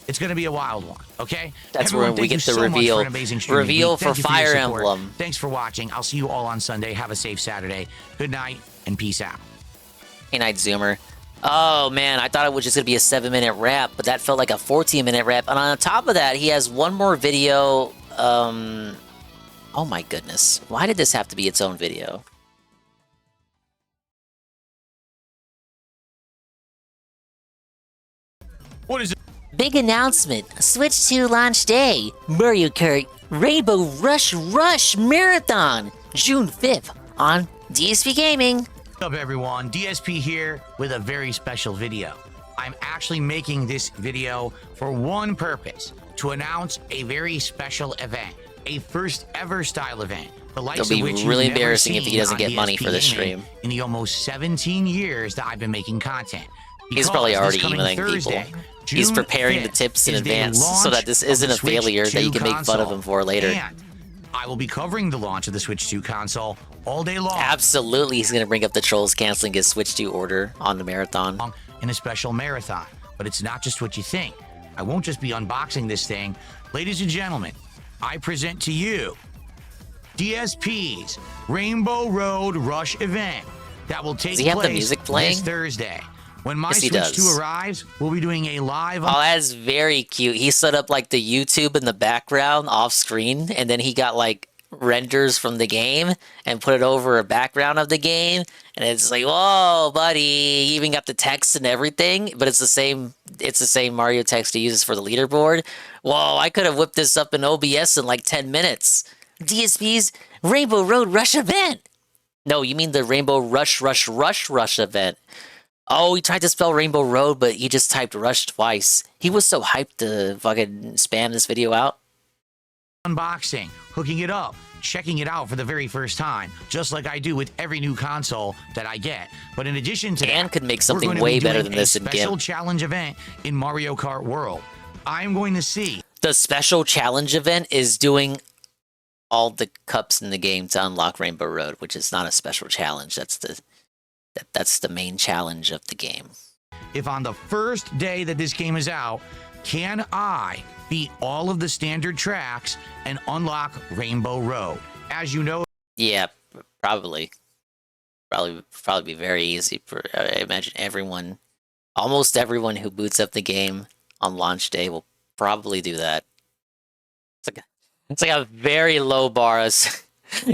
It's going to be a wild one, okay? That's Everyone, where we thank you get the so much reveal. for an amazing stream. Reveal for Thank you your Fire support. Emblem. Thanks for watching. I'll see you all on Sunday. Have a safe Saturday. Good night and peace out. Hey, Night Zoomer. Oh, man, I thought it was just going to be a 7-minute wrap, but that felt like a 14-minute wrap. And on top of that, he has one more video. Oh, my goodness. Why did this have to be its own video? What is it? Big announcement. Switch 2 launch day. Mario Kart Rainbow Rush Marathon. June 5th on DSP Gaming. What's up, everyone? DSP here with a very special video. I'm actually making this video for one purpose, to announce a very special event, a first ever style event. The likes It'll be of which really you've never embarrassing if he seen doesn't on get money DSP for this Gaming stream. in the almost 17 years that I've been making content. He's probably Because already this coming emailing Thursday, people. He's June preparing the 5th, tips in is the advance so launch that this of isn't the a Switch failure that you 2 can make fun of him for later. And I will be covering the launch of the Switch 2 console all day long. Absolutely, he's going to bring up the trolls canceling his Switch 2 order on the marathon. In a special marathon. But it's not just what you think. I won't just be unboxing this thing. Ladies and gentlemen, I present to you DSP's Rainbow Road Rush event that will take Does he have the place music playing? this Thursday. When my Yes, he Switch 2 does. arrives, we'll be doing a live... Oh, that's very cute. He set up like the YouTube in the background off screen, and then he got like renders from the game and put it over a background of the game, and it's like, whoa, buddy! He even got the text and everything, but it's the same. It's the same Mario text he uses for the leaderboard. Whoa! I could have whipped this up in OBS in like 10 minutes. DSP's Rainbow Road Rush event. No, you mean the Rainbow Rush event. Oh, he tried to spell Rainbow Road, but he just typed Rush twice. He was so hyped to fucking spam this video out. Unboxing, hooking it up, checking it out for the very first time, just like I do with every new console that I get. But in addition to Dan that, could make we're something going to way be better doing than this a in special GIMP. challenge event in Mario Kart World. I'm going to see The special challenge event is doing all the cups in the game to unlock Rainbow Road, which is not a special challenge. That's the main challenge of the game. if on the first day that this game is out, can I beat all of the standard tracks and unlock Rainbow Road? As you know... Yeah, probably. Probably be very easy. I imagine almost everyone who boots up the game on launch day will probably do that. It's like a very low bar.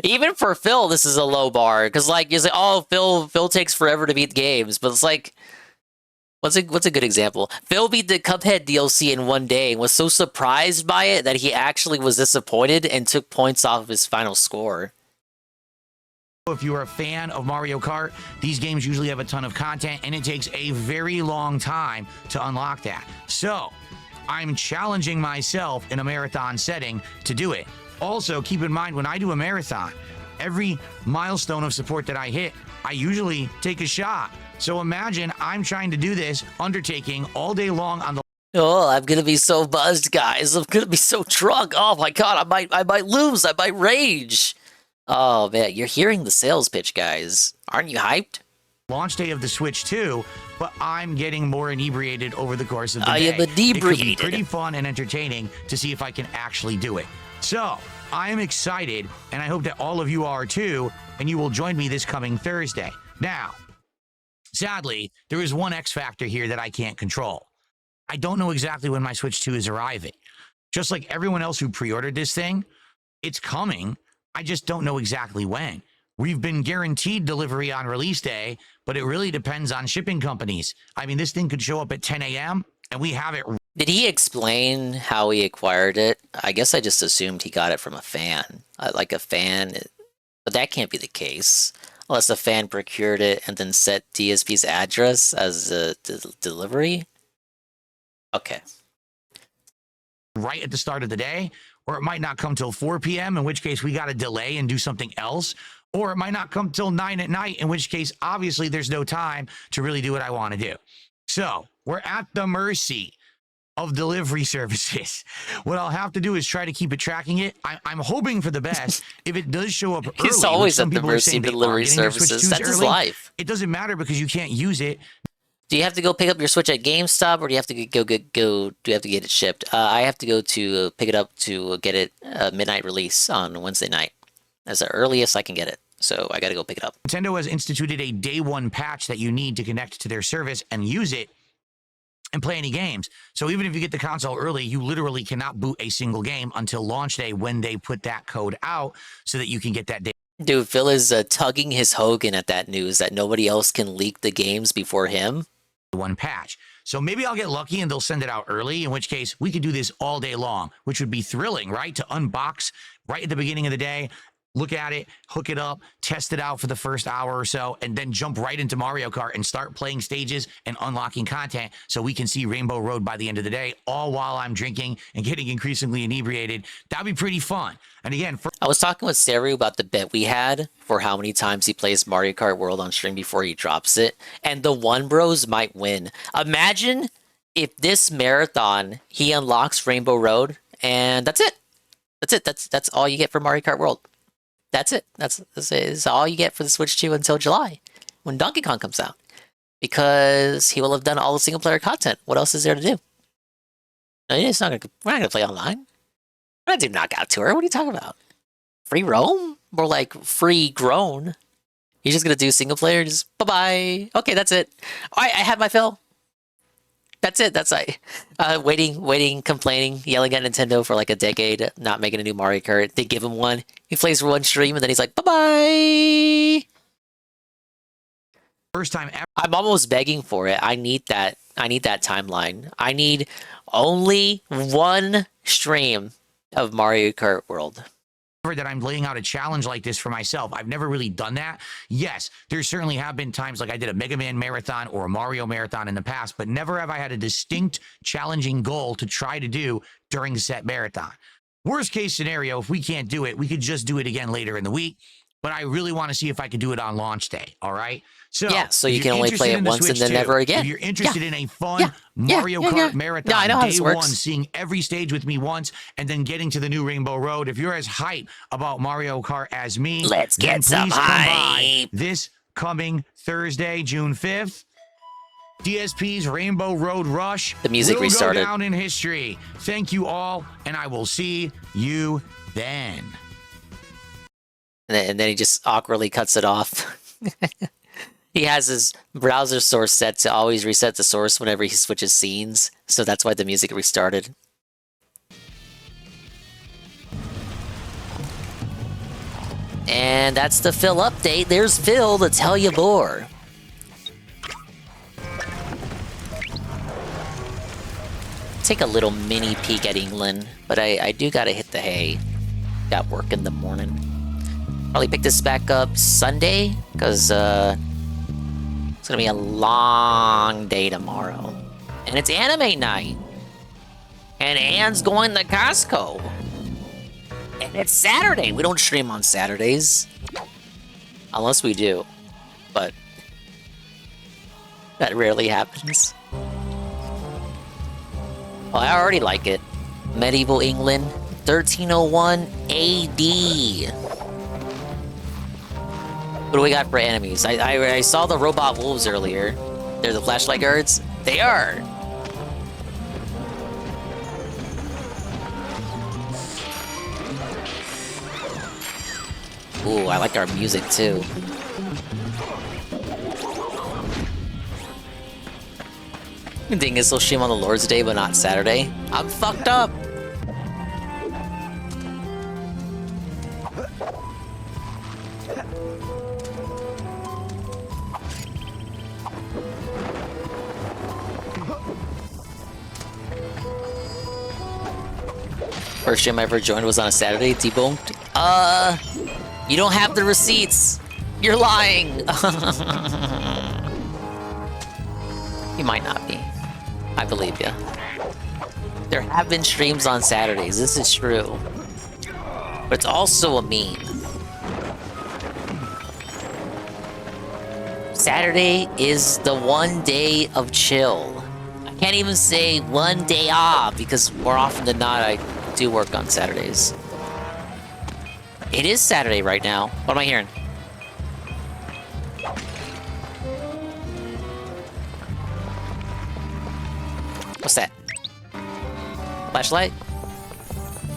Even for Phil, this is a low bar, because like you say, oh, Phil takes forever to beat games, but it's like, what's a good example? Phil beat the Cuphead DLC in one day and was so surprised by it that he actually was disappointed and took points off of his final score. If you're a fan of Mario Kart, these games usually have a ton of content, and it takes a very long time to unlock that. So, I'm challenging myself in a marathon setting to do it. Also, keep in mind, when I do a marathon, every milestone of support that I hit, I usually take a shot. So imagine I'm trying to do this undertaking all day long on the... Oh, I'm gonna be so buzzed, guys. I'm gonna be so drunk. Oh my god, I might lose. I might rage. Oh man, you're hearing the sales pitch, guys. Aren't you hyped? Launch day of the Switch 2, but I'm getting more inebriated over the course of the day. I am It could be inebriated. pretty fun and entertaining to see if I can actually do it. So, I am excited, and I hope that all of you are too, and you will join me this coming Thursday. Now, sadly, there is one X factor here that I can't control. I don't know exactly when my Switch 2 is arriving. Just like everyone else who pre-ordered this thing, it's coming. I just don't know exactly when. We've been guaranteed delivery on release day, but it really depends on shipping companies. I mean, this thing could show up at 10 a.m., and we have it... Did he explain how he acquired it? I guess I just assumed he got it from a fan. Like a fan, but that can't be the case. Unless a fan procured it and then set DSP's address as a delivery? Okay. Right at the start of the day, or it might not come till 4 p.m., in which case we got to delay and do something else, or it might not come till 9 at night, in which case, obviously, there's no time to really do what I want to do. So, we're at the mercy of delivery services. What I'll have to do is try to keep it tracking it. I'm hoping for the best. If it does show up early, He's always some at the people are mercy saying of they are delivery getting their Switch services. 2s That's his early, life. it doesn't matter because you can't use it. Do you have to go pick up your Switch at GameStop, or do you have to go? Do you have to get it shipped? I have to go to pick it up to get it midnight release on Wednesday night. That's the earliest I can get it. So I got to go pick it up. Nintendo has instituted a day one patch that you need to connect to their service and use it and play any games. So even if you get the console early, you literally cannot boot a single game until launch day when they put that code out so that you can get that day. Dude, Phil is tugging his Hogan at that news that nobody else can leak the games before him. One patch. So maybe I'll get lucky and they'll send it out early, in which case we could do this all day long, which would be thrilling, right? To unbox right at the beginning of the day, look at it, hook it up, test it out for the first hour or so, and then jump right into Mario Kart and start playing stages and unlocking content so we can see Rainbow Road by the end of the day, all while I'm drinking and getting increasingly inebriated. That'd be pretty fun. And again, I was talking with Seru about the bet we had for how many times he plays Mario Kart World on stream before he drops it, and the One Bros might win. Imagine if this marathon, he unlocks Rainbow Road, and that's it. That's it. That's all you get for Mario Kart World. That's it. That's all you get for the Switch 2 until July, when Donkey Kong comes out. Because he will have done all the single-player content. What else is there to do? No, we're not going to play online. We're not doing Knockout Tour. What are you talking about? Free roam? More like free grown. You're just going to do single-player? Just bye-bye. Okay, that's it. All right, I have my fill. That's it. That's like waiting, complaining, yelling at Nintendo for like a decade, not making a new Mario Kart. They give him one. He plays for one stream, and then he's like, bye-bye. First time ever. I'm almost begging for it. I need that timeline. I need only one stream of Mario Kart World. That I'm laying out a challenge like this for myself. I've never really done that. Yes, there certainly have been times like I did a Mega Man marathon or a Mario marathon in the past, but never have I had a distinct challenging goal to try to do during set marathon. Worst case scenario, if we can't do it, we could just do it again later in the week. But I really want to see if I could do it on launch day. All right. So yeah, so you can only play it once and then never again. If you're interested in a fun Mario Kart marathon, I know how day this works. one, seeing every stage with me once and then getting to the new Rainbow Road, if you're as hype about Mario Kart as me, Let's then get some please come hype. by this coming Thursday, June 5th. DSP's Rainbow Road Rush The music will restarted. go down in history. Thank you all, and I will see you then. And then he just awkwardly cuts it off. He has his browser source set to always reset the source whenever he switches scenes, so that's why the music restarted. And that's the Phil update. There's Phil to tell you more. Take a little mini peek at England, but I do gotta hit the hay. Got work in the morning. Probably pick this back up Sunday, because it's gonna be a long day tomorrow. And it's anime night. And Anne's going to Costco. And it's Saturday. We don't stream on Saturdays. Unless we do. But that rarely happens. Well, I already like it. Medieval England, 1301 AD. What do we got for enemies? I saw the robot wolves earlier. They're the flashlight guards. They are. Ooh, I like our music too. Dingus will stream on the Lord's Day, but not Saturday. I'm fucked up. First stream I ever joined was on a Saturday. Debunked. You don't have the receipts. You're lying. You might not be. I believe you. There have been streams on Saturdays. This is true. But it's also a meme. Saturday is the one day of chill. I can't even say one day off because more often than not I do work on Saturdays. It is Saturday right now. What am I hearing? What's that? Flashlight?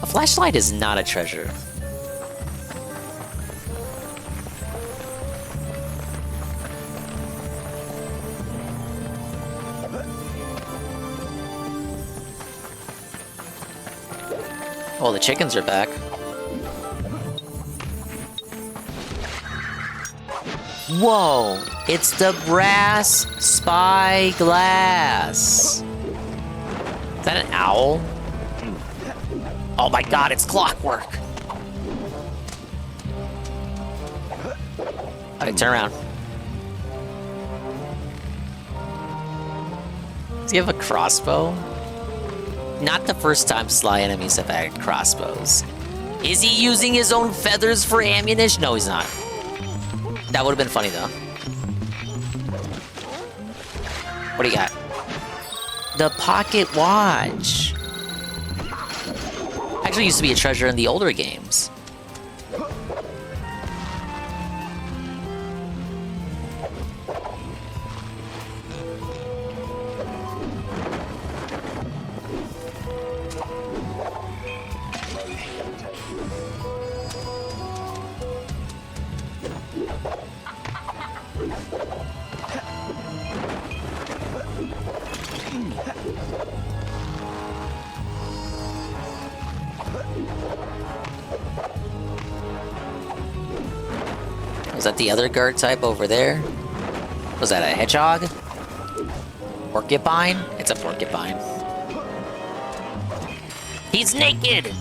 A flashlight is not a treasure. Oh, the chickens are back. Whoa! It's the brass spyglass. Is that an owl? Oh my god, it's clockwork! Alright, turn around. Does he have a crossbow? Not the first time Sly enemies have had crossbows. Is he using his own feathers for ammunition? No, he's not. That would have been funny, though. What do you got? The pocket watch. Actually used to be a treasure in the older games. Was that the other guard type over there? Was that a hedgehog? Porcupine? It's a porcupine. He's naked!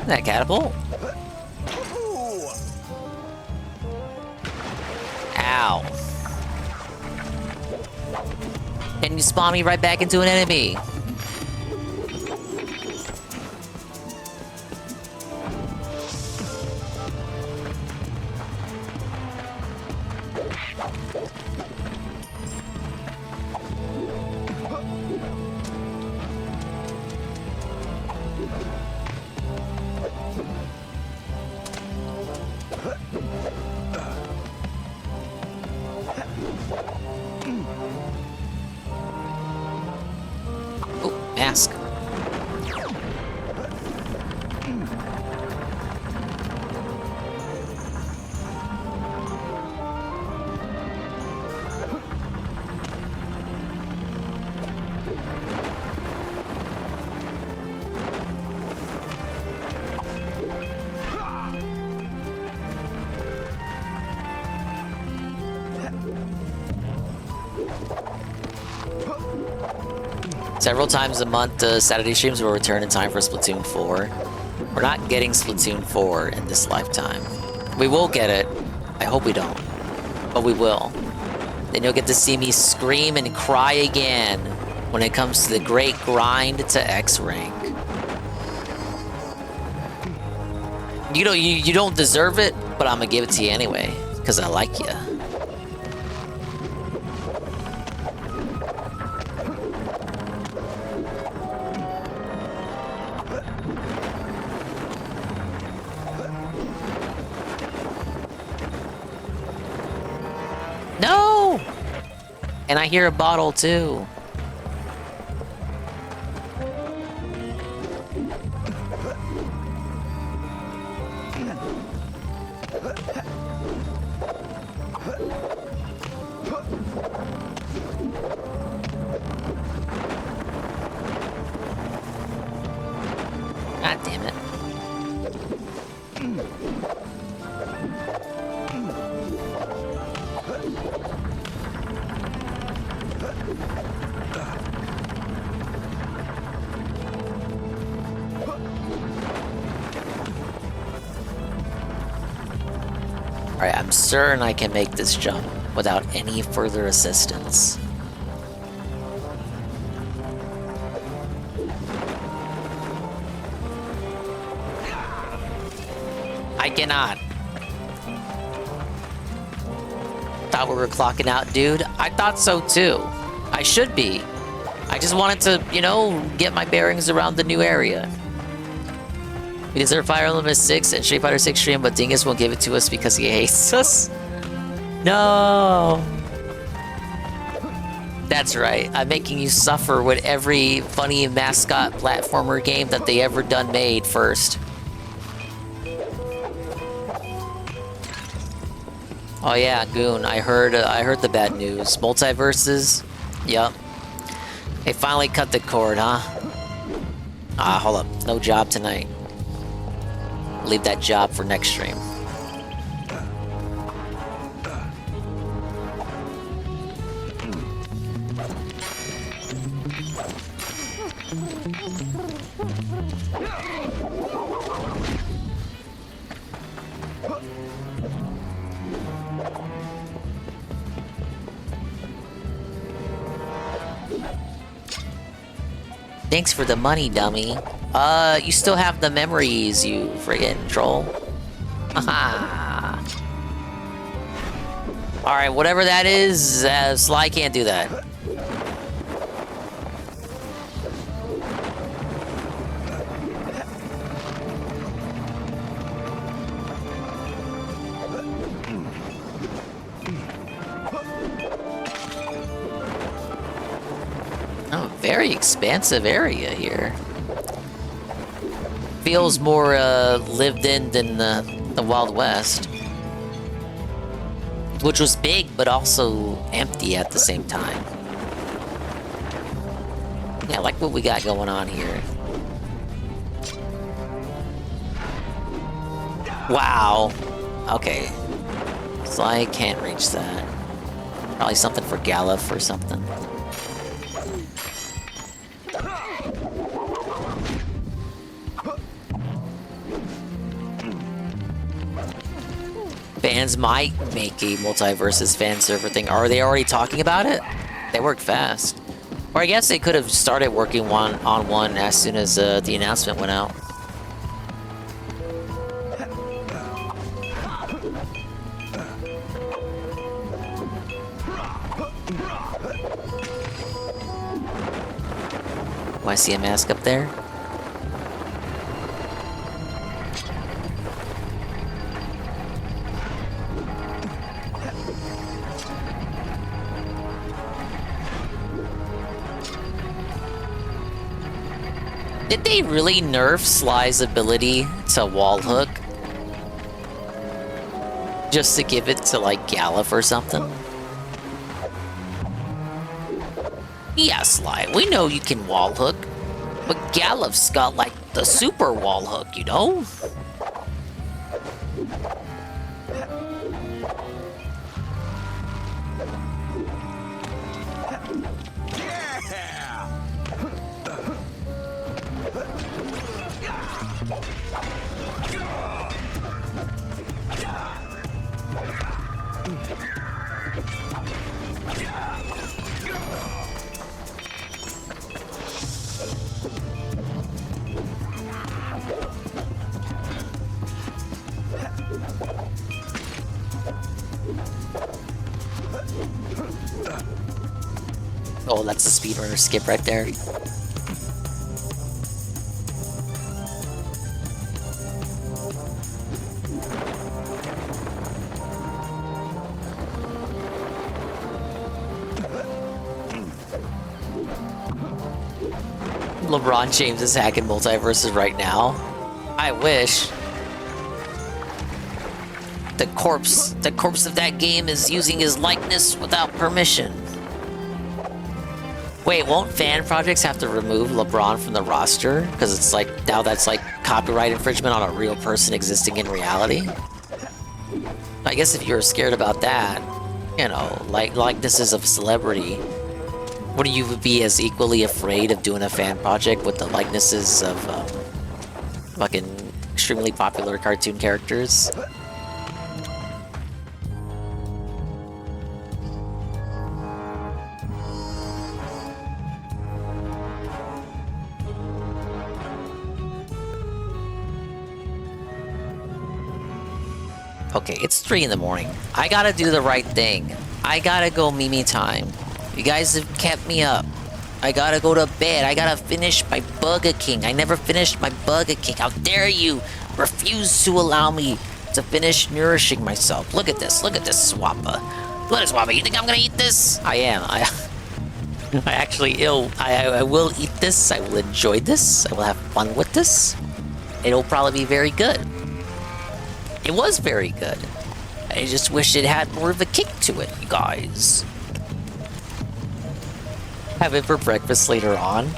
That catapult? Ow. And you spawn me right back into an enemy. Mask. Several times a month, Saturday streams will return in time for Splatoon 4. We're not getting Splatoon 4 in this lifetime. We will get it. I hope we don't. But we will. Then you'll get to see me scream and cry again when it comes to the great grind to X rank. You know, you don't deserve it, but I'm gonna give it to you anyway, because I like you. No! And I hear a bottle too. God damn it. Alright, I'm certain I can make this jump without any further assistance. I cannot. Thought we were clocking out, dude. I thought so too. I should be. I just wanted to, you know, get my bearings around the new area. We deserve Fire Emblem 6 and Street Fighter 6 stream, but Dingus won't give it to us because he hates us. No. That's right. I'm making you suffer with every funny mascot platformer game that they ever done made first. Oh yeah, Goon. I heard the bad news. Multiverses. Yup. They finally cut the cord, huh? Ah, hold up. No job tonight. Leave that job for next stream. Thanks for the money, dummy. You still have the memories, you friggin' troll. Haha. Alright, whatever that is, Sly can't do that. Oh, very expansive area here. Feels more lived in than the Wild West. Which was big, but also empty at the same time. Yeah, I like what we got going on here. Wow. Okay. So I can't reach that. Probably something for Galuf or something. Fans might make a multiverses fan server thing. Are they already talking about it? They work fast. Or I guess they could have started working on one as soon as the announcement went out. Oh, I see a mask up there. Did they really nerf Sly's ability to wall hook? Just to give it to, like, Galuf or something? Yeah, Sly, we know you can wall hook. But Galuf's got, like, the super wall hook, you know? Oh, that's a speedrunner skip right there. LeBron James is hacking multiverses right now. I wish. The corpse of that game is using his likeness without permission. Wait, won't fan projects have to remove LeBron from the roster? Because it's like, now that's like copyright infringement on a real person existing in reality? I guess if you're scared about that, you know, likenesses of celebrity, wouldn't you be as equally afraid of doing a fan project with the likenesses of fucking extremely popular cartoon characters? Okay, it's 3 in the morning. I gotta do the right thing. I gotta go Mimi time. You guys have kept me up. I gotta go to bed. I gotta finish my Burger King. I never finished my Burger King. How dare you refuse to allow me to finish nourishing myself? Look at this. Look at this Swappa. Look at this Swappa. You think I'm gonna eat this? I am. I actually I will eat this. I will enjoy this. I will have fun with this. It'll probably be very good. It was very good. I just wish it had more of a kick to it, you guys. Have it for breakfast later on.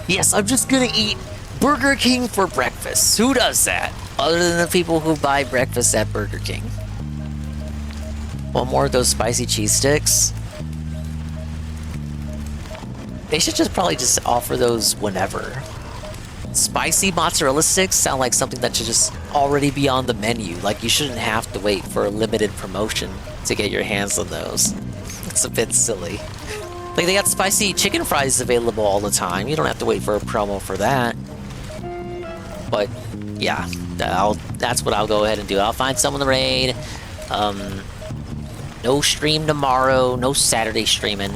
Yes, I'm just gonna eat Burger King for breakfast. Who does that? Other than the people who buy breakfast at Burger King. One more of those spicy cheese sticks. They should just probably just offer those whenever. Spicy mozzarella sticks sound like something that should just already be on the menu. Like you shouldn't have to wait for a limited promotion to get your hands on those. It's a bit silly. Like they got spicy chicken fries available all the time. You don't have to wait for a promo for that. But yeah, that's what I'll go ahead and do. I'll find someone to raid. No stream tomorrow, no Saturday streaming.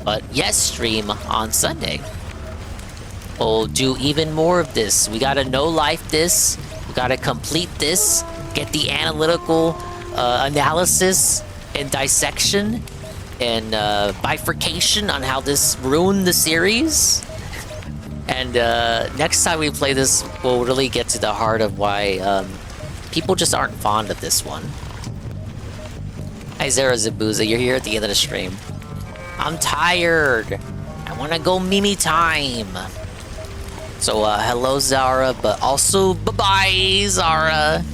But yes, stream on Sunday. We'll do even more of this. We gotta no-life this. We gotta complete this. Get the analytical analysis and dissection and bifurcation on how this ruined the series. And next time we play this, we'll really get to the heart of why people just aren't fond of this one. Hi Zara Zabuza, you're here at the end of the stream. I'm tired. I want to go Mimi time. So hello Zara, but also bye-bye Zara.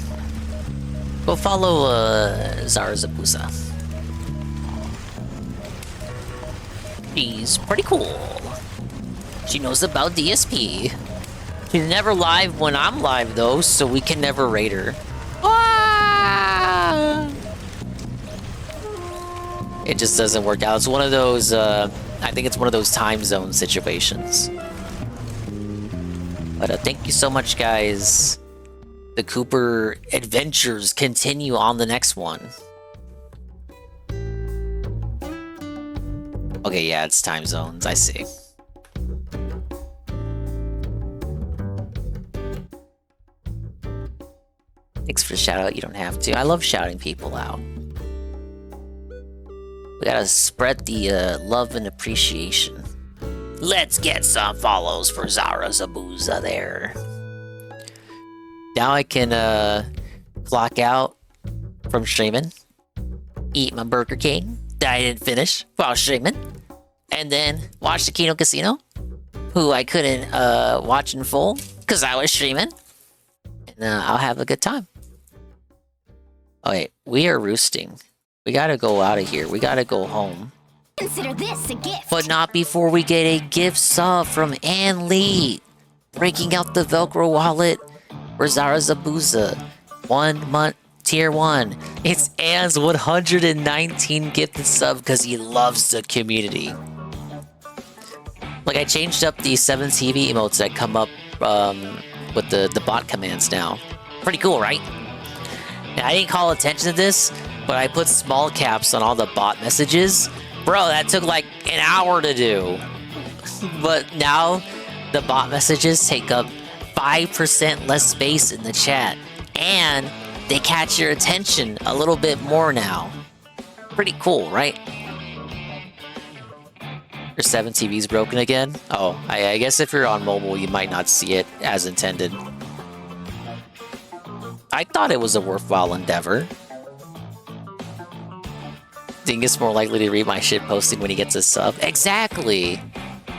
Go follow Zara Zabuza. She's pretty cool. She knows about DSP. She's never live when I'm live though, so we can never rate her. Ah! It just doesn't work out. It's one of those, I think it's one of those time zone situations. But thank you so much, guys. The Cooper adventures continue on the next one. Okay, yeah, it's time zones. I see. Thanks for the shout out. You don't have to. I love shouting people out. We gotta spread the love and appreciation. Let's get some follows for Zara Zabuza there. Now I can clock out from streaming, eat my Burger King that I didn't finish while streaming, and then watch the Kino Casino, who I couldn't watch in full because I was streaming, and I'll have a good time. Oh wait, we are roosting. We gotta go out of here. We gotta go home. Consider this a gift. But not before we get a gift sub from Ann Lee. Breaking out the Velcro wallet for Zara Zabuza. 1 month, tier 1. It's Ann's 119 gifted sub because he loves the community. Like, I changed up the 7 TV emotes that come up with the bot commands now. Pretty cool, right? Now, I didn't call attention to this, but I put small caps on all the bot messages. Bro, that took like an hour to do. But now the bot messages take up 5% less space in the chat. And they catch your attention a little bit more now. Pretty cool, right? Your 7 TV's broken again? Oh, I guess if you're on mobile, you might not see it as intended. I thought it was a worthwhile endeavor. Dingus more likely to read my shit posting when he gets a sub. Exactly!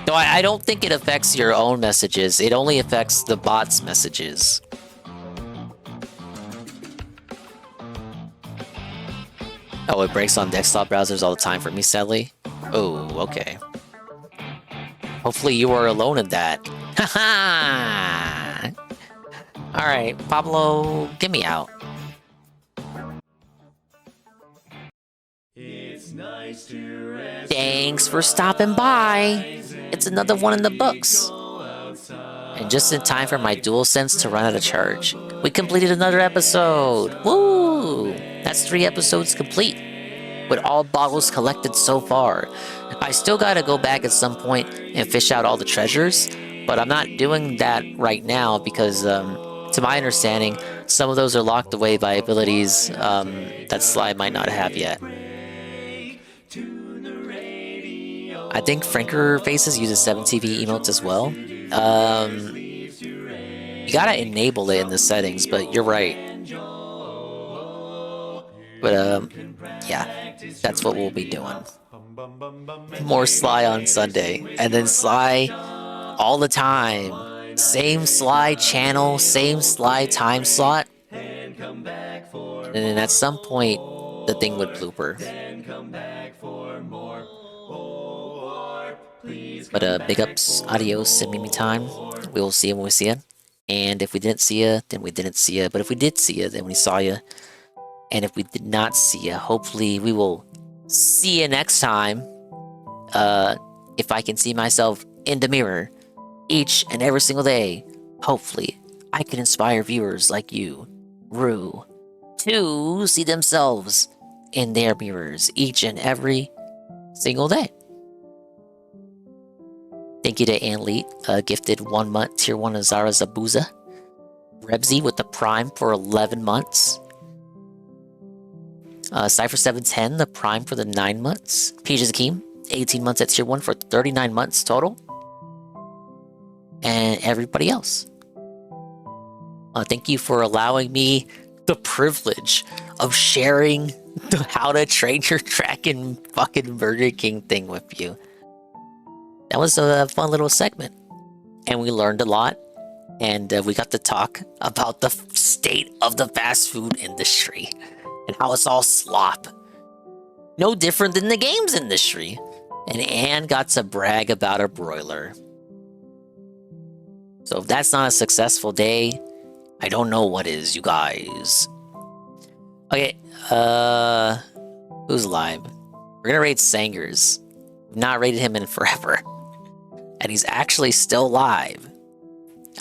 No, I don't think it affects your own messages. It only affects the bot's messages. Oh, it breaks on desktop browsers all the time for me, sadly. Oh, okay. Hopefully you are alone in that. Haha! Alright, Pablo, get me out. Thanks for stopping by. It's another one in the books. And just in time for my DualSense to run out of charge. We completed another episode. Woo! That's 3 episodes complete. With all bottles collected so far. I still gotta go back at some point and fish out all the treasures, but I'm not doing that right now because, to my understanding, some of those are locked away by abilities that Sly might not have yet. I think Franker Faces uses 7TV emotes as well. You gotta enable it in the settings, but you're right. But yeah, that's what we'll be doing. More Sly on Sunday, and then Sly all the time. Same Sly channel, same Sly time slot. And then at some point, the thing would blooper. But big ups, adios, and Mimi time. We will see you when we see you. And if we didn't see you, then we didn't see you. But if we did see you, then we saw you. And if we did not see you, hopefully we will see you next time. If I can see myself in the mirror each and every single day, hopefully I can inspire viewers like you, Rue, to see themselves in their mirrors each and every single day. Thank you to Anleet, gifted 1 month, tier 1 Azara Zabuza. Rebsy with the Prime for 11 months. Cypher710, the Prime for the 9 months. Peaches Akeem, 18 months at tier 1 for 39 months total. And everybody else. Thank you for allowing me the privilege of sharing the How to Train Your Dragon fucking Burger King thing with you. That was a fun little segment. And we learned a lot. And we got to talk about the state of the fast food industry. And how it's all slop. No different than the games industry. And Anne got to brag about a broiler. So if that's not a successful day, I don't know what is, you guys. Okay, who's live? We're gonna raid Sangers. We've not raided him in forever. And he's actually still live.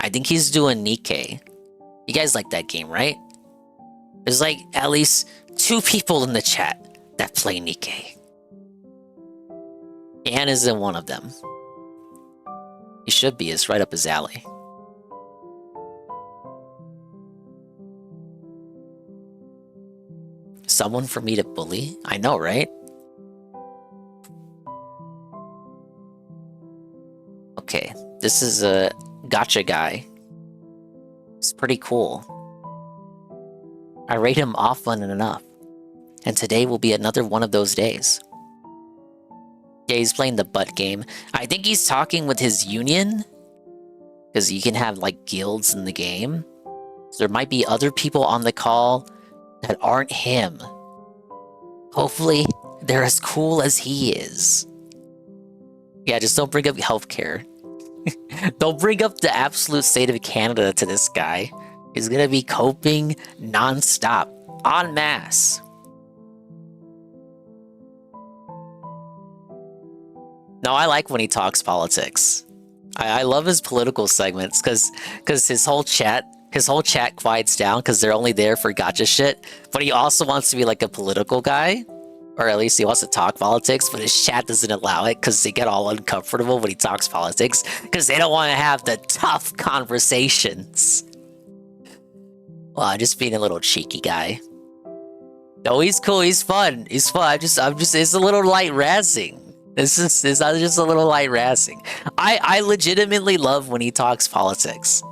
I think he's doing Nikkei. You guys like that game, right? There's like at least 2 people in the chat that play Nikkei. Anne is in one of them. He should be, it's right up his alley. Someone for me to bully? I know, right? Okay, this is a gotcha guy. It's pretty cool. I rate him often enough. And today will be another one of those days. Yeah, he's playing the butt game. I think he's talking with his union. Because you can have, like, guilds in the game. So there might be other people on the call that aren't him. Hopefully, they're as cool as he is. Yeah, just don't bring up healthcare. Don't bring up the absolute state of Canada to this guy. He's gonna be coping non-stop, en masse. No, I like when he talks politics. I love his political segments because his whole chat quiets down because they're only there for gotcha shit. But he also wants to be like a political guy, or at least he wants to talk politics. But his chat doesn't allow it because they get all uncomfortable when he talks politics because they don't want to have the tough conversations. Well, I'm just being a little cheeky guy. No, he's cool. He's fun. He's fun. I'm just. It's a little light razzing. It's just a little light razzing. I legitimately love when he talks politics.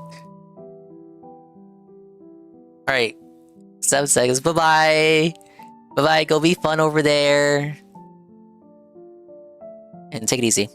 Alright. 7 seconds. Bye-bye. Bye-bye. Go be fun over there. And take it easy.